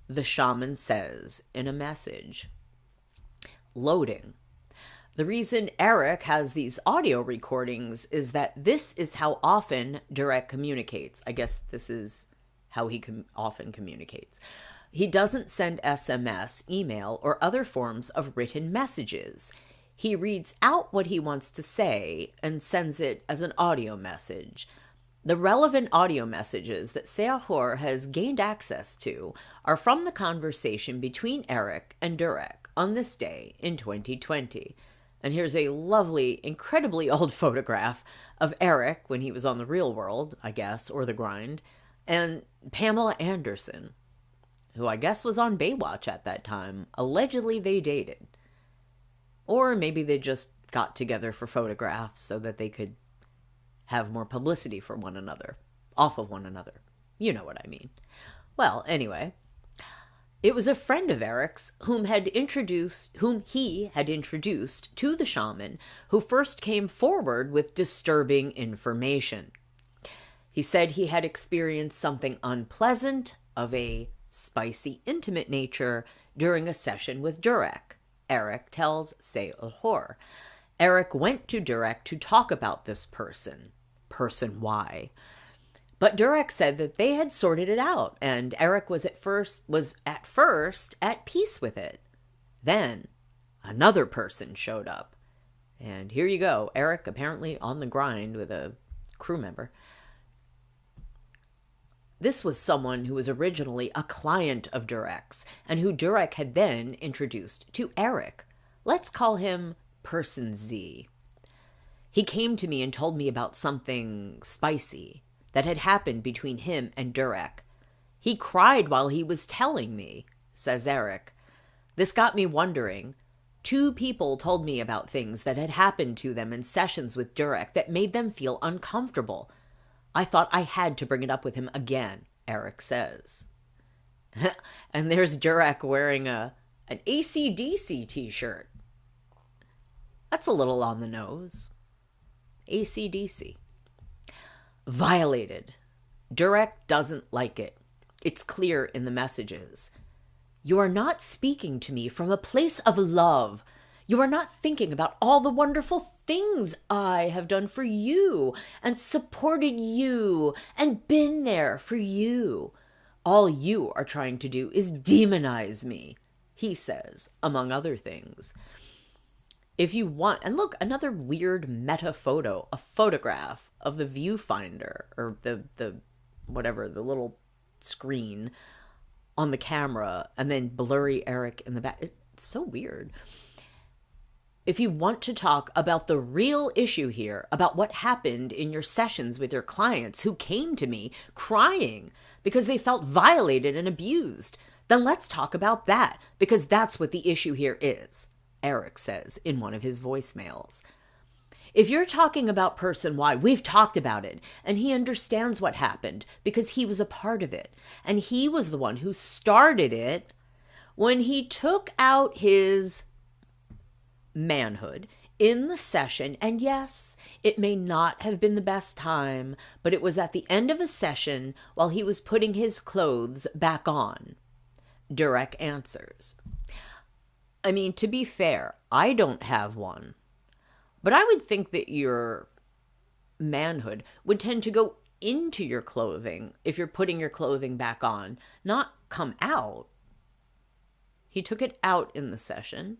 the shaman says in a message. Loading. The reason Eric has these audio recordings is that this is how often Durek communicates. I guess this is how he often communicates. He doesn't send SMS, email, or other forms of written messages. He reads out what he wants to say and sends it as an audio message. The relevant audio messages that Seahor has gained access to are from the conversation between Eric and Durek on this day in 2020. And here's a lovely, incredibly old photograph of Eric when he was on The Real World, I guess, or The Grind, and Pamela Anderson, who I guess was on Baywatch at that time. Allegedly, they dated. Or maybe they just got together for photographs so that they could have more publicity for one another, off of one another. You know what I mean. Well, anyway, it was a friend of Eric's whom he had introduced to the shaman who first came forward with disturbing information. He said he had experienced something unpleasant of a spicy, intimate nature during a session with Durek. Eric tells Seahor. Eric went to Durek to talk about this person Y. But Durek said that they had sorted it out, and Eric was at first at peace with it. Then another person showed up. And here you go, Eric apparently on the grind with a crew member. This was someone who was originally a client of Durek's, and who Durek had then introduced to Eric. Let's call him Person Z. He came to me and told me about something spicy that had happened between him and Durek. He cried while he was telling me, says Eric. This got me wondering. 2 people told me about things that had happened to them in sessions with Durek that made them feel uncomfortable. I thought I had to bring it up with him again, Eric says. And there's Durek wearing an AC/DC t-shirt. That's a little on the nose. AC/DC. Violated. Durek doesn't like it. It's clear in the messages. You are not speaking to me from a place of love. You are not thinking about all the wonderful things I have done for you and supported you and been there for you. All you are trying to do is demonize me, he says, among other things. If you want, and look, another weird meta photo, a photograph of the viewfinder or the little screen on the camera, and then blurry Eric in the back. It's so weird. If you want to talk about the real issue here, about what happened in your sessions with your clients who came to me crying because they felt violated and abused, then let's talk about that, because that's what the issue here is, Eric says in one of his voicemails. If you're talking about Person Y, we've talked about it, and he understands what happened because he was a part of it. And he was the one who started it when he took out his manhood in the session. And yes, it may not have been the best time, but it was at the end of a session while he was putting his clothes back on. Durek answers. I mean, to be fair, I don't have one. But I would think that your manhood would tend to go into your clothing if you're putting your clothing back on, not come out. He took it out in the session,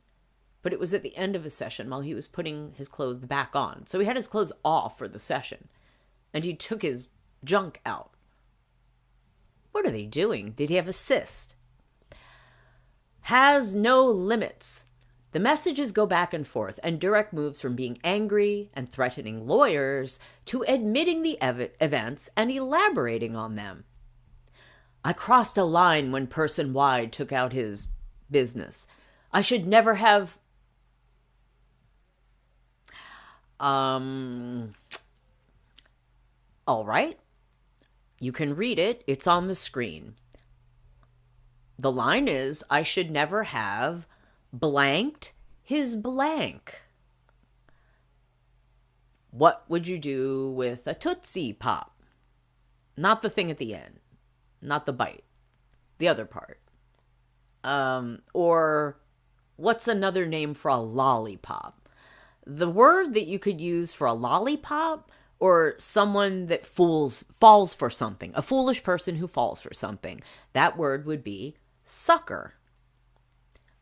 but it was at the end of a session while he was putting his clothes back on. So he had his clothes off for the session, and he took his junk out. What are they doing? Did he have a cyst? Has no limits. The messages go back and forth, and Durek moves from being angry and threatening lawyers to admitting the events and elaborating on them. I crossed a line when Person Y took out his business. I should never have... All right. You can read it. It's on the screen. The line is, I should never have... blanked his blank. What would you do with a Tootsie Pop? Not the thing at the end. Not the bite. The other part. Or what's another name for a lollipop? the word that you could use for a lollipop or someone that falls for something, a foolish person who falls for something, that word would be sucker.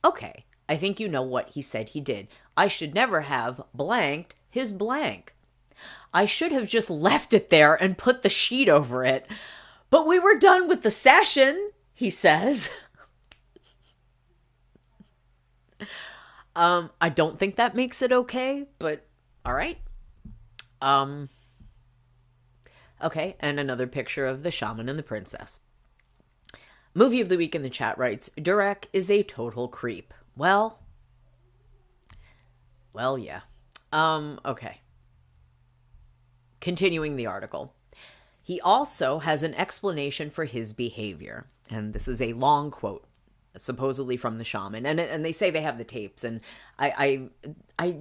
Okay, I think you know what he said he did. I should never have blanked his blank. I should have just left it there and put the sheet over it. But we were done with the session, he says. I don't think that makes it okay, but all right. Okay, and another picture of the shaman and the princess. Movie of the Week in the chat writes, Durek is a total creep. Well, yeah. Okay. Continuing the article. He also has an explanation for his behavior. And this is a long quote, supposedly from the shaman. And they say they have the tapes. And I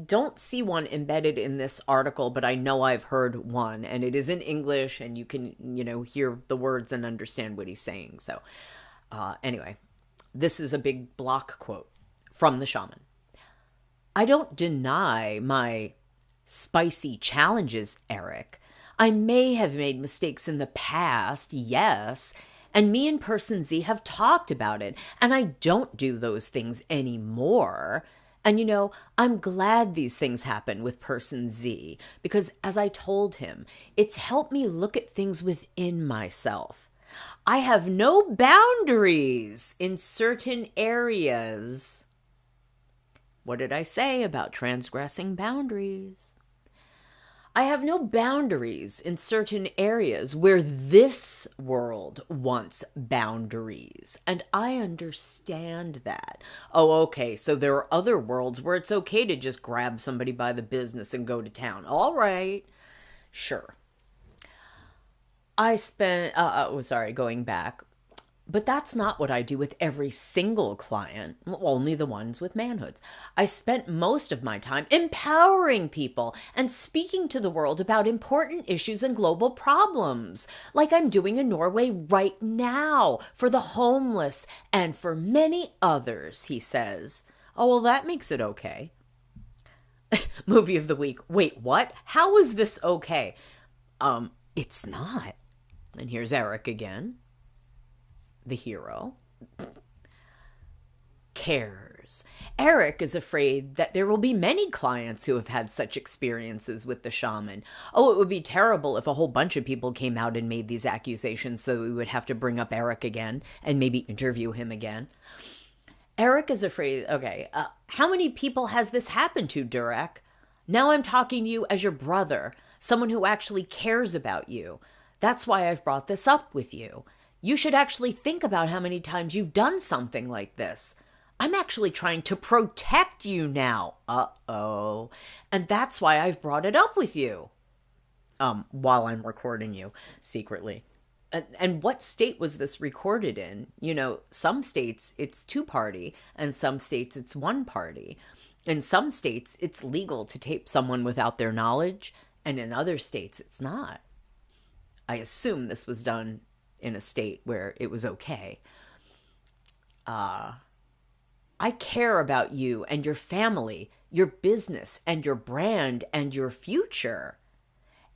don't see one embedded in this article, but I know I've heard one. And it is in English, and you can, hear the words and understand what he's saying. So anyway, this is a big block quote from the shaman. I don't deny my spicy challenges, Eric. I may have made mistakes in the past, yes, and me and Person Z have talked about it, and I don't do those things anymore. And I'm glad these things happen with Person Z, because as I told him, it's helped me look at things within myself. I have no boundaries in certain areas. What did I say about transgressing boundaries? I have no boundaries in certain areas where this world wants boundaries, and I understand that. Oh, okay, so there are other worlds where it's okay to just grab somebody by the business and go to town. All right, sure. Going back. But that's not what I do with every single client, only the ones with manhoods. I spent most of my time empowering people and speaking to the world about important issues and global problems, like I'm doing in Norway right now for the homeless and for many others, he says. Oh, well, that makes it okay. Movie of the week. Wait, what? How is this okay? It's not. And here's Eric again. The hero cares. Eric is afraid that there will be many clients who have had such experiences with the shaman. Oh, it would be terrible if a whole bunch of people came out and made these accusations, so we would have to bring up Eric again and maybe interview him again. Eric is afraid. Okay, how many people has this happened to, Durek? Now I'm talking to you as your brother, someone who actually cares about you. That's why I've brought this up with you. You should actually think about how many times you've done something like this. I'm actually trying to protect you now. Uh-oh. And that's why I've brought it up with you. While I'm recording you secretly. And what state was this recorded in? Some states it's 2-party, and some states it's 1-party. In some states it's legal to tape someone without their knowledge, and in other states it's not. I assume this was done in a state where it was okay. I care about you and your family, your business and your brand and your future,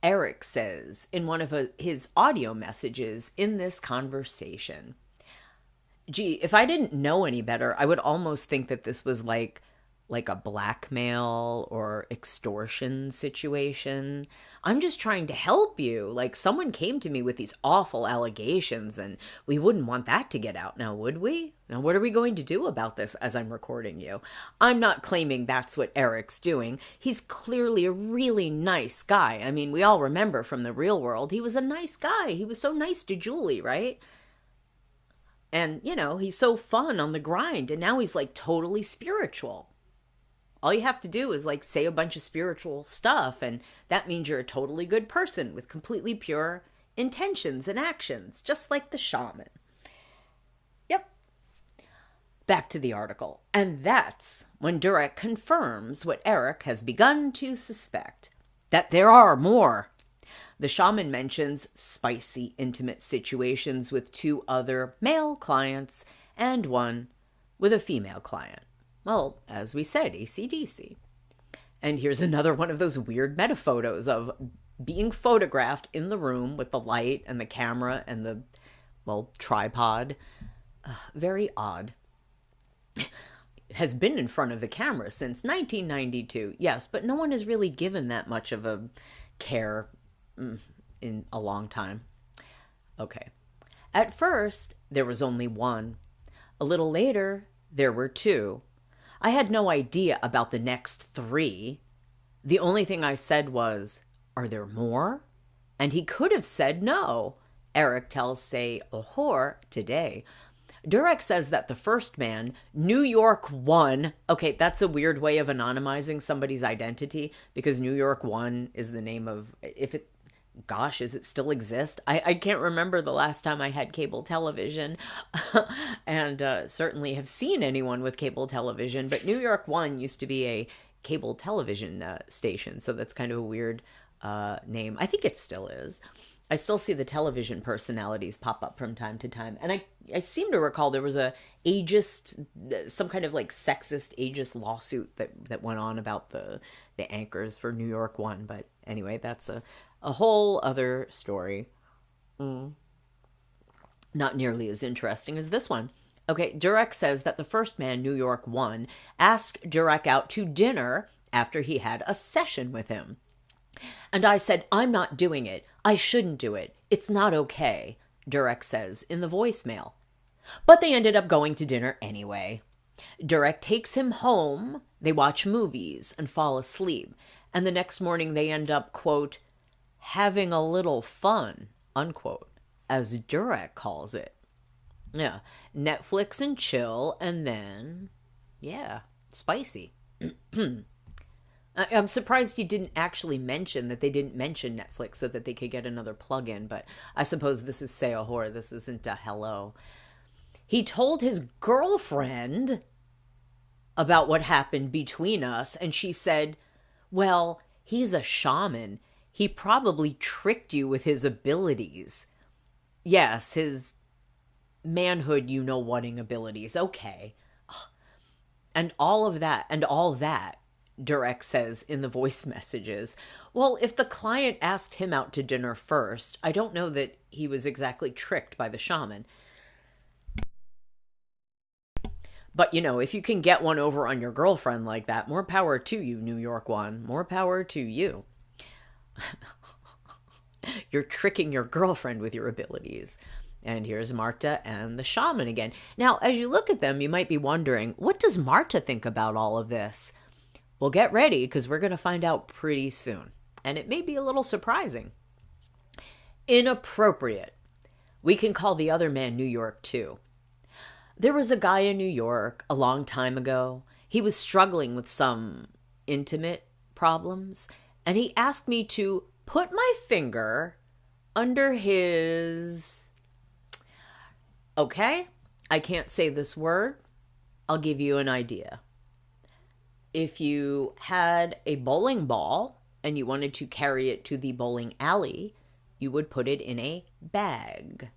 Eric says in one of his audio messages in this conversation. Gee, if I didn't know any better, I would almost think that this was like a blackmail or extortion situation. I'm just trying to help you. Like, someone came to me with these awful allegations, and we wouldn't want that to get out now, would we? Now, what are we going to do about this as I'm recording you? I'm not claiming that's what Eric's doing. He's clearly a really nice guy. I mean, we all remember from the real world, he was a nice guy. He was so nice to Julie, right? And, he's so fun on the grind, and now he's like totally spiritual. All you have to do is say a bunch of spiritual stuff, and that means you're a totally good person with completely pure intentions and actions, just like the shaman. Yep. Back to the article. And that's when Durek confirms what Eric has begun to suspect, that there are more. The shaman mentions spicy, intimate situations with 2 other male clients and 1 with a female client. Well, as we said, AC/DC. And here's another one of those weird meta photos of being photographed in the room with the light and the camera and the, well, tripod. Very odd. Has been in front of the camera since 1992. Yes, but no one has really given that much of a care in a long time. Okay. At first, there was only one. A little later, there were two. I had no idea about the next three. The only thing I said was, "Are there more?" And he could have said no. Eric tells Say Ohor today. Durek says that the first man, New York 1, okay, that's a weird way of anonymizing somebody's identity, because New York 1 is the name of, gosh, does it still exist? I can't remember the last time I had cable television, and certainly have seen anyone with cable television, but New York 1 used to be a cable television station, so that's kind of a weird name. I think it still is. I still see the television personalities pop up from time to time, and I seem to recall there was a ageist, some kind of like sexist ageist lawsuit that went on about the anchors for New York 1, but anyway, that's a whole other story. Not nearly as interesting as this one. Okay, Durek says that the first man, New York 1, asked Durek out to dinner after he had a session with him. And I said, "I'm not doing it. I shouldn't do it. It's not okay," Durek says in the voicemail. But they ended up going to dinner anyway. Durek takes him home, they watch movies and fall asleep, and the next morning they end up, quote, "having a little fun," unquote, as Durek calls it. Yeah, Netflix and chill, and then, yeah, spicy. I'm surprised he didn't actually mention that they didn't mention Netflix so that they could get another plug-in, but I suppose this is Say a Whore. This isn't a hello. He told his girlfriend about what happened between us, and she said, "Well, he's a shaman. He probably tricked you with his abilities." Yes, his manhood, you-know-whating abilities. Okay. And all of that, and all that, Durek says in the voice messages. Well, if the client asked him out to dinner first, I don't know that he was exactly tricked by the shaman. But, you know, if you can get one over on your girlfriend like that, more power to you, New York 1. More power to you. You're tricking your girlfriend with your abilities. And here's Marta and the shaman again. Now, as you look at them, you might be wondering, what does Marta think about all of this? Well, get ready, because we're going to find out pretty soon. And it may be a little surprising. Inappropriate. We can call the other man New York, too. There was a guy in New York a long time ago. He was struggling with some intimate problems, and he asked me to put my finger under his... Okay, I can't say this word. I'll give you an idea. If you had a bowling ball and you wanted to carry it to the bowling alley, you would put it in a bag.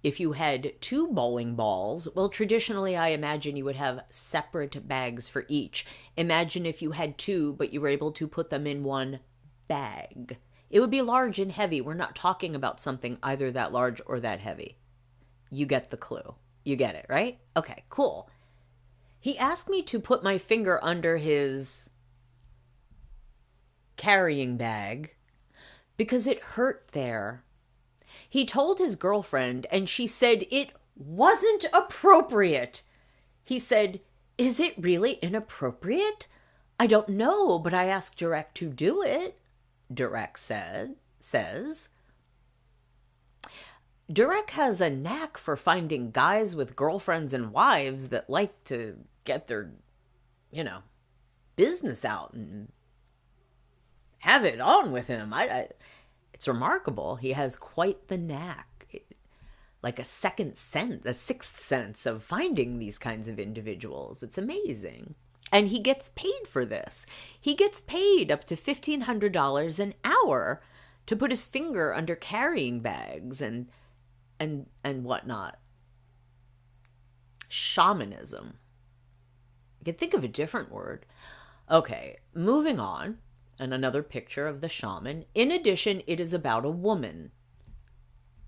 If you had two bowling balls, well, traditionally, I imagine you would have separate bags for each. Imagine if you had two, but you were able to put them in one bag. It would be large and heavy. We're not talking about something either that large or that heavy. You get the clue. You get it, right? Okay, cool. He asked me to put my finger under his carrying bag because it hurt there. He told his girlfriend, and she said it wasn't appropriate. He said, "Is it really inappropriate?" "I don't know, but I asked Durek to do it," Durek says. Durek has a knack for finding guys with girlfriends and wives that like to get their, business out and have it on with him. It's remarkable. He has quite the knack, like a sixth sense of finding these kinds of individuals. It's amazing. And he gets paid for this. He gets paid up to $1,500 an hour to put his finger under carrying bags and whatnot. Shamanism. I can think of a different word. Okay, moving on. And another picture of the shaman. In addition, it is about a woman.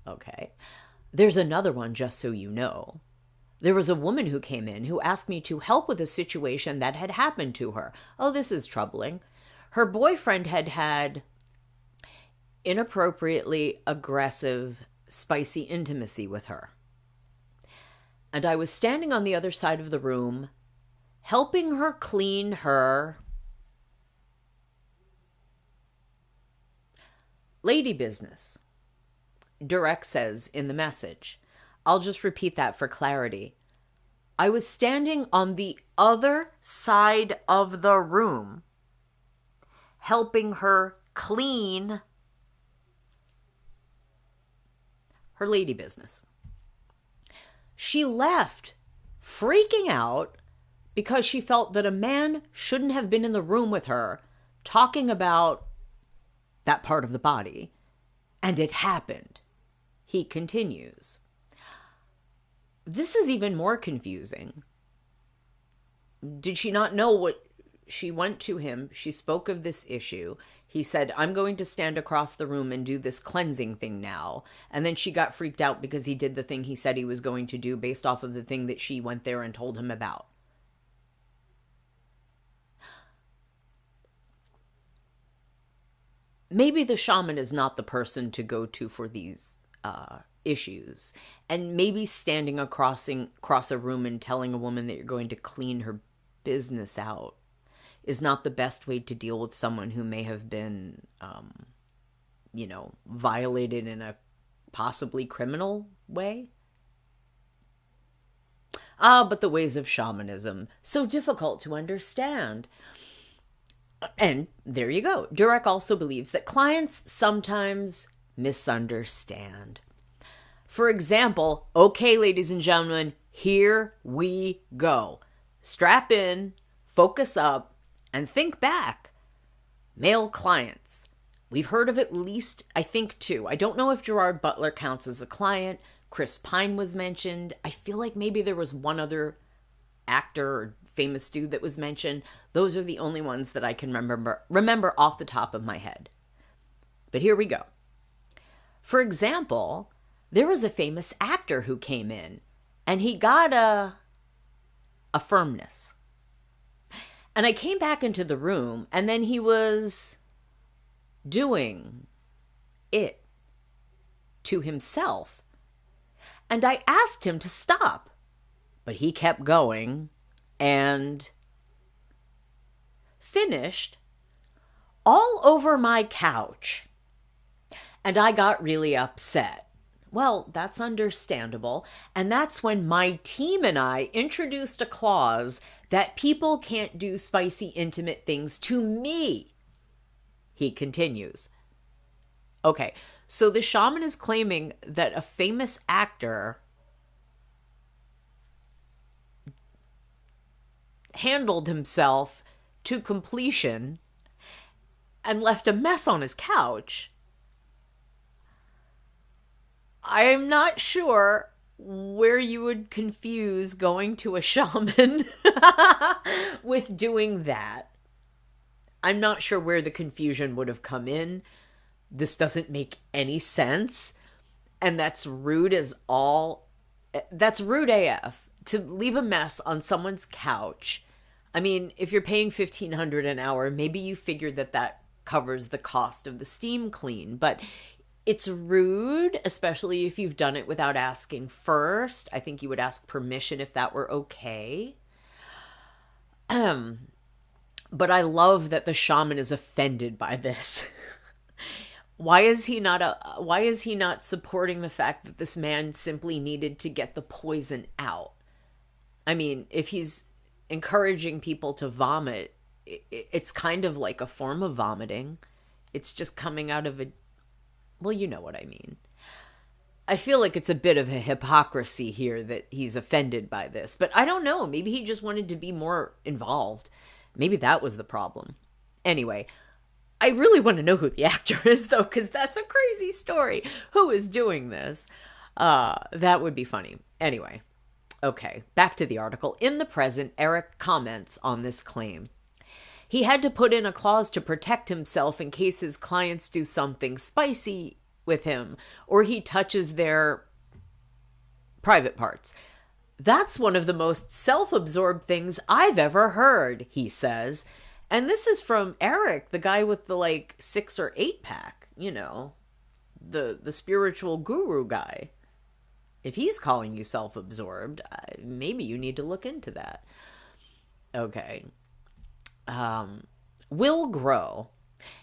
Okay. There's another one, just so you know. There was a woman who came in who asked me to help with a situation that had happened to her. Oh, this is troubling. Her boyfriend had inappropriately aggressive, spicy intimacy with her. And I was standing on the other side of the room, helping her clean her lady business. Durek says in the message. I'll just repeat that for clarity. I was standing on the other side of the room, helping her clean her lady business. She left freaking out because she felt that a man shouldn't have been in the room with her talking about that part of the body. And it happened. He continues. This is even more confusing. Did she not know what she went to him? She spoke of this issue. He said, I'm going to stand across the room and do this cleansing thing now. And then she got freaked out because he did the thing he said he was going to do based off of the thing that she went there and told him about. Maybe the shaman is not the person to go to for these issues. And maybe standing across a room and telling a woman that you're going to clean her business out is not the best way to deal with someone who may have been, violated in a possibly criminal way. But the ways of shamanism, so difficult to understand. And there you go. Durek also believes that clients sometimes misunderstand. For example, okay, ladies and gentlemen, here we go. Strap in, focus up, and think back. Male clients. We've heard of at least, I think, 2. I don't know if Gerard Butler counts as a client. Chris Pine was mentioned. I feel like maybe there was one other actor or famous dude that was mentioned. Those are the only ones that I can remember off the top of my head. But here we go. For example, there was a famous actor who came in and he got a firmness. And I came back into the room and then he was doing it to himself. And I asked him to stop, but he kept going and finished all over my couch. And I got really upset. Well, that's understandable. And that's when my team and I introduced a clause that people can't do spicy, intimate things to me. He continues. Okay, so the shaman is claiming that a famous actor handled himself to completion and left a mess on his couch. I'm not sure where you would confuse going to a shaman with doing that. I'm not sure where the confusion would have come in. This doesn't make any sense. And that's rude as all. That's rude AF to leave a mess on someone's couch. I mean, if you're paying $1,500 an hour, maybe you figured that covers the cost of the steam clean. But it's rude, especially if you've done it without asking first. I think you would ask permission if that were okay. But I love that the shaman is offended by this. Why is he not supporting the fact that this man simply needed to get the poison out? I mean, if he's encouraging people to vomit, it's kind of like a form of vomiting. It's just coming out of well, you know what I mean. I feel like it's a bit of a hypocrisy here that he's offended by this, but I don't know. Maybe he just wanted to be more involved. Maybe that was the problem. Anyway, I really want to know who the actor is, though, because that's a crazy story. Who is doing this? That would be funny. Anyway, okay, back to the article. In the present, Eric comments on this claim. He had to put in a clause to protect himself in case his clients do something spicy with him or he touches their private parts. That's one of the most self-absorbed things I've ever heard, he says. And this is from Eric, the guy with the 6 or 8 pack, the spiritual guru guy. If he's calling you self-absorbed, maybe you need to look into that. Okay. Will grow.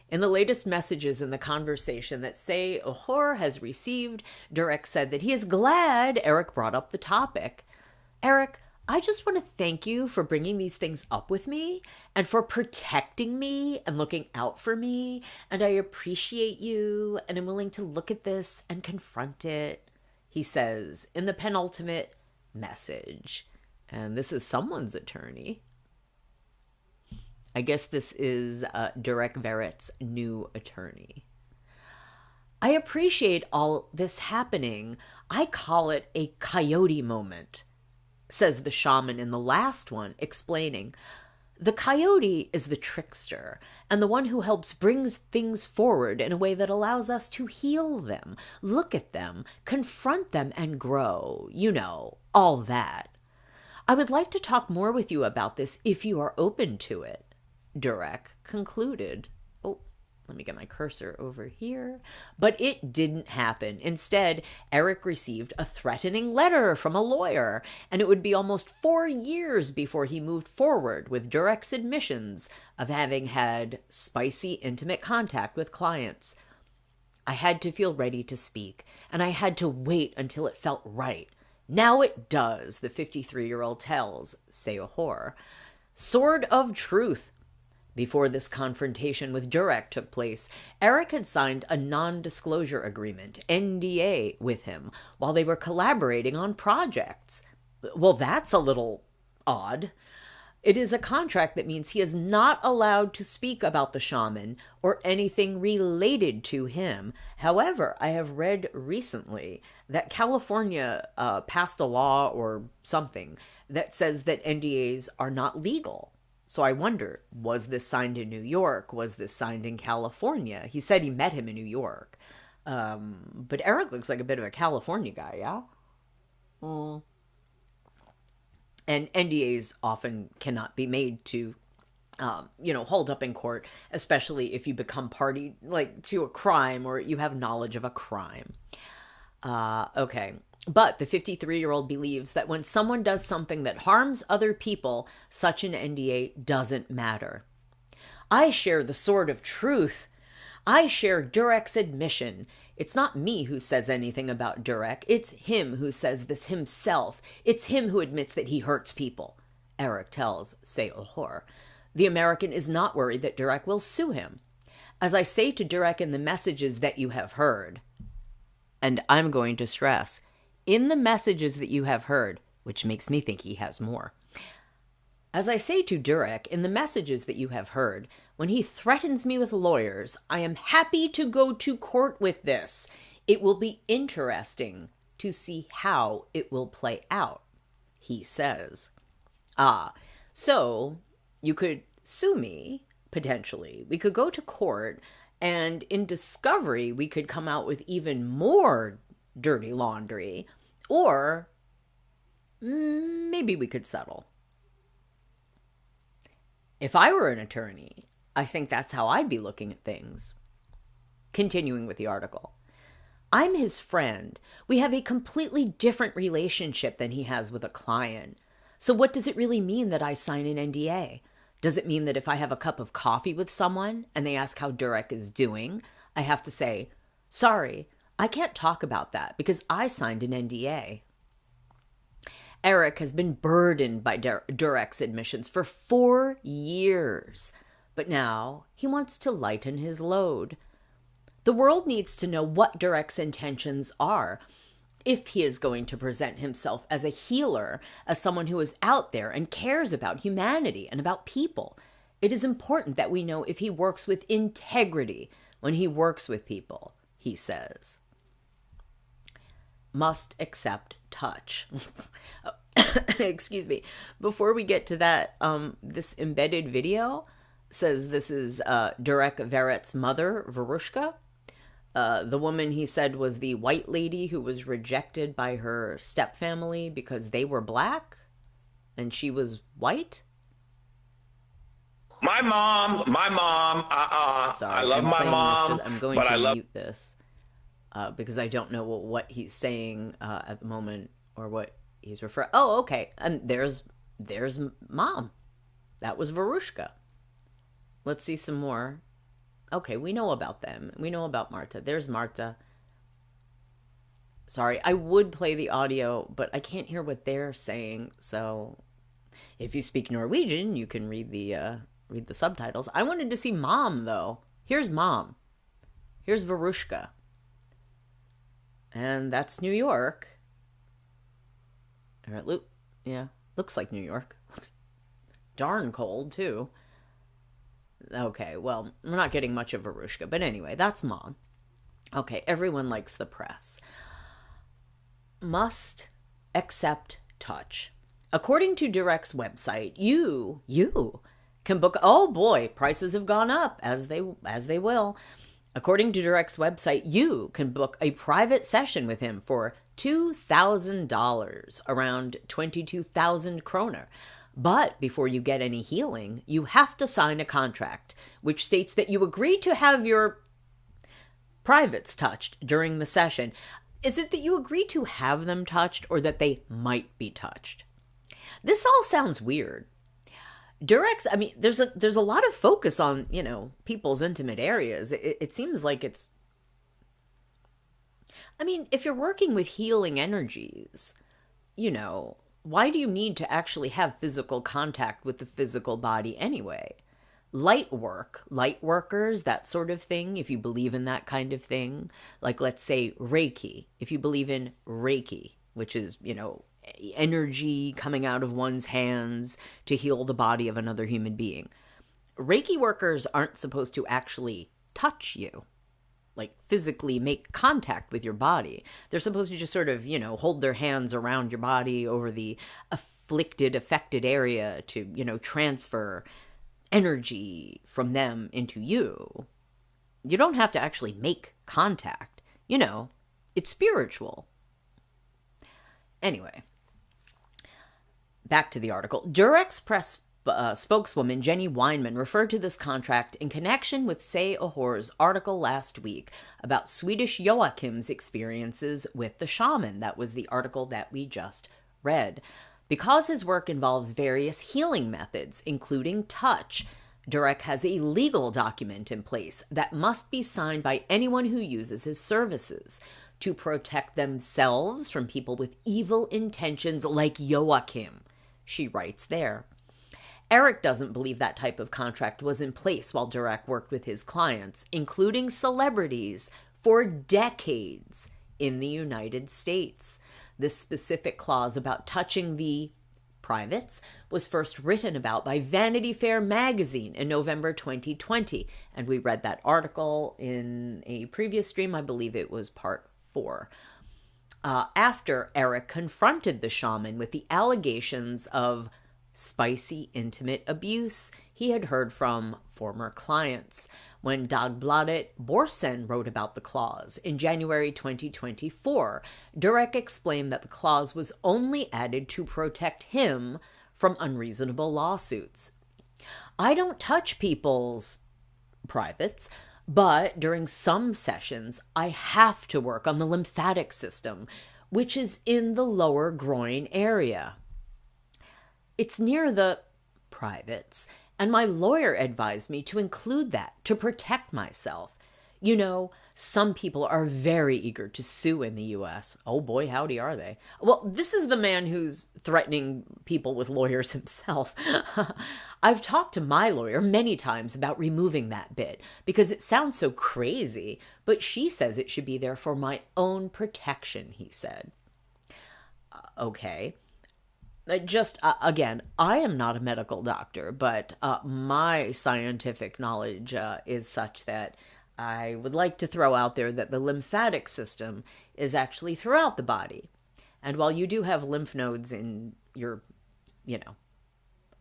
In the latest messages in the conversation that Say Ohor has received, Durek said that he is glad Eric brought up the topic. Eric, I just want to thank you for bringing these things up with me and for protecting me and looking out for me. And I appreciate you and I'm willing to look at this and confront it, he says in the penultimate message. And this is someone's attorney. I guess this is Durek Verrett's new attorney. I appreciate all this happening. I call it a coyote moment, says the shaman in the last one, explaining. The coyote is the trickster and the one who helps brings things forward in a way that allows us to heal them, look at them, confront them, and grow. All that. I would like to talk more with you about this if you are open to it, Durek concluded. Oh, let me get my cursor over here. But it didn't happen. Instead, Eric received a threatening letter from a lawyer, and it would be almost 4 years before he moved forward with Durek's admissions of having had spicy, intimate contact with clients. I had to feel ready to speak, and I had to wait until it felt right. Now it does, the 53-year-old tells Seohor. Sword of truth. Before this confrontation with Durek took place, Eric had signed a non-disclosure agreement, NDA, with him while they were collaborating on projects. Well, that's a little odd. It is a contract that means he is not allowed to speak about the shaman or anything related to him. However, I have read recently that California passed a law or something that says that NDAs are not legal. So I wonder, was this signed in New York? Was this signed in California? He said he met him in New York. But Eric looks like a bit of a California guy, yeah? And NDAs often cannot be made to, hold up in court, especially if you become party, to a crime or you have knowledge of a crime. Okay. But the 53-year-old believes that when someone does something that harms other people, such an NDA doesn't matter. I share the sword of truth. I share Durek's admission. It's not me who says anything about Durek. It's him who says this himself. It's him who admits that he hurts people, Eric tells Seohor. The American is not worried that Durek will sue him. As I say to Durek in the messages that you have heard, and I'm going to stress, in the messages that you have heard, which makes me think he has more. As I say to Durek in the messages that you have heard, when he threatens me with lawyers, I am happy to go to court with this. It will be interesting to see how it will play out, he says. So you could sue me, potentially. We could go to court, and in discovery, we could come out with even more dirty laundry, or maybe we could settle. If I were an attorney, I think that's how I'd be looking at things. Continuing with the article. I'm his friend. We have a completely different relationship than he has with a client. So what does it really mean that I sign an NDA? Does it mean that if I have a cup of coffee with someone and they ask how Durek is doing, I have to say, sorry, I can't talk about that because I signed an NDA. Eric has been burdened by Durek's admissions for 4 years, but now he wants to lighten his load. The world needs to know what Durek's intentions are. If he is going to present himself as a healer, as someone who is out there and cares about humanity and about people, it is important that we know if he works with integrity when he works with people, he says. Must accept touch. Excuse me. Before we get to that, this embedded video, says this is Durek Verrett's mother, Verushka. The woman he said was the white lady who was rejected by her stepfamily because they were black and she was white. My mom, Sorry, I love my mom, I'm going to mute this because I don't know what he's saying at the moment or what he's referring. Oh, okay. And there's mom. That was Verushka. Let's see some more. Okay, we know about them. We know about Marta. There's Marta. Sorry, I would play the audio, but I can't hear what they're saying. So if you speak Norwegian, you can read the subtitles. I wanted to see mom, though. Here's mom. Here's Verushka. And that's New York. All right, yeah, looks like New York. Darn cold, too. Okay, well, we're not getting much of Verushka, but anyway, that's mom. Okay, everyone likes the press. Must accept touch. According to Durek's website, you can book. Oh boy, prices have gone up as they will. According to Durek's website, you can book a private session with him for $2,000, around 22,000 kroner. But before you get any healing, you have to sign a contract, which states that you agree to have your privates touched during the session. Is it that you agree to have them touched or that they might be touched? This all sounds weird. Durek's, I mean, there's a lot of focus on, people's intimate areas. It seems like it's, I mean, if you're working with healing energies, why do you need to actually have physical contact with the physical body anyway? Light workers, that sort of thing, if you believe in that kind of thing, like let's say Reiki, if you believe in Reiki, which is, energy coming out of one's hands to heal the body of another human being. Reiki workers aren't supposed to actually touch you, like physically make contact with your body. They're supposed to just sort of, hold their hands around your body over the affected area to, transfer energy from them into you. You don't have to actually make contact. It's spiritual. Anyway, back to the article. Durek's press spokeswoman Jenny Weinman referred to this contract in connection with Se Ahor's article last week about Swedish Joachim's experiences with the shaman. That was the article that we just read. Because his work involves various healing methods, including touch, Durek has a legal document in place that must be signed by anyone who uses his services to protect themselves from people with evil intentions like Joachim, she writes there. Eric doesn't believe that type of contract was in place while Durek worked with his clients, including celebrities, for decades in the United States. This specific clause about touching the privates was first written about by Vanity Fair magazine in November 2020, and we read that article in a previous stream. I believe it was part 4. After Eric confronted the shaman with the allegations of spicy intimate abuse he had heard from former clients. When Dagbladet Borsen wrote about the clause in January 2024, Durek explained that the clause was only added to protect him from unreasonable lawsuits. I don't touch people's privates, but during some sessions, I have to work on the lymphatic system, which is in the lower groin area. It's near the privates, and my lawyer advised me to include that to protect myself. Some people are very eager to sue in the U.S. Oh boy, howdy are they. Well, this is the man who's threatening people with lawyers himself. I've talked to my lawyer many times about removing that bit because it sounds so crazy, but she says it should be there for my own protection, he said. Okay. Again, I am not a medical doctor, but my scientific knowledge is such that I would like to throw out there that the lymphatic system is actually throughout the body. And while you do have lymph nodes in your,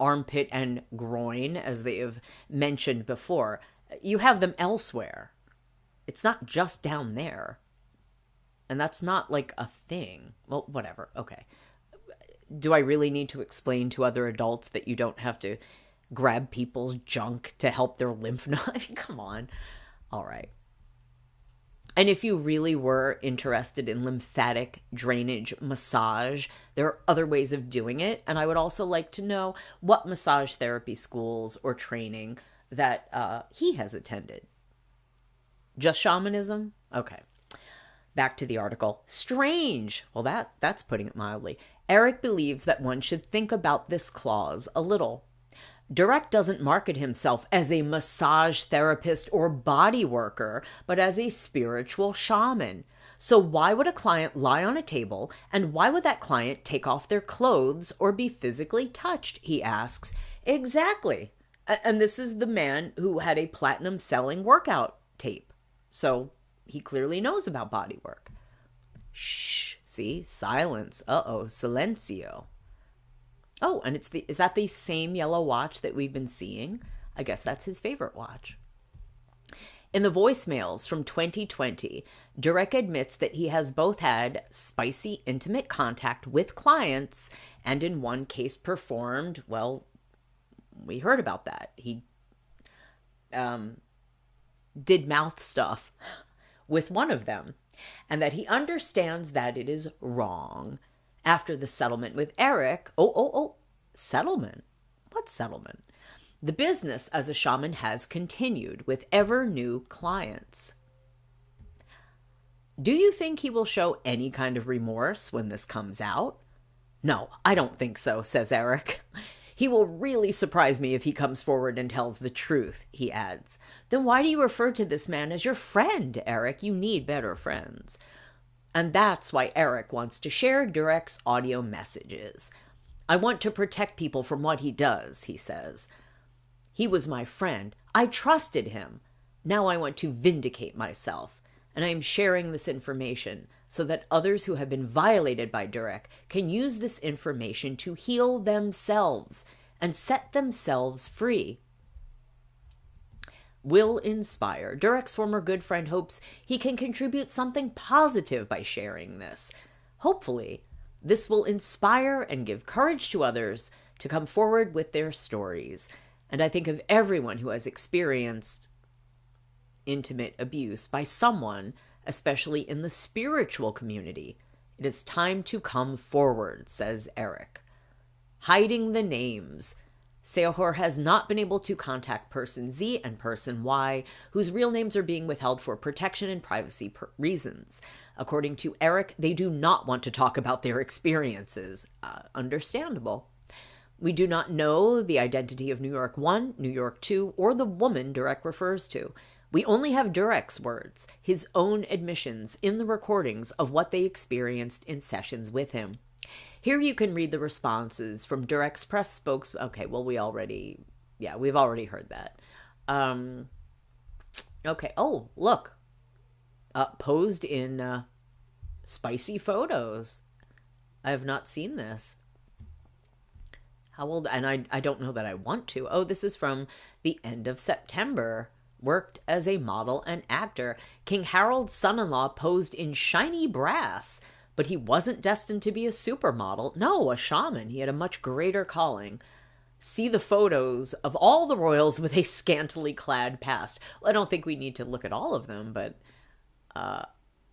armpit and groin, as they have mentioned before. You have them elsewhere. It's not just down there. And that's not like a thing. Well, whatever. Okay. Do I really need to explain to other adults that you don't have to grab people's junk to help their lymph nodes? Come on. All right. And if you really were interested in lymphatic drainage massage, there are other ways of doing it. And I would also like to know what massage therapy schools or training that he has attended. Just shamanism? Okay. Back to the article. Strange. Well, that's putting it mildly. Eric believes that one should think about this clause a little. Durek doesn't market himself as a massage therapist or body worker, but as a spiritual shaman. So why would a client lie on a table, and why would that client take off their clothes or be physically touched, he asks. Exactly. And this is the man who had a platinum-selling workout tape. So he clearly knows about body work. Shh. See? Silence. Uh-oh. Silencio. Oh, and is that the same yellow watch that we've been seeing? I guess that's his favorite watch. In the voicemails from 2020, Durek admits that he has both had spicy, intimate contact with clients and in one case performed, well, we heard about that. He did mouth stuff with one of them, and that he understands that it is wrong. After the settlement with Eric, settlement? What settlement? The business as a shaman has continued with ever new clients. Do you think he will show any kind of remorse when this comes out? No, I don't think so, says Eric. He will really surprise me if he comes forward and tells the truth, he adds. Then why do you refer to this man as your friend, Eric? You need better friends. And that's why Eric wants to share Durek's audio messages. I want to protect people from what he does, he says. He was my friend. I trusted him. Now I want to vindicate myself. And I am sharing this information so that others who have been violated by Durek can use this information to heal themselves and set themselves free. Will inspire. Durek's former good friend hopes he can contribute something positive by sharing this. Hopefully, this will inspire and give courage to others to come forward with their stories. And I think of everyone who has experienced intimate abuse by someone, especially in the spiritual community. It is time to come forward, says Eric. Hiding the names. Seohor has not been able to contact person Z and person Y, whose real names are being withheld for protection and privacy reasons. According to Eric, they do not want to talk about their experiences. Understandable. We do not know the identity of New York 1, New York 2, or the woman Durek refers to. We only have Durek's words, his own admissions in the recordings of what they experienced in sessions with him. Here you can read the responses from Durek's press spokesman. Okay, well, we've already heard that. Okay, oh, look. Posed in spicy photos. I have not seen this. How old? And I don't know that I want to. Oh, this is from the end of September. Worked as a model and actor. King Harold's son-in-law posed in shiny brass, but he wasn't destined to be a supermodel. No, a shaman. He had a much greater calling. See the photos of all the royals with a scantily clad past. Well, I don't think we need to look at all of them, but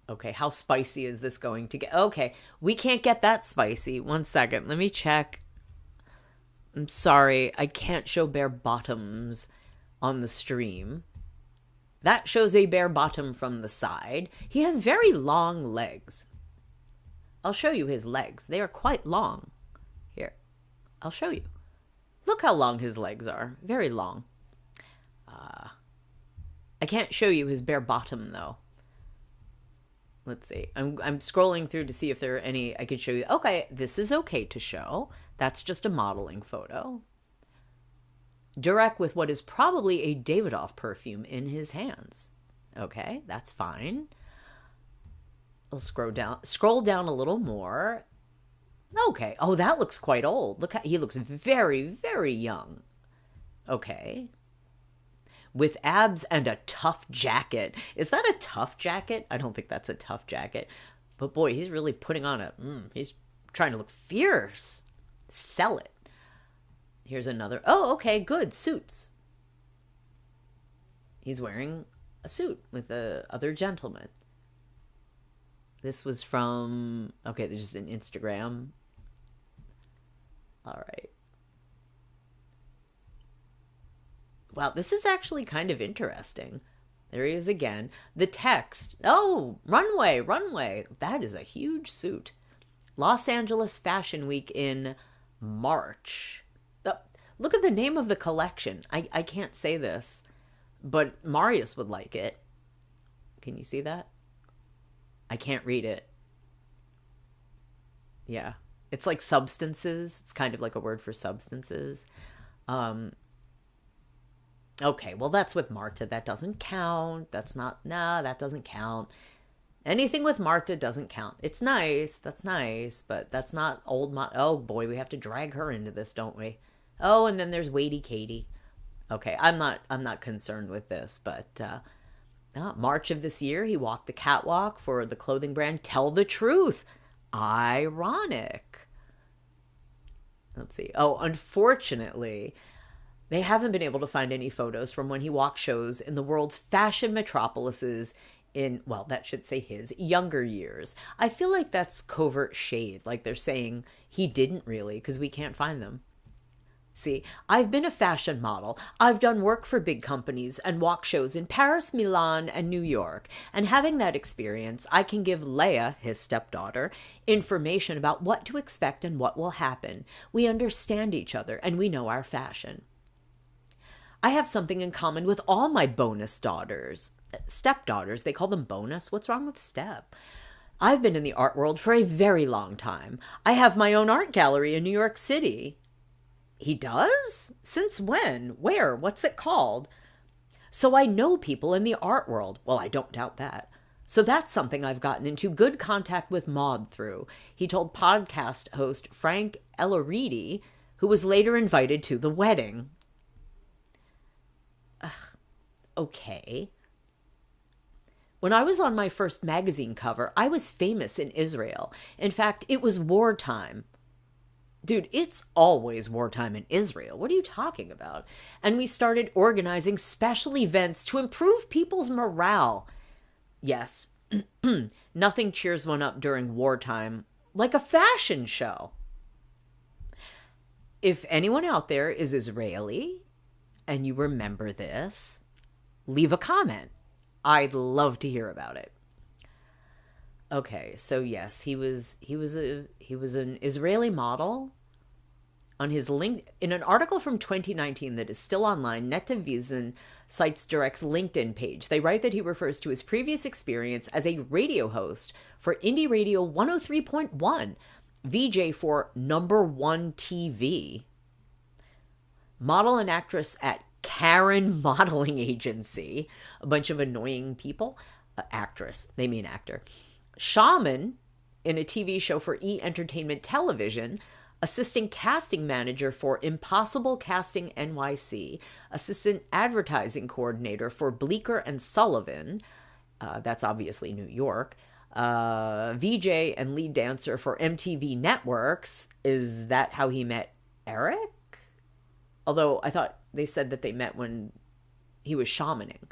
okay, how spicy is this going to get? Okay, we can't get that spicy. 1 second, let me check. I'm sorry, I can't show bare bottoms on the stream. That shows a bare bottom from the side. He has very long legs. I'll show you his legs. They are quite long. Here, I'll show you. Look how long his legs are. Very long. I can't show you his bare bottom, though. Let's see. I'm scrolling through to see if there are any I could show you. Okay, this is okay to show. That's just a modeling photo. Durek with what is probably a Davidoff perfume in his hands. Okay, that's fine. I'll scroll down a little more. Okay. Oh, that looks quite old. Look, he looks very, very young. Okay. With abs and a tough jacket. Is that a tough jacket? I don't think that's a tough jacket. But boy, he's really putting on he's trying to look fierce. Sell it. Here's another. Oh, okay, good. Suits. He's wearing a suit with the other gentleman. This was from, okay, there's just an Instagram. All right. Wow, this is actually kind of interesting. There he is again. The text. Oh, runway, runway. That is a huge suit. Los Angeles Fashion Week in March. Look at the name of the collection. I can't say this, but Marius would like it. Can you see that? I can't read it. Yeah. It's like substances. It's kind of like a word for substances. Okay, well, that's with Marta. That doesn't count. That doesn't count. Anything with Marta doesn't count. It's nice. That's nice, but that's not old. Oh, boy, we have to drag her into this, don't we? Oh, and then there's Waity Katie. Okay, I'm not concerned with this, but March of this year, he walked the catwalk for the clothing brand Tell the Truth. Ironic. Let's see. Oh, unfortunately, they haven't been able to find any photos from when he walked shows in the world's fashion metropolises in, well, that should say his younger years. I feel like that's covert shade, like they're saying he didn't really, because we can't find them. See, I've been a fashion model. I've done work for big companies and walked shows in Paris, Milan, and New York. And having that experience, I can give Leia, his stepdaughter, information about what to expect and what will happen. We understand each other and we know our fashion. I have something in common with all my bonus daughters. Stepdaughters, they call them bonus. What's wrong with step? I've been in the art world for a very long time. I have my own art gallery in New York City. He does? Since when? Where? What's it called? So I know people in the art world. Well, I don't doubt that. So that's something I've gotten into good contact with Maud through. He told podcast host Frank Eloridi, who was later invited to the wedding. Okay. When I was on my first magazine cover, I was famous in Israel. In fact, it was wartime. Dude, it's always wartime in Israel. What are you talking about? And we started organizing special events to improve people's morale. Yes, nothing cheers one up during wartime like a fashion show. If anyone out there is Israeli and you remember this, leave a comment. I'd love to hear about it. Okay, so yes, he was an Israeli model. On his link, in an article from 2019 that is still online, Netivision cites Durek's LinkedIn page. They write that he refers to his previous experience as a radio host for Indie Radio 103.1, VJ for Number One TV, model and actress at Karen Modeling Agency, a bunch of annoying people, actress, they mean actor, Shaman in a TV show for E! Entertainment Television, assistant casting manager for Impossible Casting NYC, assistant advertising coordinator for Bleecker and Sullivan, that's obviously New York, VJ and lead dancer for MTV Networks. Is that how he met Eric? Although I thought they said that they met when he was shamaning.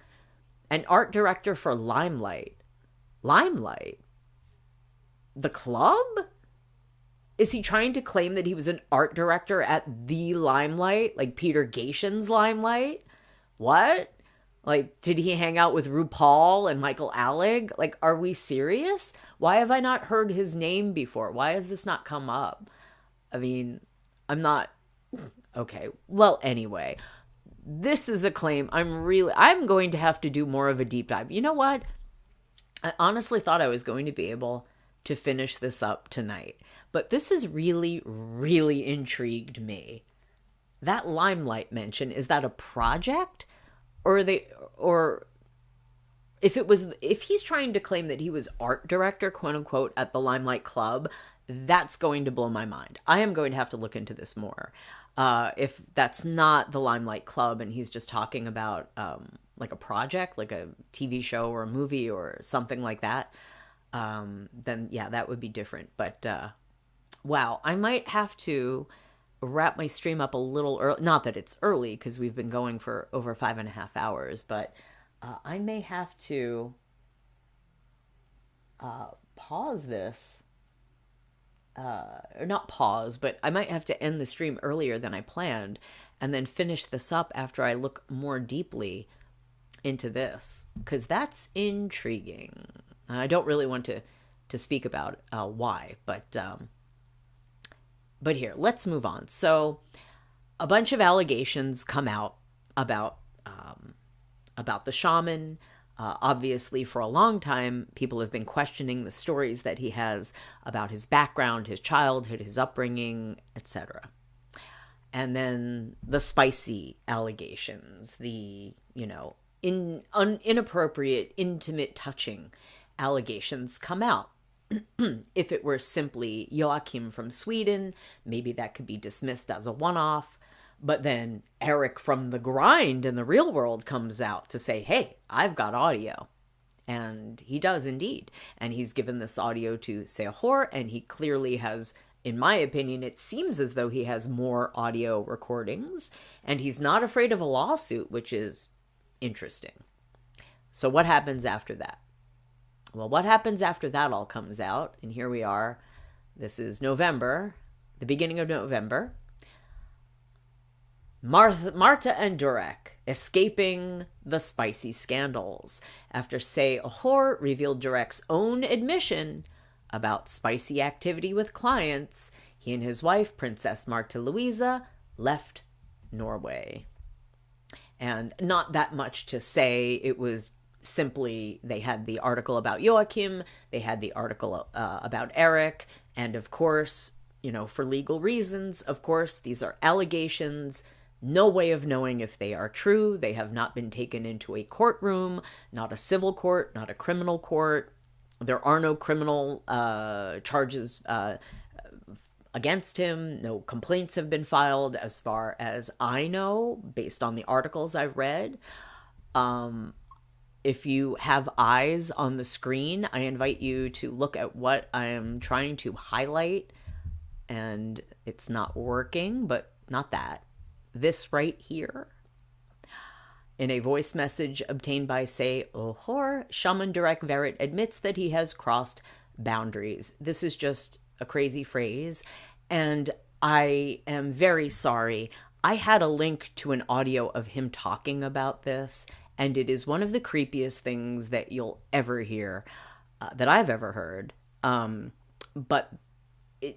An art director for Limelight. Limelight? The club? Is he trying to claim that he was an art director at the Limelight? Like Peter Gashin's Limelight? What? Like, did he hang out with RuPaul and Michael Alec? Like, are we serious? Why have I not heard his name before? Why has this not come up? I mean, I'm not... Okay, well, anyway, this is a claim I'm going to have to do more of a deep dive. You know what? I honestly thought I was going to be able to finish this up tonight, but this has really, really intrigued me. That Limelight mention, is that a project? Or if he's trying to claim that he was art director, quote unquote, at the Limelight Club, that's going to blow my mind. I am going to have to look into this more. If that's not the Limelight Club and he's just talking about like a project, like a TV show or a movie or something like that, then yeah, that would be different. But wow, I might have to wrap my stream up a little early. Not that it's early, because we've been going for over 5.5 hours, but I may have to pause this. Or not pause, but I might have to end the stream earlier than I planned and then finish this up after I look more deeply into this, because that's intriguing. And I don't really want to speak about why, but here, let's move on. So a bunch of allegations come out about the shaman. Obviously, for a long time, people have been questioning the stories that he has about his background, his childhood, his upbringing, etc. And then the spicy allegations, the, inappropriate, intimate touching allegations come out. If it were simply Joachim from Sweden, maybe that could be dismissed as a one-off. But then Eric from the grind in the real world comes out to say, hey, I've got audio. And he does indeed. And he's given this audio to Sehor, and he clearly has, in my opinion, it seems as though he has more audio recordings. And he's not afraid of a lawsuit, which is interesting. So what happens after that? Well, what happens after that all comes out, and here we are. This is November, the beginning of November. Marta and Durek escaping the spicy scandals after Sehor revealed Durek's own admission about spicy activity with clients. He and his wife, Princess Marta Louisa, left Norway. And not that much to say. It was simply, they had the article about Joachim, they had the article about Eric, and of course, for legal reasons, of course, these are allegations. No way of knowing if they are true. They have not been taken into a courtroom, not a civil court, not a criminal court. There are no criminal charges against him. No complaints have been filed as far as I know, based on the articles I've read. If you have eyes on the screen, I invite you to look at what I am trying to highlight. And it's not working, but not that. This right here. In a voice message obtained by Sehor, Shaman Durek Verrett admits that he has crossed boundaries. This is just a crazy phrase, and I am very sorry. I had a link to an audio of him talking about this, and it is one of the creepiest things that you'll ever hear, that I've ever heard. But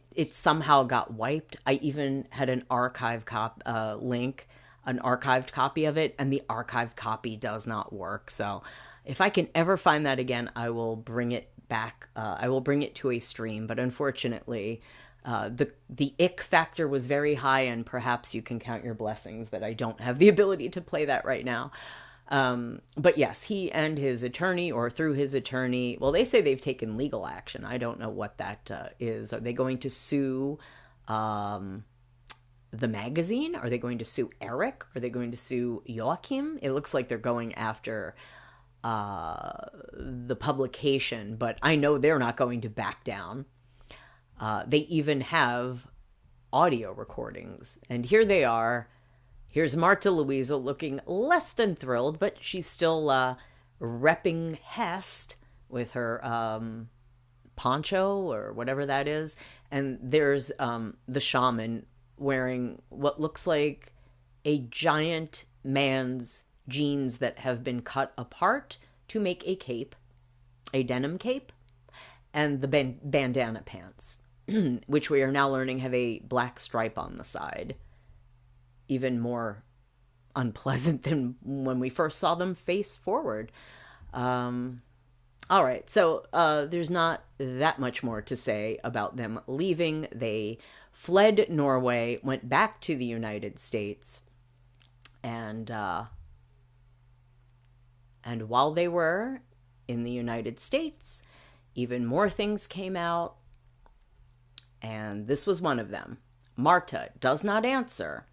it somehow got wiped. I even had an archive link, an archived copy of it, and the archived copy does not work. So if I can ever find that again, I will bring it back. I will bring it to a stream. But unfortunately, the ick factor was very high, and perhaps you can count your blessings that I don't have the ability to play that right now. But yes, he and his attorney, or through his attorney, well, they say they've taken legal action. I don't know what that is. Are they going to sue the magazine? Are they going to sue Eric? Are they going to sue Joachim? It looks like they're going after the publication, but I know they're not going to back down. They even have audio recordings, and here they are. Here's Marta Louisa looking less than thrilled, but she's still repping Hest with her poncho or whatever that is. And there's the shaman wearing what looks like a giant man's jeans that have been cut apart to make a cape, a denim cape, and the bandana pants, which we are now learning have a black stripe on the side. Even more unpleasant than when we first saw them face forward. All right, so there's not that much more to say about them leaving. They fled Norway, went back to the United States, and while they were in the United States, even more things came out, and this was one of them. Marta does not answer.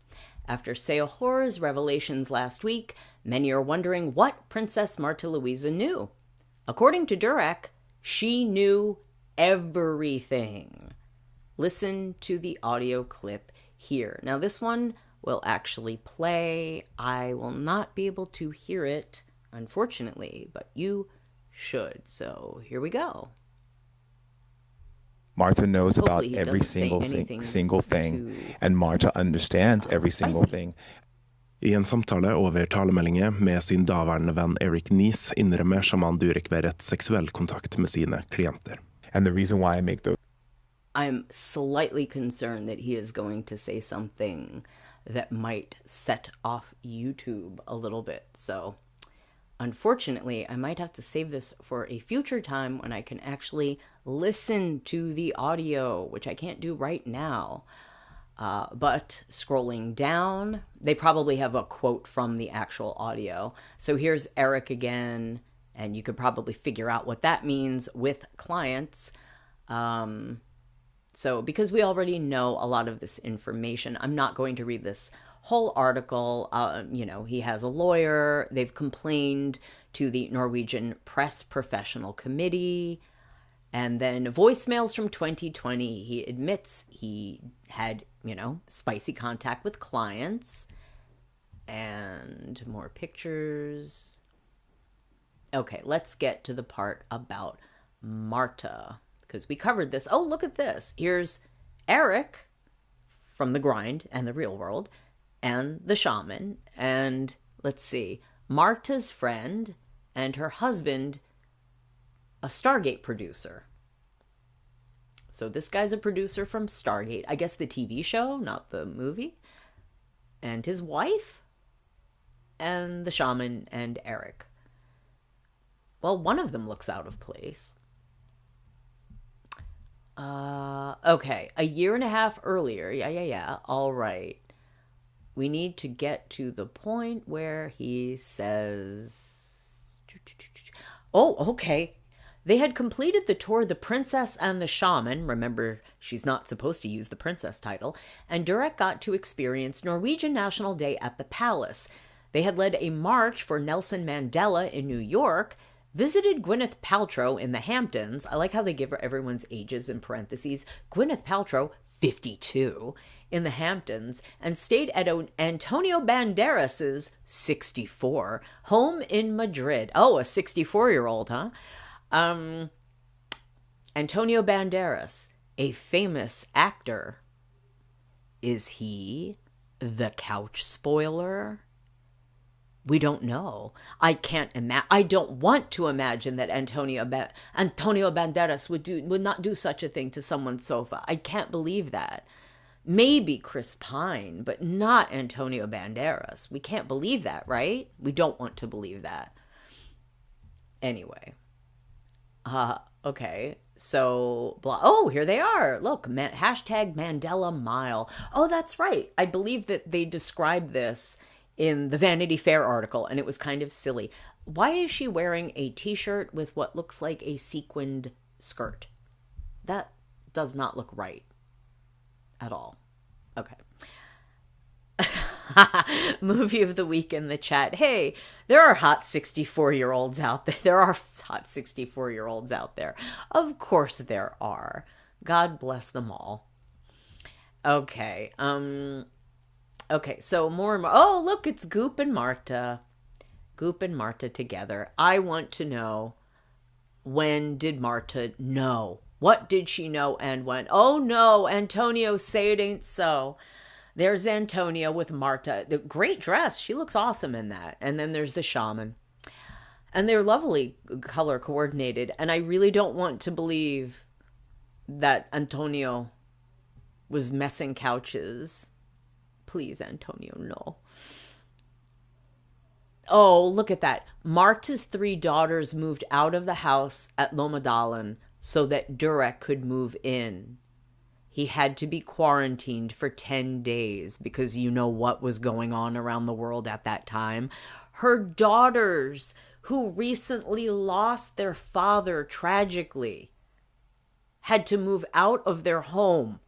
After Seohor's revelations last week, many are wondering what Princess Marta Louisa knew. According to Durek, she knew everything. Listen to the audio clip here. Now, this one will actually play. I will not be able to hear it, unfortunately, but you should. So here we go. Marta knows about every single thing, and Marta understands every single thing. I en samtale over talemeldinger med sin daværende venn Eric Nies innrømmer Shaman Durek Verrett seksuell kontakt med sine klienter. And the reason why I make those... I'm slightly concerned that he is going to say something that might set off YouTube a little bit. So, unfortunately, I might have to save this for a future time when I can actually listen to the audio, which I can't do right now. But scrolling down, they probably have a quote from the actual audio. So here's Eric again, and you could probably figure out what that means with clients. So because we already know a lot of this information, I'm not going to read this whole article. He has a lawyer. They've complained to the Norwegian Press Professional Committee. And then voicemails from 2020. He admits he had, spicy contact with clients. And more pictures. Okay, let's get to the part about Marta, because we covered this. Oh, look at this. Here's Eric from the grind and the real world and the shaman. And let's see, Marta's friend and her husband, a Stargate producer. So this guy's a producer from Stargate. I guess the TV show, not the movie. And his wife and the shaman and Eric. Well, one of them looks out of place. Okay, a year and a half earlier. Yeah. All right. We need to get to the point where he says... Oh, okay. They had completed the tour The Princess and the Shaman. Remember, she's not supposed to use the princess title. And Durek got to experience Norwegian National Day at the Palace. They had led a march for Nelson Mandela in New York, visited Gwyneth Paltrow in the Hamptons. I like how they give everyone's ages in parentheses. Gwyneth Paltrow, 52, in the Hamptons, and stayed at Antonio Banderas's 64 home in Madrid. Oh, a 64-year-old, huh? Antonio Banderas, a famous actor. Is he the couch spoiler? We don't know. I don't want to imagine that Antonio Banderas would not do such a thing to someone's sofa. I can't believe that. Maybe Chris Pine, but not Antonio Banderas. We can't believe that, right? We don't want to believe that. Anyway. Okay. So, oh, here they are. Look, hashtag Mandela Mile. Oh, that's right. I believe that they described this in the Vanity Fair article, and it was kind of silly. Why is she wearing a t-shirt with what looks like a sequined skirt? That does not look right at all. Okay. Movie of the week in the chat. Hey, there are hot 64-year-olds out there. There are hot 64-year-olds out there. Of course there are. God bless them all. Okay. Okay, so more and more. Oh, look, it's Goop and Marta. Goop and Marta together. I want to know, when did Marta know? What did she know and when? Oh, no, Antonio, say it ain't so. There's Antonio with Marta. The great dress. She looks awesome in that. And then there's the shaman. And they're lovely color coordinated. And I really don't want to believe that Antonio was messing couches. Please, Antonio, no. Oh, look at that. Marta's 3 daughters moved out of the house at Lommedalen so that Durek could move in. He had to be quarantined for 10 days because you know what was going on around the world at that time. Her daughters who recently lost their father tragically had to move out of their home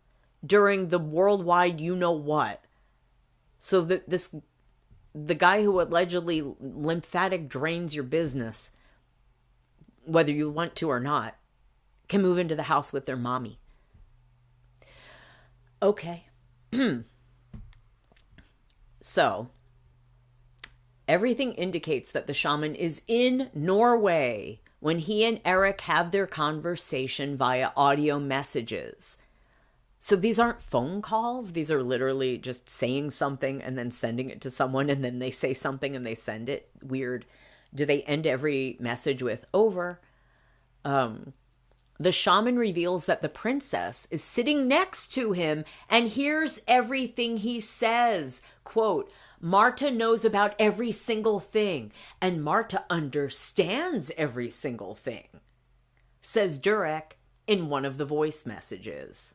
during the worldwide you-know-what. So that the guy who allegedly lymphatic drains your business, whether you want to or not, can move into the house with their mommy. Okay. So, everything indicates that the shaman is in Norway when he and Eric have their conversation via audio messages. So these aren't phone calls. These are literally just saying something and then sending it to someone, and then they say something and they send it. Weird. Do they end every message with over? The shaman reveals that the princess is sitting next to him and hears everything he says. Quote, Marta knows about every single thing, and Marta understands every single thing, says Durek in one of the voice messages.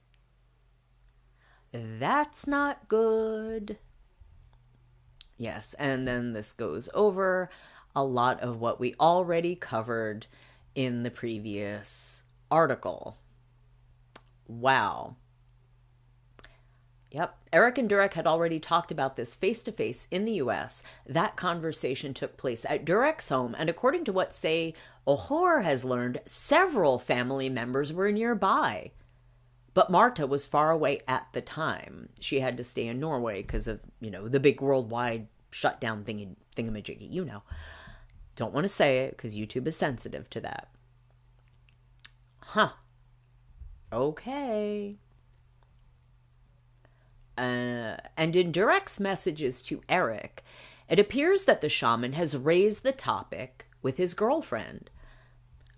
That's not good. Yes, and then this goes over a lot of what we already covered in the previous article. Wow. Yep. Eric and Durek had already talked about this face-to-face in the U.S. That conversation took place at Durek's home, and according to what Say Ohor has learned, several family members were nearby. But Marta was far away at the time. She had to stay in Norway because of, the big worldwide shutdown thingamajiggy, Don't want to say it because YouTube is sensitive to that. Huh. Okay. And in Durek's messages to Eric, it appears that the shaman has raised the topic with his girlfriend.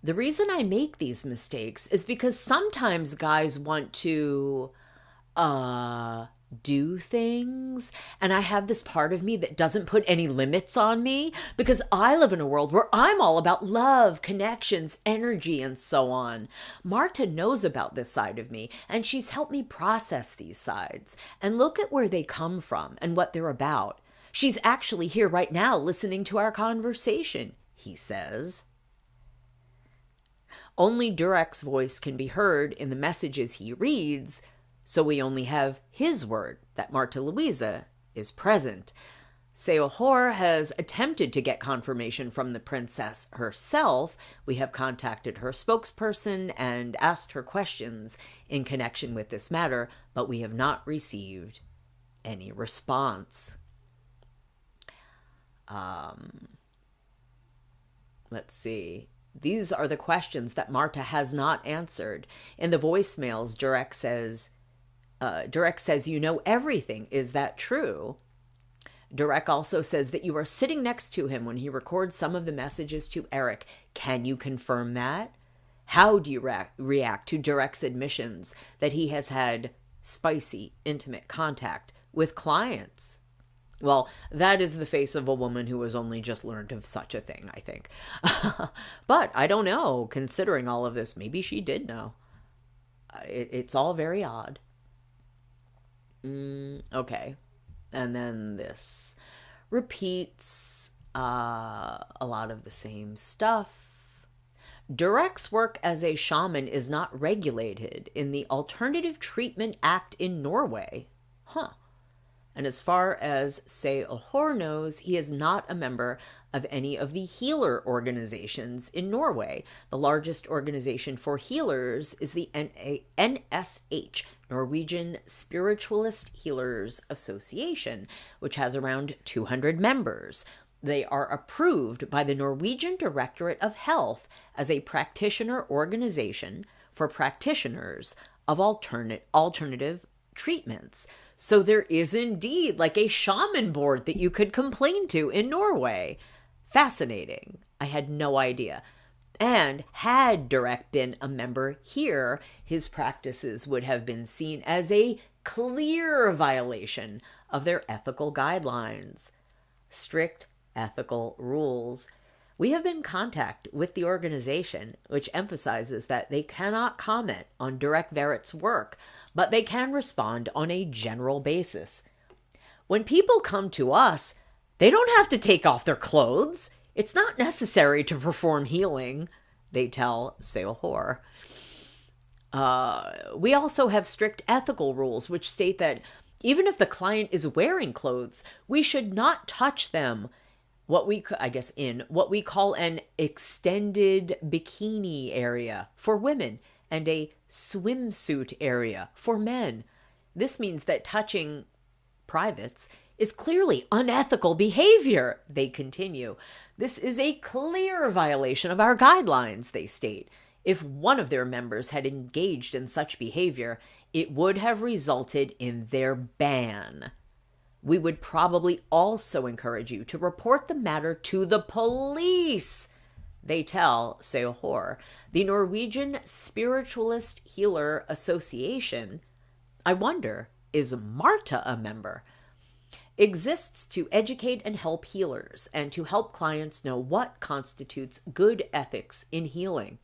The reason I make these mistakes is because sometimes guys want to do things, and I have this part of me that doesn't put any limits on me because I live in a world where I'm all about love, connections, energy, and so on. Marta knows about this side of me, and she's helped me process these sides and look at where they come from and what they're about. She's actually here right now listening to our conversation, he says. Only Durek's voice can be heard in the messages he reads, so we only have his word that Marta Louisa is present. Seohor has attempted to get confirmation from the princess herself. We have contacted her spokesperson and asked her questions in connection with this matter, but we have not received any response. Let's see. These are the questions that Marta has not answered. In the voicemails, Durek says, you know everything. Is that true? Durek also says that you are sitting next to him when he records some of the messages to Eric. Can you confirm that? How do you react to Durek's admissions that he has had spicy, intimate contact with clients? Well, that is the face of a woman who has only just learned of such a thing, I think. But I don't know, considering all of this, maybe she did know. It's all very odd. Okay. And then this repeats a lot of the same stuff. Durek's work as a shaman is not regulated in the Alternative Treatment Act in Norway. Huh. And as far as Say Ohor knows, he is not a member of any of the healer organizations in Norway. The largest organization for healers is the NSH, Norwegian Spiritualist Healers Association, which has around 200 members. They are approved by the Norwegian Directorate of Health as a practitioner organization for practitioners of alternative treatments. So there is indeed like a shaman board that you could complain to in Norway. Fascinating. I had no idea. And had Durek been a member here, his practices would have been seen as a clear violation of their ethical guidelines. Strict ethical rules. We have been in contact with the organization, which emphasizes that they cannot comment on Durek Verrett's work, but they can respond on a general basis. When people come to us, they don't have to take off their clothes. It's not necessary to perform healing, they tell Seohor. We also have strict ethical rules which state that even if the client is wearing clothes, we should not touch them. What we call an extended bikini area for women and a swimsuit area for men. This means that touching privates is clearly unethical behavior, they continue. This is a clear violation of our guidelines, they state. If one of their members had engaged in such behavior, it would have resulted in their ban. We would probably also encourage you to report the matter to the police, they tell Seohor. The Norwegian Spiritualist Healer Association, I wonder, is Marta a member? Exists to educate and help healers and to help clients know what constitutes good ethics in healing.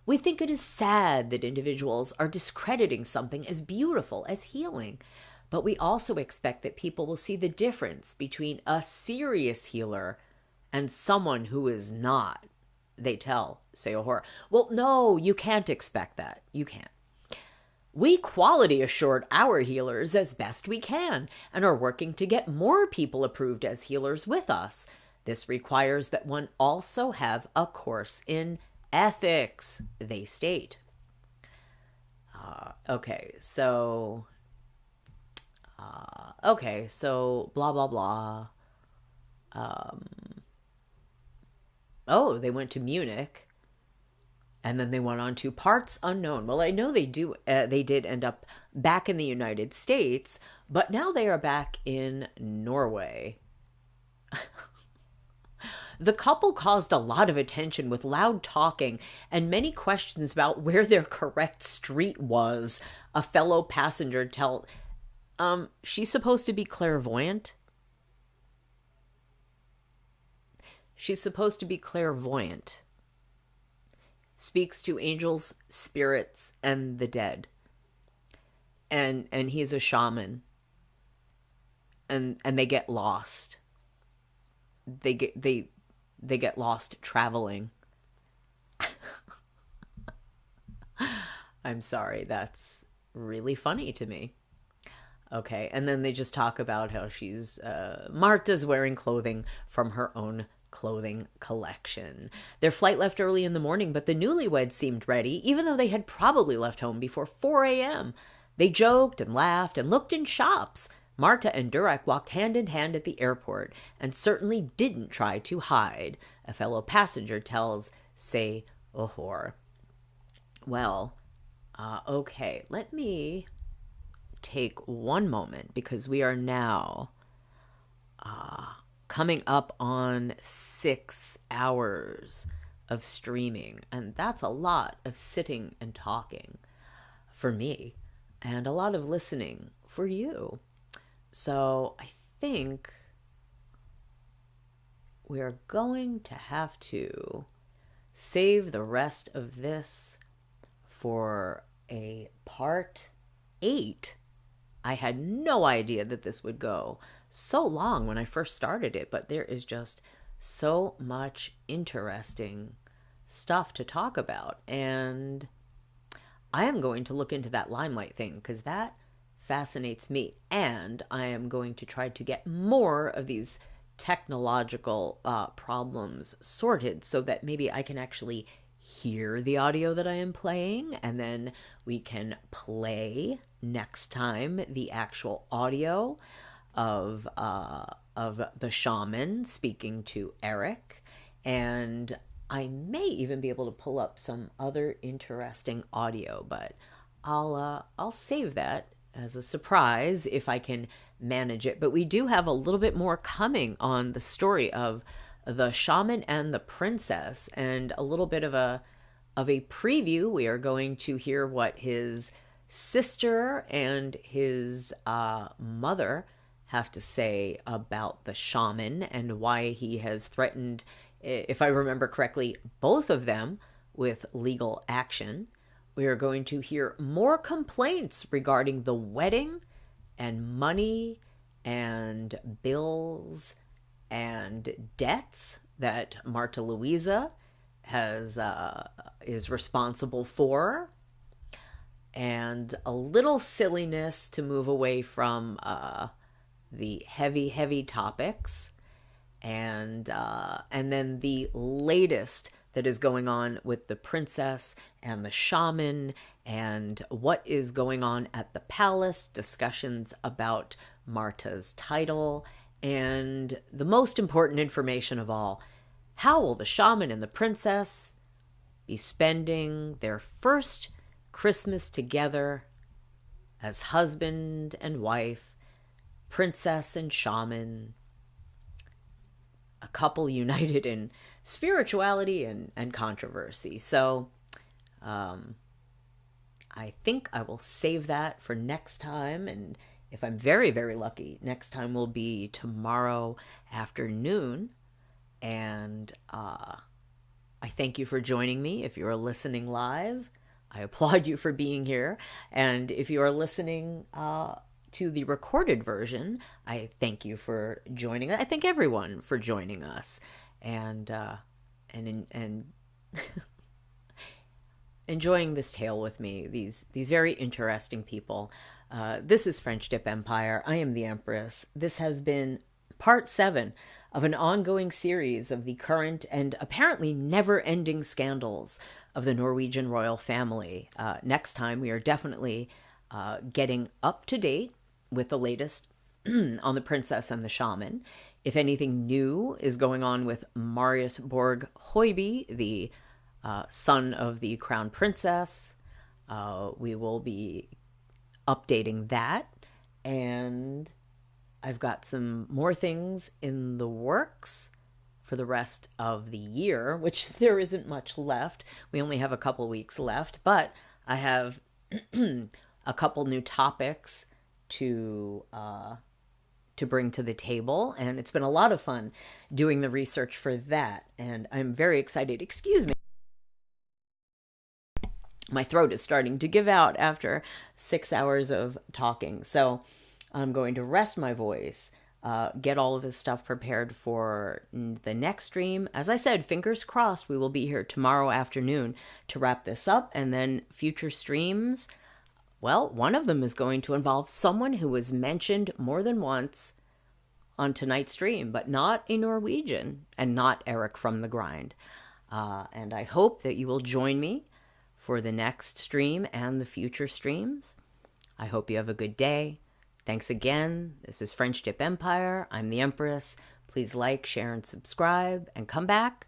We think it is sad that individuals are discrediting something as beautiful as healing, but we also expect that people will see the difference between a serious healer and someone who is not, they tell Seohor. Well, no, you can't expect that. You can't. We quality assured our healers as best we can and are working to get more people approved as healers with us. This requires that one also have a course in ethics, they state. Okay, so blah, blah, blah. They went to Munich, and then they went on to parts unknown. Well, I know they did end up back in the United States, but now they are back in Norway. The couple caused a lot of attention with loud talking and many questions about where their correct street was. A fellow passenger she's supposed to be clairvoyant? She's supposed to be clairvoyant. Speaks to angels, spirits, and the dead. And he's a shaman. And they get lost. They get lost traveling. I'm sorry, that's really funny to me. Okay, and then they just talk about how Marta's wearing clothing from her own clothing collection. Their flight left early in the morning, but the newlyweds seemed ready, even though they had probably left home before 4 a.m. They joked and laughed and looked in shops. Marta and Durek walked hand in hand at the airport and certainly didn't try to hide, a fellow passenger tells Seohor. Well, okay, let me take one moment because we are now coming up on 6 hours of streaming, and that's a lot of sitting and talking for me and a lot of listening for you. So I think we're going to have to save the rest of this for a part 8. I had no idea that this would go so long when I first started it, but there is just so much interesting stuff to talk about. And I am going to look into that limelight thing because that fascinates me. And I am going to try to get more of these technological problems sorted so that maybe I can actually hear the audio that I am playing, and then we can play next time the actual audio of the shaman speaking to Eric, and I may even be able to pull up some other interesting audio, but I'll save that as a surprise if I can manage it. But we do have a little bit more coming on the story of the shaman and the princess, and a little bit of a preview. We are going to hear what his sister and his mother have to say about the shaman and why he has threatened, if I remember correctly, both of them with legal action. We are going to hear more complaints regarding the wedding and money and bills and debts that Marta Louisa is responsible for, and a little silliness to move away from the heavy topics, and then the latest that is going on with the princess and the shaman, and what is going on at the palace, discussions about Marta's title, and the most important information of all, how will the shaman and the princess be spending their first Christmas together as husband and wife, princess and shaman, a couple united in spirituality and controversy. So I think I will save that for next time. And if I'm very, very lucky, next time will be tomorrow afternoon. And I thank you for joining me. If you are listening live, I applaud you for being here. And if you are listening to the recorded version, I thank you for joining us. I thank everyone for joining us and enjoying this tale with me. These very interesting people. This is French Dip Empire. I am the Empress. This has been part 7 of an ongoing series of the current and apparently never-ending scandals of the Norwegian Royal Family. Next time, we are definitely getting up to date with the latest on the princess and the shaman. If anything new is going on with Marius Borg Hoiby, the son of the crown princess, we will be updating that. And I've got some more things in the works for the rest of the year, which there isn't much left. We only have a couple weeks left, but I have a couple new topics to bring to the table, and it's been a lot of fun doing the research for that, and I'm very excited. Excuse me. My throat is starting to give out after 6 hours of talking, so I'm going to rest my voice, get all of this stuff prepared for the next stream. As I said, fingers crossed, we will be here tomorrow afternoon to wrap this up, and then future streams. Well, one of them is going to involve someone who was mentioned more than once on tonight's stream, but not a Norwegian and not Eric from the Grind. And I hope that you will join me for the next stream and the future streams. I hope you have a good day. Thanks again. This is French Dip Empire. I'm the Empress. Please like, share, and subscribe, and come back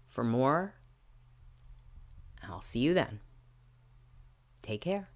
for more. I'll see you then. Take care.